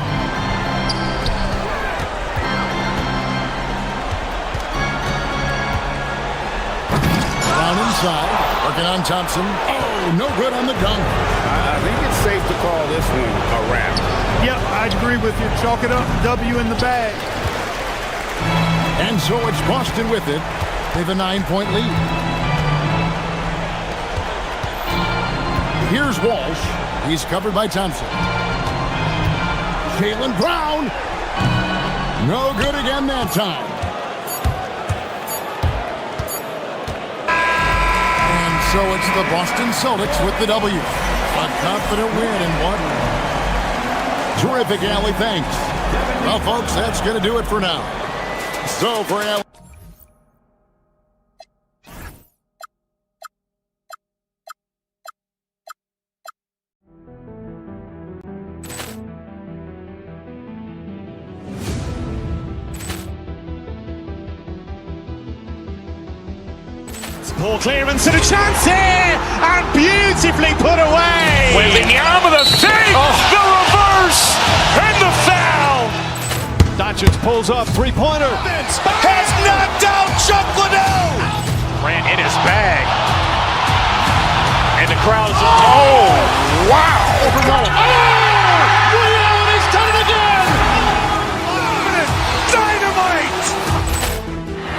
Brown inside. Working on Thompson. Oh, no good on the dunk. I think it's safe to call this one a wrap. Yep, I agree with you. Chalk it up. W in the bag. And so it's Boston with it. They have a 9-point lead. Here's Walsh. He's covered by Thompson. Jaylen Brown. No good again that time. And so it's the Boston Celtics with the W. A confident win and one. Terrific, Allie. Thanks. Well, folks, that's going to do it for now. So for Allie. Poor clearance and a chance here, and beautifully put away. Wembanyama with a save, the reverse, and the foul. Doncic pulls up, three-pointer. Has knocked out Chuck Liddell. Ran in his bag. And the crowd is, oh, wow. Liddell, he's done it again. Dynamite.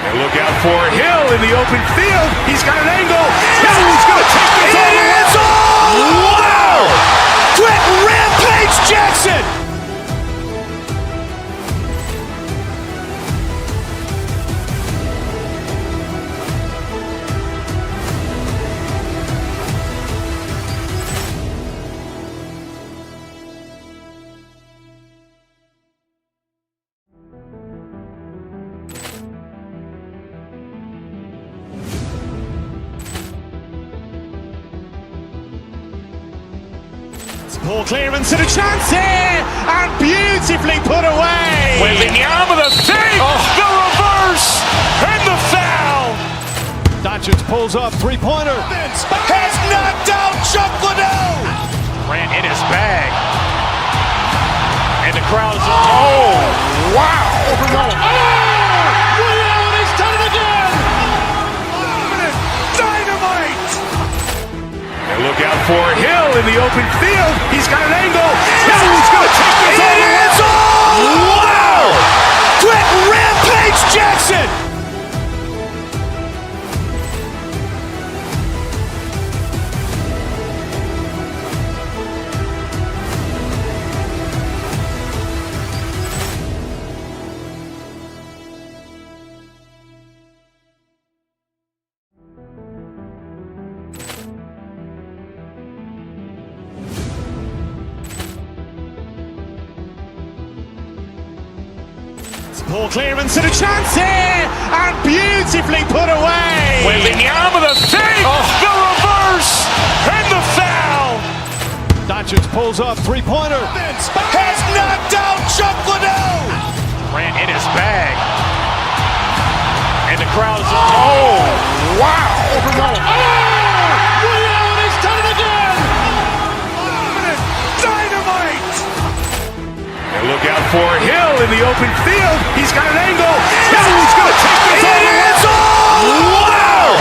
And look out for Hill in the open field. He's got an angle. Hill's going to take this all the way. Wow! Quit Rampage Jackson. Poor clearance and a chance here, and beautifully put away. Wembanyama with a save, the reverse, and the foul. Doncic pulls up, three-pointer. Has knocked out Chuck Liddell. Ran in his bag. And the crowd is, oh, wow. Liddell, he's done it again. Dynamite. And look out for Hill in the open field. He's got an angle. Hill's going to take this all the way. Wow! Quit Rampage Jackson. Poor clearance and a chance here, and beautifully put away. Wembanyama with a save, the reverse, and the foul. Doncic pulls up, three-pointer. Has knocked out Chuck Liddell. Ran in his bag. And the crowd is, oh, wow. Liddell, he's done it again. Dynamite. And look out for Hill in the open field. He's got an angle. Hill's going to take this all the way. Wow!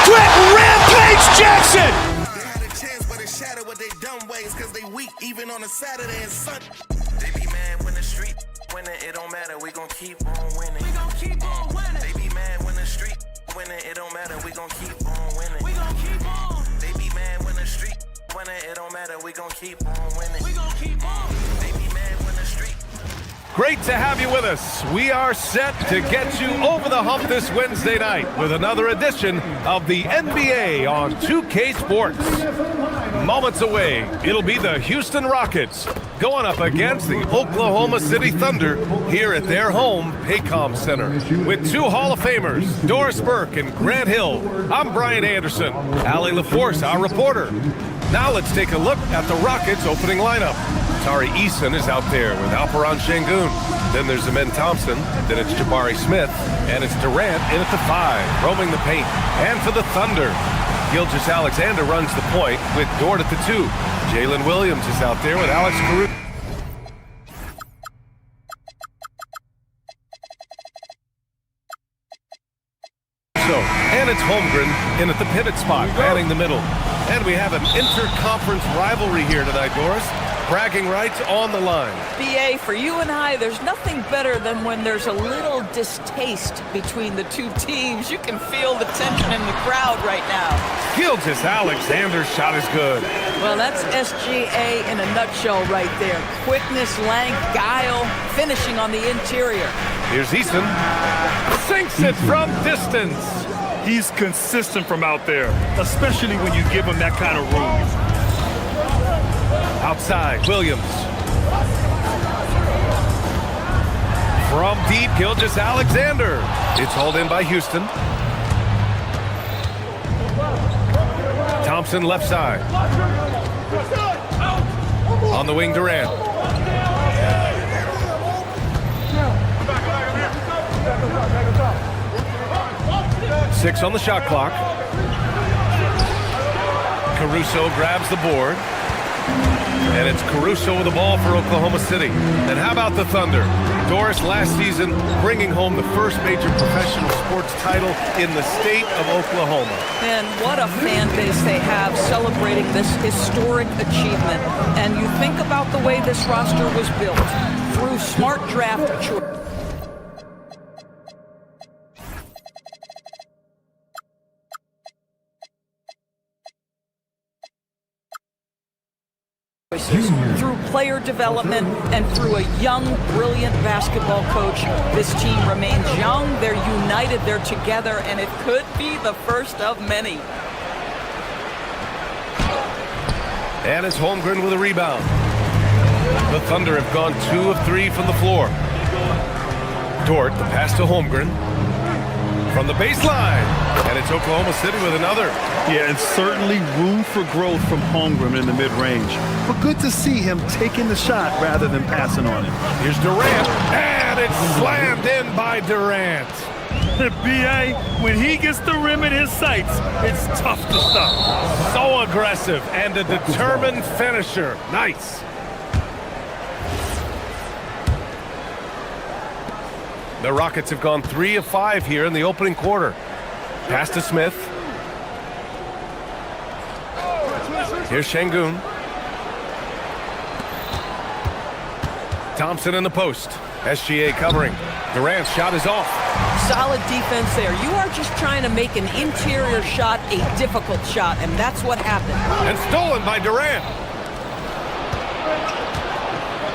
Quit Rampage Jackson. They had a chance, but they shattered with their dumb ways because they weak even on a Saturday and Sunday. They be mad when the street winning, it don't matter. We gon' keep on winning. We gon' keep on winning. They be mad when the street winning, it don't matter. We gon' keep on winning. We gon' keep on. They be mad when the street winning, it don't matter. We gon' keep on winning. We gon' keep on. They be mad when the street. Great to have you with us. We are set to get you over the hump this Wednesday night with another edition of the NBA on 2K Sports. Moments away, it'll be the Houston Rockets going up against the Oklahoma City Thunder here at their home, Paycom Center. With two Hall of Famers, Doris Burke and Grant Hill, I'm Brian Anderson. Allie LaForce, our reporter. Now let's take a look at the Rockets' opening lineup. Tari Eason is out there with Alperon Şengün. Then there's Amen Thompson. Then it's Jabari Smith. And it's Durant in at the 5, roaming the paint. And for the Thunder, Gilgeous-Alexander runs the point with Dort at the 2. Jalen Williams is out there with Alex Caruso. And it's Holmgren in at the pivot spot, manning the middle. And we have an interconference rivalry here tonight, Doris. Bragging rights on the line. BA, for you and I, there's nothing better than when there's a little distaste between the two teams. You can feel the tension in the crowd right now. Gilgeous-Alexander's shot is good. Well, that's SGA in a nutshell right there. Quickness, length, guile, finishing on the interior. Here's Eason. Sinks it from distance. He's consistent from out there, especially when you give him that kind of room. Outside, Williams. From deep, Gilgeous-Alexander. It's hauled in by Houston. Thompson left side. On the wing, Durant. Six on the shot clock. Caruso grabs the board. And it's Caruso with the ball for Oklahoma City. And how about the Thunder? Doris last season bringing home the first major professional sports title in the state of Oklahoma. And what a fan base they have celebrating this historic achievement. And you think about the way this roster was built through smart draft choices. Through player development and through a young, brilliant basketball coach, this team remains young, they're united, they're together, and it could be the first of many. And it's Holmgren with a rebound. The Thunder have gone 2 of 3 from the floor. Dort, the pass to Holmgren. From the baseline. And it's Oklahoma City with another. Yeah, and certainly room for growth from Holmgren in the mid-range. But good to see him taking the shot rather than passing on it. Here's Durant. And it's slammed in by Durant. BA, when he gets the rim in his sights, it's tough to stop. So aggressive and a determined finisher. Nice. The Rockets have gone 3 of 5 here in the opening quarter. Pass to Smith. Here's Şengün. Thompson in the post. SGA covering. Durant's shot is off. Solid defense there. You are just trying to make an interior shot a difficult shot, and that's what happened. And stolen by Durant.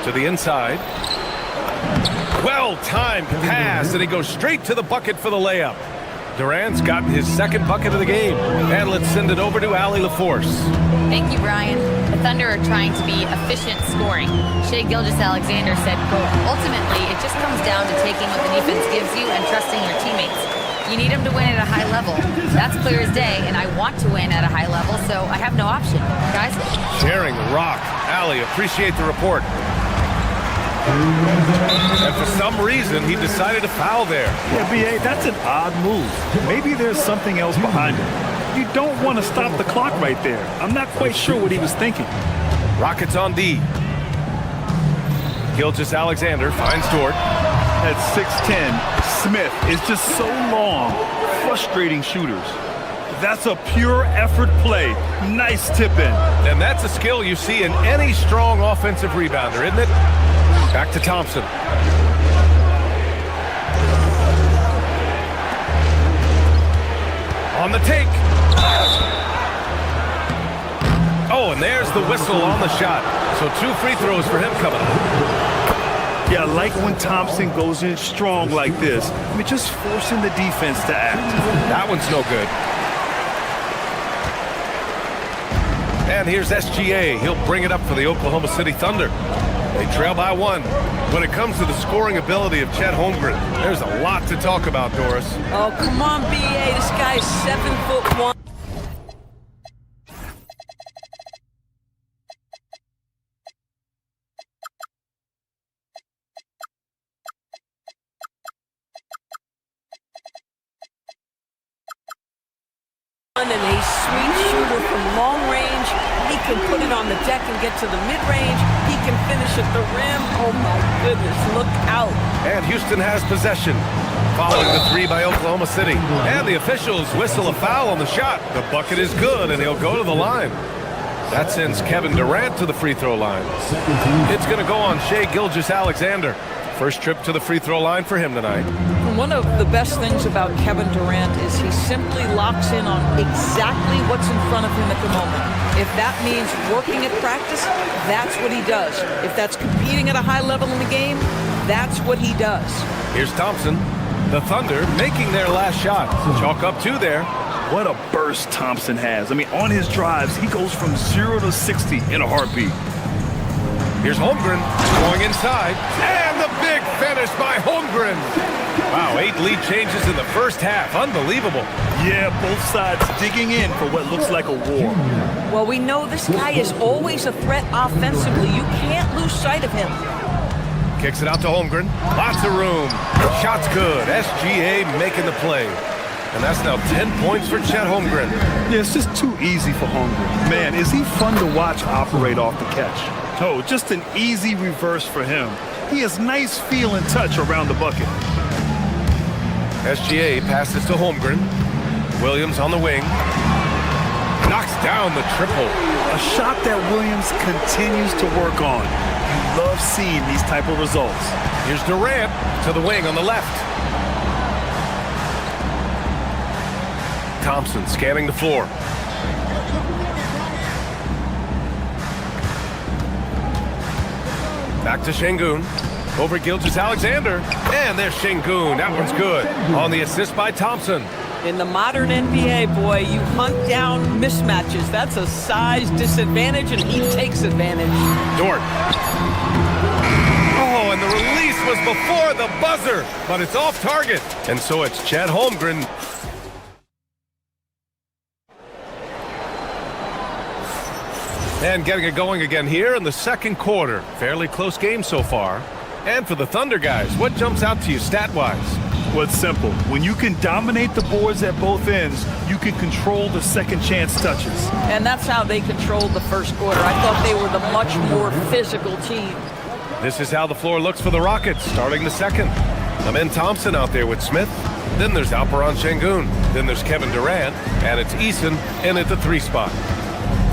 To the inside. Well-timed pass, and he goes straight to the bucket for the layup. Durant's gotten his second bucket of the game. And let's send it over to Allie LaForce. Thank you, Brian. The Thunder are trying to be efficient scoring. Shai Gilgeous-Alexander said, quote, ultimately, it just comes down to taking what the defense gives you and trusting your teammates. You need them to win at a high level. That's clear as day, and I want to win at a high level, so I have no option. Guys? Sharing the rock. Allie, appreciate the report. And for some reason, he decided to foul there. Yeah, BA, that's an odd move. Maybe there's something else behind it. You don't want to stop the clock right there. I'm not quite sure what he was thinking. Rockets on D. Gilgeous-Alexander finds Dort. At 6'10", Smith is just so long, frustrating shooters. That's a pure effort play. Nice tip in. And that's a skill you see in any strong offensive rebounder, isn't it? Back to Thompson. On the take. Oh, and there's the whistle on the shot. So 2 free throws for him coming up. Yeah, I like when Thompson goes in strong like this. I mean, just forcing the defense to act. That one's no good. And here's SGA. He'll bring it up for the Oklahoma City Thunder. They trail by 1. When it comes to the scoring ability of Chet Holmgren, there's a lot to talk about, Doris. Oh, come on, BA. This guy's 7'1". can put it on the deck and get to the mid-range. He can finish at the rim. Oh, my goodness, look out. And Houston has possession. Following the three by Oklahoma City. And the officials whistle a foul on the shot. The bucket is good, and he'll go to the line. That sends Kevin Durant to the free throw line. It's going to go on Shai Gilgeous-Alexander. First trip to the free throw line for him tonight. One of the best things about Kevin Durant is he simply locks in on exactly what's in front of him at the moment. If that means working at practice, that's what he does. If that's competing at a high level in the game, that's what he does. Here's Thompson. The Thunder making their last shot. Chalk up 2 there. What a burst Thompson has. I mean, on his drives, he goes from 0 to 60 in a heartbeat. Here's Holmgren going inside. And the big finish by Holmgren. Wow, 8 lead changes in the first half. Unbelievable. Yeah, both sides digging in for what looks like a war. Well, we know this guy is always a threat offensively. You can't lose sight of him. Kicks it out to Holmgren. Lots of room. Shot's good. SGA making the play. And that's now 10 points for Chet Holmgren. Yeah, it's just too easy for Holmgren. Man, is he fun to watch operate off the catch. Oh, just an easy reverse for him. He has nice feel and touch around the bucket. SGA passes to Holmgren. Williams on the wing. Knocks down the triple. A shot that Williams continues to work on. You love seeing these type of results. Here's Durant to the wing on the left. Thompson scanning the floor. Back to Şengün. Over Gilgeous-Alexander. And there's Şengün. That one's good. On the assist by Thompson. In the modern NBA, boy, you hunt down mismatches. That's a size disadvantage, and he takes advantage. Dort. Oh, and the release was before the buzzer, but it's off target. And so it's Chet Holmgren. And getting it going again here in the second quarter. Fairly close game so far. And for the Thunder guys, what jumps out to you stat-wise? Well, it's simple. When you can dominate the boards at both ends, you can control the second chance touches. And that's how they controlled the first quarter. I thought they were the much more physical team. This is how the floor looks for the Rockets, starting the second. Amen Thompson out there with Smith. Then there's Alperen Şengün. Then there's Kevin Durant. And it's Eason in at the 3 spot.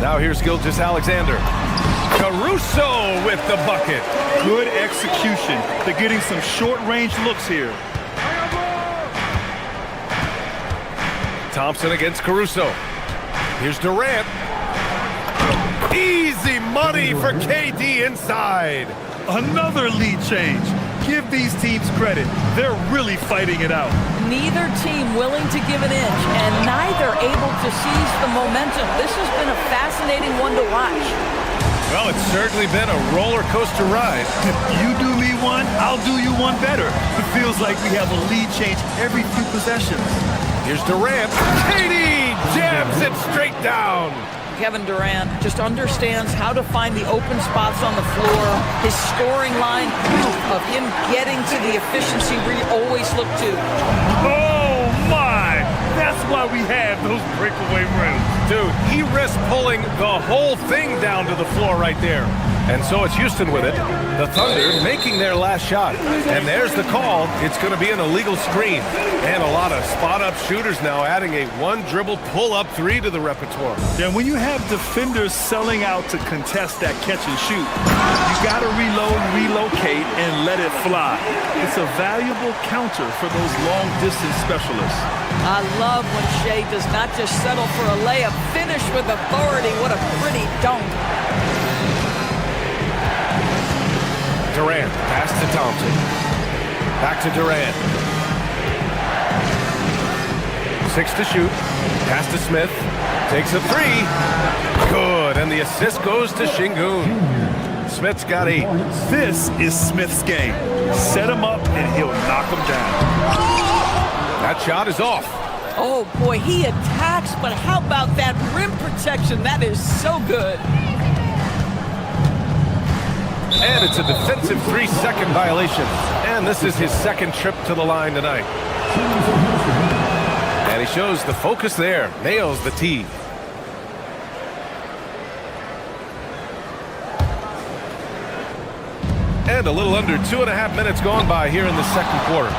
Now here's Gilgeous-Alexander. Caruso with the bucket. Good execution. They're getting some short-range looks here. Thompson against Caruso. Here's Durant. Easy money for KD inside. Another lead change. Give these teams credit. They're really fighting it out. Neither team willing to give an inch, and neither able to seize the momentum. This has been a fascinating one to watch. Well, it's certainly been a roller coaster ride. If you do me one, I'll do you one better. It feels like we have a lead change every few possessions. Here's Durant. KD jams it straight down. Kevin Durant just understands how to find the open spots on the floor. His scoring line of him getting to the efficiency we always look to. Oh, my! That's why we have those breakaway rims. Dude, he risked pulling the whole thing down to the floor right there. And so it's Houston with it. The Thunder making their last shot. And there's the call. It's going to be an illegal screen. And a lot of spot-up shooters now adding a one-dribble pull-up 3 to the repertoire. And when you have defenders selling out to contest that catch and shoot, you got to reload, relocate, and let it fly. It's a valuable counter for those long-distance specialists. I love when Shai does not just settle for a layup, finish with authority. What a pretty dunk. Durant, pass to Thompson. Back to Durant. 6 to shoot. Pass to Smith. Takes a 3. Good, and the assist goes to Şengün. Smith's got 8. This is Smith's game. Set him up, and he'll knock him down. That shot is off. Oh, boy, he attacks, but how about that rim protection? That is so good. And it's a defensive 3-second violation. And this is his second trip to the line tonight. And he shows the focus there. Nails the tee. And a little under 2.5 minutes gone by here in the second quarter.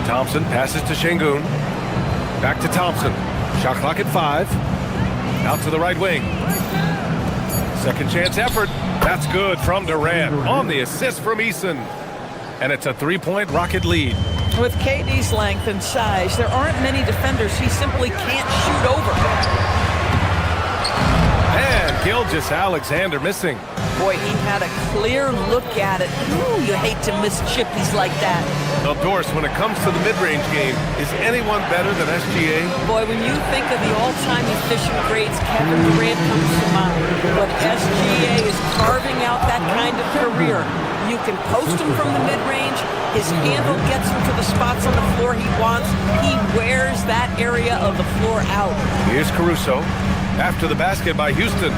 Thompson passes to Şengün. Back to Thompson. Shot clock at 5. Out to the right wing. Second chance effort. That's good from Durant on the assist from Eason. And it's a 3-point Rocket lead. With KD's length and size, there aren't many defenders he simply can't shoot over. And Gilgeous-Alexander missing. Boy, he had a clear look at it. Ooh, you hate to miss chippies like that. Well, Doris, when it comes to the mid-range game, is anyone better than SGA? Boy, when you think of the all-time efficient grades, Kevin Durant comes to mind. But SGA is carving out that kind of career. You can post him from the mid-range. His handle gets him to the spots on the floor he wants. He wears that area of the floor out. Here's Caruso. After the basket by Houston.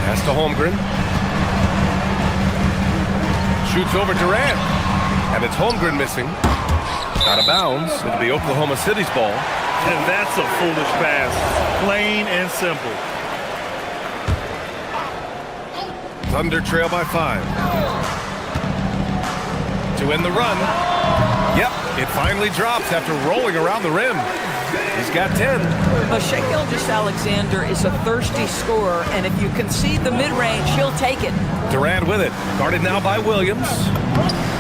Pass to Holmgren. Shoots over Durant. And it's Holmgren missing. Out of bounds. It'll be Oklahoma City's ball. And that's a foolish pass. Plain and simple. Thunder trail by 5. To end the run. Yep, it finally drops after rolling around the rim. He's got 10. But Shai Gilgeous-Alexander is a thirsty scorer, and if you concede the mid-range, he'll take it. Durant with it. Guarded now by Williams.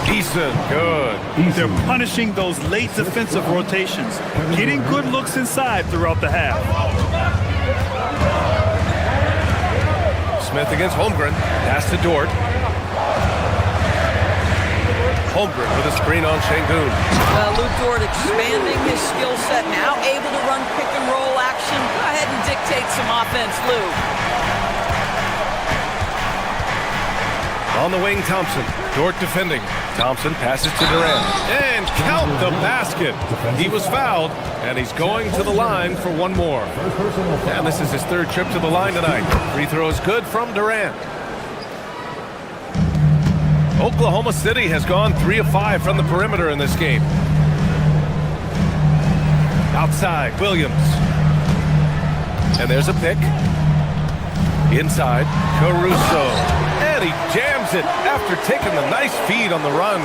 Eason, good. They're punishing those late defensive rotations, getting good looks inside throughout the half. Smith against Holmgren. Pass to Dort. Holmgren with a screen on Şengün. Lou Dort expanding his skill set, now able to run pick and roll action. Go ahead and dictate some offense, Lou. On the wing, Thompson. Dort defending. Thompson passes to Durant. And count the basket. He was fouled, and he's going to the line for one more. And this is his third trip to the line tonight. Free throw is good from Durant. Oklahoma City has gone 3 of 5 from the perimeter in this game. Outside, Williams. And there's a pick. Inside, Caruso. And he jams it after taking the nice feed on the run.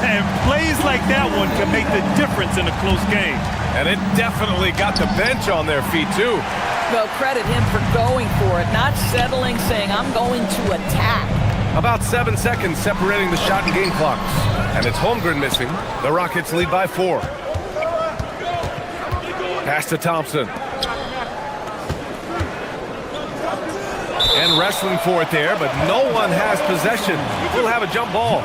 And plays like that one can make the difference in a close game. And it definitely got the bench on their feet, too. Well, credit him for going for it, not settling, saying, I'm going to attack. About 7 seconds separating the shot and game clocks. And it's Holmgren missing. The Rockets lead by 4. Pass to Thompson. And wrestling for it there, but no one has possession. We'll have a jump ball.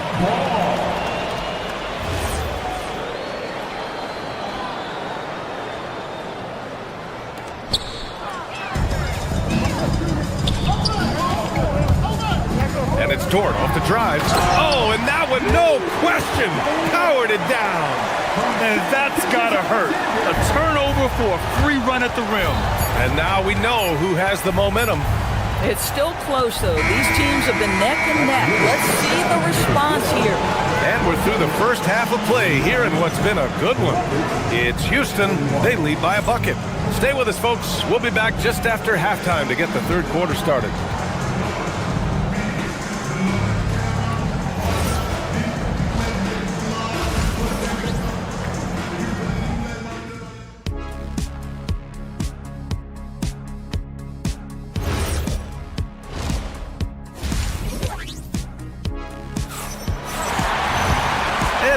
And it's Dort off the drive. Oh, and that one, no question, powered it down. And that's gotta hurt. A turnover for a free run at the rim. And now we know who has the momentum. It's still close, though. These teams have been neck and neck. Let's see the response here. And we're through the first half of play here in what's been a good one. It's Houston. They lead by a bucket. Stay with us, folks. We'll be back just after halftime to get the third quarter started.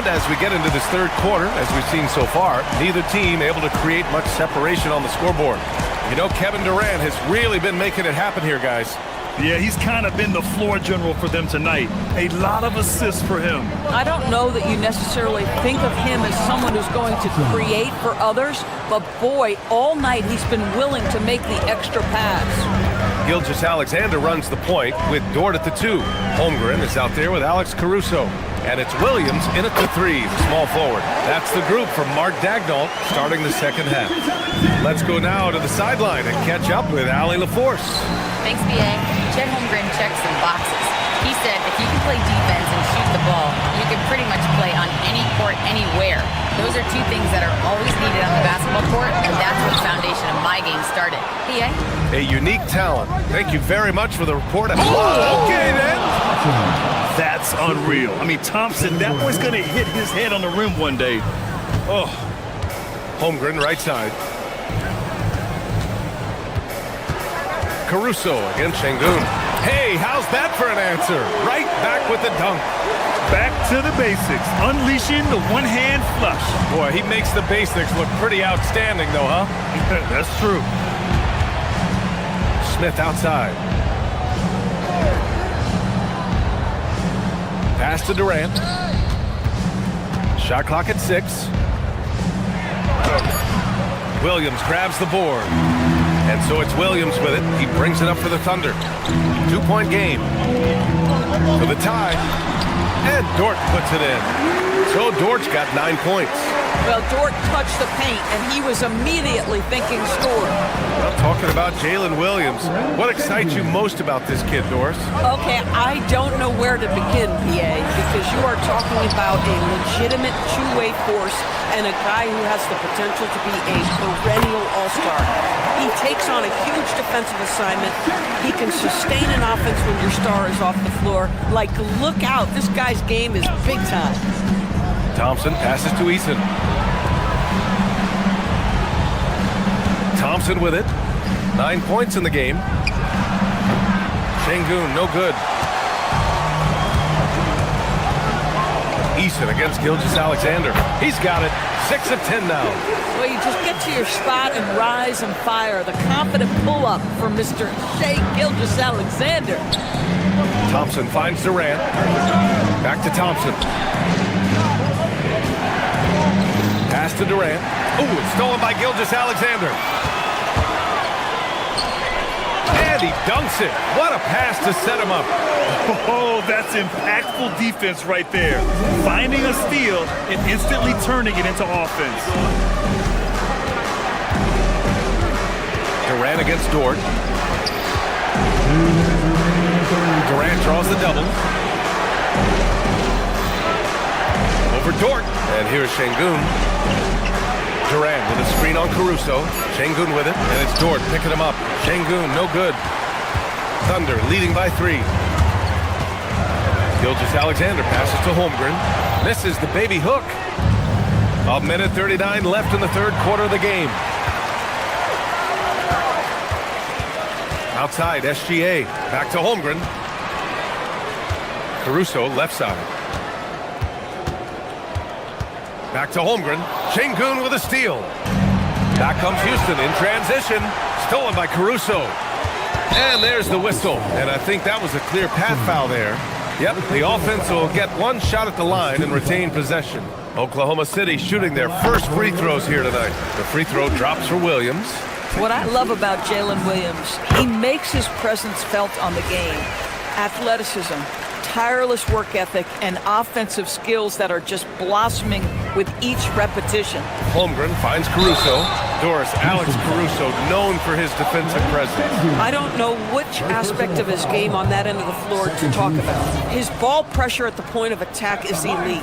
As we get into this third quarter, as we've seen so far, neither team able to create much separation on the scoreboard. You know, Kevin Durant has really been making it happen here, guys. Yeah, he's kind of been the floor general for them tonight. A lot of assists for him. I don't know that you necessarily think of him as someone who's going to create for others, but boy, all night he's been willing to make the extra pass. Gilgeous-Alexander runs the point with Dort at the 2. Holmgren is out there with Alex Caruso. And it's Williams in at the 3, the small forward. That's the group from Mark Daigneault starting the second half. Let's go now to the sideline and catch up with Allie LaForce. Thanks, B.A. Chet Holmgren checks some boxes. He said if you can play defense and shoot the ball, you can pretty much play on any court, anywhere. Those are two things that are always needed on the basketball court, and that's where the foundation of my game started. B.A.? A unique talent. Thank you very much for the report. Oh, okay then. That's unreal. I mean, Thompson, that boy's going to hit his head on the rim one day. Oh, Holmgren, right side. Caruso against Şengün. Hey, how's that for an answer? Right back with the dunk. Back to the basics, unleashing the one-hand flush. Boy, he makes the basics look pretty outstanding, though, huh? That's true. Smith outside. Pass to Durant. Shot clock at 6. Williams grabs the board. And so it's Williams with it. He brings it up for the Thunder. 2-point game. For the tie. And Dort puts it in. So Dort's got 9 points. Well, Dort touched the paint, and he was immediately thinking score. Well, talking about Jalen Williams, what excites you most about this kid, Doris? Okay, I don't know where to begin, PA, because you are talking about a legitimate two-way force and a guy who has the potential to be a perennial all-star. He takes on a huge defensive assignment. He can sustain an offense when your star is off the floor. Like, look out, this guy's game is big time. Thompson passes to Eason. Thompson with it. 9 points in the game. Şengün, no good. Eason against Gilgeous-Alexander. He's got it. 6 of 10 now. Well, you just get to your spot and rise and fire. The confident pull-up from Mr. Shai Gilgeous-Alexander. Thompson finds Durant. Back to Thompson. Pass to Durant. Ooh, it's stolen by Gilgeous-Alexander. And he dunks it. What a pass to set him up. Oh, that's impactful defense right there. Finding a steal and instantly turning it into offense. Durant against Dort. Durant draws the double. Over Dort. And here's Şengün. Durant with a screen on Caruso. Şengün with it, and it's Dort picking him up. Şengün, no good. Thunder leading by 3. Gilgeous-Alexander passes to Holmgren. Misses the baby hook. 1:39 left in the third quarter of the game. Outside, SGA. Back to Holmgren. Caruso, left side. Back to Holmgren. Şengün with a steal. Back comes Houston in transition. Stolen by Caruso. And there's the whistle. And I think that was a clear path foul there. Yep, the offense will get one shot at the line and retain possession. Oklahoma City shooting their first free throws here tonight. The free throw drops for Williams. What I love about Jalen Williams, he makes his presence felt on the game. Athleticism, tireless work ethic, and offensive skills that are just blossoming with each repetition. Holmgren finds Caruso. Doris, Alex Caruso, known for his defensive presence. I don't know which aspect of his game on that end of the floor to talk about. His ball pressure at the point of attack is elite,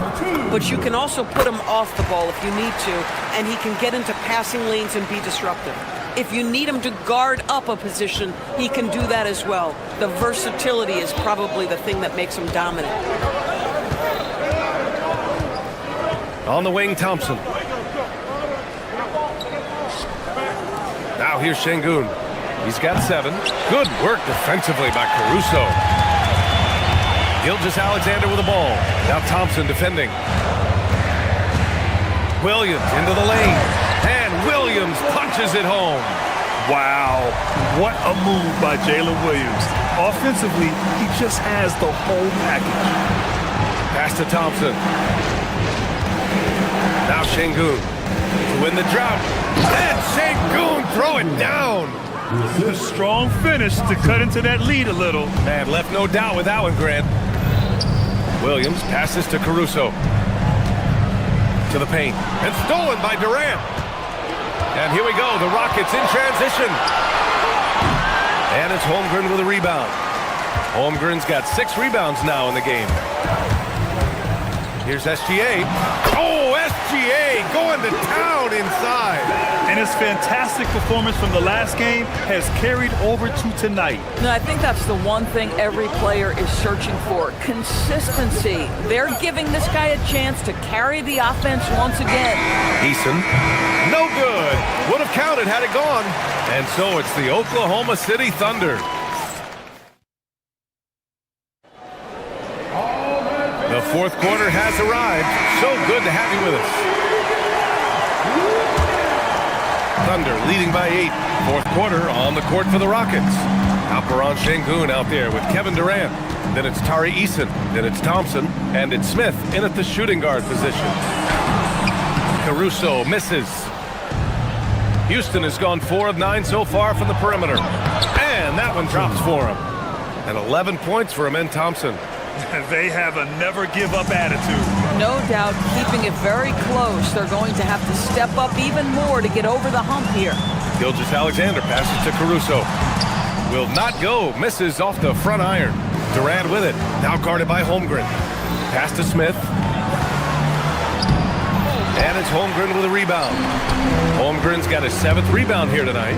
but you can also put him off the ball if you need to, and he can get into passing lanes and be disruptive. If you need him to guard up a position, he can do that as well. The versatility is probably the thing that makes him dominant. On the wing, Thompson. Now here's Şengün. He's got 7. Good work defensively by Caruso. Gilgeous-Alexander with the ball. Now Thompson defending. Williams into the lane. And Williams punches it home. Wow, what a move by Jalen Williams. Offensively, he just has the whole package. Pass to Thompson. Now Şengün to win the drought. And Şengün throw it down. A strong finish to cut into that lead a little. Man, left no doubt with that one, Grant. Williams passes to Caruso. To the paint. And stolen by Durant. And here we go, the Rockets in transition. And it's Holmgren with a rebound. Holmgren's got 6 rebounds now in the game. Here's SGA. Oh, SGA going to town inside. And his fantastic performance from the last game has carried over to tonight. No, I think that's the one thing every player is searching for, consistency. They're giving this guy a chance to carry the offense once again. Eason, no good. Would have counted had it gone. And so it's the Oklahoma City Thunder. The fourth quarter has arrived. So good to have you with us. Thunder leading by 8. Fourth quarter on the court for the Rockets. Alperen Sengun out there with Kevin Durant. Then it's Tari Eason. Then it's Thompson. And it's Smith in at the shooting guard position. Caruso misses. Houston has gone 4 of 9 so far from the perimeter. And that one drops for him. And 11 points for Amen Thompson. They have a never-give-up attitude. No doubt, keeping it very close. They're going to have to step up even more to get over the hump here. Gilgeous-Alexander passes to Caruso. Will not go. Misses off the front iron. Durant with it. Now guarded by Holmgren. Pass to Smith. And it's Holmgren with a rebound. Holmgren's got his 7th rebound here tonight.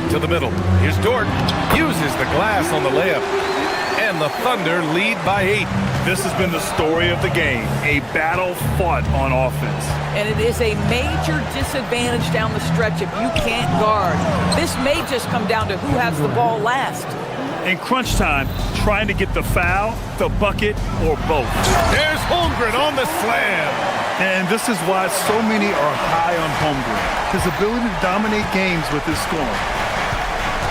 To the middle. Here's Dort. Uses the glass on the layup. And the Thunder lead by 8. This has been the story of the game, a battle fought on offense. And it is a major disadvantage down the stretch if you can't guard. This may just come down to who has the ball last. In crunch time, trying to get the foul, the bucket, or both. There's Holmgren on the slam. And this is why so many are high on Holmgren. His ability to dominate games with his scoring.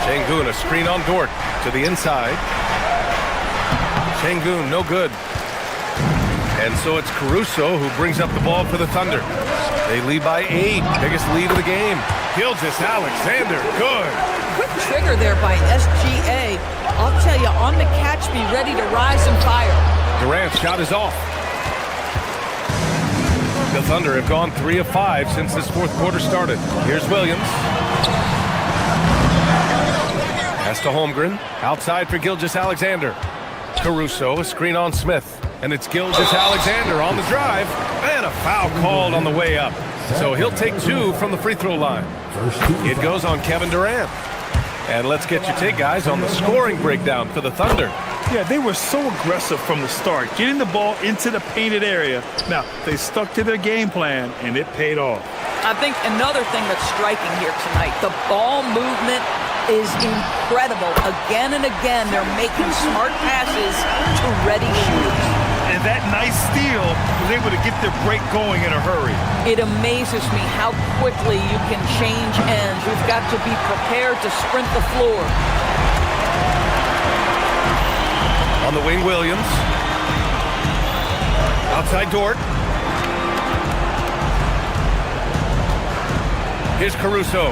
Sengun, a screen on Dort to the inside. Sengun, no good. And so it's Caruso who brings up the ball for the Thunder. They lead by 8. Biggest lead of the game. Gilgeous-Alexander, good. Quick trigger there by SGA. I'll tell you, on the catch, be ready to rise and fire. Durant's shot is off. The Thunder have gone 3 of 5 since this fourth quarter started. Here's Williams. Pass to Holmgren. Outside for Gilgeous-Alexander. Caruso, a screen on Smith. And it's Gilgeous-Alexander on the drive. And a foul called on the way up. So he'll take 2 from the free throw line. It goes on Kevin Durant. And let's get your take, guys, on the scoring breakdown for the Thunder. Yeah, they were so aggressive from the start, getting the ball into the painted area. Now, they stuck to their game plan, and it paid off. I think another thing that's striking here tonight, the ball movement is incredible. Again and again, they're making smart passes to ready shooters. And that nice steal was able to get their break going in a hurry. It amazes me how quickly you can change ends. You've got to be prepared to sprint the floor. On the wing, Williams. Outside Dort. Here's Caruso.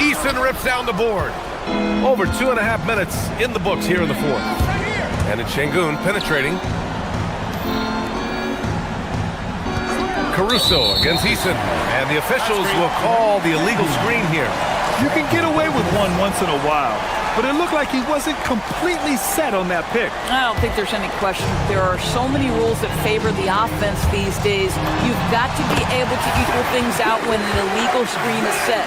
Eason rips down the board. Over 2.5 minutes in the books here in the fourth. And it's Sengun penetrating. Caruso against Eason. And the officials will call the illegal screen here. You can get away with one once in a while, but it looked like he wasn't completely set on that pick. I don't think there's any question. There are so many rules that favor the offense these days. You've got to be able to equal things out when an illegal screen is set.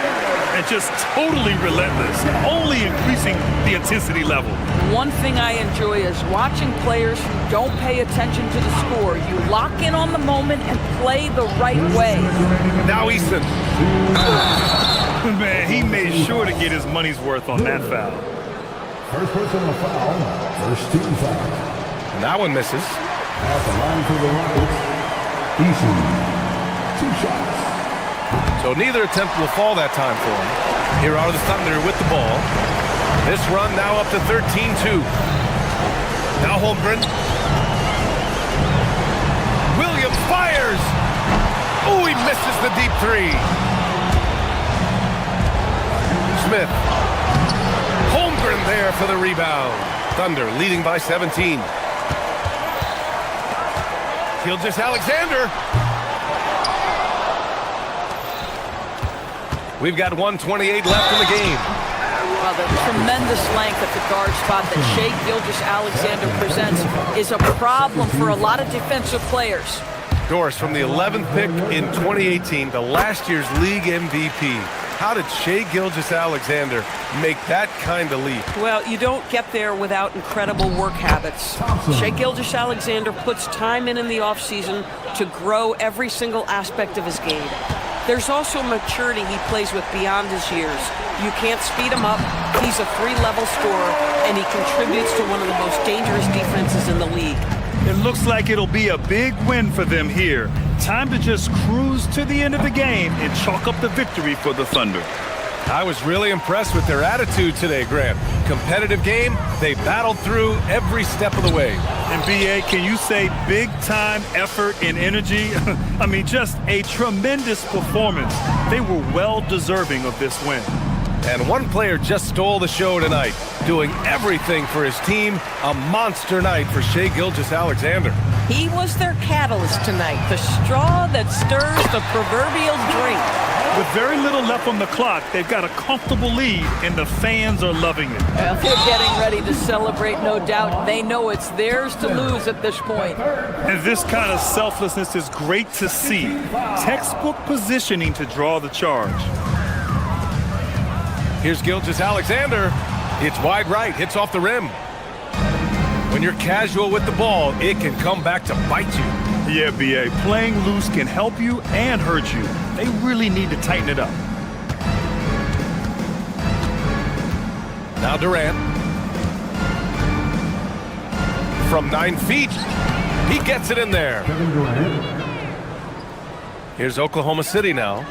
And just totally relentless, only increasing the intensity level. One thing I enjoy is watching players who don't pay attention to the score. You lock in on the moment and play the right way. Now Eason. Man, he made sure to get his money's worth on that foul. First personal foul, first team foul. And that one misses. At the line for the Rockets, Eason, 2 shots. So neither attempt will fall that time for him. Here are the Thunder with the ball. This run now up to 13-2. Now Holmgren. Williams fires. Oh, he misses the deep 3. Smith. Holmgren there for the rebound. Thunder leading by 17. Gilgeous-Alexander. We've got 1:28 left in the game. Well, the tremendous length at the guard spot that Shai Gilgeous-Alexander presents is a problem for a lot of defensive players. Doris, from the 11th pick in 2018 to last year's league MVP, how did Shai Gilgeous-Alexander make that kind of leap? Well, you don't get there without incredible work habits. Shai Gilgeous-Alexander puts time in the offseason to grow every single aspect of his game. There's also maturity he plays with beyond his years. You can't speed him up. He's a 3-level scorer, and he contributes to one of the most dangerous defenses in the league. It looks like it'll be a big win for them here. Time to just cruise to the end of the game and chalk up the victory for the Thunder. I was really impressed with their attitude today, Grant. Competitive game, they battled through every step of the way. And B.A., can you say big-time effort and energy? I mean, just a tremendous performance. They were well deserving of this win. And one player just stole the show tonight, doing everything for his team. A monster night for Shai Gilgeous-Alexander. He was their catalyst tonight, the straw that stirs the proverbial drink. With very little left on the clock, they've got a comfortable lead, and the fans are loving it. Well, they're getting ready to celebrate, no doubt. They know it's theirs to lose at this point. And this kind of selflessness is great to see. Textbook positioning to draw the charge. Here's Gilgeous-Alexander. It's wide right, hits off the rim. When you're casual with the ball, it can come back to bite you. Yeah, B.A., playing loose can help you and hurt you. They really need to tighten it up. Now Durant. From 9 feet, he gets it in there. Here's Oklahoma City now.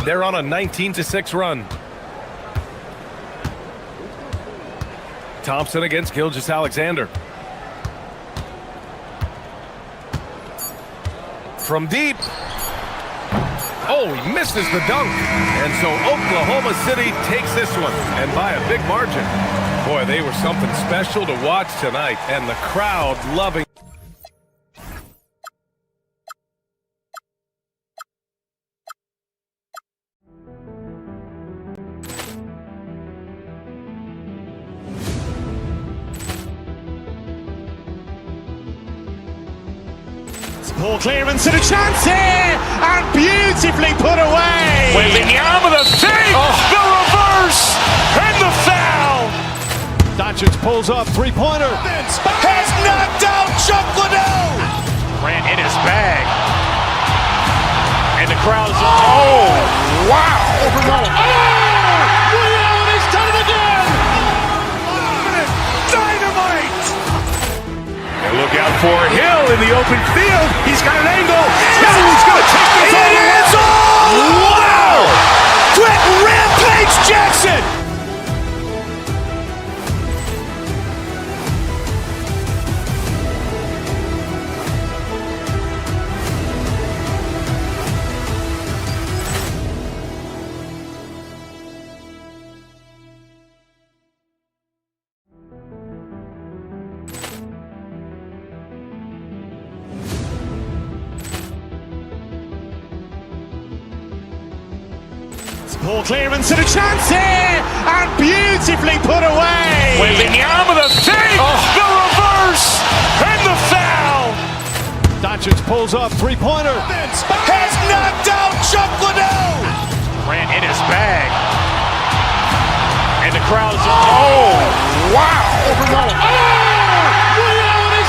They're on a 19-6 run. Thompson against Gilgeous-Alexander. From deep. Oh, he misses the dunk. And so Oklahoma City takes this one, and by a big margin. Boy, they were something special to watch tonight, and the crowd loving. Ball clearance and a chance here, and beautifully put away. Wembanyama the save, the reverse, and the foul. Doncic pulls up, three-pointer. Has knocked out Chuck Liddell. Grant in his bag. And the crowd is, oh, wow. He's done it again. Dynamite. And look out for Hill in the open field. He's got an angle. He's going to take this all the way. Wow! Brett Rampage Jackson. Ball clearance and a chance here, and beautifully put away. Wembanyama the save, the reverse, and the foul. Doncic pulls up, three-pointer. Has knocked out Chuck Liddell. Grant in his bag. And the crowd is, oh, wow. He's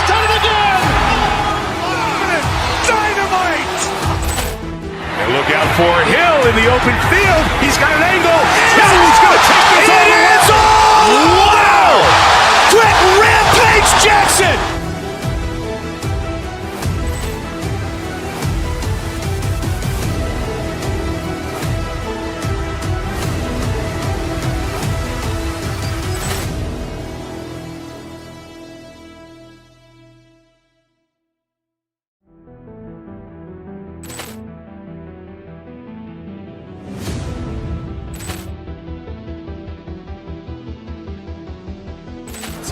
done it again. Dynamite. And look out for Hill in the open field. He's got an angle. He's going to take this all the way. Wow! Brett Rampage Jackson.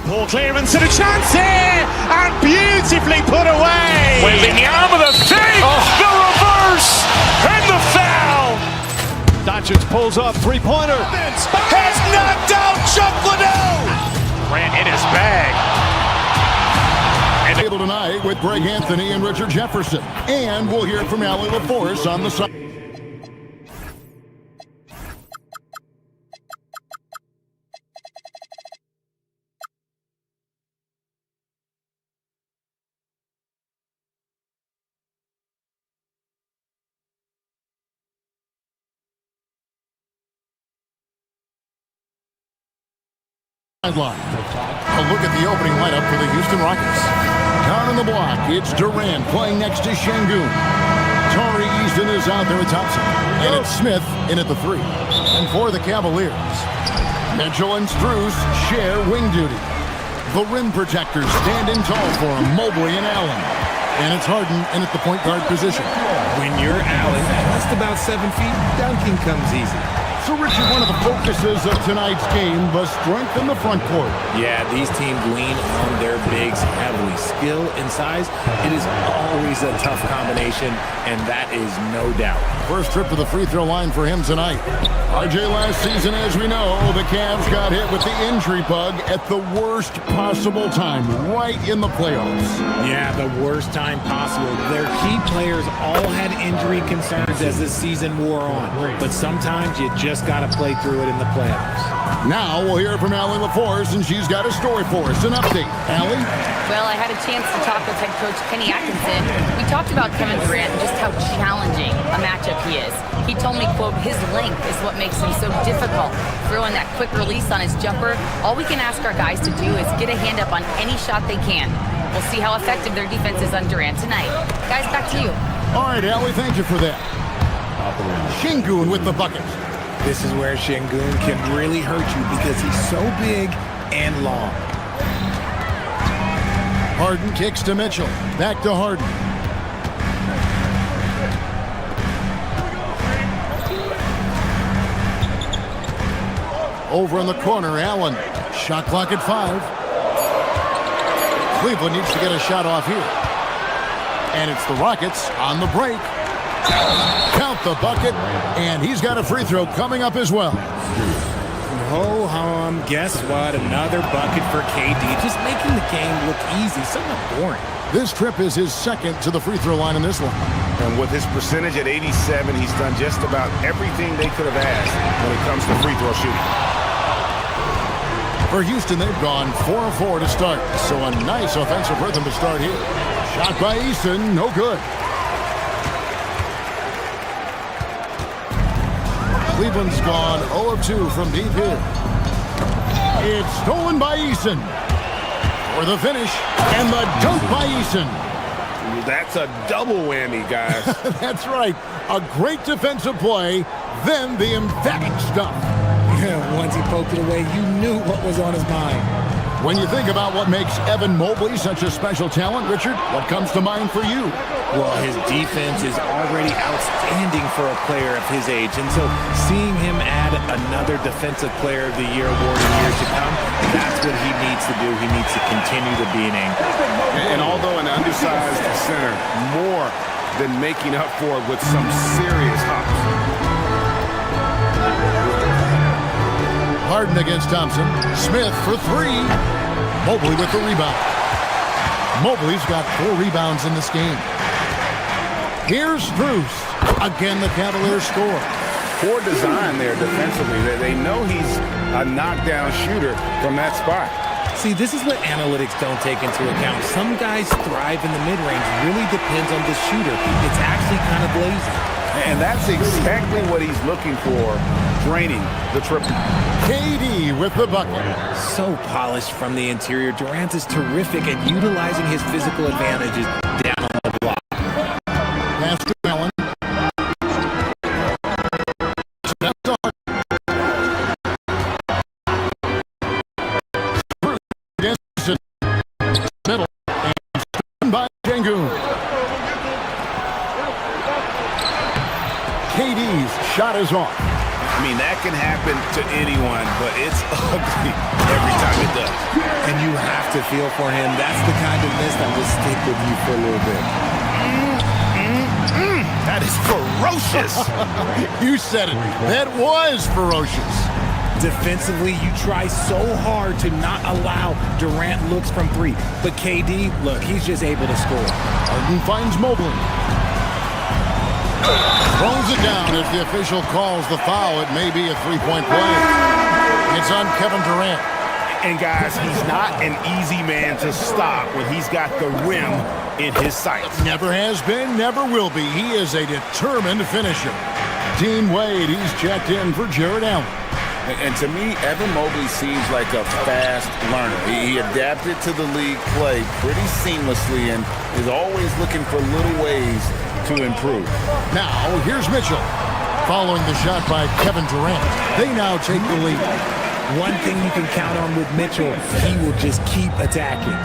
Ball clearance and a chance here, and beautifully put away. Wembanyama the save, the reverse, and the foul. Doncic pulls up, three-pointer. Has knocked out Chuck Liddell. Grant in his bag. And able tonight with Greg Anthony and Richard Jefferson. And we'll hear from Allie LaForce on the side. Sideline. A look at the opening lineup for the Houston Rockets. Down on the block, it's Durant playing next to Şengün. Torrey Easton is out there at Thompson. And it's Smith in at the 3. And for the Cavaliers, Mitchell and Strus share wing duty. The rim protectors standing tall for him, Mobley and Allen. And it's Harden in at the point guard position. When you're Allen, just about 7 feet, dunking comes easy. So, Richard, one of the focuses of tonight's game was strength in the front court. Yeah, these teams lean on their bigs heavily. Skill and size, it is always a tough combination, and that is no doubt. First trip to the free throw line for him tonight. RJ, last season, as we know, the Cavs got hit with the injury bug at the worst possible time, right in the playoffs. Yeah, the worst time possible. Their key players all had injury concerns as the season wore on, but sometimes you just got to play through it in the playoffs. Now we'll hear from Allie LaForce, and she's got a story for us. An update. Allie? Well, I had a chance to talk with head coach Kenny Atkinson. We talked about Kevin Durant and just how challenging a matchup he is. He told me, quote, his length is what makes him so difficult. Throwing that quick release on his jumper, all we can ask our guys to do is get a hand up on any shot they can. We'll see how effective their defense is on Durant tonight. Guys, back to you. All right, Allie, thank you for that. Şengün with the bucket. This is where Şengün can really hurt you because he's so big and long. Harden kicks to Mitchell. Back to Harden. Over in the corner, Allen. Shot clock at 5. Cleveland needs to get a shot off here. And it's the Rockets on the break. Count the bucket, and he's got a free throw coming up as well. Ho-hum, guess what? Another bucket for KD, just making the game look easy, somewhat boring. This trip is his second to the free throw line in this one. And with his percentage at 87, he's done just about everything they could have asked when it comes to free throw shooting. For Houston, they've gone 4 of 4 to start, so a nice offensive rhythm to start here. Shot by Easton, no good. Cleveland's gone 0 of 2 from deep here. It's stolen by Easton. For the finish, and the dunk by Easton. That's a double whammy, guys. That's right. A great defensive play, then the emphatic stuff. Once he poked it away, you knew what was on his mind. When you think about what makes Evan Mobley such a special talent, Richard, what comes to mind for you? Well, his defense is already outstanding for a player of his age, and so seeing him add another Defensive Player of the Year award in years to come, that's what he needs to do. He needs to continue to be an anchor. And although an undersized center, more than making up for it with some serious hops. Harden against Thompson. Smith for 3. Mobley with the rebound. Mobley's got 4 rebounds in this game. Here's Strus. Again, the Cavaliers score. Poor design there defensively. They know he's a knockdown shooter from that spot. See, this is what analytics don't take into account. Some guys thrive in the mid-range. Really depends on the shooter. It's actually kind of lazy. And that's exactly what he's looking for, draining the triple. KD with the bucket. So polished from the interior. Durant is terrific at utilizing his physical advantages down on the block. Pass to Allen. Middle. And by Şengün. KD's shot is off. I mean, that can happen to anyone, but it's ugly every time it does. And you have to feel for him. That's the kind of miss that will stick with you for a little bit. That is ferocious. You said it. That was ferocious. Defensively, you try so hard to not allow Durant looks from three. But KD, look, he's just able to score. Harden finds Mobley. Throws it down. If the official calls the foul, it may be a three-point play. It's on Kevin Durant. And guys, he's not an easy man to stop when he's got the rim in his sights. Never has been, never will be. He is a determined finisher. Dean Wade, he's checked in for Jared Allen. And to me, Evan Mobley seems like a fast learner. He adapted to the league play pretty seamlessly and is always looking for little ways to improve. Now, here's Mitchell. Following the shot by Kevin Durant, they now take the lead. One thing you can count on with Mitchell, he will just keep attacking.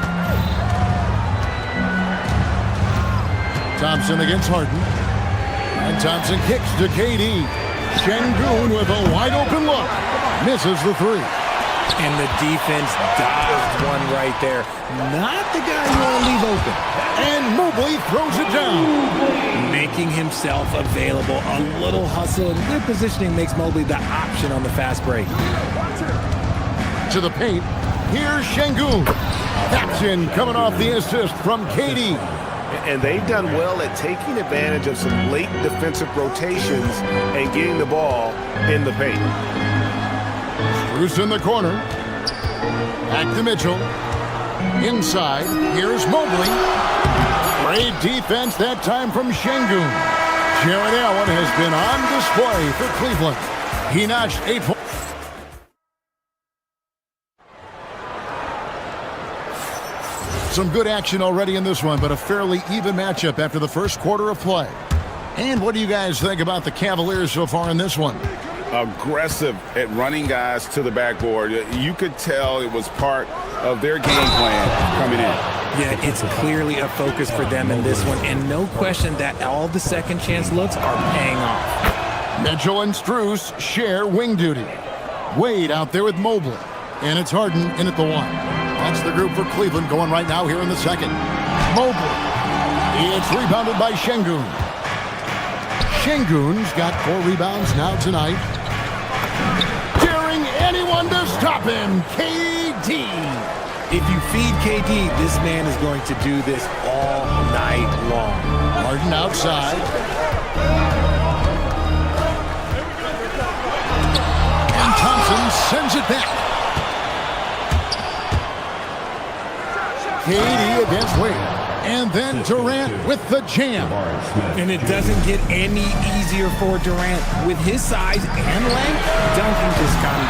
Thompson against Harden. And Thompson kicks to KD. Şengün with a wide-open look. Misses the three. And the defense dodged one right there. Not the guy you want to leave open. And Mobley throws it down. Making himself available. A little hustle and good positioning makes Mobley the option on the fast break. To the paint. Here's Şengün. That's in, coming off the assist from KD. And they've done well at taking advantage of some late defensive rotations and getting the ball in the paint. Bruce in the corner. Back to Mitchell. Inside. Here's Mobley. Great defense that time from Şengün. Jared Allen has been on display for Cleveland. He notched 8 points. Some good action already in this one, but a fairly even matchup after the first quarter of play. And what do you guys think about the Cavaliers so far in this one? Aggressive at running guys to the backboard. You could tell it was part of their game plan coming in. Yeah, it's clearly a focus for them in this one, and no question that all the second chance looks are paying off. Mitchell and Strus share wing duty. Wade out there with Mobley, and it's Harden in at the one. That's the group for Cleveland going right now here in the second. Mobley. It's rebounded by Şengün. Şengün's got 4 rebounds now tonight. Daring anyone to stop him, KD. If you feed KD, this man is going to do this all night long. Harden outside. And Thompson sends it back. KD against Wade. And then Durant with the jam. And it doesn't get any easier for Durant. With his size and length, dunking just comes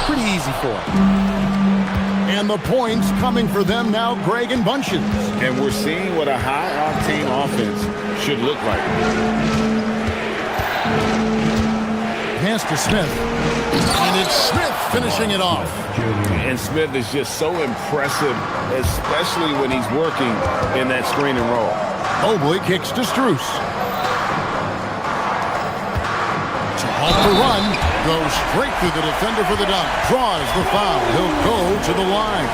pretty easy for him. And the points coming for them now, Greg and Bunches. And we're seeing what a high-octane offense should look like. Pass to Smith. And it's Smith finishing it off. And Smith is just so impressive, especially when he's working in that screen and roll. Mobley kicks to Strus. Off the run, goes straight through the defender for the dunk. Draws the foul. He'll go to the line.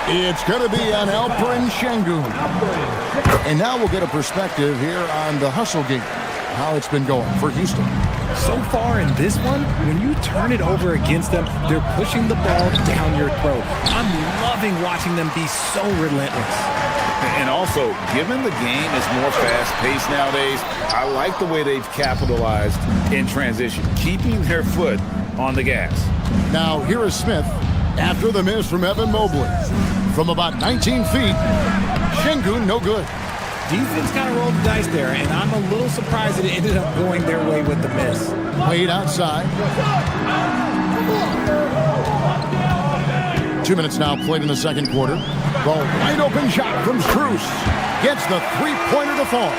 It's going to be on Alperen Şengün. And now we'll get a perspective here on the hustle game, how it's been going for Houston. So far in this one, when you turn it over against them, they're pushing the ball down your throat. I'm loving watching them be so relentless. And also, given the game is more fast-paced nowadays, I like the way they've capitalized in transition, keeping their foot on the gas. Now, here is Smith after the miss from Evan Mobley. From about 19 feet, Şengün no good. Defense kind of rolled the dice there, and I'm a little surprised that it ended up going their way with the miss. Wade outside. 2 minutes now played in the second quarter. The wide open shot from Strus. Gets the three-pointer to fall.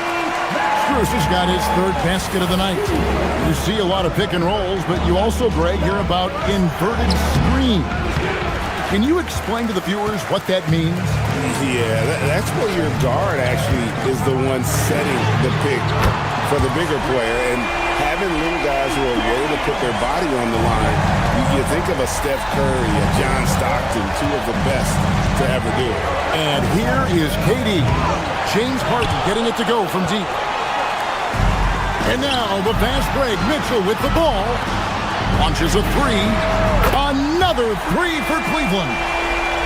Strus has got his third basket of the night. You see a lot of pick and rolls, but you also, Greg, hear about inverted screens. Can you explain to the viewers what that means? Yeah, that's where your guard actually is the one setting the pick for the bigger player. And having little guys who are willing to put their body on the line, you think of a Steph Curry, a John Stockton, two of the best to ever do it. And here is KD. James Harden getting it to go from deep. And now the fast break. Mitchell with the ball. Launches a three. Another three for Cleveland.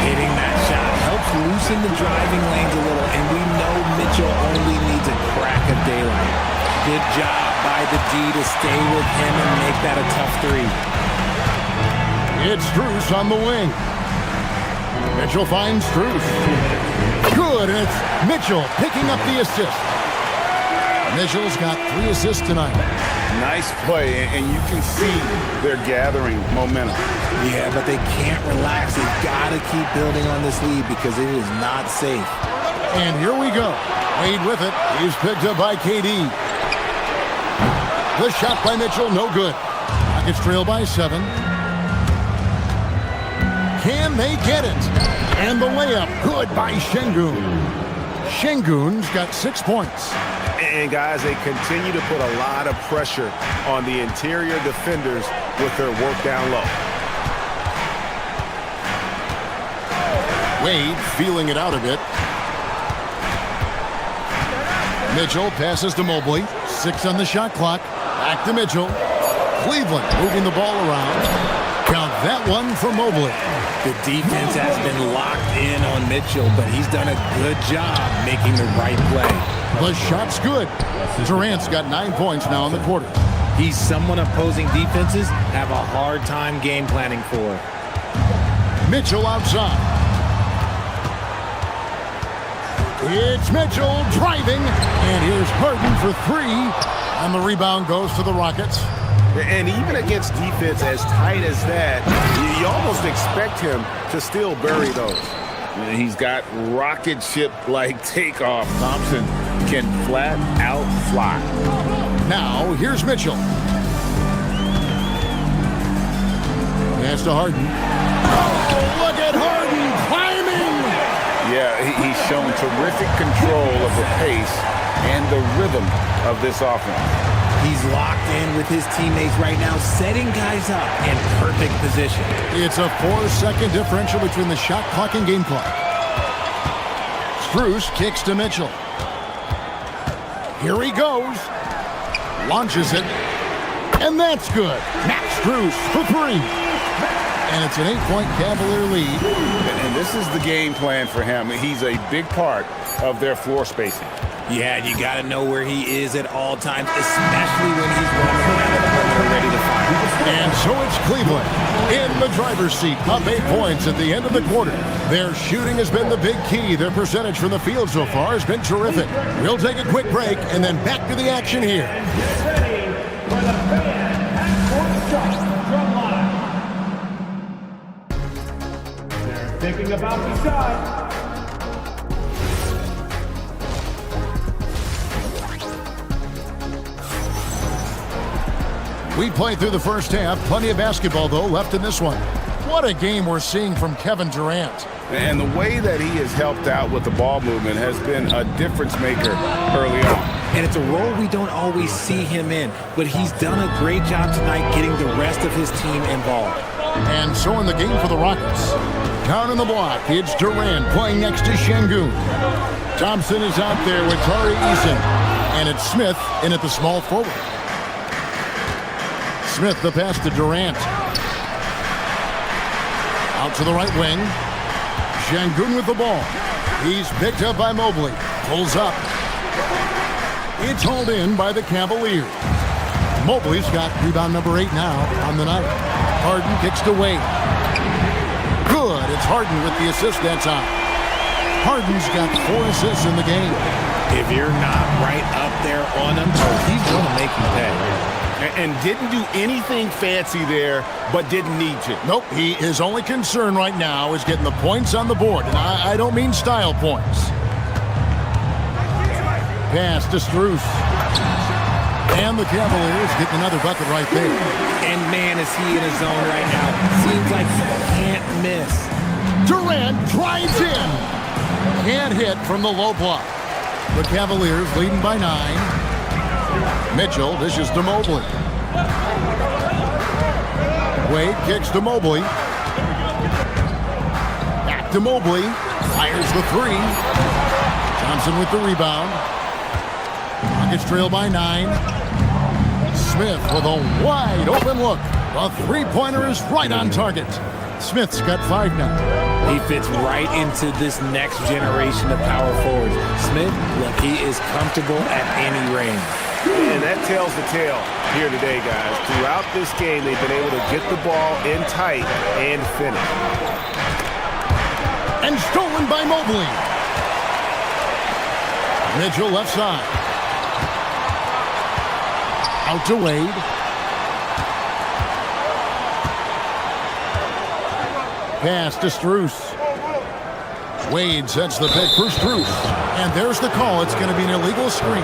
Hitting that shot helps loosen the driving lanes a little, and we know Mitchell only needs a crack of daylight. Good job by the D to stay with him and make that a tough three. It's Strus on the wing. Mitchell finds Strus. Good, and it's Mitchell picking up the assist. Mitchell's got 3 assists tonight. Nice play, and you can see they're gathering momentum. Yeah, but they can't relax. They've got to keep building on this lead because it is not safe. And here we go. Wade with it. He's picked up by KD. The shot by Mitchell, no good. Rockets trail by 7. Can they get it? And the layup, good by Şengün. Şengün's got 6 points. And guys, they continue to put a lot of pressure on the interior defenders with their work down low. Wade feeling it out a bit. Mitchell passes to Mobley. 6 on the shot clock. Back to Mitchell. Cleveland moving the ball around. Count that one for Mobley. The defense has been locked in on Mitchell, but he's done a good job making the right play. The shot's good. Durant's got 9 points now in the quarter. He's someone opposing defenses have a hard time game planning for. Mitchell outside. It's Mitchell driving, and here's Harden for 3. And the rebound goes to the Rockets. And even against defense as tight as that, you almost expect him to still bury those. He's got rocket ship-like takeoff. Thompson can flat out fly. Now, here's Mitchell. Pass to Harden. Oh, look at Harden climbing! Yeah, he's shown terrific control of the pace and the rhythm of this offense. He's locked in with his teammates right now, setting guys up in perfect position. It's a 4-second differential between the shot clock and game clock. Strus kicks to Mitchell. Here he goes. Launches it. And that's good. Max Strus for 3. And it's an 8-point Cavalier lead. And this is the game plan for him. He's a big part of their floor spacing. Yeah, you got to know where he is at all times, especially when he's running around the perimeter ready to fire. And so it's Cleveland in the driver's seat, up 8 points at the end of the quarter. Their shooting has been the big key. Their percentage from the field so far has been terrific. We'll take a quick break and then back to the action here. Get ready for the fan half-court shot drum line. They're thinking about the shot. We played through the first half. Plenty of basketball, though, left in this one. What a game we're seeing from Kevin Durant. And the way that he has helped out with the ball movement has been a difference maker early on. And it's a role we don't always see him in, but he's done a great job tonight getting the rest of his team involved. And so in the game for the Rockets. Down in the block, it's Durant playing next to Şengün. Thompson is out there with Tari Eason. And it's Smith in at the small forward. Smith the pass to Durant. Out to the right wing. Şengün with the ball. He's picked up by Mobley. Pulls up. It's hauled in by the Cavaliers. Mobley's got rebound number 8 now on the night. Harden kicks to Wade. Good. It's Harden with the assist that time. Harden's got 4 assists in the game. If you're not right up there on him, he's going to make you pay. And didn't do anything fancy there, but didn't need to. Nope, his only concern right now is getting the points on the board. And I don't mean style points. Pass to Strus. And the Cavaliers getting another bucket right there. And man, is he in his zone right now. Seems like he can't miss. Durant drives in. Can't hit from the low block. The Cavaliers leading by 9. Mitchell dishes to Mobley. Wade kicks to Mobley. Back to Mobley. Fires the 3. Thompson with the rebound. Rockets trail by 9. Smith with a wide open look. The three-pointer is right on target. Smith's got 5 now. He fits right into this next generation of power forwards. Smith, look, he is comfortable at any range. And that tells the tale here today, guys. Throughout this game, they've been able to get the ball in tight and finish. And stolen by Mobley. Mitchell left side. Out to Wade. Pass to Strus. Wade sets the pick for Strus. And there's the call. It's going to be an illegal screen.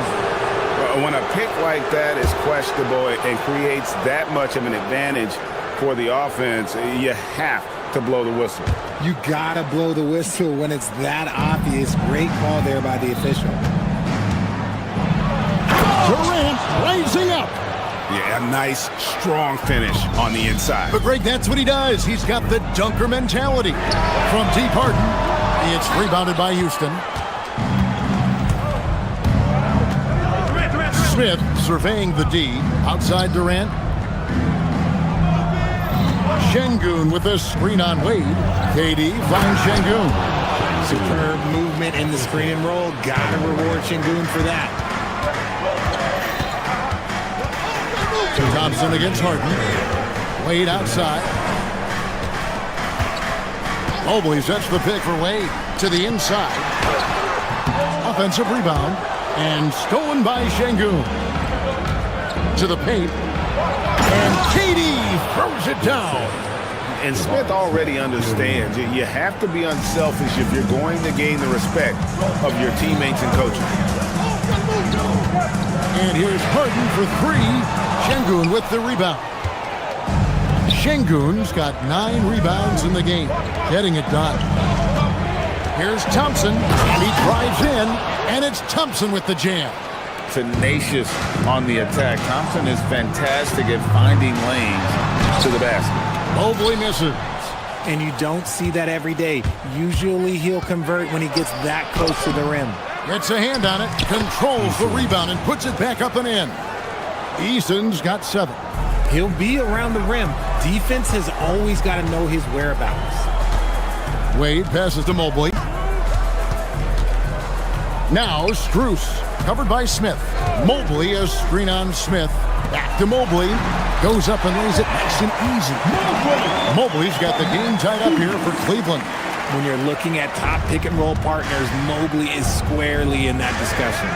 When a pick like that is questionable and creates that much of an advantage for the offense, you have to blow the whistle. You gotta blow the whistle when it's that obvious. Great call there by the official. Durant rising up. Yeah, a nice, strong finish on the inside. But Greg, that's what he does. He's got the dunker mentality. From deep Harden, it's rebounded by Houston. Smith surveying the D. Outside Durant. Şengün with a screen on Wade. KD finds Şengün. Superb movement in the screen and roll. Gotta reward Şengün for that. Thompson against Harden. Wade outside. Mobley sets the pick for Wade to the inside. Offensive rebound. And stolen by Şengün. To the paint. And KD throws it down. And Smith already understands you have to be unselfish if you're going to gain the respect of your teammates and coaches. And here's Harden for 3. Şengün with the rebound. Şengün's got 9 rebounds in the game, getting it done. Here's Thompson, and he drives in, and it's Thompson with the jam. Tenacious on the attack. Thompson is fantastic at finding lanes to the basket. Mobley misses. And you don't see that every day. Usually he'll convert when he gets that close to the rim. Gets a hand on it, controls the rebound, and puts it back up and in. Eason's got 7. He'll be around the rim. Defense has always got to know his whereabouts. Wade passes to Mobley. Now Strus, covered by Smith. Mobley, a screen on Smith. Back to Mobley. Goes up and lays it nice and easy. Mobley's got the game tied up here for Cleveland. When you're looking at top pick and roll partners, Mobley is squarely in that discussion.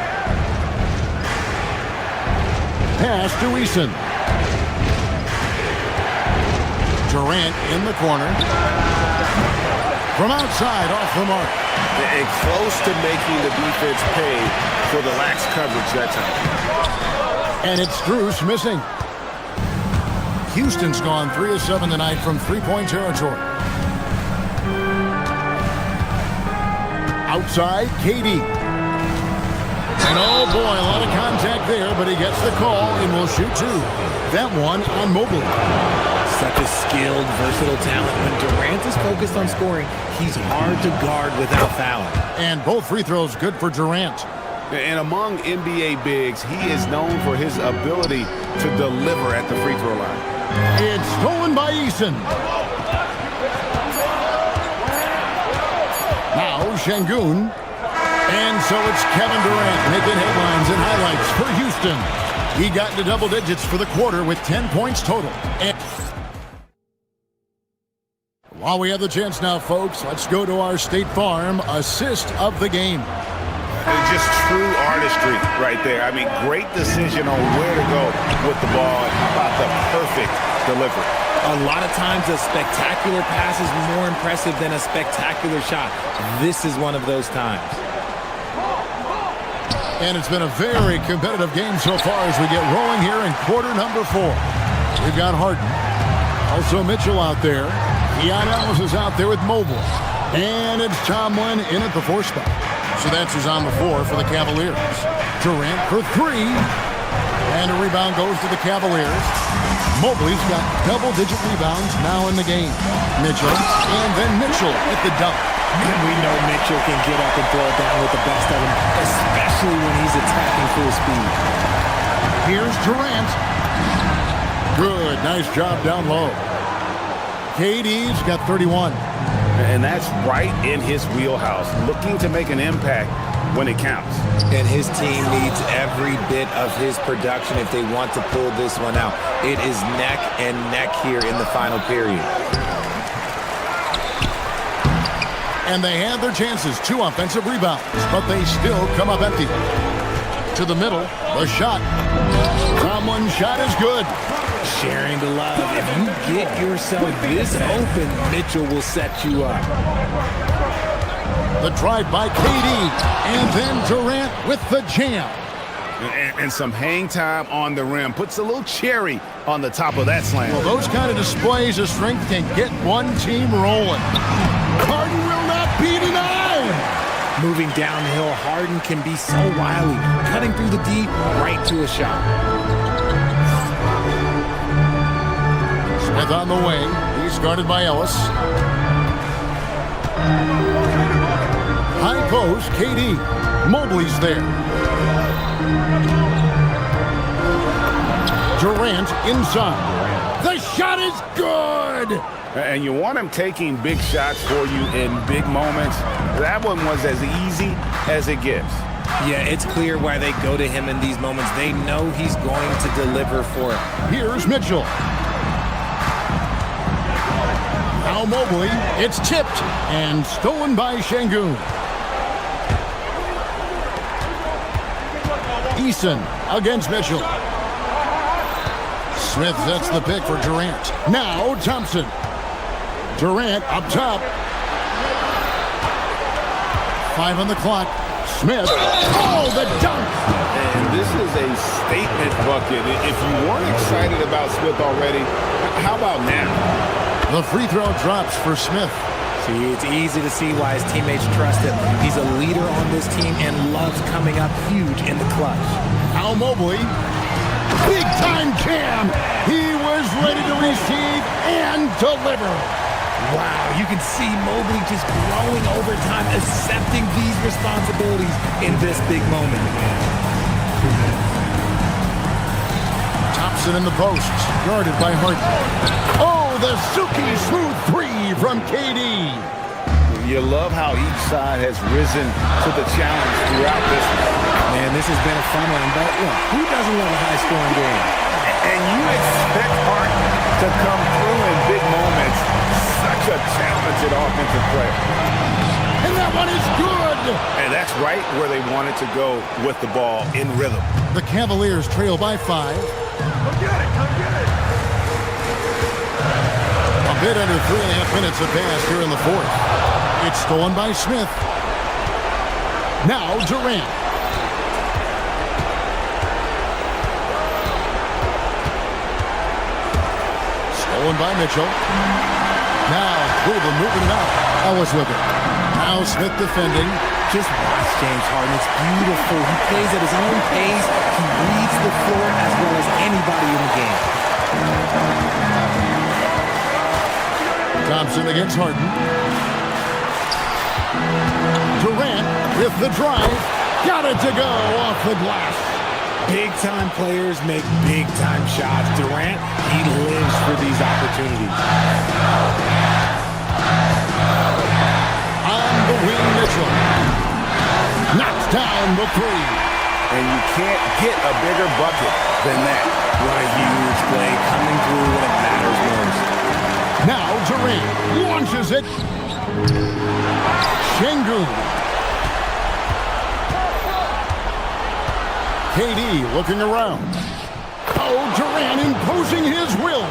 Pass to Eason. Durant in the corner. From outside, off the mark. And close to making the defense pay for the lax coverage that time. And it's Strus missing. Houston's gone 3 of 7 tonight from three-point territory. Outside, KD. And oh boy, a lot of contact there, but he gets the call and will shoot 2. That one on Mobley. Such a skilled, versatile talent. When Durant is focused on scoring, he's hard to guard without fouling. And both free throws good for Durant. And among NBA bigs, he is known for his ability to deliver at the free throw line. It's stolen by Eason. Now Şengün. And so it's Kevin Durant making headlines and highlights for Houston. He got into double digits for the quarter with 10 points total. And while we have the chance now, folks, let's go to our State Farm assist of the game. Just true artistry right there. I mean, great decision on where to go with the ball and how about the perfect delivery. A lot of times a spectacular pass is more impressive than a spectacular shot. This is one of those times. And it's been a very competitive game so far as we get rolling here in quarter number 4. We've got Harden. Also Mitchell out there. Keon Ellis is out there with Mobley. And it's Tomlin in at the 4 spot. So that's who's on the floor for the Cavaliers. Durant for 3. And a rebound goes to the Cavaliers. Mobley's got double-digit rebounds now in the game. Mitchell, and then Mitchell at the dunk. And we know Mitchell can get up and throw it down with the best of them, especially when he's attacking full speed. Here's Durant. Good, nice job down low. KD's got 31. And that's right in his wheelhouse, looking to make an impact when it counts. And his team needs every bit of his production if they want to pull this one out. It is neck and neck here in the final period. And they had their chances, 2 offensive rebounds, but they still come up empty. To the middle, the shot. Someone's shot is good. Sharing the love. If you get yourself this open, Mitchell will set you up. The drive by KD, and then Durant with the jam. And some hang time on the rim. Puts a little cherry on the top of that slam. Well, those kind of displays of strength can get one team rolling. Harden will not be denied. Moving downhill, Harden can be so wily. Cutting through the D, right to a shot. Smith on the wing. He's guarded by Ellis. High post, KD. Mobley's there. Durant inside. The shot is good. And you want him taking big shots for you in big moments. That one was as easy as it gets. Yeah, it's clear why they go to him in these moments. They know he's going to deliver for it. Here's Mitchell. Now Mobley. It's tipped and stolen by Şengün. Eason against Mitchell. Smith sets the pick for Durant. Now Thompson. Durant up top. 5 on the clock. Smith. Oh, the dunk! And this is a statement bucket. If you weren't excited about Smith already, how about now? The free throw drops for Smith. See, it's easy to see why his teammates trust him. He's a leader on this team and loves coming up huge in the clutch. Al Mobley. Big time jam. He was ready to receive and deliver. Wow, you can see Mobley just growing over time, accepting these responsibilities in this big moment. Thompson in the post, guarded by Harden. Oh, the silky smooth 3 from KD. You love how each side has risen to the challenge throughout this one. Man, this has been a fun one, but look, who doesn't love a high-scoring game? And you expect Harden to come through in big moments. Such a talented offensive player. And that one is good. And that's right where they wanted to go with the ball in rhythm. The Cavaliers trail by 5. Come get it, come get it. A bit under 3.5 minutes have passed here in the fourth. It's stolen by Smith. Now Durant. Stolen by Mitchell. Now Cleveland moving it out. Ellis with it. Now Smith defending. Just watch James Harden. It's beautiful. He plays at his own pace. He reads the floor as well as anybody in the game. Thompson against Harden. Durant with the drive. Got it to go off the glass. Big-time players make big-time shots. Durant, he lives for these opportunities. On the wing, Mitchell. Knocks down the 3. And you can't get a bigger bucket than that. What a huge play coming through when it matters most. Now Durant launches it. Şengün. KD looking around. Oh, Durant imposing his will.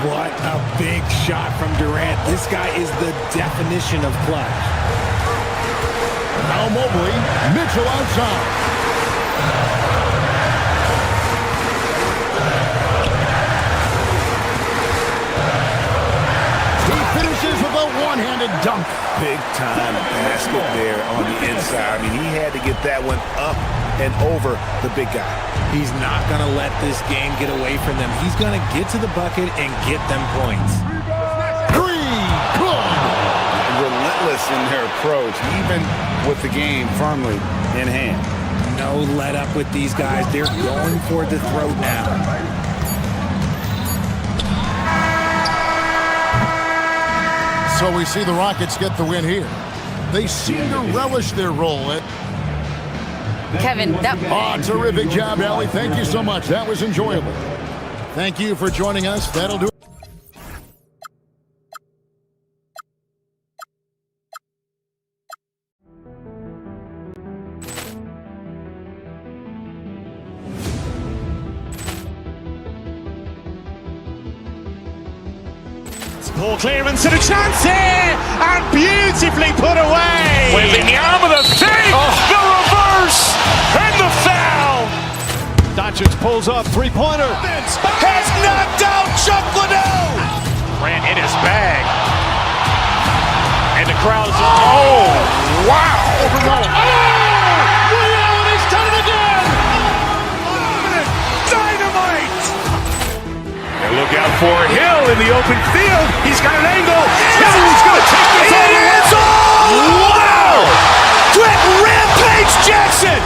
What a big shot from Durant. This guy is the definition of clutch. Now Mobley, Mitchell outside. He finishes with a one-handed dunk. Big time basket there on the inside. I mean, he had to get that one up and over the big guy. He's not going to let this game get away from them. He's going to get to the bucket and get them points. 3, good. Relentless in their approach, even with the game firmly in hand. No let up with these guys. They're going for the throat now. So we see the Rockets get the win here. They seem to relish their role. Kevin, that... Oh, terrific job, Allie. Thank you so much. That was enjoyable. Thank you for joining us. That'll do it. Ball clearance and a chance here, and beautifully put away. Wembanyama the save, the reverse, and the foul. Doncic pulls up, three-pointer. Has knocked out Chuck Liddell. Ran in his bag. And the crowd is, oh, wow. Ray Allen has done it again. Dynamite. And look out for Hill in the open field. He's got an angle. He's going to take this all the way. Wow. Quick Rampage Jackson.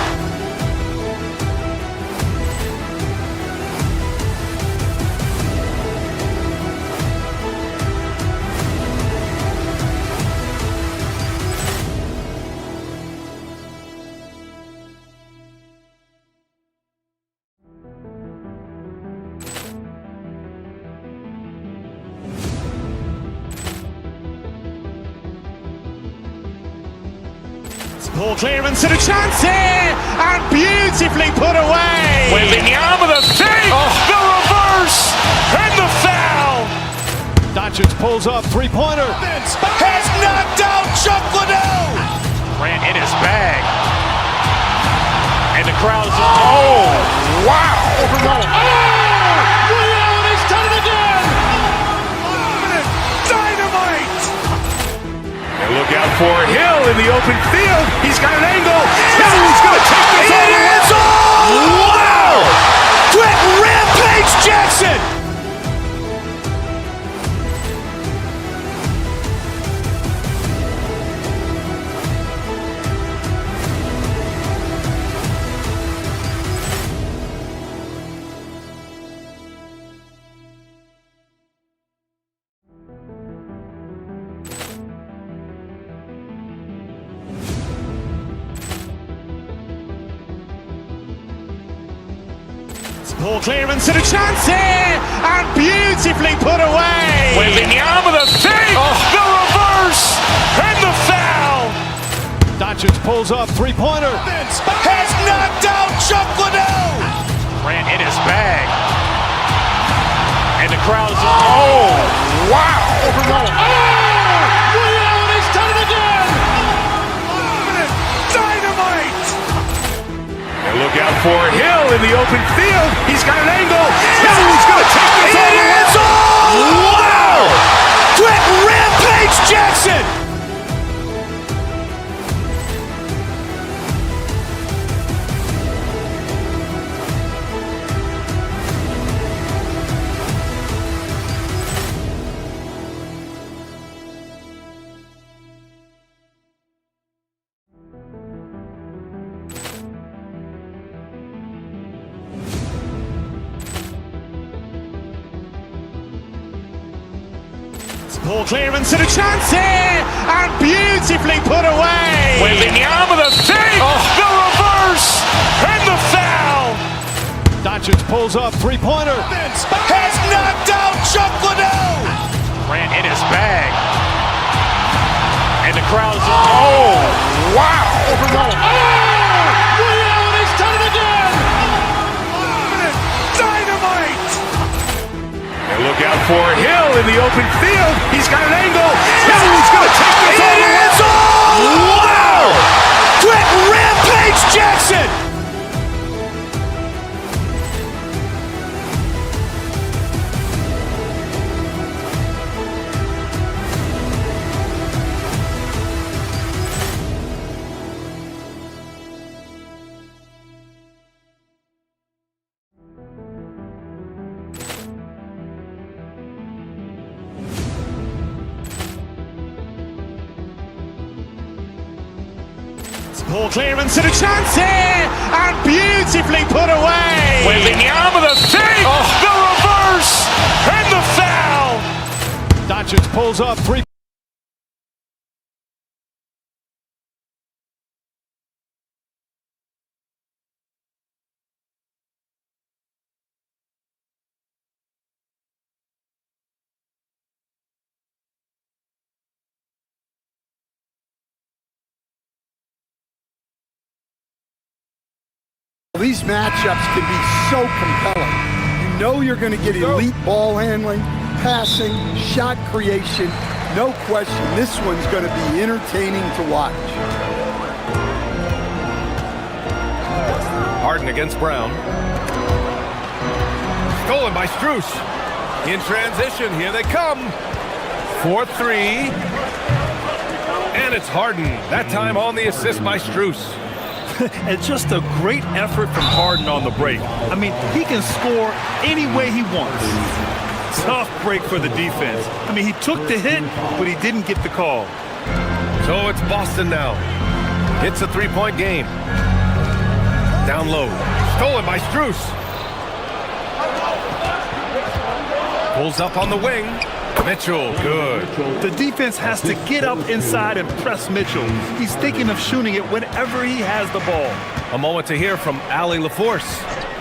Ball clearance and a chance here, and beautifully put away. Wembanyama the save, the reverse, and the foul. Doncic pulls up, three-pointer. Has knocked out Chuck Liddell. Ran in his bag. And the crowd is, oh, wow. Ray Allen has done it again. Dynamite. And look out for Hill in the open field. He's got an angle. He's going to take this all the way. Wow. Quick Rampage Jackson. Ball clearance and a chance here, and beautifully put away. Wembanyama the save, the reverse, and the foul. Doncic pulls up, three-pointer. Has knocked out Chuck Liddell. Ran in his bag. And the crowd is, oh, wow. Ray Allen has done it again. Dynamite. And look out for Hill in the open field. He's got an angle. He's going to take this all the way. Wow. Quick Rampage Jackson. Ball clearance and a chance here, and beautifully put away. Wembanyama the save, the reverse, and the foul. Doncic pulls up, three-pointer. Has knocked out Chuck Liddell. Ran in his bag. And the crowd is, oh, wow. Ray Allen has done it again. Dynamite. And look out for Hill in the open field. He's got an angle. He's going to take this all the way. Wow. Quick Rampage Jackson. Ball clearance and a chance here, and beautifully put away. Wembanyama the save, the reverse, and the foul. Doncic pulls up, three. These matchups can be so compelling. You know you're going to get elite ball handling, passing, shot creation. No question, this one's going to be entertaining to watch. Harden against Brown. Stolen by Strus. In transition, here they come. 4-3. And it's Harden. That time on the assist by Strus. And just a great effort from Harden on the break. I mean, he can score any way he wants. Tough break for the defense. I mean, he took the hit, but he didn't get the call. So it's Boston now. It's a three-point game. Down low. Stolen by Strus. Pulls up on the wing. Mitchell, good. The defense has to get up inside and press Mitchell. He's thinking of shooting it whenever he has the ball. A moment to hear from Allie LaForce.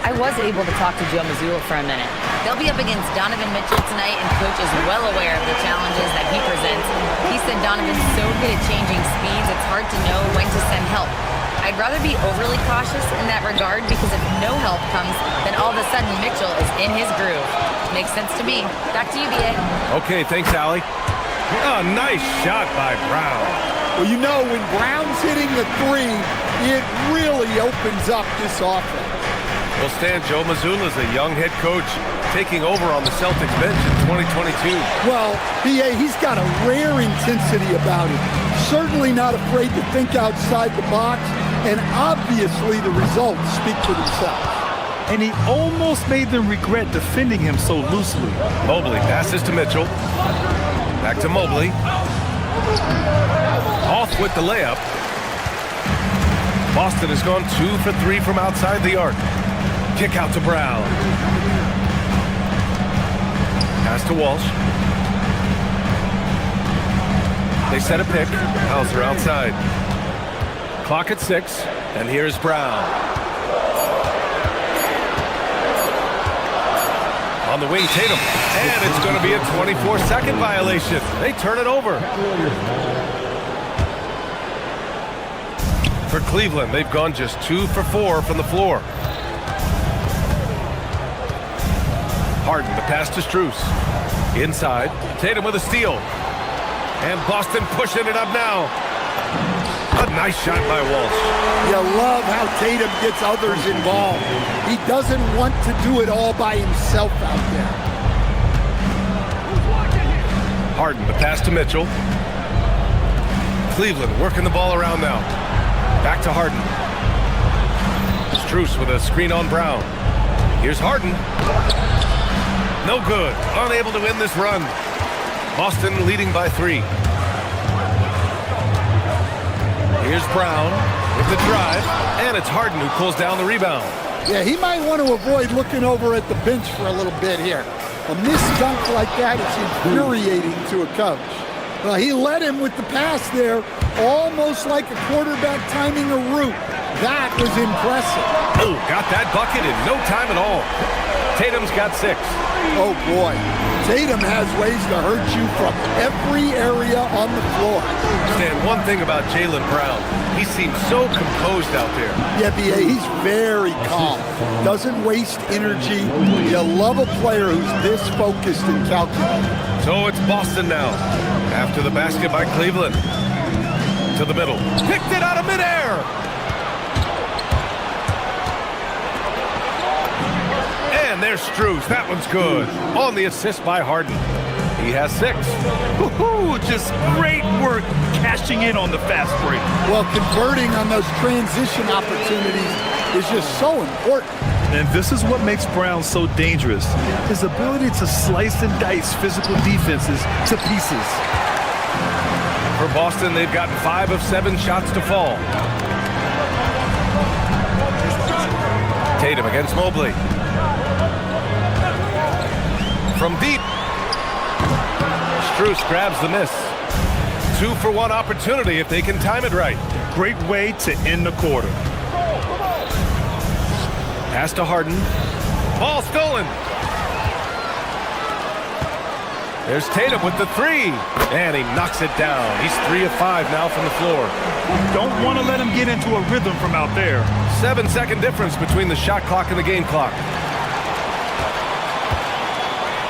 I was able to talk to Joe Mazzulla for a minute. They'll be up against Donovan Mitchell tonight, and Coach is well aware of the challenges that he presents. He said Donovan's so good at changing speeds, it's hard to know when to send help. I'd rather be overly cautious in that regard because if no help comes, then all of a sudden Mitchell is in his groove. Makes sense to me. Back to you, B.A. Okay, thanks, Allie. Oh, nice shot by Brown. Well, you know, when Brown's hitting the three, it really opens up this offense. Well, Stan, Joe Mazzulla is a young head coach taking over on the Celtics bench in 2022. Well, B.A., he's got a rare intensity about him. Certainly not afraid to think outside the box, and obviously the results speak for themselves. And he almost made them regret defending him so loosely. Mobley passes to Mitchell. Back to Mobley. Off with the layup. Boston has gone 2 for 3 from outside the arc. Kick out to Brown. Pass to Walsh. They set a pick. Hauser outside. Clock at 6, and here's Brown. On the wing, Tatum. And it's going to be a 24-second violation. They turn it over. For Cleveland, they've gone just 2 for 4 from the floor. Harden, the pass to Strus. Inside, Tatum with a steal. And Boston pushing it up now. A nice shot by Walsh. You love how Tatum gets others involved. He doesn't want to do it all by himself out there. Harden, the pass to Mitchell. Cleveland working the ball around now. Back to Harden. Strus with a screen on Brown. Here's Harden. No good. Unable to win this run. Boston leading by 3. Here's Brown with the drive, and it's Harden who pulls down the rebound. Yeah, he might want to avoid looking over at the bench for a little bit here. A missed dunk like that is infuriating to a coach. Well, he led him with the pass there, almost like a quarterback timing a route. That was impressive. Oh, got that bucket in no time at all. Tatum's got 6. Oh, boy. Tatum has ways to hurt you from every area on the floor. Stan, one thing about Jaylen Brown, he seems so composed out there. Yeah, B.A., he's very calm. Doesn't waste energy. You love a player who's this focused and calculated. So it's Boston now. After the basket by Cleveland. To the middle. Picked it out of midair. And there's Strus. That one's good. On the assist by Harden. He has 6. Woohoo! Just great work cashing in on the fast break. Well, converting on those transition opportunities is just so important. And this is what makes Brown so dangerous. His ability to slice and dice physical defenses to pieces. For Boston, they've gotten 5 of 7 shots to fall. Tatum against Mobley. From deep. Strus grabs the miss. 2 for 1 opportunity if they can time it right. Great way to end the quarter. Pass to Harden. Ball stolen. There's Tatum with the three, and he knocks it down. He's 3 of 5 now from the floor. Don't want to let him get into a rhythm from out there. 7-second difference between the shot clock and the game clock.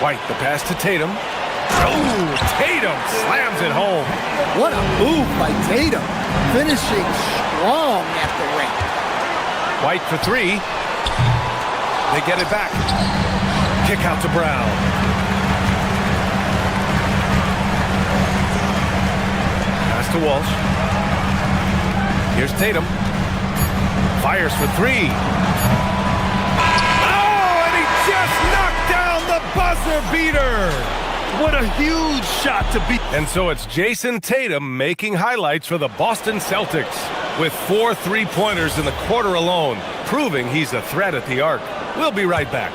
White, the pass to Tatum. Oh, Tatum slams it home. What a move by Tatum. Finishing strong at the ring. White for three. They get it back. Kick out to Brown. Pass to Walsh. Here's Tatum. Fires for three. Oh, and he just knocked down the buzzer beater. What a huge shot to beat. And so it's Jason Tatum making highlights for the Boston Celtics with 4 3-pointers in the quarter alone, proving he's a threat at the arc. We'll be right back.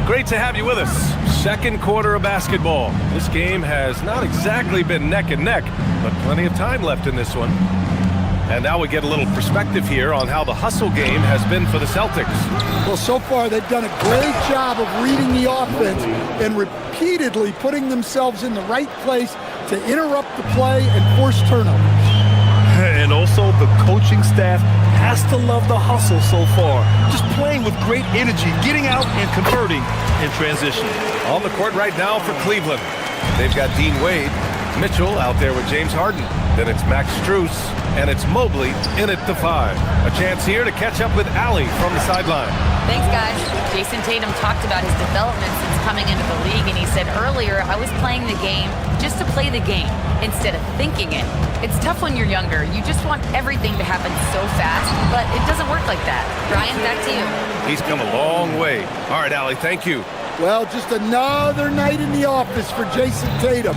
Great to have you with us. Second quarter of basketball. This game has not exactly been neck and neck, but plenty of time left in this one. And now we get a little perspective here on how the hustle game has been for the Celtics. Well, so far they've done a great job of reading the offense and repeatedly putting themselves in the right place to interrupt the play and force turnovers. And also the coaching staff has to love the hustle so far. Just playing with great energy, getting out and converting in transition. On the court right now for Cleveland. They've got Dean Wade, Mitchell out there with James Harden. Then it's Max Strus, and it's Mobley in at the 5. A chance here to catch up with Allie from the sideline. Thanks, guys. Jason Tatum talked about his development since coming into the league, and he said earlier, I was playing the game just to play the game instead of thinking it. It's tough when you're younger. You just want everything to happen so fast, but it doesn't work like that. Brian, back to you. He's come a long way. All right, Allie, thank you. Well, just another night in the office for Jason Tatum.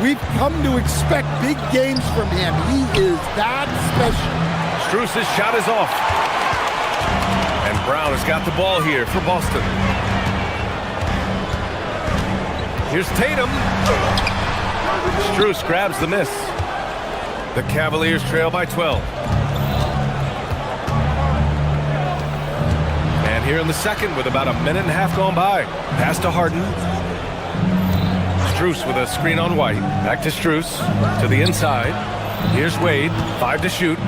We've come to expect big games from him. He is that special. Strus' shot is off. And Brown has got the ball here for Boston. Here's Tatum. Strus grabs the miss. The Cavaliers trail by 12. And here in the second with about a minute and a half gone by. Pass to Harden. Strus with a screen on White. Back to Strus. To the inside. Here's Wade. 5 to shoot.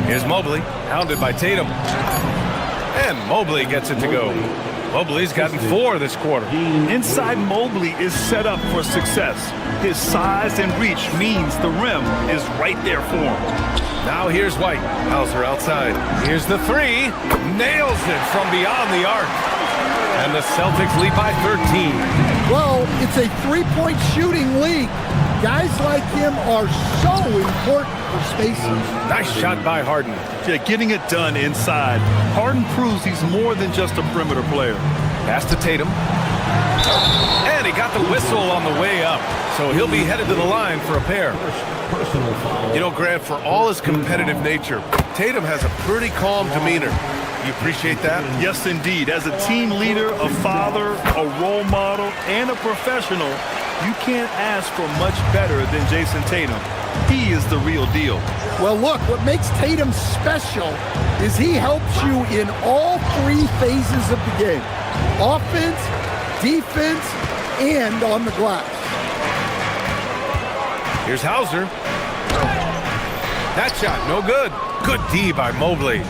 Here's Mobley. Hounded by Tatum. And Mobley gets it to go. Mobley's gotten 4 this quarter. Inside Mobley is set up for success. His size and reach means the rim is right there for him. Now here's White. Hauser outside. Here's the 3. Nails it from beyond the arc. And the Celtics lead by 13. Well, it's a three-point shooting league. Guys like him are so important for spacing. Nice shot by Harden. Yeah, getting it done inside. Harden proves he's more than just a perimeter player. Pass to Tatum. And he got the whistle on the way up. So he'll be headed to the line for a pair. You know, Grant, for all his competitive nature, Tatum has a pretty calm demeanor. You appreciate that? Yes, indeed. As a team leader, a father, a role model, and a professional, you can't ask for much better than Jason Tatum. He is the real deal. Well, look, what makes Tatum special is he helps you in all 3 phases of the game. Offense, defense, and on the glass. Here's Hauser. That shot, no good. Good D by Mobley.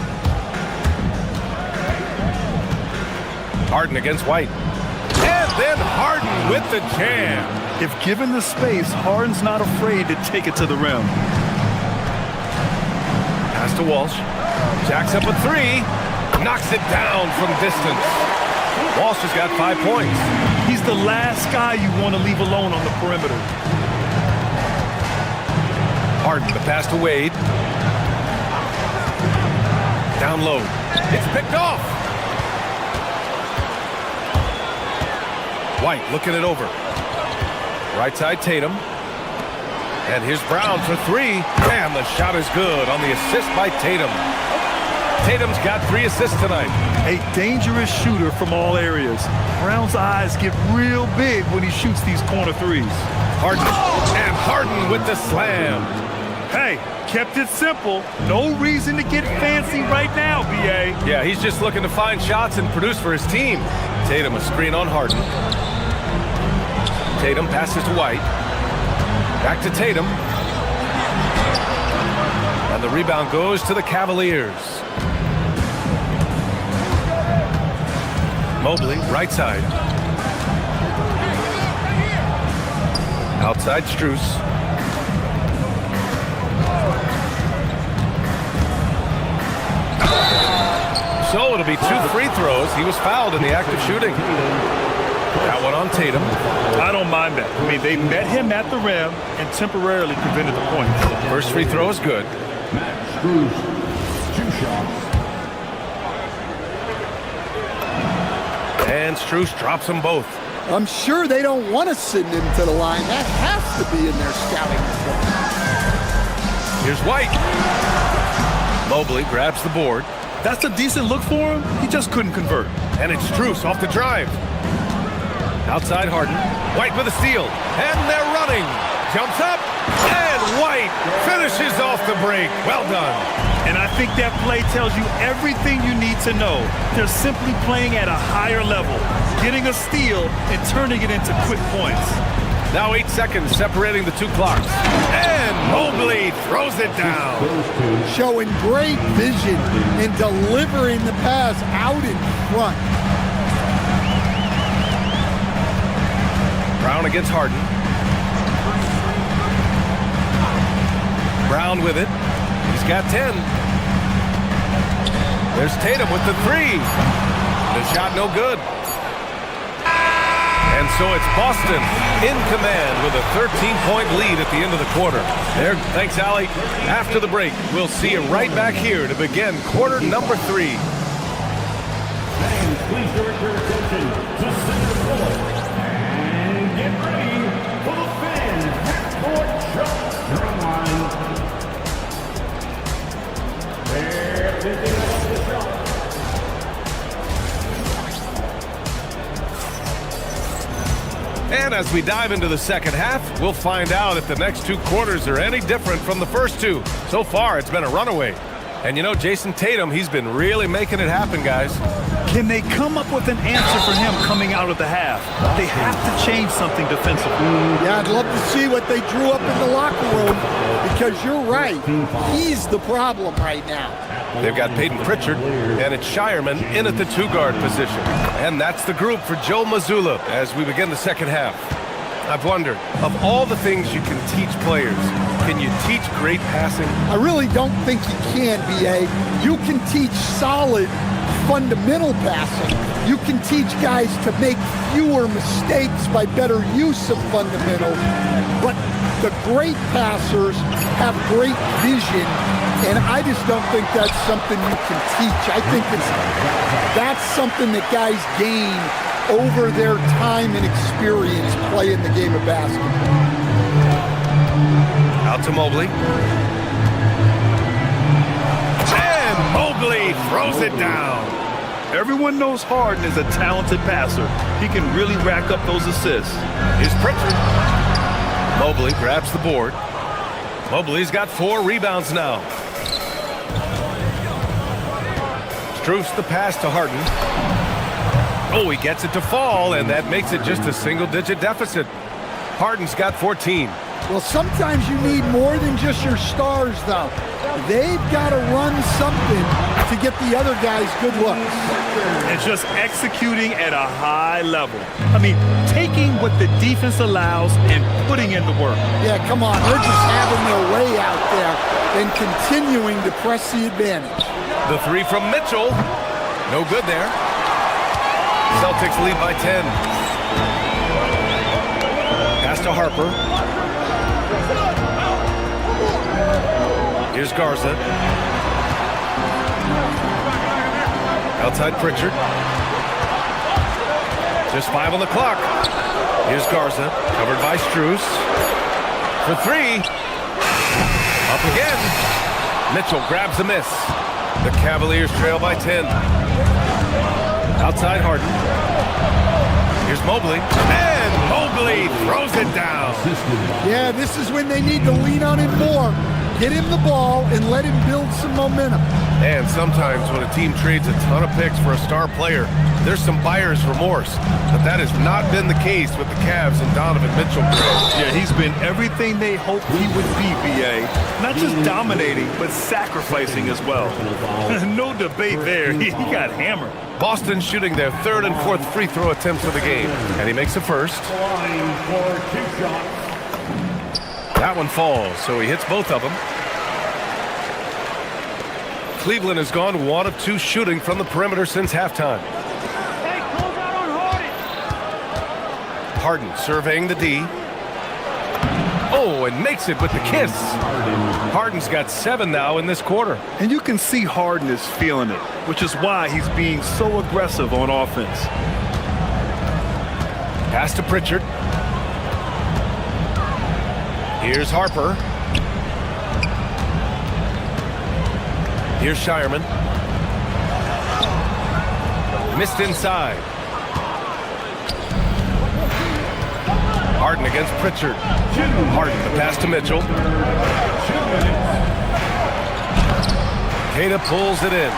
Harden against White. And then Harden with the jam. If given the space, Harden's not afraid to take it to the rim. Pass to Walsh. Jacks up a 3. Knocks it down from distance. Walsh has got 5 points. He's the last guy you want to leave alone on the perimeter. Harden, the pass to Wade. Down low. It's picked off. White looking it over. Right side Tatum. And here's Brown for 3. And the shot is good on the assist by Tatum. Tatum's got 3 assists tonight. A dangerous shooter from all areas. Brown's eyes get real big when he shoots these corner 3s. Harden. And Harden with the slam. Hey, kept it simple. No reason to get fancy right now, B.A. Yeah, he's just looking to find shots and produce for his team. Tatum a screen on Harden. Tatum passes to White. Back to Tatum. And the rebound goes to the Cavaliers. Mobley, right side. Outside Strus. So it'll be 2 free throws. He was fouled in the act of shooting. That one on Tatum. I don't mind that. I mean, they met him at the rim and temporarily prevented the points. First free throw is good. Strus, 2 shots. And Strus drops them both. I'm sure they don't want to send him to the line. That has to be in their scouting report. Here's White. Mobley grabs the board. That's a decent look for him. He just couldn't convert. And it's Strus off the drive. Outside Harden. White with a steal. And they're running. Jumps up. And White finishes off the break. Well done. And I think that play tells you everything you need to know. They're simply playing at a higher level, getting a steal and turning it into quick points. Now 8 seconds separating the 2 clocks. And Mobley throws it down. Showing great vision and delivering the pass out in front. Brown against Harden. Brown with it. He's got 10. There's Tatum with the 3. The shot no good. And so it's Boston in command with a 13-point lead at the end of the quarter. There, thanks, Allie. After the break, we'll see you right back here to begin quarter number 3. Fans, please direct your attention to center court and get ready for the fans half-court shot drum line. They're picking up the shot. And as we dive into the second half, we'll find out if the next 2 quarters are any different from the first 2. So far, it's been a runaway. And you know, Jason Tatum, he's been really making it happen, guys. Can they come up with an answer for him coming out of the half? They have to change something defensively. Yeah, I'd love to see what they drew up in the locker room because you're right. He's the problem right now. They've got Peyton Pritchard, and it's Shireman in at the 2-guard position. And that's the group for Joe Mazzulla as we begin the second half. I've wondered, of all the things you can teach players, can you teach great passing? I really don't think you can, B.A. You can teach solid fundamental passing. You can teach guys to make fewer mistakes by better use of fundamentals. But the great passers have great vision, and I just don't think that's something you can teach. I think that's something that guys gain over their time and experience playing the game of basketball. Out to Mobley. And Mobley throws it down. Everyone knows Harden is a talented passer. He can really rack up those assists. Here's Pritchard. Mobley grabs the board. Mobley's got 4 rebounds now. Strus the pass to Harden. Oh, he gets it to fall, and that makes it just a single-digit deficit. Harden's got 14. Well, sometimes you need more than just your stars, though. They've got to run something to get the other guys good looks. And just executing at a high level. I mean, taking what the defense allows and putting in the work. Yeah, come on. They're just having their way out there and continuing to press the advantage. The 3 from Mitchell. No good there. Celtics lead by 10. Pass to Harper. Here's Garza. Outside Pritchard. Just 5 on the clock. Here's Garza, covered by Strus. For 3. Up again. Mitchell grabs the miss. The Cavaliers trail by 10. Outside Harden. Here's Mobley. And Mobley throws it down. Yeah, this is when they need to lean on it more. Get him the ball and let him build some momentum. And sometimes when a team trades a ton of picks for a star player, there's some buyer's remorse. But that has not been the case with the Cavs and Donovan Mitchell. Yeah, he's been everything they hoped he would be, BA. Not just dominating, but sacrificing as well. No debate there. He got hammered. Boston shooting their third and fourth free throw attempts of the game. And he makes the first. That one falls, so he hits both of them. Cleveland has gone 1 of 2 shooting from the perimeter since halftime. Harden surveying the D. Oh, and makes it with the kiss. Harden's got 7 now in this quarter. And you can see Harden is feeling it, which is why he's being so aggressive on offense. Pass to Pritchard. Here's Harper. Here's Shireman. Missed inside. Harden against Pritchard. Harden, the pass to Mitchell. Queta pulls it in.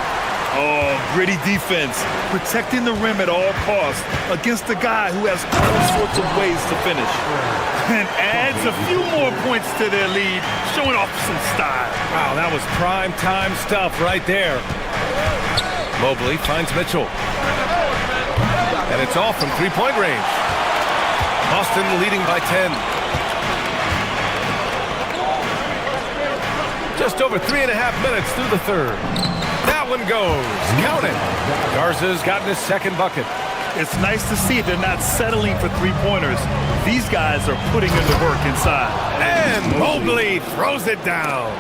Oh, gritty defense. Protecting the rim at all costs against a guy who has all sorts of ways to finish. And adds a few more points to their lead, showing off some style. Wow, that was prime time stuff right there. Mobley finds Mitchell. And it's off from three-point range. Boston leading by 10. Just over 3.5 minutes through the third. That one goes. Count it. Garza's gotten his second bucket. It's nice to see they're not settling for three-pointers. These guys are putting in the work inside. And Mobley throws it down.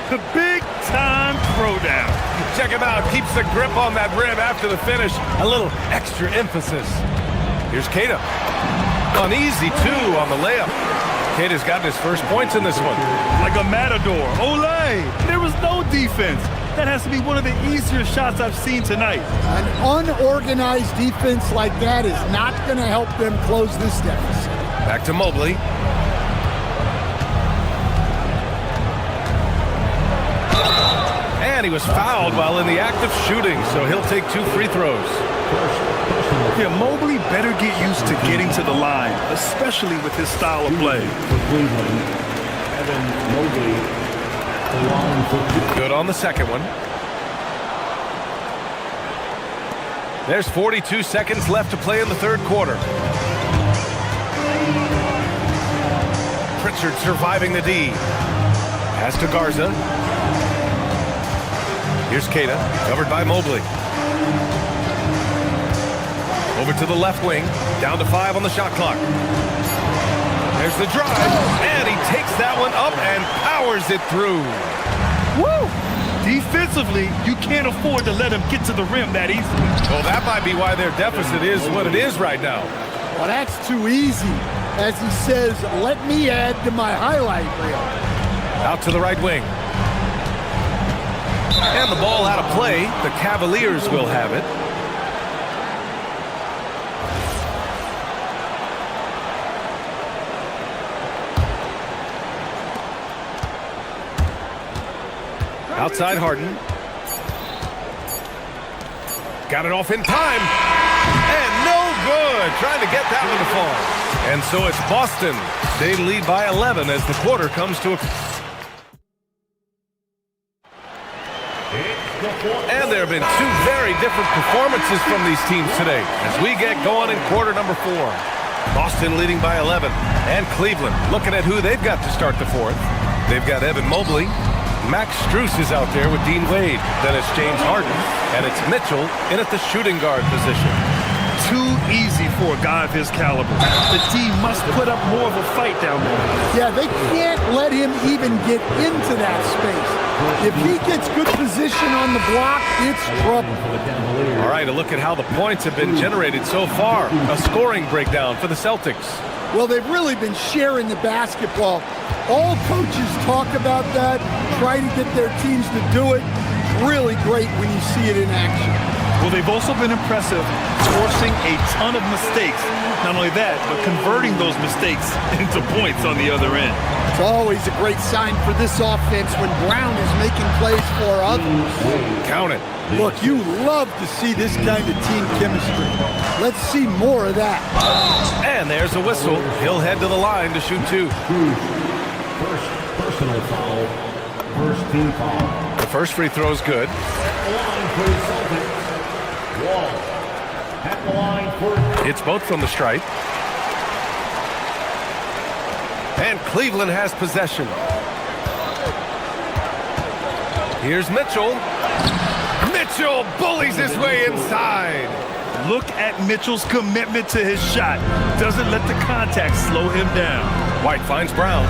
The big-time throwdown. Check him out. Keeps the grip on that rim after the finish. A little extra emphasis. Here's Queta. Uneasy, too, on the layup. Queta's gotten his first points in this one. Like a matador. Olé! There was no defense. That has to be one of the easier shots I've seen tonight. An unorganized defense like that is not going to help them close this deficit. Back to Mobley. And he was fouled while in the act of shooting, so he'll take 2 free throws. Yeah, Mobley better get used to getting to the line, especially with his style of play. Evan Mobley. Good on the second one. There's 42 seconds left to play in the third quarter. Pritchard surviving the D. Pass to Garza. Here's Queta, covered by Mobley. Over to the left wing, down to 5 on the shot clock. There's the drive, and he takes that one up and powers it through. Woo! Defensively, you can't afford to let him get to the rim that easily. Well, that might be why their deficit is what it is right now. Well, that's too easy. As he says, let me add to my highlight reel. Out to the right wing. And the ball out of play. The Cavaliers will have it. Outside Harden. Got it off in time. And no good. Trying to get that one to fall. And so it's Boston. They lead by 11 as the quarter comes to a... And there have been 2 very different performances from these teams today as we get going in quarter number 4. Boston leading by 11. And Cleveland looking at who they've got to start the fourth. They've got Evan Mobley. Max Strus is out there with Dean Wade. Then it's James Harden. And it's Mitchell in at the shooting guard position. Too easy for a guy of his caliber. The team must put up more of a fight down there. Yeah, they can't let him even get into that space. If he gets good position on the block, it's trouble. All right, a look at how the points have been generated so far. A scoring breakdown for the Celtics. Well, they've really been sharing the basketball. All coaches talk about that, try to get their teams to do it. Really great when you see it in action. Well, they've also been impressive, forcing a ton of mistakes. Not only that, but converting those mistakes into points on the other end. It's always a great sign for this offense when Brown is making plays for others. Count it. Look, you love to see this kind of team chemistry. Let's see more of that. And there's a whistle. He'll head to the line to shoot 2. First personal foul. First team foul. The first free throw is good. At the line for the Celtics. Wall. At the line for... It's both from the stripe. And Cleveland has possession. Here's Mitchell. Mitchell bullies his way inside. Look at Mitchell's commitment to his shot. Doesn't let the contact slow him down. White finds Brown.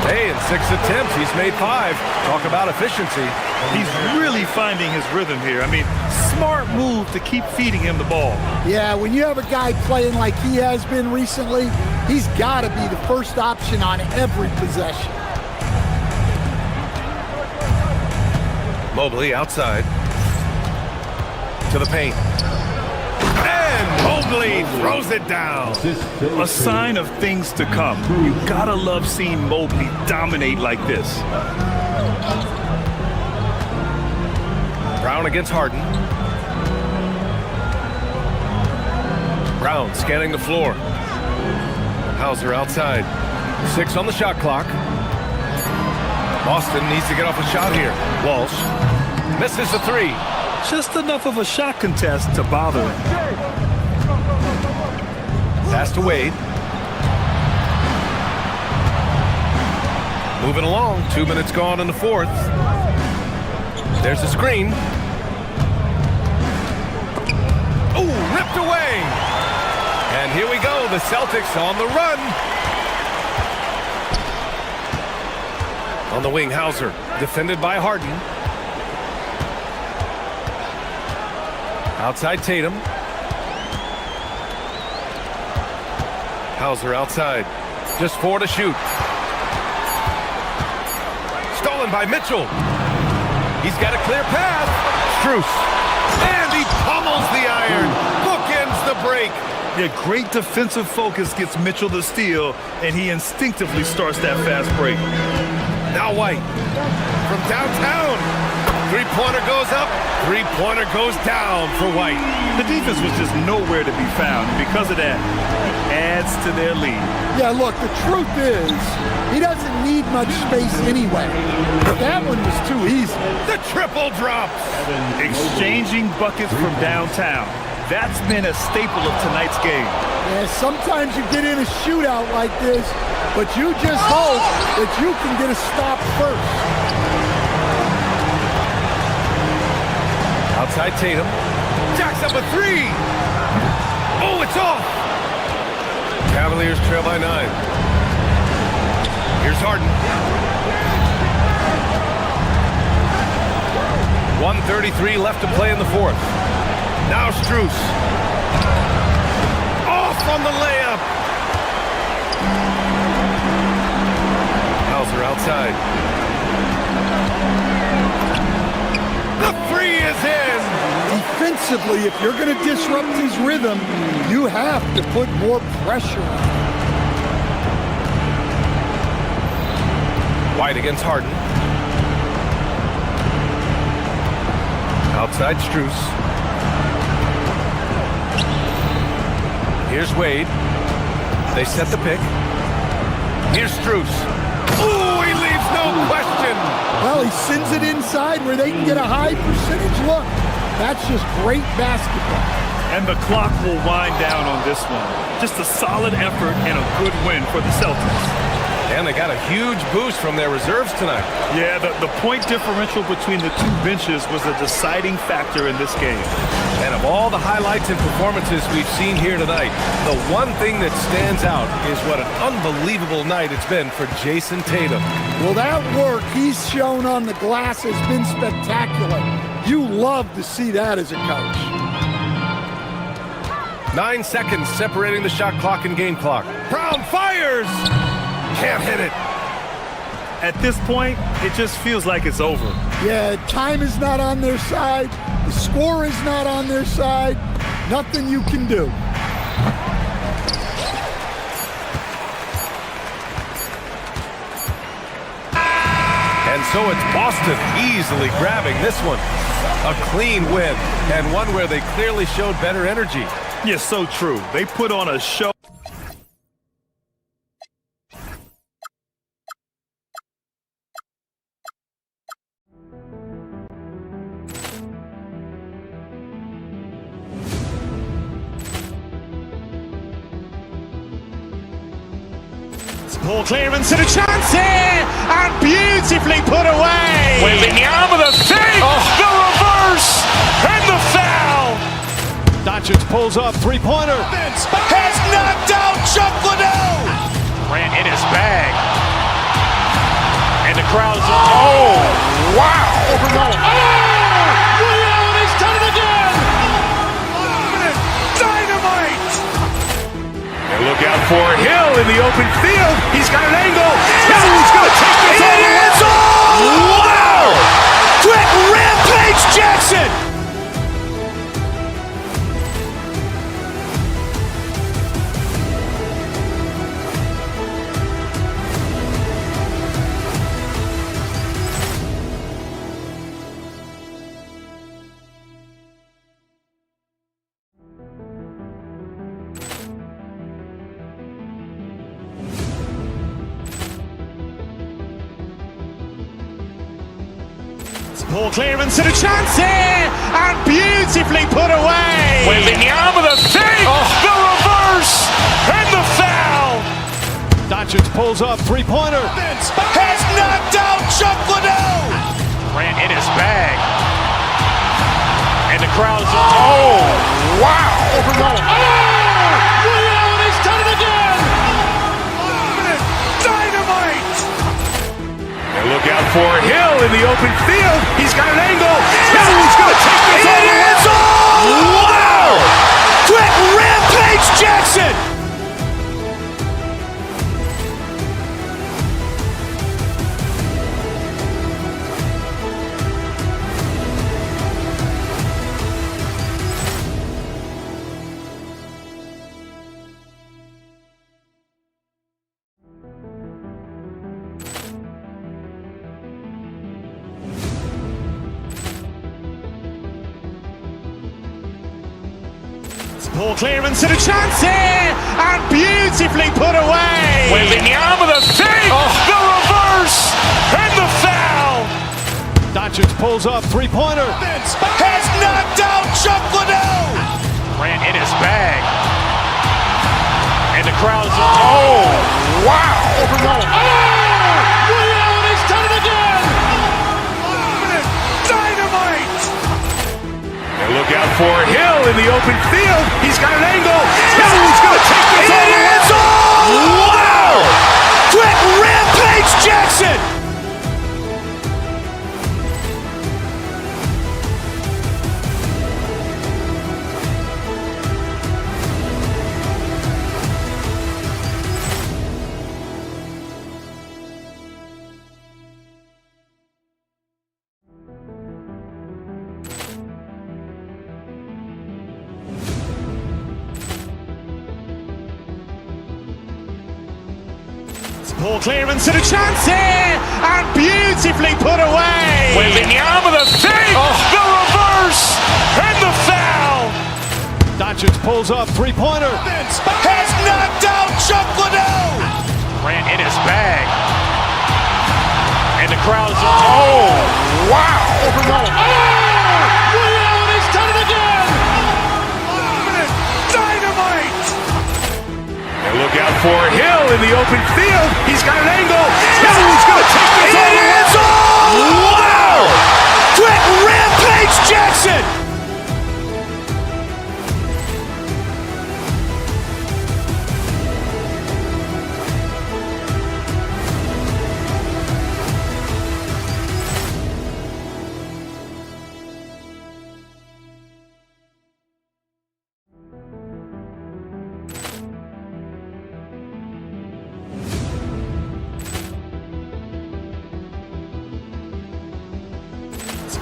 Hey, in 6 attempts, he's made 5. Talk about efficiency. He's really finding his rhythm here. I mean, smart move to keep feeding him the ball. Yeah, when you have a guy playing like he has been recently, he's got to be the first option on every possession. Mobley outside. To the paint. And Mobley throws it down. A sign of things to come. You gotta love seeing Mobley dominate like this. Brown against Harden. Brown scanning the floor. Hauser outside. 6 on the shot clock. Boston needs to get off a shot here. Walsh misses the 3. Just enough of a shot contest to bother him. Pass to Wade. Moving along. 2 minutes gone in the 4th. There's a screen. Oh, ripped away. And here we go. The Celtics on the run. On the wing, Hauser, defended by Harden. Outside Tatum. Hauser outside. Just 4 to shoot. Stolen by Mitchell. He's got a clear path. Strus. And he pummels the iron. Bookends the break. Yeah, great defensive focus gets Mitchell the steal, and he instinctively starts that fast break. Now White from downtown. 3-pointer goes up. 3-pointer goes down for White. The defense was just nowhere to be found. Because of that, it adds to their lead. Yeah, look, the truth is, he doesn't need much space anyway. But that one was too easy. The triple drops. Exchanging buckets from downtown. That's been a staple of tonight's game. Yeah, sometimes you get in a shootout like this, but you just hope that you can get a stop first. Outside Tatum. Jacks up a 3. Oh, it's off. Cavaliers trail by 9. Here's Harden. 1:33 left to play in the 4th. Now Strus. Off on the layup. Hauser outside. The 3 is in. Defensively, if you're going to disrupt his rhythm, you have to put more pressure on him. White against Harden. Outside Strus. Here's Wade. They set the pick. Here's Strus. Ooh, he leaves no question. Well, he sends it inside where they can get a high percentage look. That's just great basketball. And the clock will wind down on this one. Just a solid effort and a good win for the Celtics. And they got a huge boost from their reserves tonight. Yeah, the point differential between the two benches was a deciding factor in this game. And of all the highlights and performances we've seen here tonight, the one thing that stands out is what an unbelievable night it's been for Jason Tatum. Well, that work he's shown on the glass has been spectacular. You love to see that as a coach. 9 seconds separating the shot clock and game clock. Brown fires! Can't hit it. At this point, it just feels like it's over. Yeah, time is not on their side. The score is not on their side. Nothing you can do. And so it's Boston easily grabbing this one. A clean win, and one where they clearly showed better energy. Yeah, so true. They put on a show. Ball clearance and a chance here, and beautifully put away. Wembanyama the save, the reverse, and the foul. Doncic pulls up, three-pointer. Has knocked out Chuck Liddell. Ran in his bag. And the crowd's oh, wow. Reality's done it again. Dynamite. And look out for Hill in the open field. He's got an angle. He's going to take this all the way. Wow. Quick Rampage Jackson. Ball clearance and a chance here, and beautifully put away. Wembanyama the save, the reverse, and the foul. Doncic pulls up, three-pointer. Has knocked out Chuck Liddell. Ran in his bag. And the crowd's oh, wow. Reality's done it again. Dynamite. And look out for Hill in the open field. He's got an angle. He's going to take this all the way. Wow. Quick Rampage Jackson. Ball clearance and a chance here, and beautifully put away. Wembanyama the save, the reverse, and the foul. Doncic pulls up, three-pointer. Has knocked out Chuck Liddell. Ran in his bag. And the crowd's oh, wow. Reality's done it again. Dynamite. And look out for Hill in the open field. He's got an angle. He's going to take this all the way. Wow. Quick Rampage Jackson. Ball clearance and a chance here, and beautifully put away. Wembanyama the save, the reverse, and the foul. Doncic pulls up, three-pointer. Has knocked out Chuck Liddell. Ran in his bag. And the crowd's oh, wow. Reality's done it again. Dynamite. And look out for Hill in the open field. He's got an angle. He's going to take this all the way. Wow. Quick Rampage Jackson.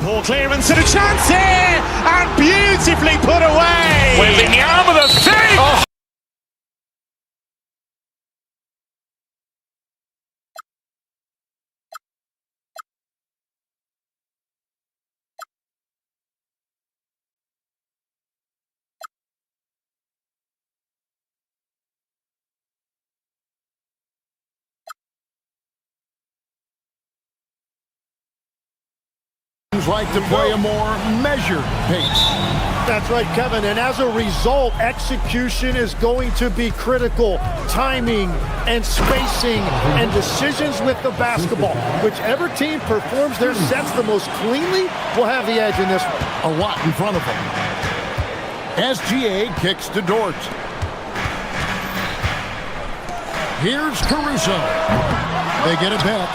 Poor clearance and a chance here, and beautifully put away. Wembanyama with a save. Oh. Like to play a more measured pace. That's right, Kevin. And as a result, execution is going to be critical. Timing and spacing and decisions with the basketball. Whichever team performs their sets the most cleanly will have the edge in this one. A lot in front of them. SGA kicks to Dort. Here's Caruso. They get it back.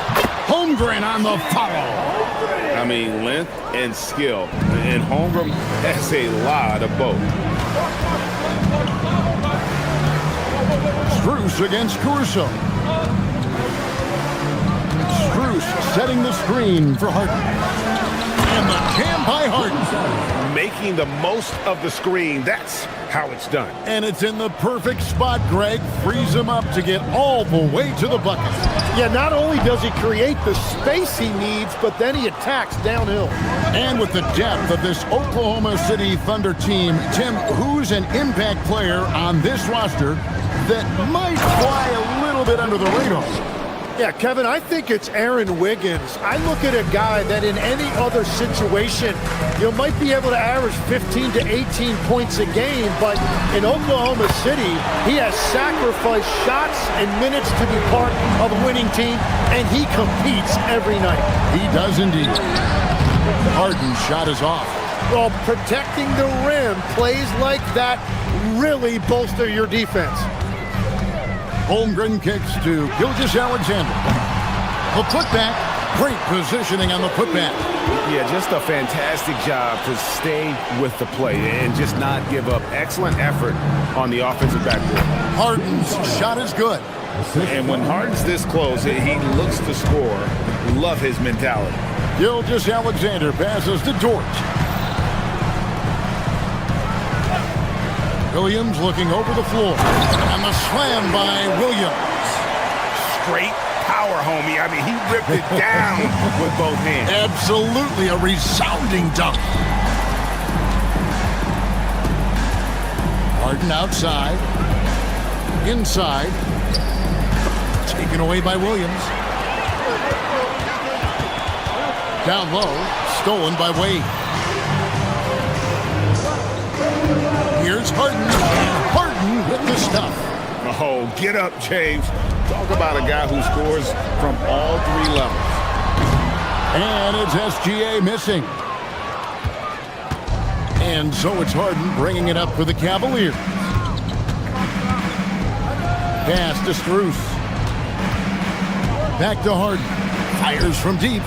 Holmgren on the foul. I mean, length and skill. And Holmgren has a lot of both. Strus against Caruso. Strus setting the screen for Harden. And the jam by Harden. Making the most of the screen. That's how it's done. And it's in the perfect spot, Greg. Frees him up to get all the way to the bucket. Yeah, not only does he create the space he needs, but then he attacks downhill. And with the depth of this Oklahoma City Thunder team, Tim, who's an impact player on this roster that might fly a little bit under the radar? Yeah, Kevin, I think it's Aaron Wiggins. I look at a guy that in any other situation, you might be able to average 15 to 18 points a game, but in Oklahoma City, he has sacrificed shots and minutes to be part of a winning team, and he competes every night. He does indeed. Harden's shot is off. Well, protecting the rim, plays like that really bolster your defense. Holmgren kicks to Gilgeous-Alexander. The putback. Great positioning on the putback. Yeah, just a fantastic job to stay with the play and just not give up. Excellent effort on the offensive backboard. Harden's shot is good. And when Harden's this close, he looks to score. Love his mentality. Gilgeous-Alexander passes to Dort. Williams looking over the floor. And the slam by Williams. Straight power, homie. I mean, he ripped it down with both hands. Absolutely a resounding dunk. Harden outside. Inside. Taken away by Williams. Down low. Stolen by Wade. Here's Harden. Harden with the stuff. Oh, get up, James. Talk about a guy who scores from all three levels. And it's SGA missing. And so it's Harden bringing it up for the Cavaliers. Pass to Strus. Back to Harden. Fires from deep.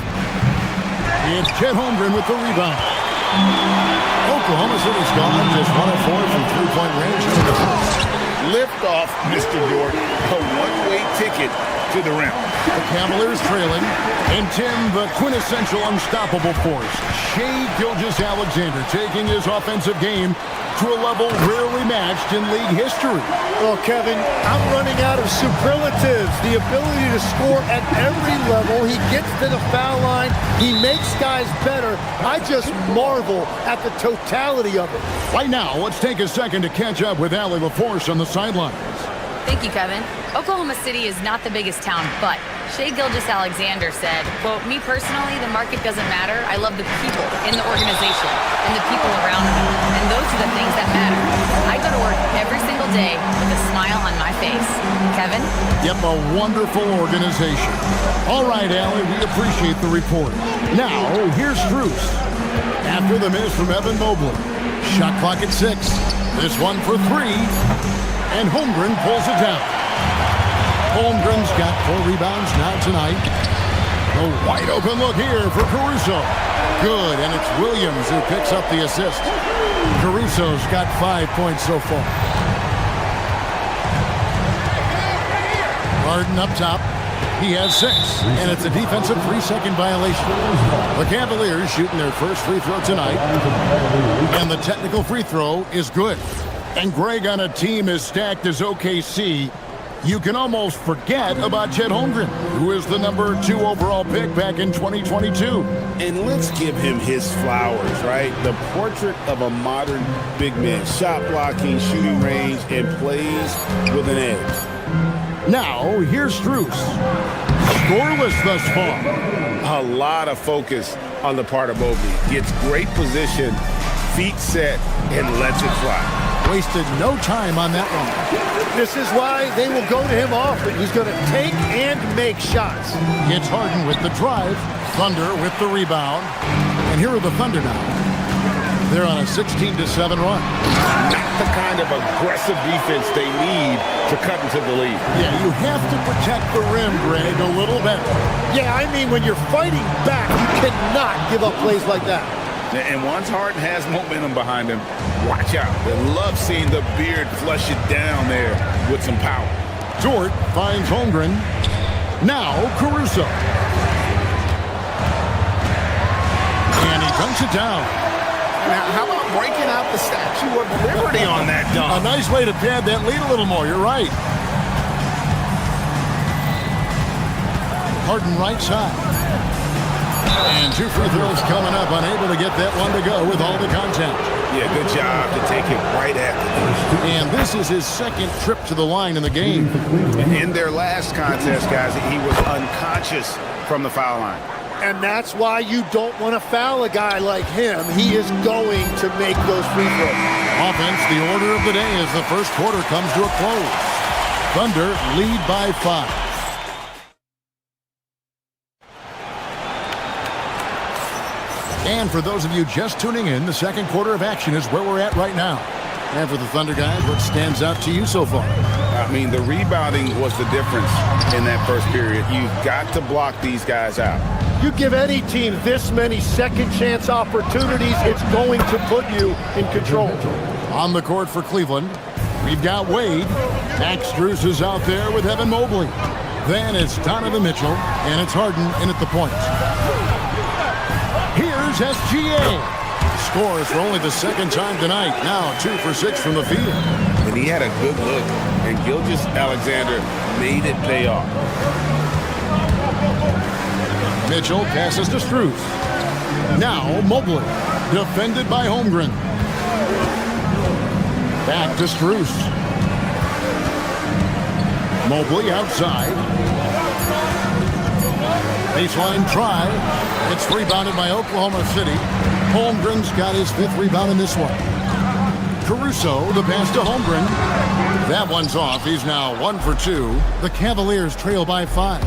It's Chet Holmgren with the rebound. Oklahoma City's gone just 1 of 4 from three-point range in the first. Lift off, Mr. Dort. A one-way ticket to the rim. The Cavaliers trailing. And Tim, the quintessential unstoppable force. Shai Gilgeous-Alexander taking his offensive game to a level rarely matched in league history. Well, Kevin, I'm running out of superlatives. The ability to score at every level. He gets to the foul line. He makes guys better. I just marvel at the totality of it. Right now, let's take a second to catch up with Allie LaForce on the sidelines. Thank you, Kevin. Oklahoma City is not the biggest town, but Shai Gilgeous-Alexander said, quote, "Me personally, the market doesn't matter. I love the people in the organization and the people around me. And those are the things that matter. I go to work every single day with a smile on my face." Kevin? Yep, a wonderful organization. All right, Allie, we appreciate the report. Now, here's Strus. After the miss from Evan Mobley. Shot clock at 6. This one for 3. And Holmgren pulls it down. Holmgren's got 4 rebounds now tonight. A wide open look here for Caruso. Good, and it's Williams who picks up the assist. Caruso's got 5 points so far. Harden up top. He has 6, and it's a defensive 3-second violation. The Cavaliers shooting their first free throw tonight, and the technical free throw is good. And Greg, on a team as stacked as OKC, you can almost forget about Chet Holmgren, who is the number 2 overall pick back in 2022. And let's give him his flowers, right? The portrait of a modern big man. Shot blocking, shooting range, and plays with an edge. Now, here's Strus. Scoreless thus far. A lot of focus on the part of Mobley. Gets great position, feet set, and lets it fly. Wasted no time on that one. This is why they will go to him often. He's going to take and make shots. It's Harden with the drive. Thunder with the rebound. And here are the Thunder now. They're on a 16-7 run. Not the kind of aggressive defense they need to cut into the lead. Yeah, you have to protect the rim, Greg, a little better. Yeah, I mean, when you're fighting back, you cannot give up plays like that. And once Harden has momentum behind him, watch out. They love seeing the beard flush it down there with some power. Dort finds Holmgren. Now Caruso. And he dunks it down. Now, how about breaking out the Statue of Liberty on that dunk? A nice way to pad that lead a little more. You're right. Harden right side. And 2 free throws coming up, unable to get that one to go with all the contact. Yeah, good job to take it right after this. And this is his second trip to the line in the game. In their last contest, guys, he was unconscious from the foul line. And that's why you don't want to foul a guy like him. He is going to make those free throws. Offense, the order of the day as the first quarter comes to a close. Thunder lead by 5. And for those of you just tuning in, the second quarter of action is where we're at right now. And for the Thunder guys, what stands out to you so far? I mean, the rebounding was the difference in that first period. You've got to block these guys out. You give any team this many second chance opportunities, it's going to put you in control. On the court for Cleveland, we've got Wade. Max Strus is out there with Evan Mobley. Then it's Donovan Mitchell, and it's Harden in at the point. Here's SGA. Scores for only the second time tonight. Now 2 for 6 from the field. And he had a good look, and Gilgeous-Alexander made it pay off. Mitchell passes to Strus. Now Mobley, defended by Holmgren. Back to Strus. Mobley outside. Baseline try. It's rebounded by Oklahoma City. Holmgren's got his 5th rebound in this one. Caruso, the pass to Holmgren. That one's off. He's now 1 for 2. The Cavaliers trail by 5.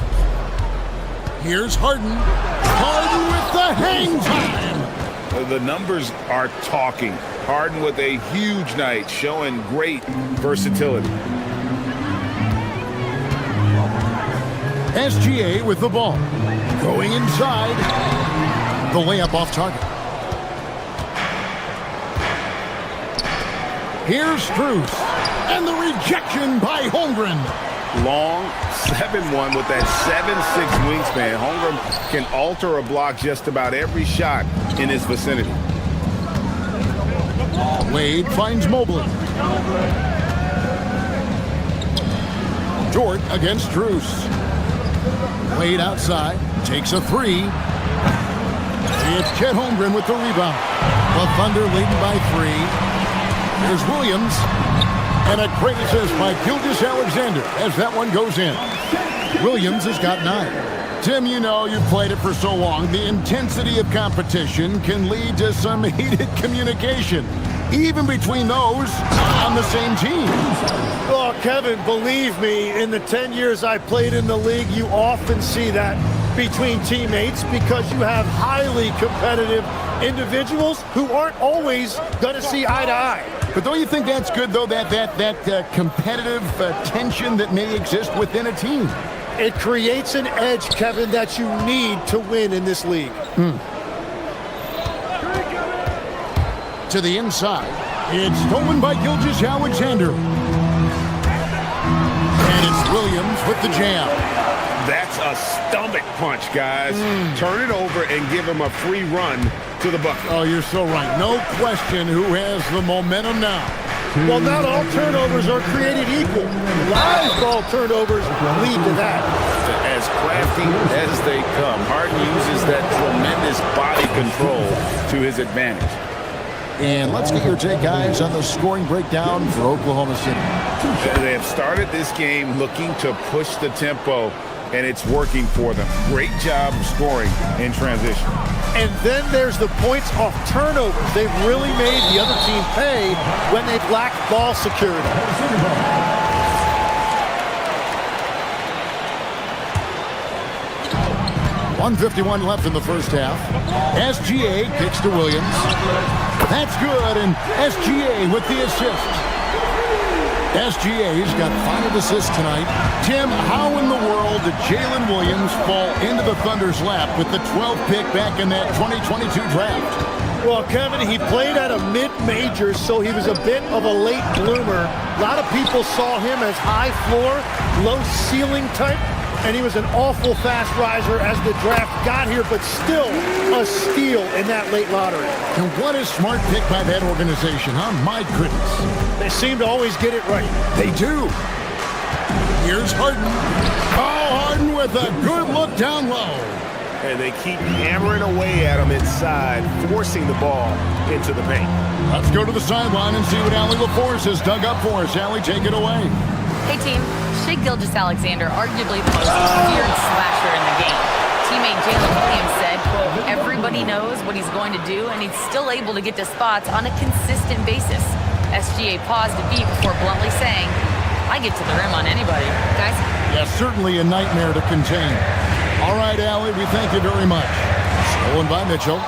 Here's Harden. Harden with the hang time. The numbers are talking. Harden with a huge night, showing great versatility. SGA with the ball. Going inside. The layup off target. Here's Strus. And the rejection by Holmgren. Long 7-1 with that 7'6" wingspan. Holmgren can alter a block just about every shot in his vicinity. Wade finds Mobley. Dort against Strus. Wade outside, takes a 3. It's Chet Holmgren with the rebound. The Thunder leading by 3. There's Williams. And a great assist by Gilgeous-Alexander as that one goes in. Williams has got 9. Tim, you know, you've played it for so long. The intensity of competition can lead to some heated communication, even between those on the same team. Oh, Kevin, believe me, in the 10 years I played in the league, you often see that between teammates because you have highly competitive individuals who aren't always going to see eye to eye. But don't you think that's good, though, that competitive tension that may exist within a team? It creates an edge, Kevin, that you need to win in this league. To the inside. It's stolen by Gilgeous-Alexander. And it's Williams with the jam. That's a stomach punch, guys. Turn it over and give him a free run to the bucket. Oh, you're so right. No question who has the momentum now. Well, not all turnovers are created equal. Live ball turnovers lead to that. As crafty as they come, Harden uses that tremendous body control to his advantage. And let's get your take, guys, on the scoring breakdown for Oklahoma City. They have started this game looking to push the tempo, and it's working for them. Great job of scoring in transition. And then there's the points off turnovers. They've really made the other team pay when they've lacked ball security. 1:51 left in the first half. SGA kicks to Williams. That's good, and SGA with the assist. SGA's got 5 assists tonight. Tim, how in the world did Jalen Williams fall into the Thunder's lap with the 12th pick back in that 2022 draft? Well, Kevin, he played at a mid-major, so he was a bit of a late bloomer. A lot of people saw him as high floor, low ceiling type, and he was an awful fast riser as the draft got here, but still a steal in that late lottery. And what a smart pick by that organization, huh? My goodness. They seem to always get it right. They do. Here's Harden. Oh, Harden with a good look down low. And they keep hammering away at him inside, forcing the ball into the paint. Let's go to the sideline and see what Allie LaForce has dug up for us. Allie, take it away. Hey, team. Shai Gilgeous-Alexander, arguably the most feared slasher in the game. Teammate Jalen Williams said, quote, everybody knows what he's going to do, and he's still able to get to spots on a consistent basis. SGA paused a beat before bluntly saying, I get to the rim on anybody. Guys? Yeah, certainly a nightmare to contain. All right, Allie, we thank you very much. Stolen by Mitchell.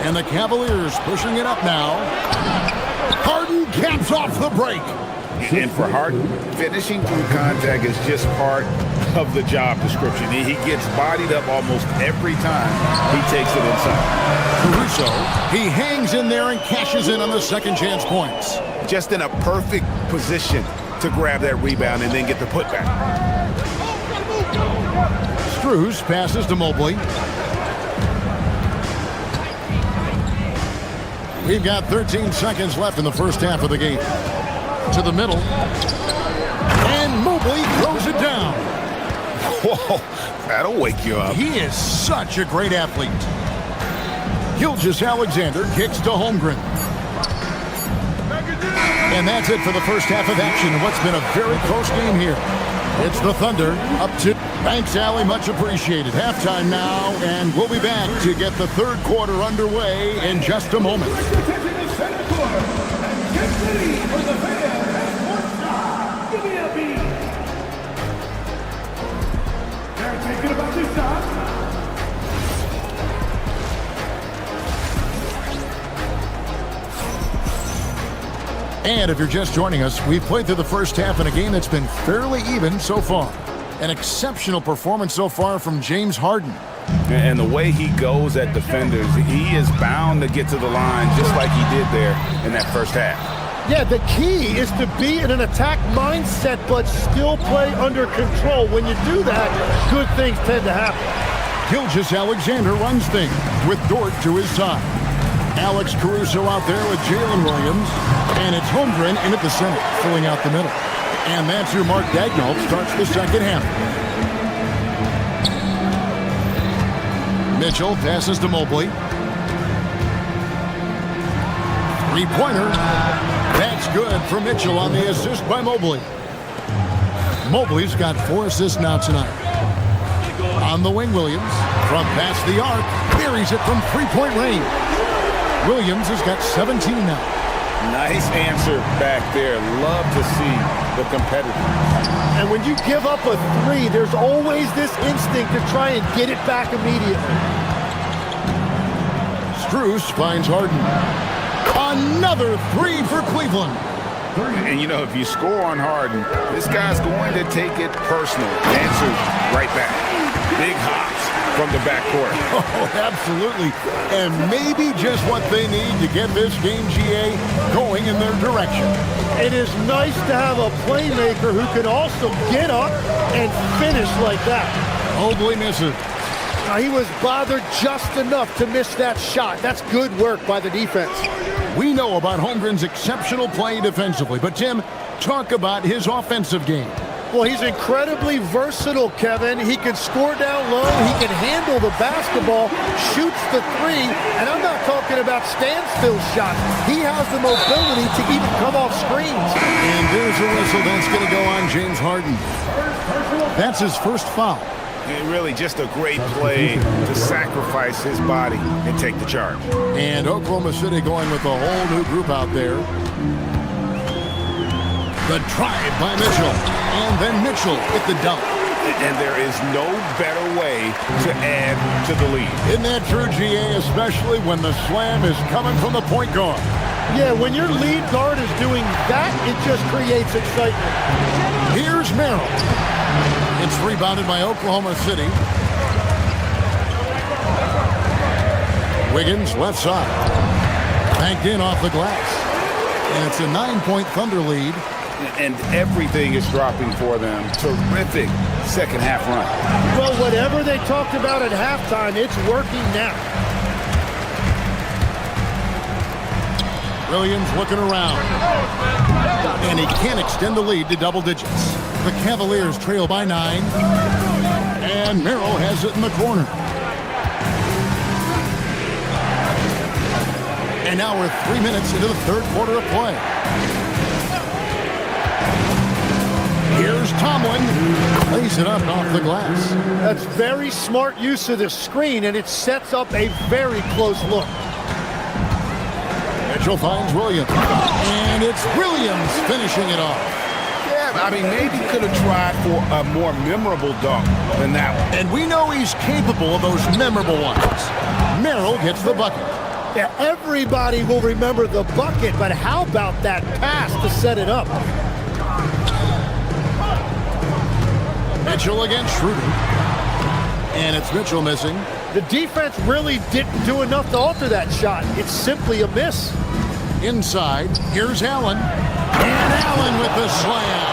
And the Cavaliers pushing it up now. Harden caps off the break. And for Harden, finishing through contact is just part of the job description. He gets bodied up almost every time he takes it inside. Caruso, he hangs in there and cashes in on the second chance points. Just in a perfect position to grab that rebound and then get the putback. Strus passes to Mobley. We've got 13 seconds left in the first half of the game. To the middle. And Mobley throws it down. Whoa, that'll wake you up. He is such a great athlete. Gilgeous-Alexander kicks to Holmgren. And that's it for the first half of action in what's been a very close game here. It's the Thunder up to... Thanks, Allie. Much appreciated. Halftime now, and we'll be back to get the third quarter underway in just a moment. And if you're just joining us, we've played through the first half in a game that's been fairly even so far. An exceptional performance so far from James Harden. And the way he goes at defenders, he is bound to get to the line just like he did there in that first half. Yeah, the key is to be in an attack mindset but still play under control. When you do that, good things tend to happen. Gilgeous-Alexander runs things with Dort to his side. Alex Caruso out there with Jalen Williams. And it's Holmgren in at the center, filling out the middle. And that's who Mark Daigneault starts the second half. Mitchell passes to Mobley. Three-pointer. That's good for Mitchell on the assist by Mobley. Mobley's got 4 assists now tonight. On the wing, Williams. From past the arc. Buries it from three-point range. Williams has got 17 now. Nice answer back there. Love to see the competitor. And when you give up a 3, there's always this instinct to try and get it back immediately. Strus finds Harden. Another 3 for Cleveland. And you know, if you score on Harden, this guy's going to take it personal. Answers right back. Big hops from the backcourt. Oh, absolutely. And maybe just what they need to get this game, GA, going in their direction. It is nice to have a playmaker who can also get up and finish like that. Mobley misses. He was bothered just enough to miss that shot. That's good work by the defense. We know about Holmgren's exceptional play defensively, but Tim, talk about his offensive game. Well, he's incredibly versatile, Kevin. He can score down low, he can handle the basketball, shoots the three, and I'm not talking about standstill shots. He has the mobility to even come off screens. And there's a whistle that's going to go on James Harden. That's his first foul. Really just a great play to sacrifice his body and take the charge. And Oklahoma City going with a whole new group out there. The drive by Mitchell. And then Mitchell hit the dunk. And there is no better way to add to the lead. Isn't that true, GA, especially when the slam is coming from the point guard? Yeah, when your lead guard is doing that, it just creates excitement. Here's Merrill. It's rebounded by Oklahoma City. Wiggins, left side. Banked in off the glass. And it's a 9-point Thunder lead. And everything is dropping for them. Terrific second half run. Well, whatever they talked about at halftime, it's working now. Williams looking around. And he can't extend the lead to double digits. The Cavaliers trail by 9. And Merrill has it in the corner. And now we're 3 minutes into the third quarter of play. Here's Tomlin. Lays it up off the glass. That's very smart use of the screen, and it sets up a very close look. Mitchell finds Williams. And it's Williams finishing it off. Yeah, I mean, maybe could have tried for a more memorable dunk than that one. And we know he's capable of those memorable ones. Merrill gets the bucket. Yeah, everybody will remember the bucket, but how about that pass to set it up? Mitchell against Schroeder. And it's Mitchell missing. The defense really didn't do enough to alter that shot. It's simply a miss. Inside, here's Allen. And Allen with the slam.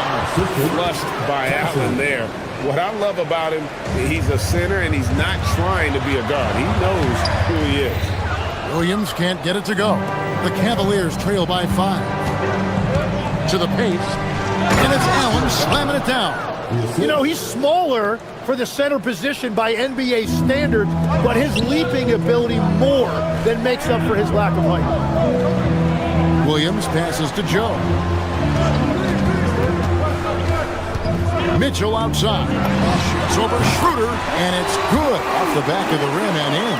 Flushed by Allen there. What I love about him, he's a center and he's not trying to be a guard. He knows who he is. Williams can't get it to go. The Cavaliers trail by 5. To the paint. And it's Allen slamming it down. You know, he's smaller for the center position by NBA standards, but his leaping ability more than makes up for his lack of height. Williams passes to Joe. Mitchell outside. Shoots over Schroeder, and it's good off the back of the rim and in.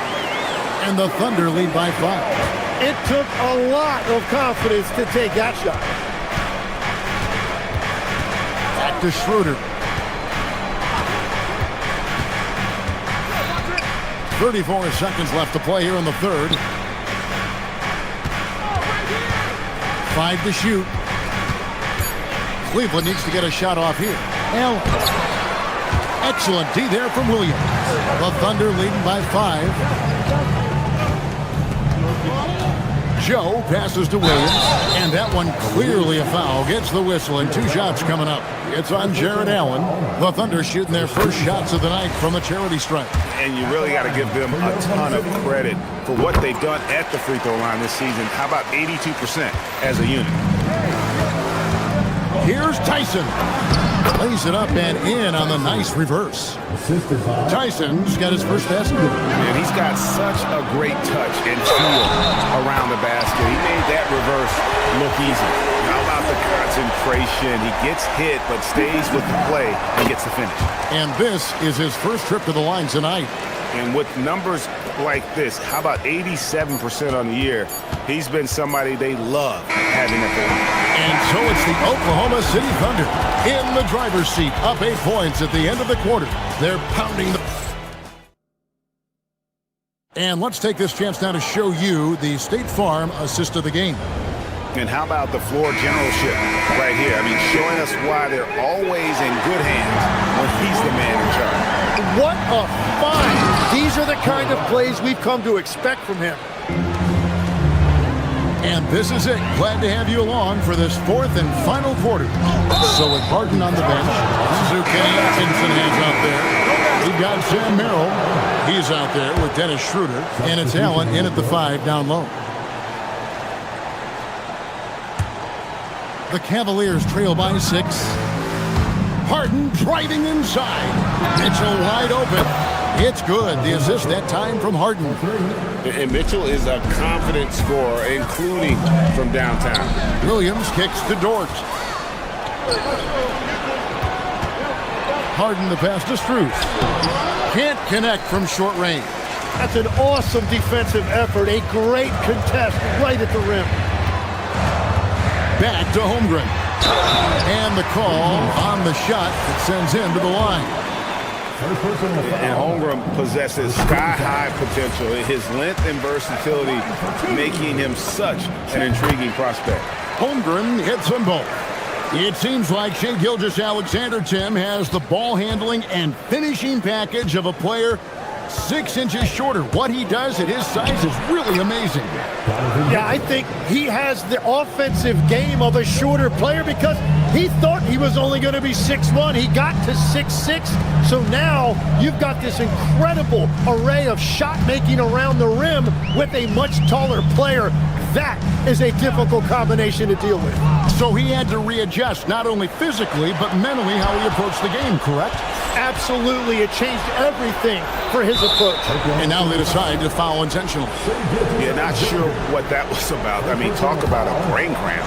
And the Thunder lead by 5. It took a lot of confidence to take that shot. Back to Schroeder. 34 seconds left to play here in the third. 5 to shoot. Cleveland needs to get a shot off here. Allen. Excellent D there from Williams. The Thunder leading by 5. Joe passes to Williams, and that one clearly a foul. Gets the whistle, and 2 shots coming up. It's on Jared Allen. The Thunder shooting their first shots of the night from the charity stripe. And you really got to give them a ton of credit for what they've done at the free throw line this season. How about 82% as a unit? Here's Tyson. Lays it up and in on the nice reverse. Tyson's got his first basket. And he's got such a great touch and feel around the basket. He made that reverse look easy. How about the concentration? He gets hit but stays with the play and gets the finish. And this is his first trip to the line tonight. And with numbers like this, how about 87% on the year? He's been somebody they love having at the line. And so it's the Oklahoma City Thunder in the driver's seat, up 8 points at the end of the quarter. They're pounding the... And let's take this chance now to show you the State Farm assist of the game. And how about the floor generalship right here? I mean, showing us why they're always in good hands when he's the man in charge. What a find! These are the kind of plays we've come to expect from him. And this is it. Glad to have you along for this fourth and final quarter. So with Harden on the bench, Kenny Atkinson hands out there. We've got Sam Merrill. He's out there with Dennis Schroeder. And it's Allen in at the 5 down low. The Cavaliers trail by 6. Harden driving inside. Mitchell wide open. It's good. The assist that time from Harden. And Mitchell is a confident scorer, including from downtown. Williams kicks to Dort. Harden the pass to Strus. Can't connect from short range. That's an awesome defensive effort. A great contest right at the rim. Back to Holmgren. And the call on the shot that sends him to the line. And Holmgren possesses sky-high potential. His length and versatility making him such an intriguing prospect. Holmgren hits them both. It seems like Shai Gilgeous-Alexander, Tim, has the ball handling and finishing package of a player 6 inches shorter. What he does at his size is really amazing. Yeah, I think he has the offensive game of a shorter player because he thought he was only going to be 6'1". He got to 6'6". So now you've got this incredible array of shot making around the rim with a much taller player. That is a difficult combination to deal with. So he had to readjust not only physically but mentally how he approached the game, correct? Absolutely. It changed everything for his approach. And now they decide to foul intentionally. Yeah, not sure what that was about. I mean, talk about a brain cramp.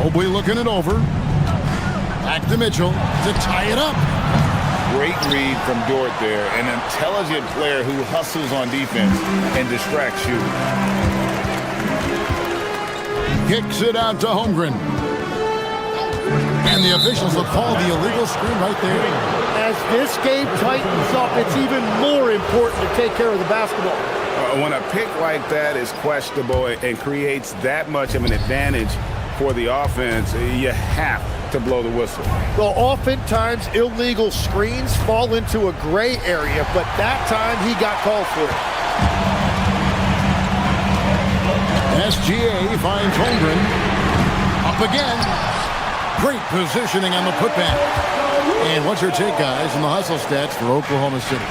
Mobley looking it over. Back to Mitchell to tie it up. Great read from Dort there. An intelligent player who hustles on defense and distracts you. Kicks it out to Holmgren. And the officials will call the illegal screen right there. As this game tightens up, it's even more important to take care of the basketball. When a pick like that is questionable and creates that much of an advantage for the offense, you have to blow the whistle. Well, oftentimes illegal screens fall into a gray area, but that time he got called for it. SGA finds Holmgren. Up again. Great positioning on the putback. And what's your take, guys, on the hustle stats for Oklahoma City?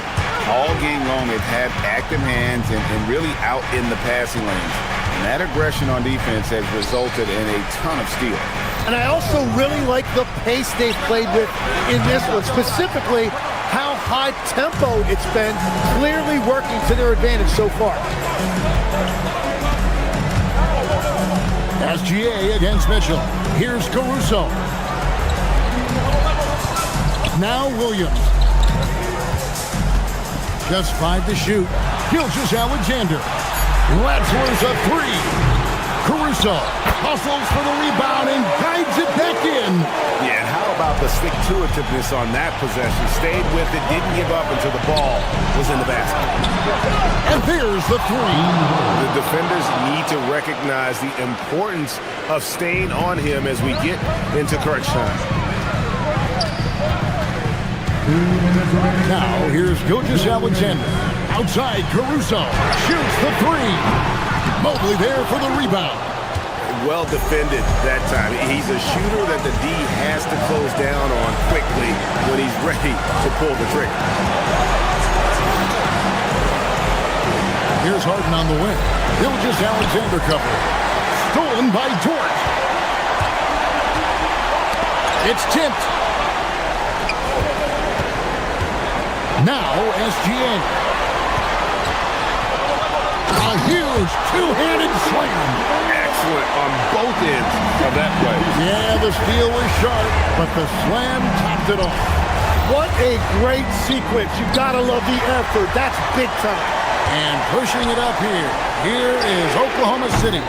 All game long, they've had active hands and really out in the passing lanes. And that aggression on defense has resulted in a ton of steals. And I also really like the pace they've played with in this one, specifically how high tempo it's been, clearly working to their advantage so far. SGA against Mitchell. Here's Caruso. Now Williams. Just 5 to shoot. Gilgeous-Alexander. Ladsworth's a 3. Caruso hustles for the rebound and guides it back in. Yeah, how about the stick-to-itiveness on that possession? Stayed with it, didn't give up until the ball was in the basket. And there's the 3. The defenders need to recognize the importance of staying on him as we get into crunch time. Now here's Gilgeous-Alexander. Outside, Caruso shoots the 3. Mobley there for the rebound. Well defended that time. He's a shooter that the D has to close down on quickly when he's ready to pull the trigger. Here's Harden on the wing. Gilgeous-Alexander cover. Stolen by Dort. It's tipped. Now SGA. A huge two-handed slam. Excellent on both ends of that play. Yeah, the steal was sharp, but the slam topped it off. What a great sequence. You gotta love the effort. That's big time. And pushing it up here. Here is Oklahoma City.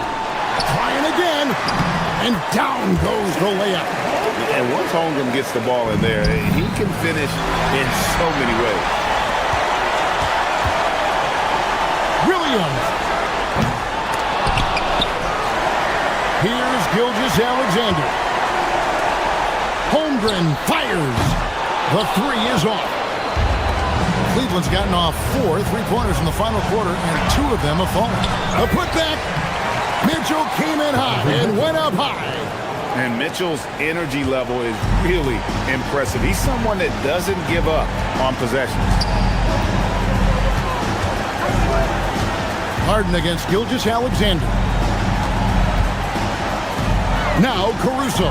Trying again. And down goes the layup. And once Holmgren gets the ball in there, he can finish in so many ways. Williams. Here's Gilgeous-Alexander. Holmgren fires. The 3 is off. Cleveland's gotten off 4 3-pointers in the final quarter, and 2 of them have fallen. A putback. Mitchell came in high and went up high. And Mitchell's energy level is really impressive. He's someone that doesn't give up on possessions. Harden against Gilgeous-Alexander. Now Caruso.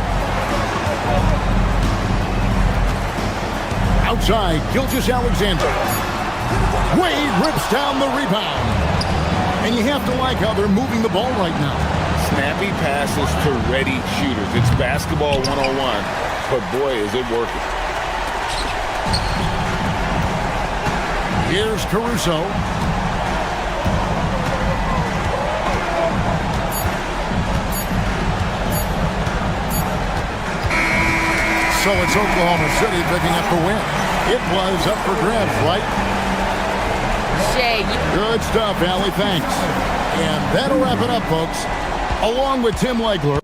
Outside, Gilgeous-Alexander. Wade rips down the rebound. And you have to like how they're moving the ball right now. Snappy passes to ready shooters. It's basketball 101, but boy, is it working. Here's Caruso. So it's Oklahoma City picking up the win. It was up for grabs, right? Good stuff, Allie. Thanks. And that'll wrap it up, folks. Along with Tim Legler.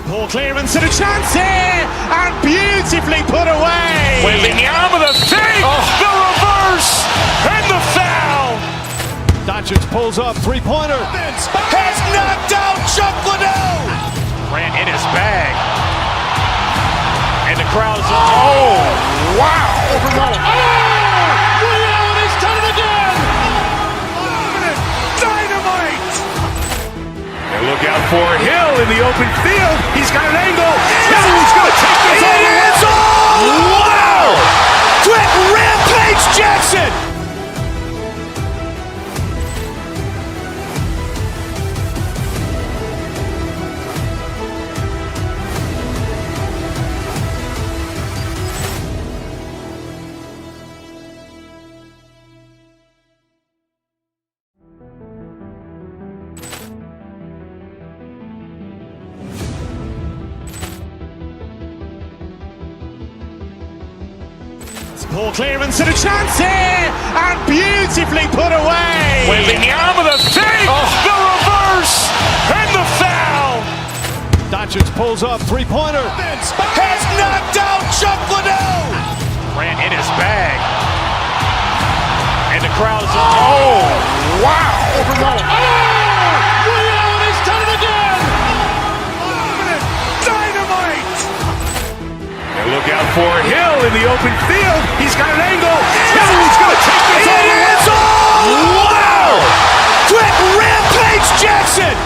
Poor clearance and a chance here, and beautifully put away. Wembanyama with a save, the reverse, and the foul. Doncic pulls up, three-pointer. Has knocked out Chuck Liddell. Grant in his bag. And the crowd's Oh, wow. He's done it again. Dynamite. And look out for Hill in the open field. He's got an angle. He's going to take this all the way. Wow! Quit Rampage Jackson. Poor clearance and a chance here, and beautifully put away. Wembanyama with a save, the reverse, and the foul. Doncic pulls up, three-pointer. Has knocked out Chuck Liddell. Grant in his bag. And the crowd's wow. He's done it again. Dynamite. And look out for Hill in the open field. He's got an angle. He's going to take this all the way. Wow! Quit Rampage Jackson.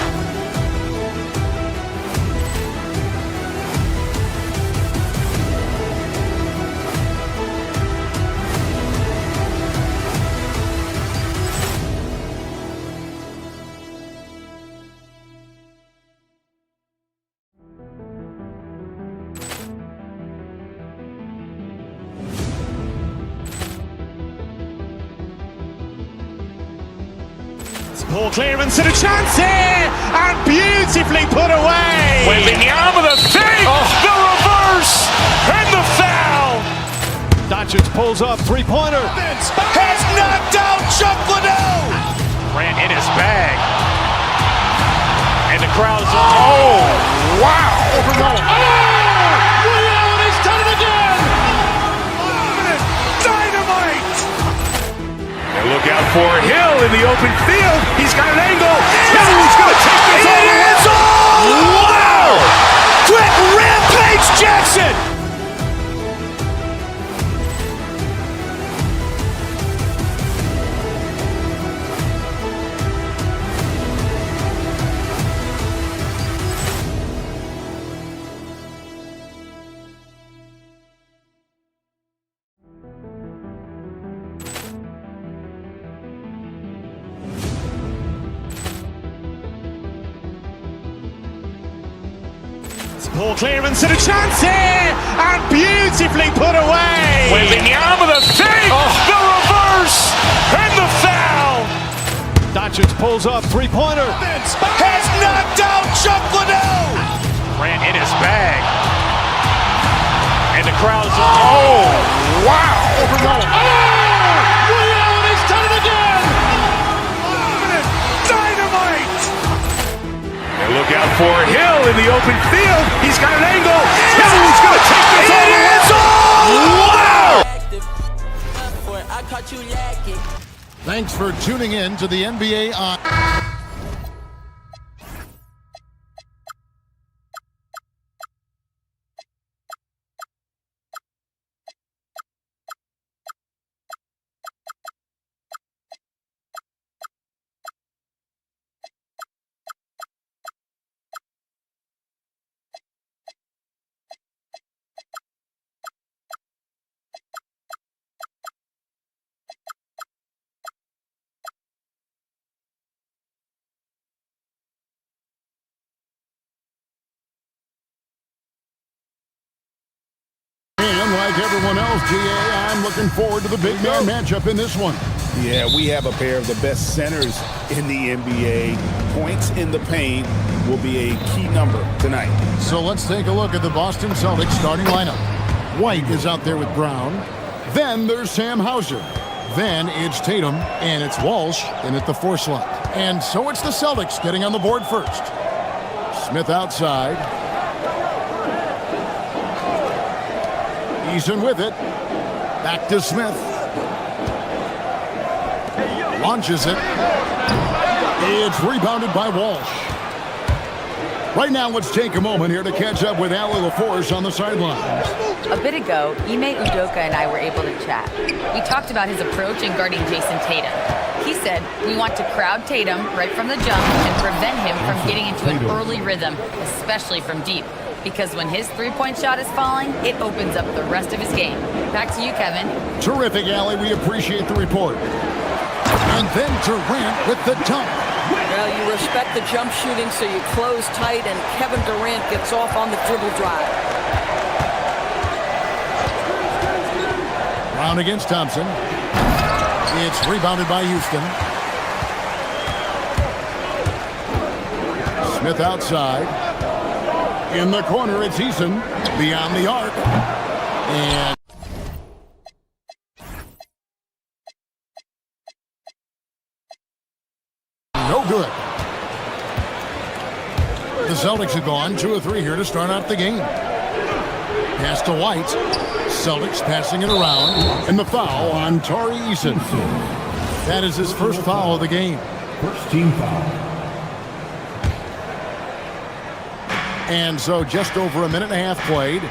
Poor clearance and a chance here, and beautifully put away. Wembanyama with a save, the reverse, and the foul. Doncic pulls up, three-pointer. Has knocked out Chuck Liddell. Grant in his bag. And the crowd's wow. He's done it again. Dynamite. And look out for Hill in the open field. He's got an angle. He's going to take this all the way. Wow! Quit Rampage Jackson. Poor clearance and a chance here, and beautifully put away. Wembanyama with a save, the reverse, and the foul. Doncic pulls up, three-pointer. Has knocked out Chuck Liddell. Grant in his bag. And the crowd's wow. out for Hill in the open field. He's got an angle. Hill's going to take this all the way. Wow! I caught you lacking. Thanks for tuning in to the NBA on. And like everyone else, GA, I'm looking forward to the big man matchup in this one. Yeah, we have a pair of the best centers in the NBA. Points in the paint will be a key number tonight. So let's take a look at the Boston Celtics starting lineup. White is out there with Brown. Then there's Sam Hauser. Then it's Tatum, and it's Walsh in at the 4 slot. And so it's the Celtics getting on the board first. Smith outside. Eason with it. Back to Smith. Launches it. It's rebounded by Walsh. Right now, let's take a moment here to catch up with Allie LaForce on the sidelines. A bit ago, Ime Udoka and I were able to chat. We talked about his approach in guarding Jason Tatum. He said, we want to crowd Tatum right from the jump and prevent him from getting into an early rhythm, especially from deep. Because when his three-point shot is falling, it opens up the rest of his game. Back to you, Kevin. Terrific, Allie. We appreciate the report. And then Durant with the dunk. Well, you respect the jump shooting, so you close tight, and Kevin Durant gets off on the dribble drive. Brown against Thompson. It's rebounded by Houston. Smith outside. In the corner, it's Eason. Beyond the arc. And no good. The Celtics have gone 2 of 3 here to start out the game. Pass to White. Celtics passing it around. And the foul on Tari Eason. That is his first foul of the game. First team foul. And so just over a minute and a half played.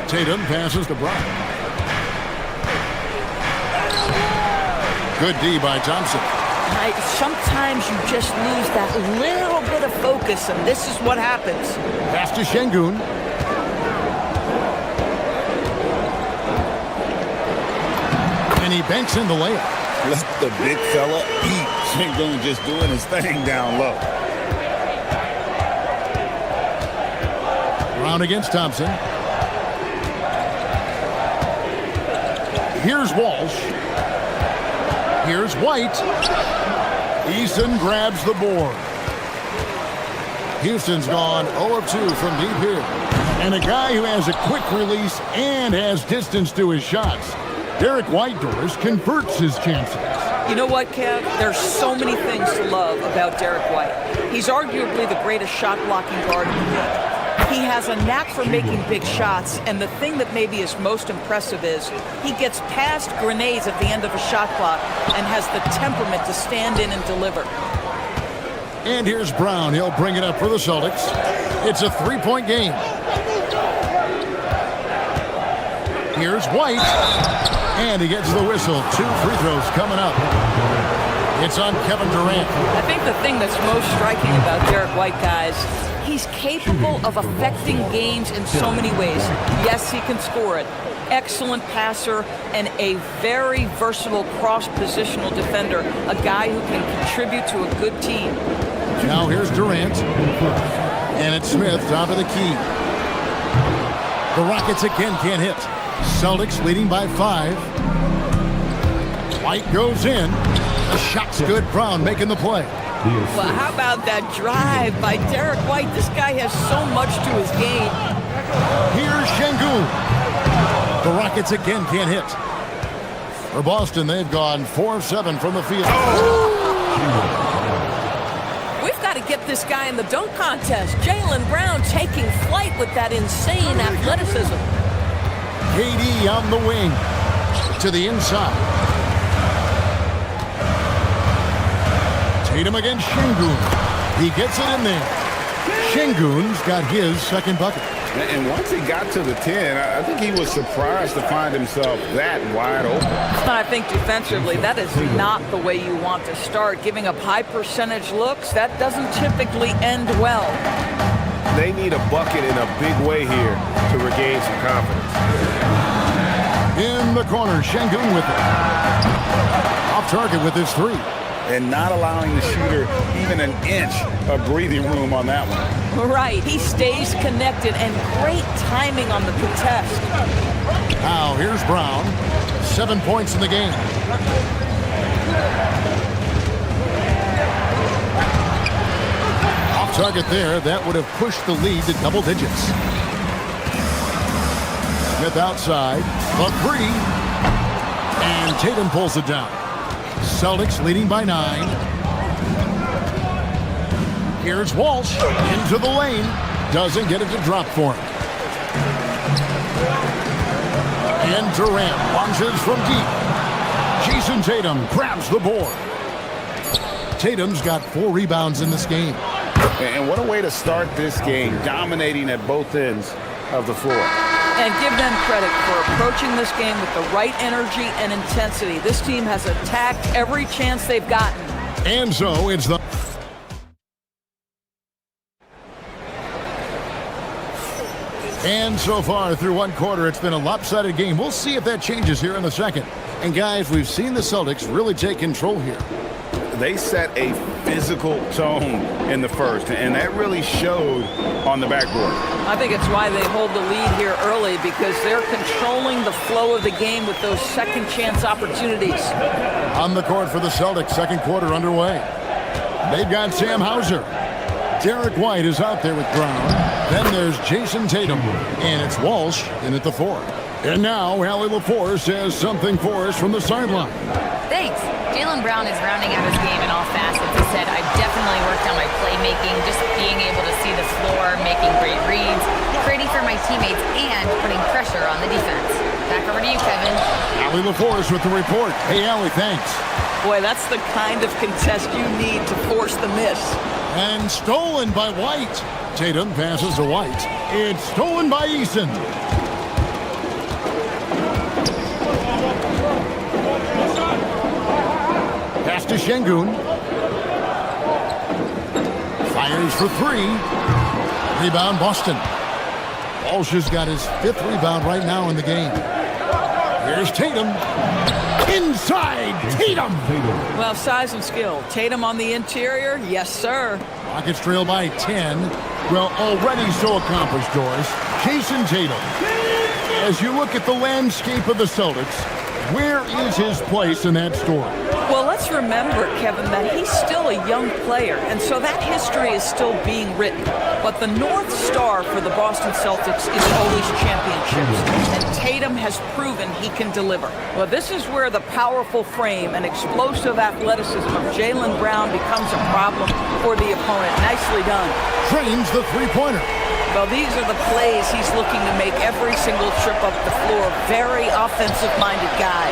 Tatum passes to Brown. Good D by Thompson. Sometimes you just lose that little bit of focus, and this is what happens. Pass to Şengün. And he banks in the layup. Let the big fella eat. Şengün just doing his thing down low. Brown against Thompson. Here's Walsh. Here's White. Eason grabs the board. Houston's gone 0 of 2 from deep here. And a guy who has a quick release and has distance to his shots. Derek White converts his chances. You know what, Kev? There's so many things to love about Derek White. He's arguably the greatest shot-blocking guard in the league. He has a knack for making big shots, and the thing that maybe is most impressive is he gets past grenades at the end of a shot clock and has the temperament to stand in and deliver. And here's Brown. He'll bring it up for the Celtics. It's a 3-point game. Here's White. And he gets the whistle. 2 free throws coming up. It's on Kevin Durant. I think the thing that's most striking about Derek White, guys, he's capable of affecting games in so many ways. Yes, he can score it. Excellent passer and a very versatile cross-positional defender. A guy who can contribute to a good team. Now here's Durant. And it's Smith, top of the key. The Rockets again can't hit. Celtics leading by 5. White goes in. The shot's good. Brown making the play. Well, how about that drive by Derek White? This guy has so much to his game. Here's Şengün. The Rockets again can't hit. For Boston, they've gone 4 of 7 from the field. We've got to get this guy in the dunk contest. Jaylen Brown taking flight with that insane athleticism. KD on the wing to the inside. Tatum against Şengün. He gets it in there. Şengün's got his second bucket. And once he got to the 10, I think he was surprised to find himself that wide open. I think defensively, that is not the way you want to start. Giving up high percentage looks, that doesn't typically end well. They need a bucket in a big way here to regain some confidence. In the corner, Şengün with it. Off target with his three. And not allowing the shooter even an inch of breathing room on that one. Right, he stays connected and great timing on the contest. Now here's Brown, 7 points in the game. Off target there, that would have pushed the lead to double digits. Smith outside, the three, and Tatum pulls it down. Celtics leading by 9. Here's Walsh into the lane. Doesn't get it to drop for him. And Durant launches from deep. Jason Tatum grabs the board. Tatum's got 4 rebounds in this game. And what a way to start this game, dominating at both ends of the floor. And give them credit for approaching this game with the right energy and intensity. This team has attacked every chance they've gotten. And so it's the... And so far through one quarter, it's been a lopsided game. We'll see if that changes here in the second. And guys, we've seen the Celtics really take control here. They set a physical tone in the first, and that really showed on the backboard. I think it's why they hold the lead here early, because they're controlling the flow of the game with those second chance opportunities. On the court for the Celtics, second quarter underway. They've got Sam Hauser. Derek White is out there with Brown. Then there's Jason Tatum, and it's Walsh in at the 4. And now Allie LaForce says something for us from the sideline. Thanks. Jaylen Brown is rounding out his game in all facets. He said, I've definitely worked on my playmaking, just being able to see the floor, making great reads, creating for my teammates, and putting pressure on the defense. Back over to you, Kevin. Allie LaForce with the report. Hey, Allie, thanks. Boy, that's the kind of contest you need to force the miss. And stolen by White. Tatum passes to White. It's stolen by Eason. Pass to Şengün. Fires for 3. Rebound Boston. Walsh has got his 5th rebound right now in the game. Here's Tatum. Inside Tatum. Well, size and skill. Tatum on the interior, yes, sir. Rockets trail by 10. Well, already so accomplished, Doris. Jason Tatum. As you look at the landscape of the Celtics, where is his place in that story? Well, let's remember, Kevin, that he's still a young player, and so that history is still being written. But the North Star for the Boston Celtics is always championships, and Tatum has proven he can deliver. Well, this is where the powerful frame and explosive athleticism of Jaylen Brown becomes a problem for the opponent. Nicely done. Trains the three-pointer. Well, these are the plays he's looking to make every single trip up the floor. Very offensive-minded guy.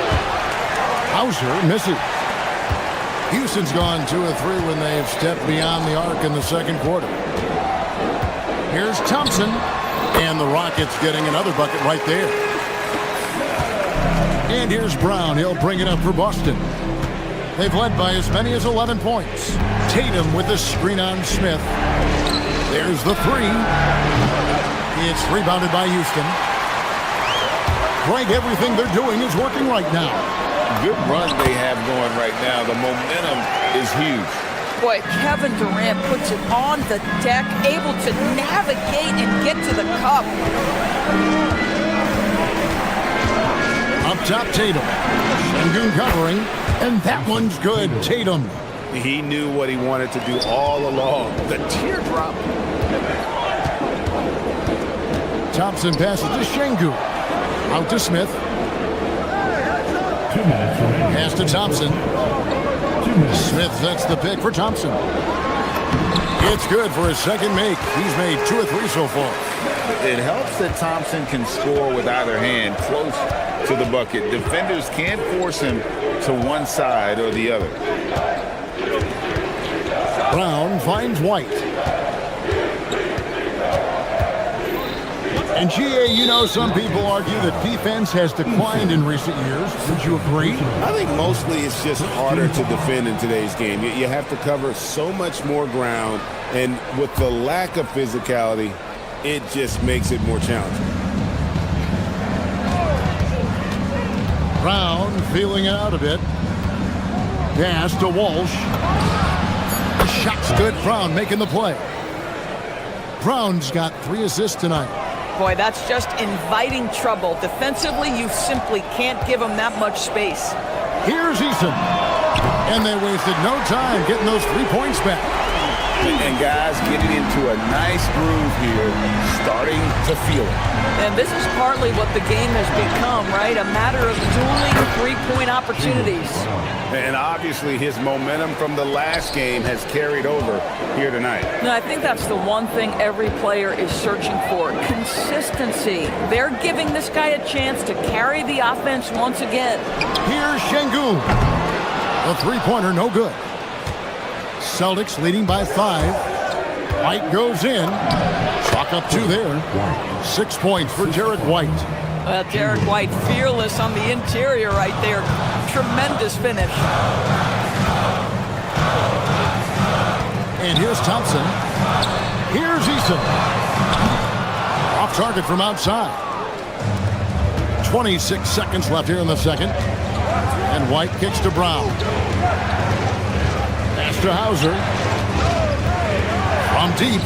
Hauser misses. Houston's gone 2 of 3 when they've stepped beyond the arc in the second quarter. Here's Thompson, and the Rockets getting another bucket right there. And here's Brown. He'll bring it up for Boston. They've led by as many as 11 points. Tatum with the screen on Smith. There's the 3. It's rebounded by Houston. Greg, everything they're doing is working right now. Good run they have going right now. The momentum is huge. Boy, Kevin Durant puts it on the deck, able to navigate and get to the cup. Up top, Tatum. Şengün covering, and that one's good. Tatum. He knew what he wanted to do all along. The teardrop. Thompson passes to Şengün. Out to Smith. Pass to Thompson. Smith sets the pick for Thompson. It's good for his second make. He's made 2 or 3 so far. It helps that Thompson can score with either hand close to the bucket. Defenders can't force him to one side or the other. Brown finds White. And GA, you know, some people argue that defense has declined in recent years. Would you agree? I think mostly it's just harder to defend in today's game. You have to cover so much more ground, and with the lack of physicality, it just makes it more challenging. Brown feeling it out a bit. Pass to Walsh. The shot's good. Brown making the play. Brown's got 3 assists tonight. Boy, that's just inviting trouble. Defensively, you simply can't give him that much space. Here's Eason. And they wasted no time getting those 3 points back. And guys getting into a nice groove here, starting to feel it. And this is partly what the game has become, right? A matter of dueling 3-point opportunities. And obviously his momentum from the last game has carried over here tonight. No, I think that's the one thing every player is searching for, consistency. They're giving this guy a chance to carry the offense once again. Here's Şengün. The 3-pointer, no good. Celtics leading by 5. White goes in. Chalk up 2 there. 6 points for Derek White. Well, Derek White fearless on the interior right there. Tremendous finish. And here's Thompson. Here's Eason. Off target from outside. 26 seconds left here in the second. And White kicks to Brown. Pass to Hauser. From deep.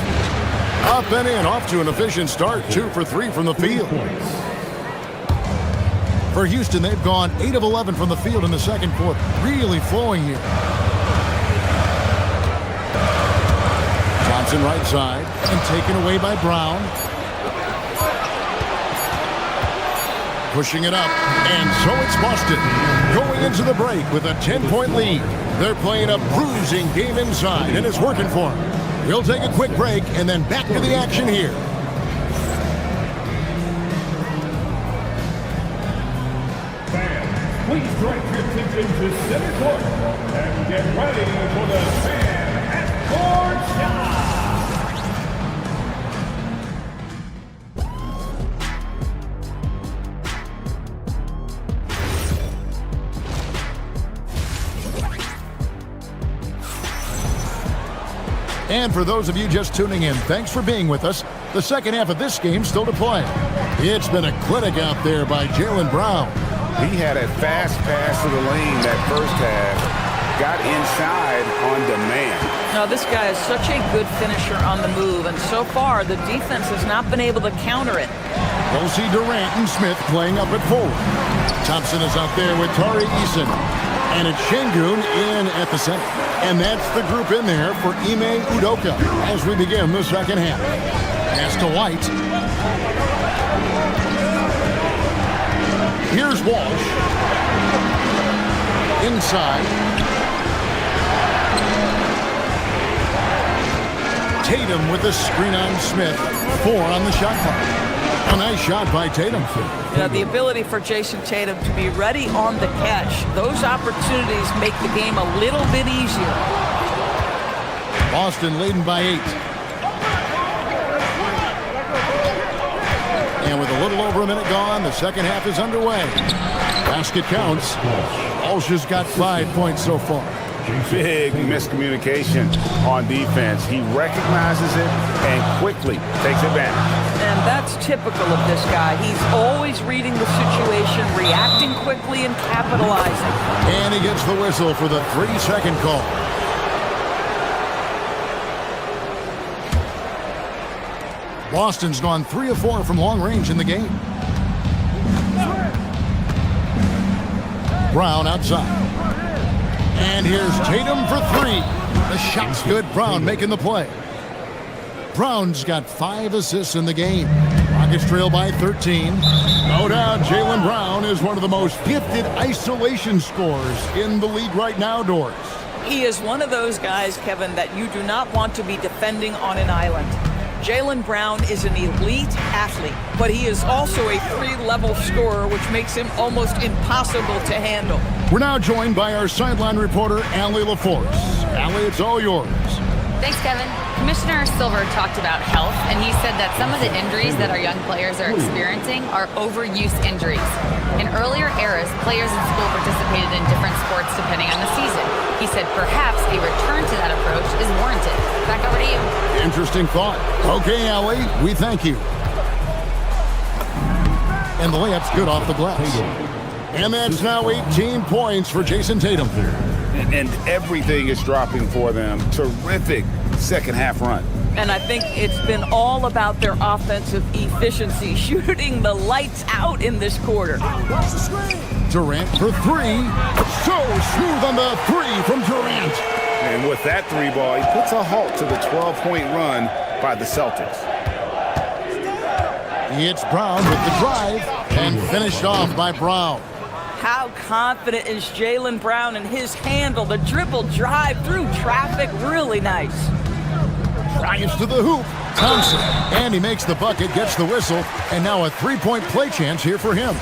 Up and in. Off to an efficient start. 2 for 3 from the field. For Houston, they've gone 8 of 11 from the field in the second quarter. Really flowing here. Thompson right side and taken away by Brown. Pushing it up, and so it's Boston going into the break with a 10-point lead. They're playing a bruising game inside, and it's working for them. We'll take a quick break and then back to the action here. Please direct your attention to center court and get ready for the fan at court shot. And for those of you just tuning in, thanks for being with us. The second half of this game still to play. It's been a clinic out there by Jaylen Brown. He had a fast pass to the lane that first half. Got inside on demand. Now, this guy is such a good finisher on the move, and so far, the defense has not been able to counter it. We'll see Durant and Smith playing up at forward. Thompson is out there with Tari Eason. And it's Şengün in at the center. And that's the group in there for Ime Udoka as we begin the second half. Pass to White. Here's Walsh. Inside. Tatum with the screen on Smith. 4 on the shot clock. A nice shot by Tatum. You know, the ability for Jason Tatum to be ready on the catch, those opportunities make the game a little bit easier. Boston leading by 8. And with a little over a minute gone, the second half is underway. Basket counts. Walsh has got 5 points so far. Big miscommunication on defense. He recognizes it and quickly takes advantage. And that's typical of this guy. He's always reading the situation, reacting quickly, and capitalizing. And he gets the whistle for the 3-second call. Boston's gone 3 of 4 from long range in the game. Brown outside. And here's Tatum for 3. The shot's good. Brown making the play. Brown's got 5 assists in the game. Rockets trail by 13. No doubt Jaylen Brown is one of the most gifted isolation scorers in the league right now, Doris. He is one of those guys, Kevin, that you do not want to be defending on an island. Jaylen Brown is an elite athlete, but he is also a 3-level scorer, which makes him almost impossible to handle. We're now joined by our sideline reporter, Allie LaForce. Allie, it's all yours. Thanks, Kevin. Commissioner Silver talked about health, and he said that some of the injuries that our young players are experiencing are overuse injuries. In earlier eras, players in school participated in different sports depending on the season. He said perhaps a return to that approach is warranted. Back over to you. Interesting thought. Okay, Allie, we thank you. And the layup's good off the glass. And that's now 18 points for Jason Tatum. And everything is dropping for them. Terrific second half run. And I think it's been all about their offensive efficiency, shooting the lights out in this quarter. Durant for three. So smooth on the three from Durant. And with that three ball, he puts a halt to the 12-point run by the Celtics. It's Brown with the drive and finished off by Brown. How confident is Jaylen Brown in his handle? The dribble drive through traffic, really nice. Drives to the hoop. Thompson. And he makes the bucket, gets the whistle, and now a three-point play chance here for him.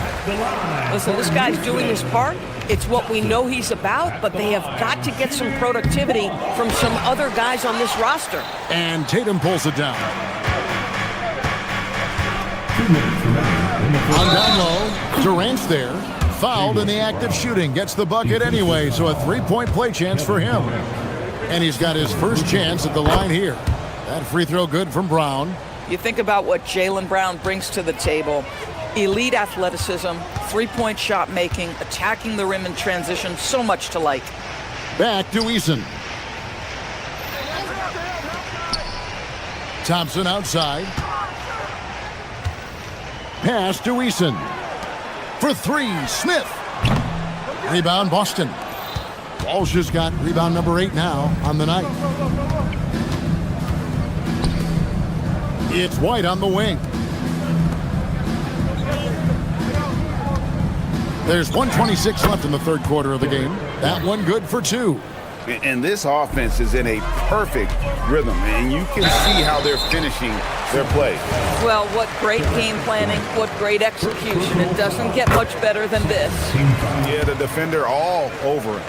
Listen, this guy's doing his part. It's what we know he's about, but they have got to get some productivity from some other guys on this roster. And Tatum pulls it down. On down low, Durant's there. Fouled in the act of shooting. Gets the bucket anyway, so a three-point play chance for him. And he's got his first chance at the line here. That free throw good from Brown. You think about what Jaylen Brown brings to the table. Elite athleticism, three-point shot making, attacking the rim in transition, so much to like. Back to Eason. Thompson outside. Pass to Eason. For three, Smith. Rebound, Boston. Walsh has got rebound number 8 now on the night. It's White on the wing. There's 1:26 left in the third quarter of the game. That one good for 2. And this offense is in a perfect rhythm, and you can see how they're finishing their play. Well, what great game planning, what great execution. It doesn't get much better than this. Yeah, the defender all over it.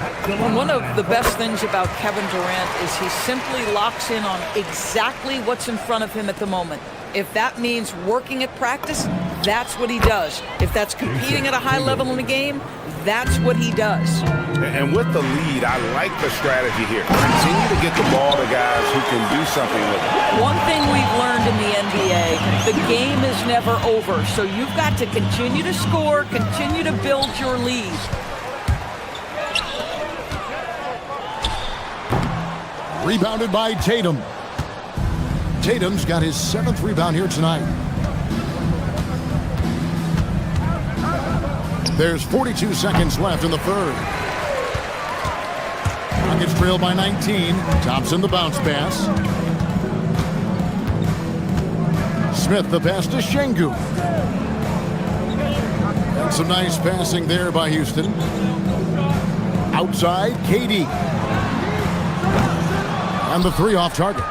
One of the best things about Kevin Durant is he simply locks in on exactly what's in front of him at the moment. If that means working at practice, that's what he does. If that's competing at a high level in the game, that's what he does. And with the lead, I like the strategy here. Continue to get the ball to guys who can do something with it. One thing we've learned in the NBA, the game is never over. So you've got to continue to score, continue to build your lead. Rebounded by Tatum. Tatum's got his 7th rebound here tonight. There's 42 seconds left in the third. Rockets trail by 19. Thompson the bounce pass. Smith the pass to Şengün. And some nice passing there by Houston. Outside, KD. And the three off target.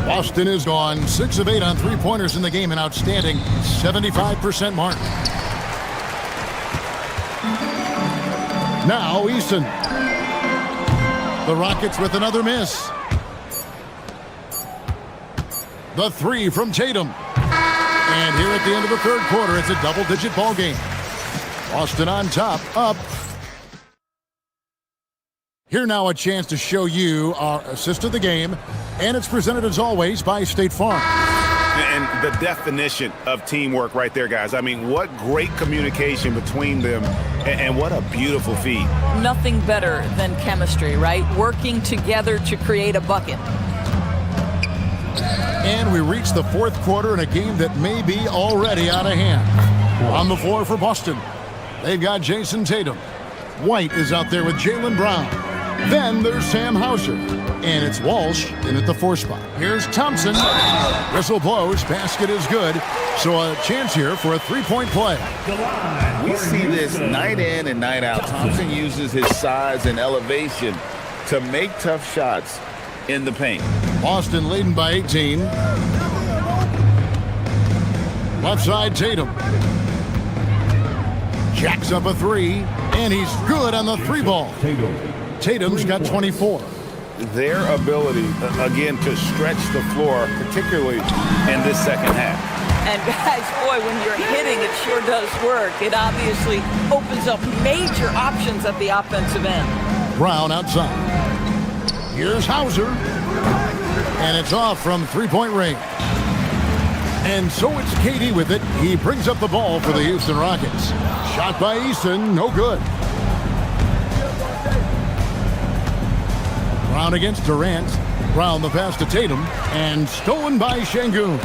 Boston is gone 6 of 8 on three-pointers in the game, an outstanding 75% mark. Now Eason. The Rockets with another miss. The three from Tatum. And here at the end of the third quarter, it's a double-digit ball game. Boston on top, up. Here now a chance to show you our assist of the game, and it's presented as always by State Farm. And the definition of teamwork right there, guys. I mean, what great communication between them, and what a beautiful feed. Nothing better than chemistry, right? Working together to create a bucket. And we reach the fourth quarter in a game that may be already out of hand. On the floor for Boston, they've got Jason Tatum. White is out there with Jaylen Brown. Then there's Sam Hauser. And it's Walsh in at the 4 spot. Here's Thompson. Whistle blows. Basket is good. So a chance here for a 3-point play. We see this night in and night out. Thompson uses his size and elevation to make tough shots in the paint. Boston leading by 18. Left side, Tatum. Jacks up a 3, and he's good on the 3-ball. Tatum's got 24. Their ability, again, to stretch the floor, particularly in this second half. And guys, boy, when you're hitting, it sure does work. It obviously opens up major options at the offensive end. Brown outside. Here's Hauser. And it's off from 3-point range. And so it's KD with it. He brings up the ball for the Houston Rockets. Shot by Eason, no good. Brown against Durant. Brown the pass to Tatum. And stolen by Şengün.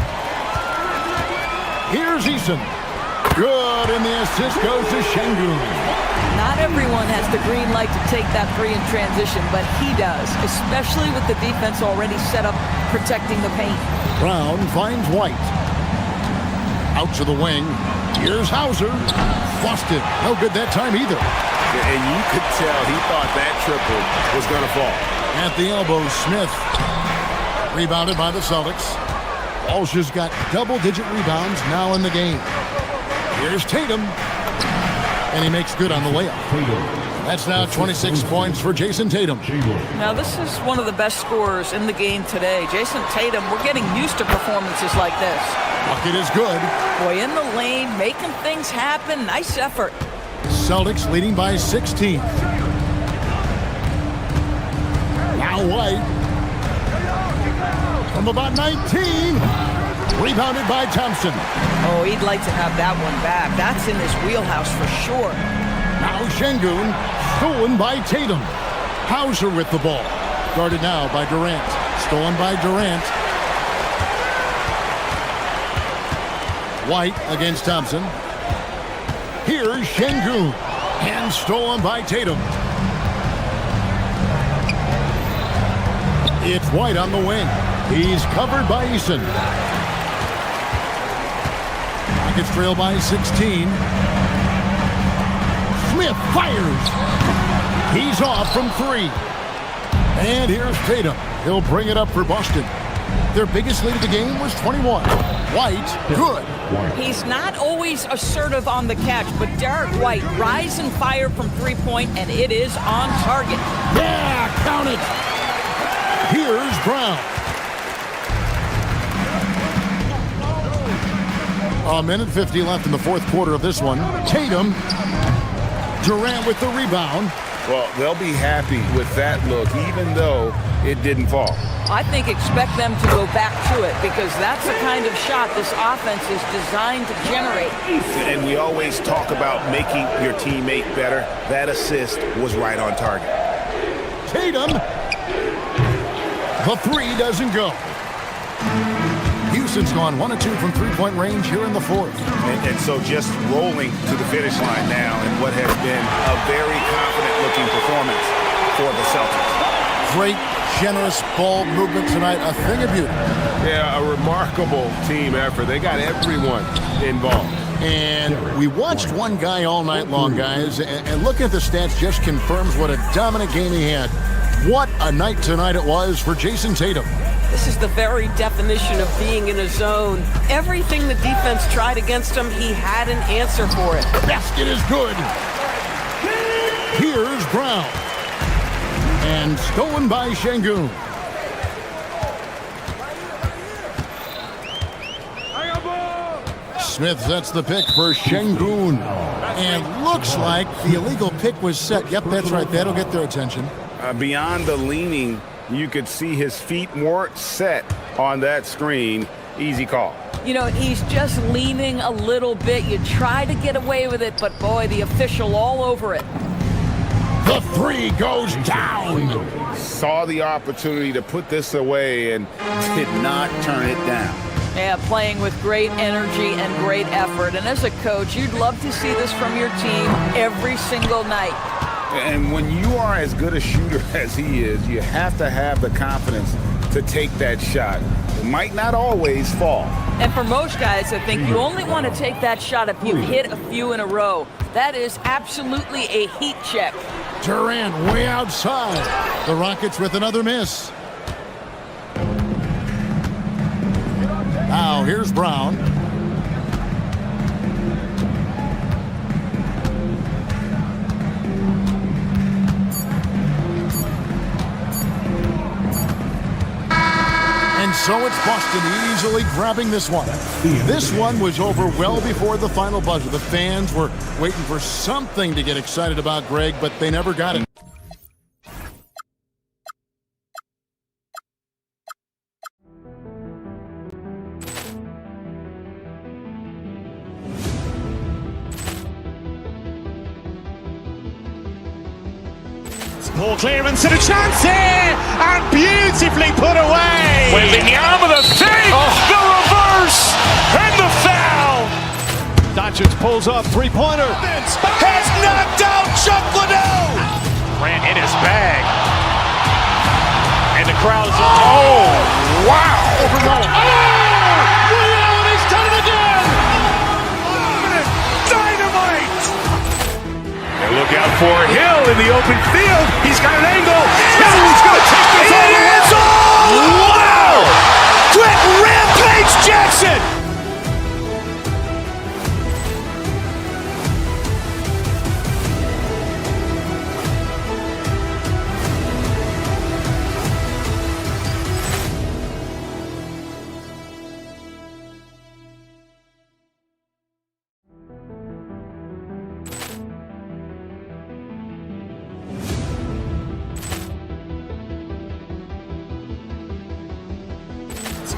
Here's Eason. Good, and the assist goes to Şengün. Not everyone has the green light to take that 3 in transition, but he does, especially with the defense already set up protecting the paint. Brown finds White. Out to the wing. Here's Hauser. Busted. No good that time either. And you could tell he thought that triple was going to fall. At the elbow, Smith. Rebounded by the Celtics. Walsh has got double-digit rebounds now in the game. Here's Tatum. And he makes good on the layup. That's now 26 points for Jason Tatum. Now, this is one of the best scorers in the game today. Jason Tatum, we're getting used to performances like this. Bucket is good. Boy, in the lane, making things happen. Nice effort. Celtics leading by 16. Now White. From about 19. Rebounded by Thompson. Oh, he'd like to have that one back. That's in his wheelhouse for sure. Now Şengün, stolen by Tatum. Hauser with the ball. Guarded now by Durant. Stolen by Durant. White against Thompson. Here's Şengün. And stolen by Tatum. It's White on the wing. He's covered by Eason. Rockets trail by 16. Smith fires. He's off from 3. And here's Tatum. He'll bring it up for Boston. Their biggest lead of the game was 21. White, good. He's not always assertive on the catch, but Derek White rise and fire from 3-point, and it is on target. Yeah, count it. Here's Brown. A minute 50 left in the 4th quarter of this one. Tatum. Durant with the rebound. Well, they'll be happy with that look, even though it didn't fall. I think expect them to go back to it because that's the kind of shot this offense is designed to generate. And we always talk about making your teammate better. That assist was right on target. Tatum. The 3 doesn't go. Houston's gone 1 of 2 from 3-point range here in the 4th. And so just rolling to the finish line now in what has been a very confident-looking performance for the Celtics. Great, generous ball movement tonight. A thing of beauty. Yeah, a remarkable team effort. They got everyone involved. And we watched one guy all night long, guys, and looking at the stats just confirms what a dominant game he had. What a night tonight it was for Jason Tatum. This is the very definition of being in a zone. Everything the defense tried against him, he had an answer for it. The basket is good. Here's Brown. And stolen by Şengün. Smith sets the pick for Şengün. And looks like the illegal pick was set. Yep, that's right. That'll get their attention. Beyond the leaning, you could see his feet more set on that screen. Easy call. You know, he's just leaning a little bit. You try to get away with it, but boy, the official all over it. The 3 goes down. Saw the opportunity to put this away and did not turn it down. Yeah, playing with great energy and great effort. And as a coach, you'd love to see this from your team every single night. And when you are as good a shooter as he is, you have to have the confidence to take that shot. It might not always fall. And for most guys, I think you only want to take that shot if you hit a few in a row. That is absolutely a heat check. Durant way outside. The Rockets with another miss. Now here's Brown. And so it's Boston easily grabbing this one. This one was over well before the final buzzer. The fans were waiting for something to get excited about, Greg, but they never got it. Poor clearance and a chance here, and beautifully put away. Wembanyama the save, the reverse, and the foul. Doncic pulls up, three-pointer. Has knocked out Chuck Liddell. Grant in his bag. And the crowd's Oh, wow. He's done it again. Dynamite. And look out for Hill in the open field. He's got an angle. He's going to take this all the way. Wow! Brett Rampage Jackson.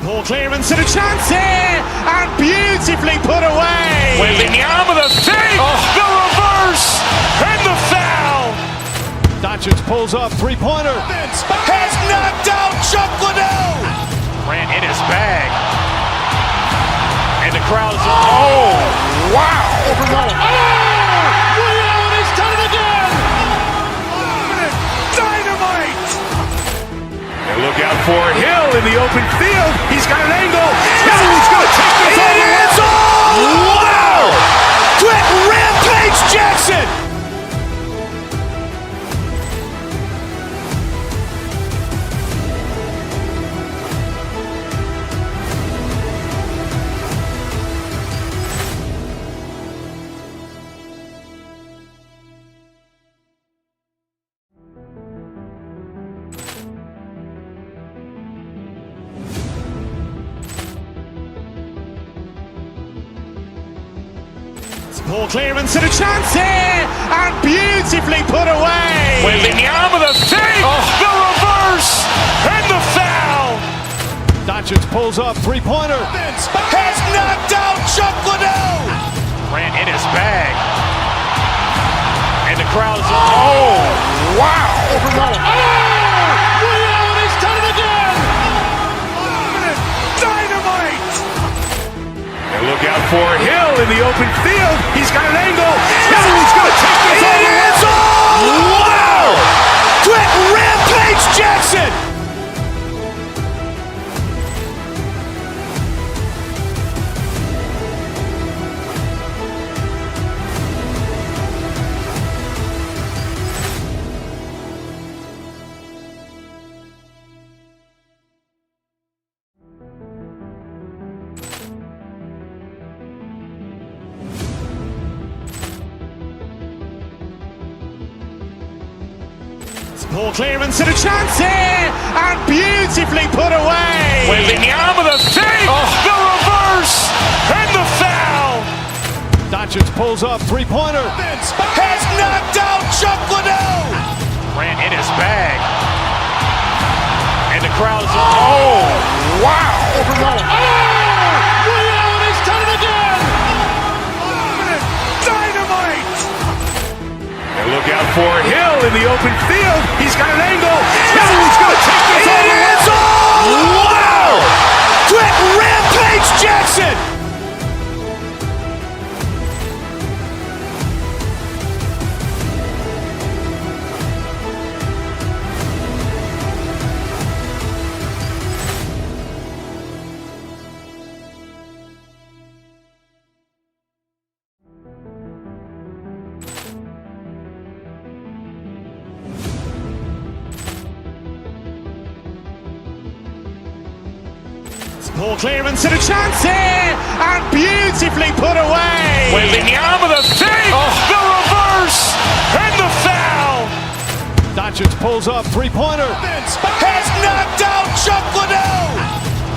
Poor clearance and a chance here, and beautifully put away. Wembanyama the save, the reverse, and the foul. Doncic pulls up, three-pointer. Has knocked out Chuck Liddell. Grant in his bag. And the crowd's wow. He's done it again. Dynamite. And look out for Hill in the open field. He's got an angle. He's going to take this all the way. Wow! Brett Rampage Jackson. Poor clearance and a chance here, and beautifully put away. Wembanyama the save, the reverse, and the foul. Doncic pulls up, three-pointer. Has knocked out Chuck Liddell. Grant in his bag. And the crowd's wow. He's done it again. Dynamite. And look out for Hill in the open field. He's got an angle. He's going to take this all the way. Wow! Brett Rampage Jackson. Poor clearance and a chance here, and beautifully put away. Wembanyama the save, the reverse, and the foul. Doncic pulls up, three-pointer. Has knocked out Chuck Liddell. Grant in his bag. And the crowd's wow. He's done it again. Dynamite. And look out for Hill in the open field. He's got an angle. He's going to take this all the way. Wow! Brett Rampage Jackson. Poor clearance and a chance here, and beautifully put away. With the arm of the fake, the reverse, and the foul. Doncic pulls up, three-pointer. Has knocked out Chuck Liddell.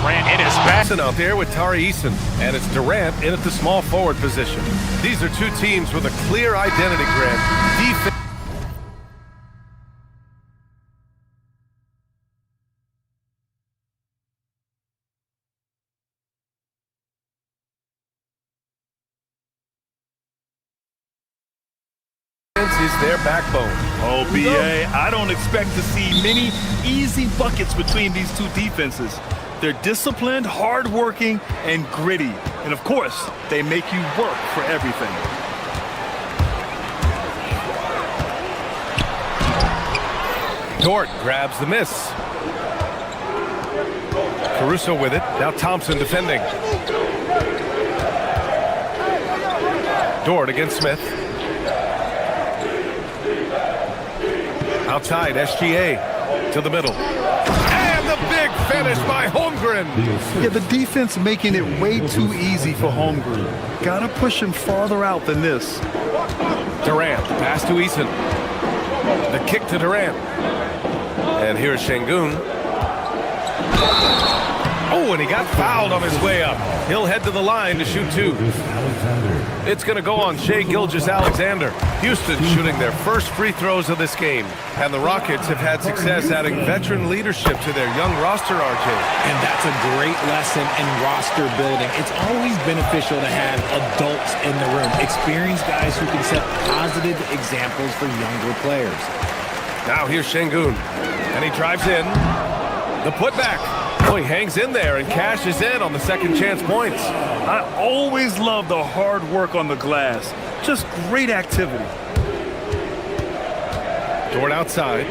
Durant in his back. Out there with Tari Eason, and it's Durant in at the small forward position. These are two teams with a clear identity, Grant. Defense. Is their backbone. Oh, BA, I don't expect to see many easy buckets between these two defenses. They're disciplined, hardworking, and gritty. And of course, they make you work for everything. Dort grabs the miss. Caruso with it. Now Thompson defending. Dort against Smith. Outside, SGA to the middle. And the big finish by Holmgren. Yeah, the defense making it way too easy for Holmgren. Gotta push him farther out than this. Durant, pass to Eason. The kick to Durant. And here's Şengün. Oh, and he got fouled on his way up. He'll head to the line to shoot two. It's going to go on Shai Gilgeous-Alexander. Houston shooting their first free throws of this game. And the Rockets have had success adding veteran leadership to their young roster, RJ. And that's a great lesson in roster building. It's always beneficial to have adults in the room, experienced guys who can set positive examples for younger players. Now here's Şengün, and he drives in. The putback. Oh, he hangs in there and cashes in on the second chance points. I always love the hard work on the glass. Just great activity. Dort outside.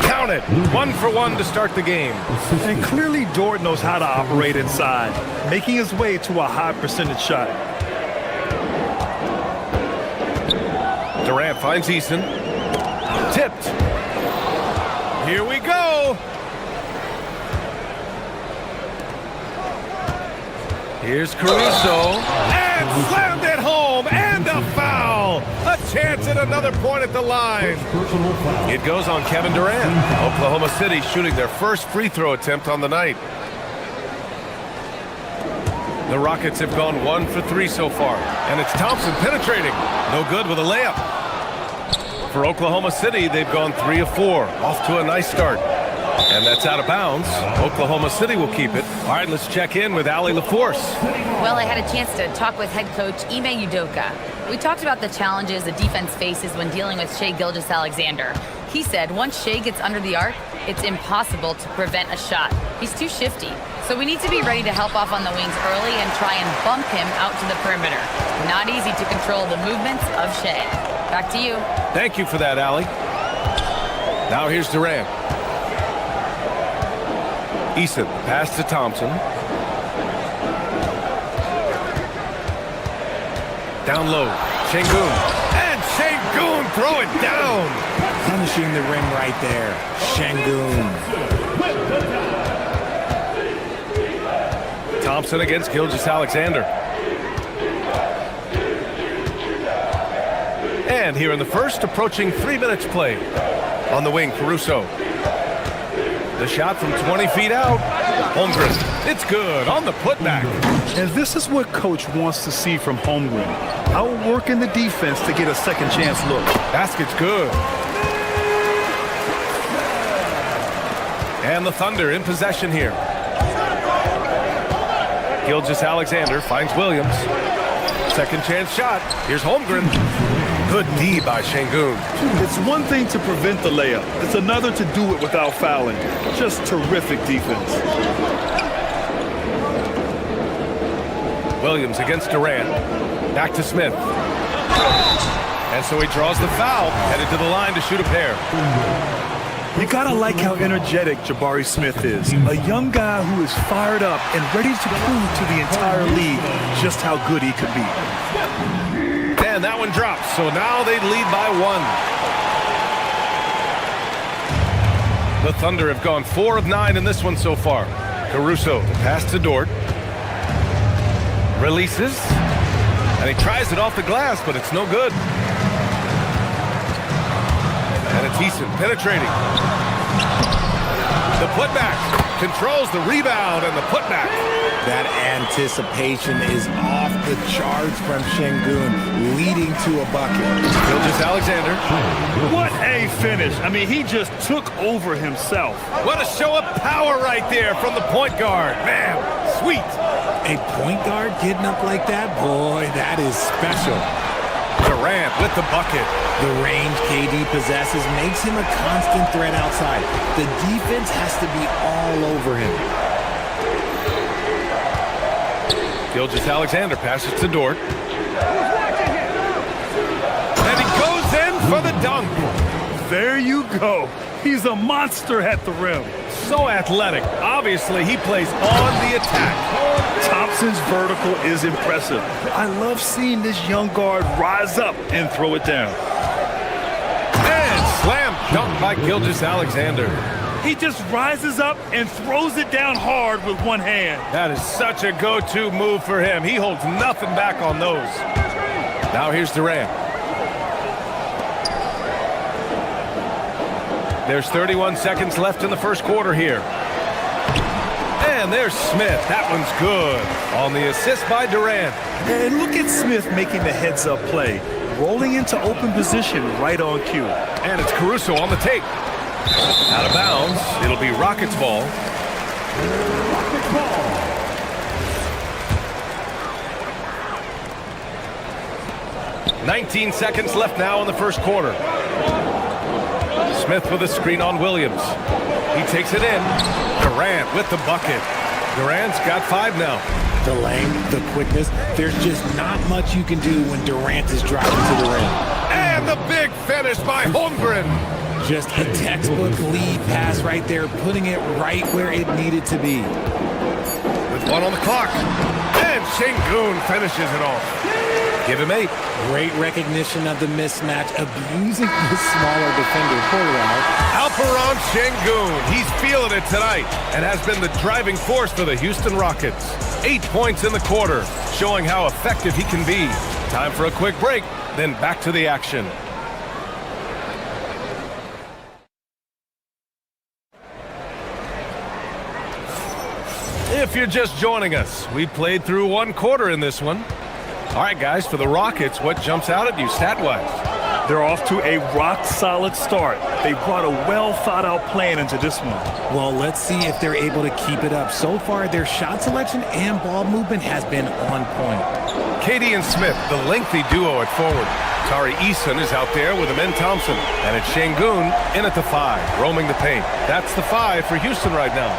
Count it. 1 for 1 to start the game. And clearly Dort knows how to operate inside, making his way to a high percentage shot. Durant finds Eason. Tipped. Here we go. Here's Caruso. And slammed it home. And a foul. A chance at another point at the line. It goes on Kevin Durant. Oklahoma City shooting their first free throw attempt on the night. The Rockets have gone 1 for 3 so far. And it's Thompson penetrating. No good with a layup. For Oklahoma City, they've gone 3 of 4. Off to a nice start. And that's out of bounds. Oklahoma City will keep it. All right, let's check in with Allie LaForce. Well, I had a chance to talk with head coach Ime Udoka. We talked about the challenges the defense faces when dealing with Shai Gilgeous-Alexander. He said once Shai gets under the arc, it's impossible to prevent a shot. He's too shifty. So we need to be ready to help off on the wings early and try and bump him out to the perimeter. Not easy to control the movements of Shai. Back to you. Thank you for that, Allie. Now here's Durant. Eason, pass to Thompson. Down low, Şengün. And Şengün throw it down. Punishing the rim right there. Şengün. Thompson against Gilgeous-Alexander. And here in the first, approaching 3 minutes play. On the wing, Caruso. The shot from 20 feet out. Holmgren. It's good on the putback. And this is what coach wants to see from Holmgren. Outworking the defense to get a second chance look. Basket's good. And the Thunder in possession here. Gilgeous-Alexander finds Williams. Second chance shot. Here's Holmgren. Good D by Şengün. It's one thing to prevent the layup. It's another to do it without fouling. Just terrific defense. Williams against Durant. Back to Smith. And so he draws the foul. Headed to the line to shoot a pair. You gotta like how energetic Jabari Smith is. A young guy who is fired up and ready to prove to the entire league just how good he could be. And that one drops, so now they lead by 1. The Thunder have gone 4 of 9 in this one so far. Caruso, the pass to Dort. Releases. And he tries it off the glass, but it's no good. And it's Eason penetrating. The putback. Controls the rebound and the putback. That anticipation is off the charts from Şengün, leading to a bucket. Gilgeous-Alexander. What a finish. I mean, he just took over himself. What a show of power right there from the point guard. Man, sweet. A point guard getting up like that? Boy, that is special. Durant with the bucket. The range KD possesses makes him a constant threat outside. The defense has to be all over him. Gilgeous-Alexander passes to Dort. And he goes in for the dunk. There you go. He's a monster at the rim. So athletic. Obviously, he plays on the attack. Thompson's vertical is impressive. I love seeing this young guard rise up and throw it down. And slam dunk by Gilgeous-Alexander. He just rises up and throws it down hard with one hand. That is such a go-to move for him. He holds nothing back on those. Now here's Durant. There's 31 seconds left in the first quarter here. And there's Smith. That one's good. On the assist by Durant. And look at Smith making the heads-up play. Rolling into open position right on cue. And it's Caruso on the tape. Out of bounds. It'll be Rockets ball. 19 seconds left now in the first quarter. Smith with a screen on Williams. He takes it in. Durant with the bucket. Durant's got 5 now. The length, the quickness, there's just not much you can do when Durant is driving to the rim. And the big finish by Holmgren. Just a textbook lead pass right there, putting it right where it needed to be. With 1 on the clock. And Şengün finishes it off. Give him 8. Great recognition of the mismatch, abusing the smaller defender. Alperen Şengün, he's feeling it tonight and has been the driving force for the Houston Rockets. 8 points in the quarter, showing how effective he can be. Time for a quick break, then back to the action. If you're just joining us, we played through 1 quarter in this one. All right, guys, for the Rockets, what jumps out at you stat-wise? They're off to a rock-solid start. They brought a well-thought-out plan into this one. Well, let's see if they're able to keep it up. So far, their shot selection and ball movement has been on point. KD and Smith, the lengthy duo at forward. Tari Eason is out there with Amen Thompson. And it's Şengün in at the 5, roaming the paint. That's the 5 for Houston right now.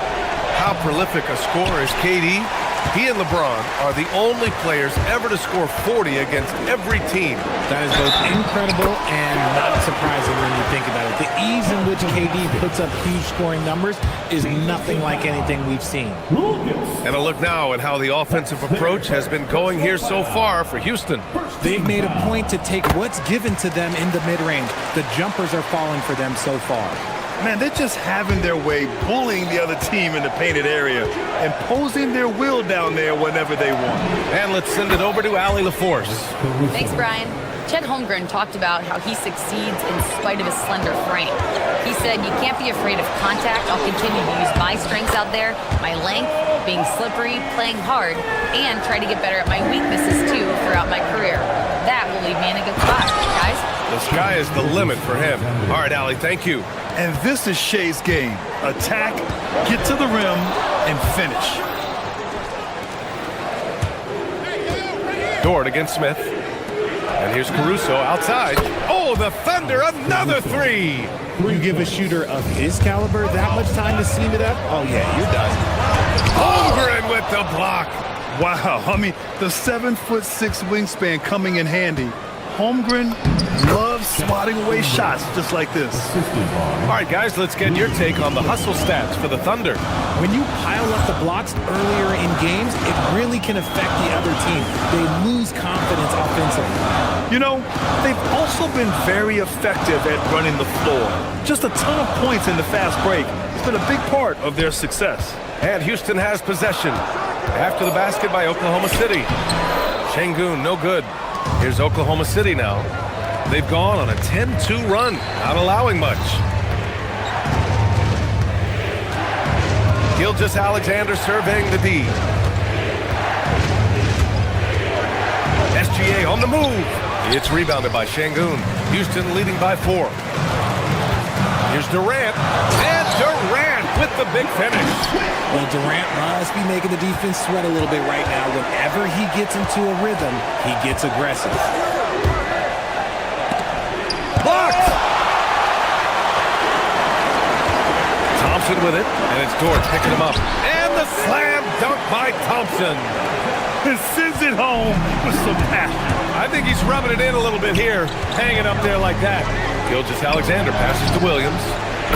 How prolific a scorer is KD? He and LeBron are the only players ever to score 40 against every team. That is both incredible and not surprising when you think about it. The ease in which KD puts up huge scoring numbers is nothing like anything we've seen. And a look now at how the offensive approach has been going here so far for Houston. They've made a point to take what's given to them in the mid-range. The jumpers are falling for them so far. Man, they're just having their way, bullying the other team in the painted area, imposing their will down there whenever they want. And let's send it over to Allie LaForce. Thanks, Brian. Chet Holmgren talked about how he succeeds in spite of his slender frame. He said, "You can't be afraid of contact. I'll continue to use my strengths out there, my length, being slippery, playing hard, and try to get better at my weaknesses, too, throughout my career. That will leave me in a good spot, guys." The sky is the limit for him. All right, Allie, thank you. And this is Shea's game. Attack, get to the rim, and finish. Dort against Smith. And here's Caruso outside. Oh, the Thunder, another 3. You give a shooter of his caliber that much time to seam it up? Oh, yeah, you're done. Holmgren with the block. Wow, I mean, the 7'6" wingspan coming in handy. Holmgren loves swatting away shots just like this. All right, guys, let's get your take on the hustle stats for the Thunder. When you pile up the blocks earlier in games, it really can affect the other team. They lose confidence offensively. You know, they've also been very effective at running the floor. Just a ton of points in the fast break. It's been a big part of their success. And Houston has possession. After the basket by Oklahoma City. Şengün, no good. Here's Oklahoma City now. They've gone on a 10-2 run, not allowing much. Gilgeous-Alexander surveying the D. SGA on the move. It's rebounded by Şengün. Houston leading by 4. Here's Durant. And Durant with the big finish. Well, Durant must be making the defense sweat a little bit right now. Whenever he gets into a rhythm, he gets aggressive. Blocked! Thompson with it, and it's Dort picking him up. And the slam dunk by Thompson. Sends it home with some passion. I think he's rubbing it in a little bit here, hanging up there like that. Gilgeous-Alexander passes to Williams.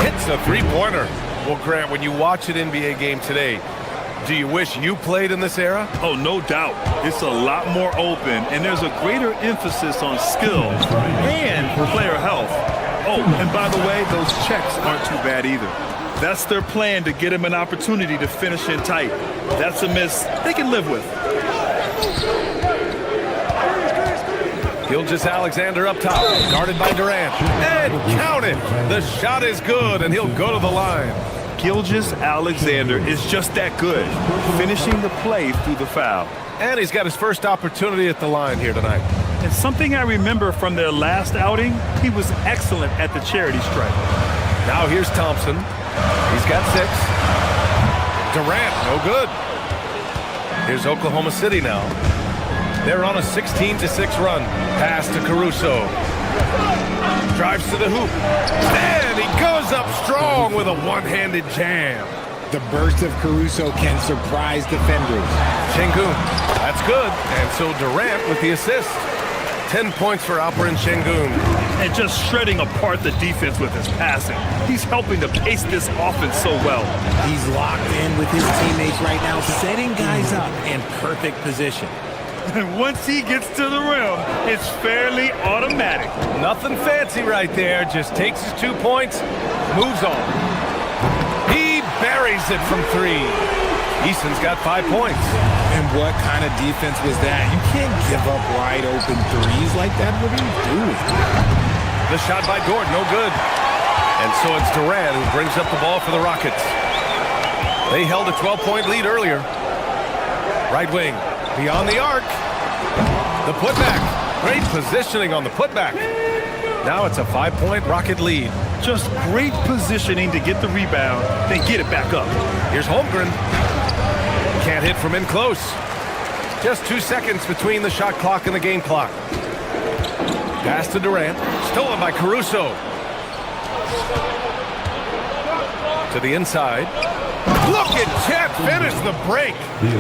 Hits a three-pointer. Well, Grant, when you watch an NBA game today, do you wish you played in this era? Oh, no doubt. It's a lot more open, and there's a greater emphasis on skill and player health. Oh, and by the way, those checks aren't too bad either. That's their plan to get him an opportunity to finish in tight. That's a miss they can live with. Gilgeous-Alexander up top, guarded by Durant. And counted! The shot is good, and he'll go to the line. Gilgeous-Alexander is just that good, finishing the play through the foul. And he's got his first opportunity at the line here tonight. And something I remember from their last outing, he was excellent at the charity stripe. Now here's Thompson. He's got 6. Durant, no good. Here's Oklahoma City now. They're on a 16-6 run. Pass to Caruso. Drives to the hoop. And he goes up strong with a one-handed jam. The burst of Caruso can surprise defenders. Şengün, that's good. And so Durant with the assist. 10 points for Alperen Şengün. And just shredding apart the defense with his passing. He's helping to pace this offense so well. He's locked in with his teammates right now, setting guys up in perfect position. And once he gets to the rim, it's fairly automatic. Nothing fancy right there. Just takes his 2 points, moves on. He buries it from 3. Easton's got 5 points. And what kind of defense was that? You can't give up wide open threes like that. What are you doing? The shot by Dort, no good. And so it's Durant who brings up the ball for the Rockets. They held a 12-point lead earlier. Right wing, beyond the arc. The putback. Great positioning on the putback. Now it's a 5-point Rocket lead. Just great positioning to get the rebound, then get it back up. Here's Holmgren. Can't hit from in close. Just 2 seconds between the shot clock and the game clock. Pass to Durant. Stolen by Caruso. To the inside. Look at Chet finish the break.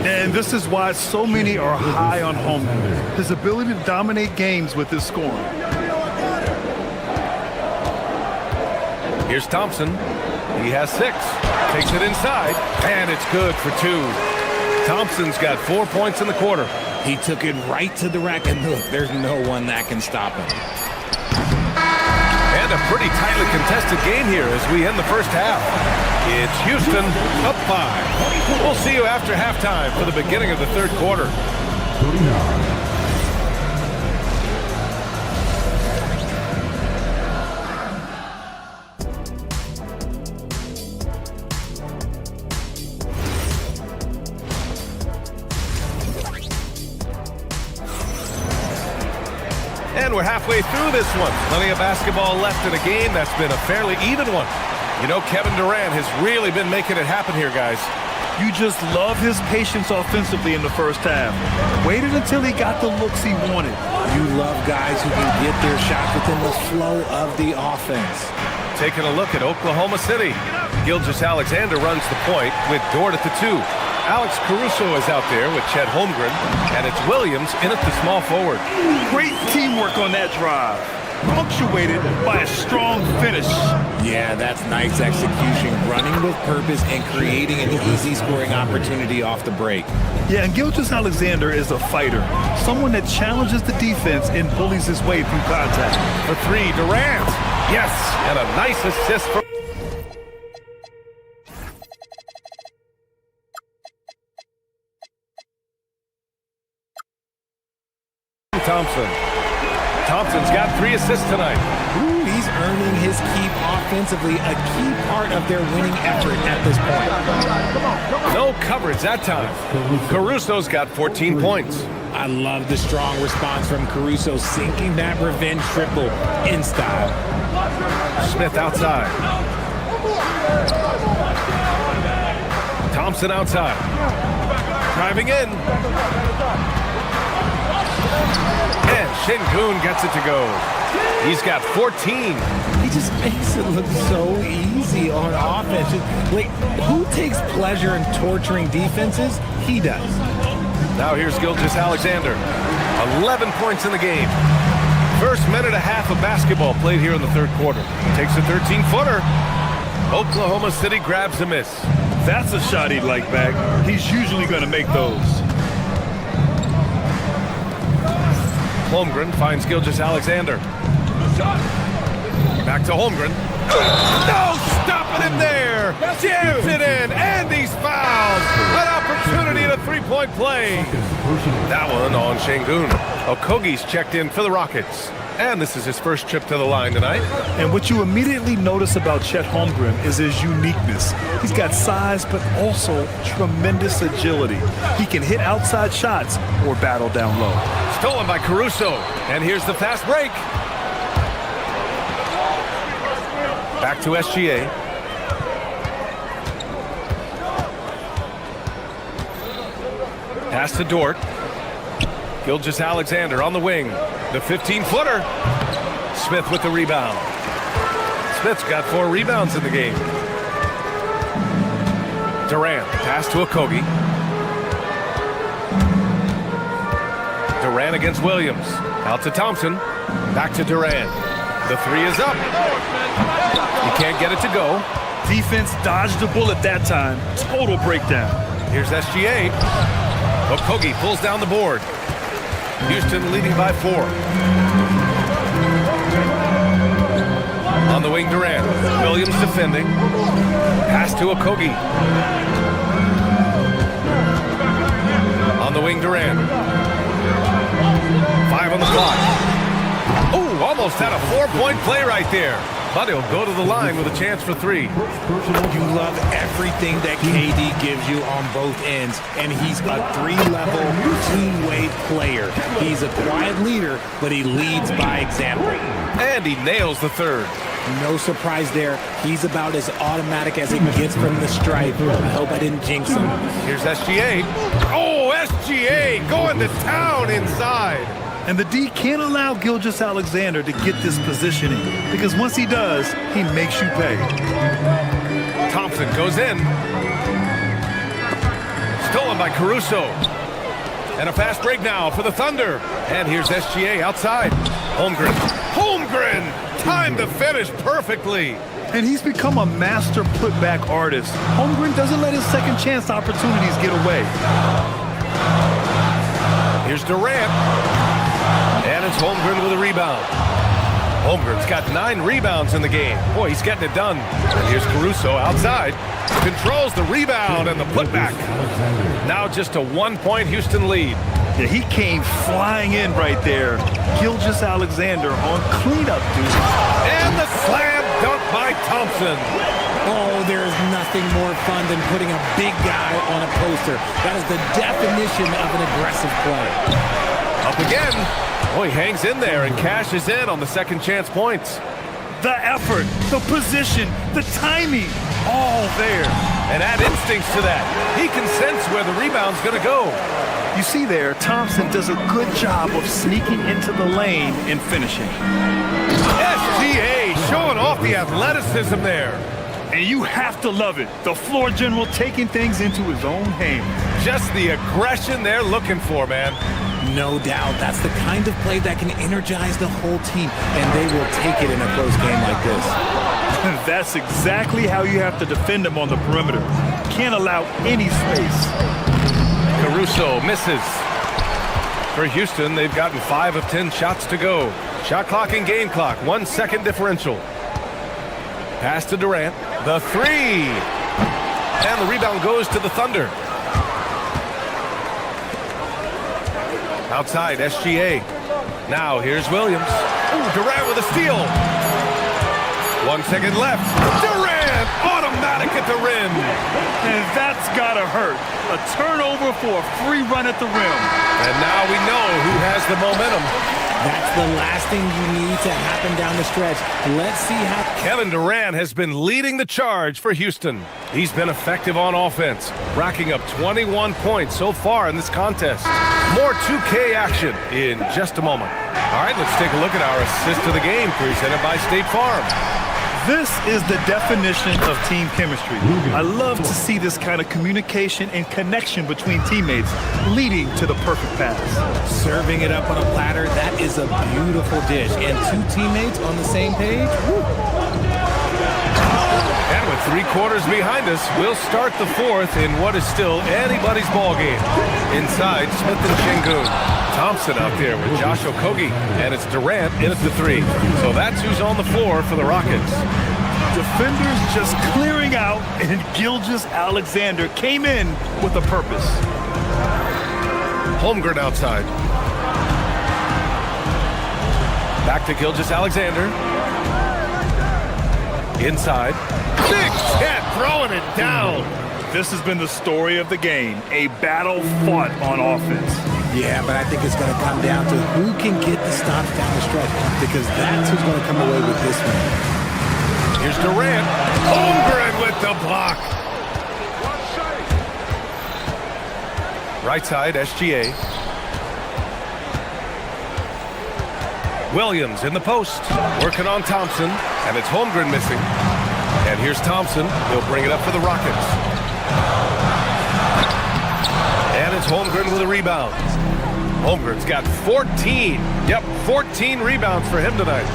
And this is why so many are high on Holmgren. His ability to dominate games with his scoring. Here's Thompson. He has 6. Takes it inside. And it's good for 2. Thompson's got 4 points in the quarter. He took it right to the rack, and look, there's no one that can stop him. And a pretty tightly contested game here as we end the first half. It's Houston up 5. We'll see you after halftime for the beginning of the third quarter. And we're halfway through this one. Plenty of basketball left in a game that's been a fairly even one. You know, Kevin Durant has really been making it happen here, guys. You just love his patience offensively in the first half. Waited until he got the looks he wanted. You love guys who can get their shot within the flow of the offense. Taking a look at Oklahoma City. Gilgeous-Alexander runs the point with Dort at the 2. Alex Caruso is out there with Chet Holmgren, and it's Williams in at the small forward. Great teamwork on that drive, punctuated by a strong finish. Yeah, that's nice execution, running with purpose and creating an easy scoring opportunity off the break. Yeah, and Gilgeous-Alexander is a fighter, someone that challenges the defense and bullies his way through contact. For three, Durant. Yes, and a nice assist for Thompson. Thompson's got 3 assists tonight. Ooh, he's earning his keep offensively, a key part of their winning effort at this point. No coverage that time. Caruso's got 14 points. I love the strong response from Caruso, sinking that revenge triple in style. Smith outside. Thompson outside. Driving in. And Şengün gets it to go. He's got 14. He just makes it look so easy on offense. Like, who takes pleasure in torturing defenses? He does. Now here's Gilgeous-Alexander. 11 points in the game. First minute and a half of basketball played here in the third quarter. Takes a 13-footer. Oklahoma City grabs a miss. That's a shot he'd like back. He's usually going to make those. Holmgren finds Gilgeous-Alexander. Back to Holmgren. No stopping him there. Jams it in, and he's fouled. An opportunity at a three-point play. That one on Şengün. Okogie's checked in for the Rockets. And this is his first trip to the line tonight. And what you immediately notice about Chet Holmgren is his uniqueness. He's got size, but also tremendous agility. He can hit outside shots or battle down low. Stolen by Caruso. And here's the fast break. Back to SGA. Pass to Dort. Gilgeous-Alexander on the wing. The 15-footer. Smith with the rebound. Smith's got 4 rebounds in the game. Durant, pass to Okogie. Durant against Williams. Out to Thompson. Back to Durant. The 3 is up. He can't get it to go. Defense dodged the bullet that time. Total breakdown. Here's SGA. Okogie pulls down the board. Houston leading by 4. On the wing, Durant. Williams defending. Pass to Okogie. On the wing, Durant. 5 on the clock. Oh, almost had a 4-point play right there. But he'll go to the line with a chance for 3. You love everything that KD gives you on both ends, and he's a 3-level, two-way player. He's a quiet leader, but he leads by example. And he nails the 3rd. No surprise there. He's about as automatic as it gets from the stripe. I hope I didn't jinx him. Here's SGA. Oh, SGA going to town inside. And the D can't allow Gilgeous-Alexander to get this positioning, because once he does, he makes you pay. Thompson goes in. Stolen by Caruso. And a fast break now for the Thunder. And here's SGA outside. Holmgren. Holmgren! Timed to finish perfectly. And he's become a master putback artist. Holmgren doesn't let his second chance opportunities get away. Here's Durant. And it's Holmgren with a rebound. Holmgren's got 9 rebounds in the game. Boy, he's getting it done. And here's Caruso outside. Controls the rebound and the putback. Now just a 1-point Houston lead. Yeah, he came flying in right there. Gilgeous-Alexander on cleanup duty. And the slam dunk by Thompson. Oh, there is nothing more fun than putting a big guy on a poster. That is the definition of an aggressive play. Up again. Oh, he hangs in there and cashes in on the second chance points. The effort, the position, the timing, all there. And add instincts to that. He can sense where the rebound's going to go. You see there, Thompson does a good job of sneaking into the lane and finishing. SGA showing off the athleticism there. And you have to love it. The floor general taking things into his own hands. Just the aggression they're looking for, man. No doubt. That's the kind of play that can energize the whole team, and they will take it in a close game like this. That's exactly how you have to defend them on the perimeter. Can't allow any space. Caruso misses. For Houston, they've gotten 5 of 10 shots to go. Shot clock and game clock, 1 second differential. Pass to Durant. The three. And the rebound goes to the Thunder. Outside, SGA. Now here's Williams. Ooh, Durant with a steal. 1 second left. Durant, automatic at the rim. And that's gotta hurt. A turnover for a free run at the rim. And now we know who has the momentum. That's the last thing you need to happen down the stretch. Let's see how... Kevin Durant has been leading the charge for Houston. He's been effective on offense, racking up 21 points so far in this contest. More 2K action in just a moment. All right, let's take a look at our assist of the game presented by State Farm. This is the definition of team chemistry. I love to see this kind of communication and connection between teammates leading to the perfect pass. Serving it up on a platter, that is a beautiful dish. And 2 teammates on the same page. Woo. And with 3 quarters behind us, we'll start the 4th in what is still anybody's ball game. Inside, Smith and Şengün. Thompson out there with Josh Okogie, and it's Durant in at the 3. So that's who's on the floor for the Rockets. Defenders just clearing out, and Gilgeous-Alexander came in with a purpose. Holmgren outside. Back to Gilgeous-Alexander. Inside. Big hit, throwing it down. This has been the story of the game, a battle fought on offense. Yeah, but I think it's going to come down to who can get the stops down the stretch, because that's who's going to come away with this one. Here's Durant. Holmgren with the block. Right side, SGA. Williams in the post, working on Thompson, and it's Holmgren missing. And here's Thompson. He'll bring it up for the Rockets. And it's Holmgren with a rebound. Holmgren's got 14. Yep, 14 rebounds for him tonight.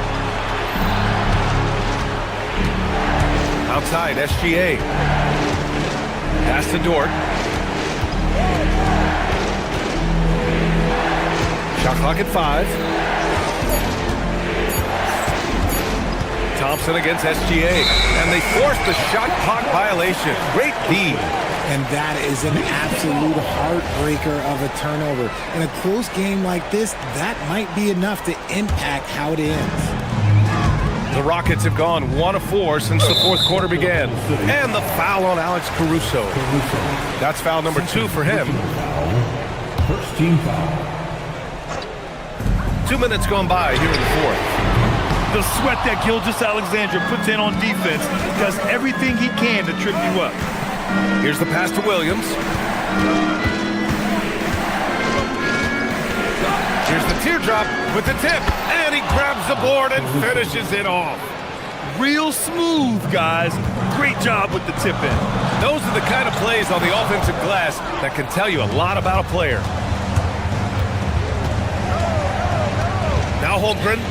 Outside, SGA. Pass to Dort. Shot clock at 5. Thompson against SGA. And they forced the shot clock violation. Great D. And that is an absolute heartbreaker of a turnover. In a close game like this, that might be enough to impact how it ends. The Rockets have gone 1 of 4 since the 4th quarter began. And the foul on Alex Caruso. That's foul number 2 for him. First team foul. 2 minutes gone by here in the 4th. The sweat that Gilgeous-Alexander puts in on defense does everything he can to trip you up. Here's the pass to Williams. Here's the teardrop with the tip. And he grabs the board and finishes it off. Real smooth, guys. Great job with the tip in. Those are the kind of plays on the offensive glass that can tell you a lot about a player. Now Holmgren.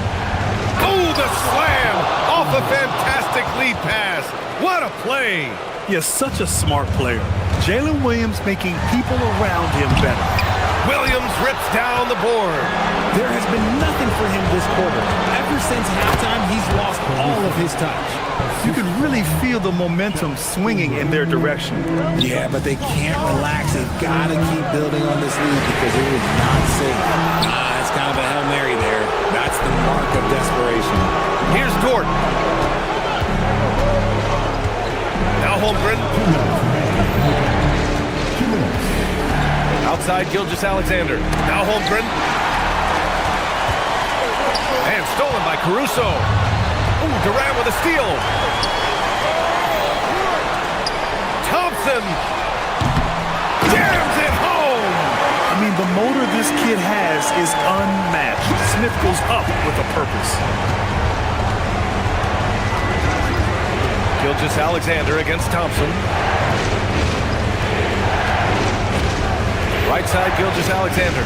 Oh, the slam off a fantastic lead pass. What a play. He is such a smart player. Jalen Williams making people around him better. Williams rips down the board. There has been nothing for him this quarter. Ever since halftime, he's lost all of his touch. You can really feel the momentum swinging in their direction. Yeah, but they can't relax. They've got to keep building on this lead because it is not safe. It's kind of a Hail Mary there. That's the mark of desperation. Here's Dort. Now Holmgren. Outside Gilgeous-Alexander. Now Holmgren. And stolen by Caruso. Ooh, Durant with a steal. Thompson jams it home. I mean, the motor this kid has is unmatched. Smith goes up with a purpose. Gilgeous-Alexander against Thompson. Right side, Gilgeous-Alexander.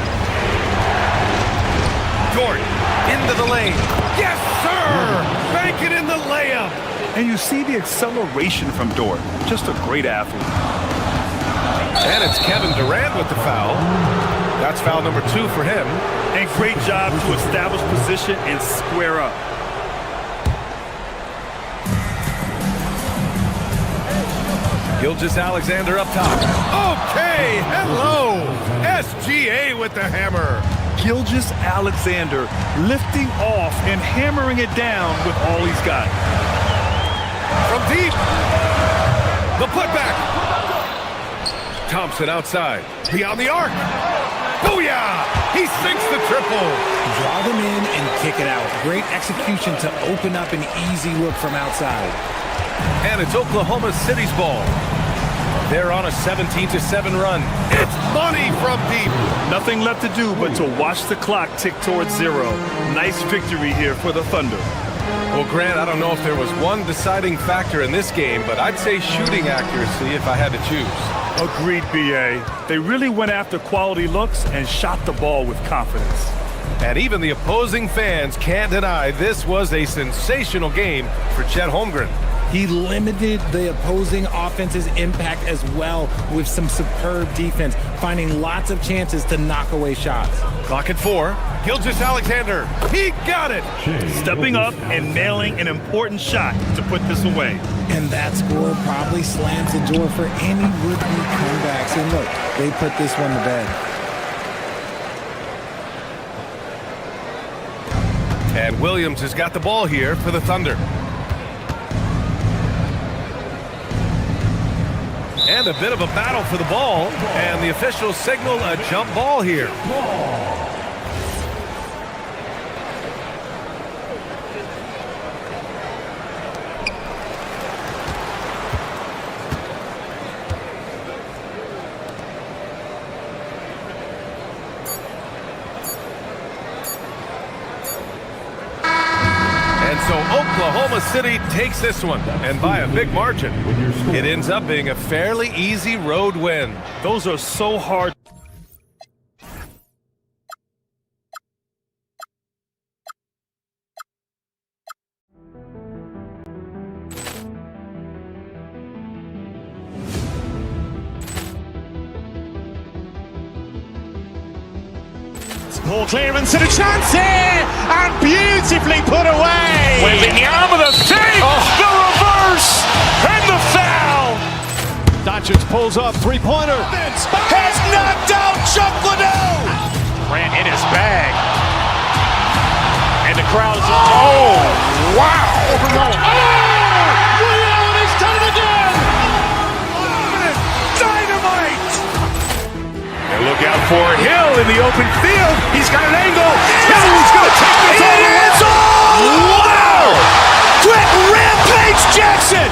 Jordan into the lane. Yes, sir! Bank it in the layup. And you see the acceleration from Dort. Just a great athlete. And it's Kevin Durant with the foul. That's foul number 2 for him. And great job to establish position and square up. Gilgeous-Alexander up top. Okay, hello. SGA with the hammer. Gilgeous-Alexander lifting off and hammering it down with all he's got. From deep. The putback. Thompson outside. Beyond the arc. Booyah! He sinks the triple. Draw them in and kick it out. Great execution to open up an easy look from outside. And it's Oklahoma City's ball. They're on a 17-7 run. It's money from deep. Nothing left to do but to watch the clock tick towards 0. Nice victory here for the Thunder. Well, Grant, I don't know if there was one deciding factor in this game, but I'd say shooting accuracy if I had to choose. Agreed, B.A. They really went after quality looks and shot the ball with confidence. And even the opposing fans can't deny this was a sensational game for Chet Holmgren. He limited the opposing offense's impact as well with some superb defense, finding lots of chances to knock away shots. Clock at 4. Gilgeous-Alexander. He got it. Stepping up and nailing an important shot to put this away. And that score probably slams the door for any would-be comebacks. And look, they put this one to bed. And Williams has got the ball here for the Thunder. And a bit of a battle for the ball. And the officials signal a jump ball here. So Oklahoma City takes this one, and by a big margin. It ends up being a fairly easy road win. Those are so hard. Ball clearance and a chance here, and beautifully put away. Wembanyama the save, the reverse, and the foul. Doncic pulls up, three-pointer. Has knocked out Chuck Liddell. Ran in his bag. And the crowd is, oh, wow. Ray Allen has done it again. Dynamite. And look out for Hill in the open field. He's got an angle. Hill's going to take this all the way. Wow! Quick Rampage Jackson.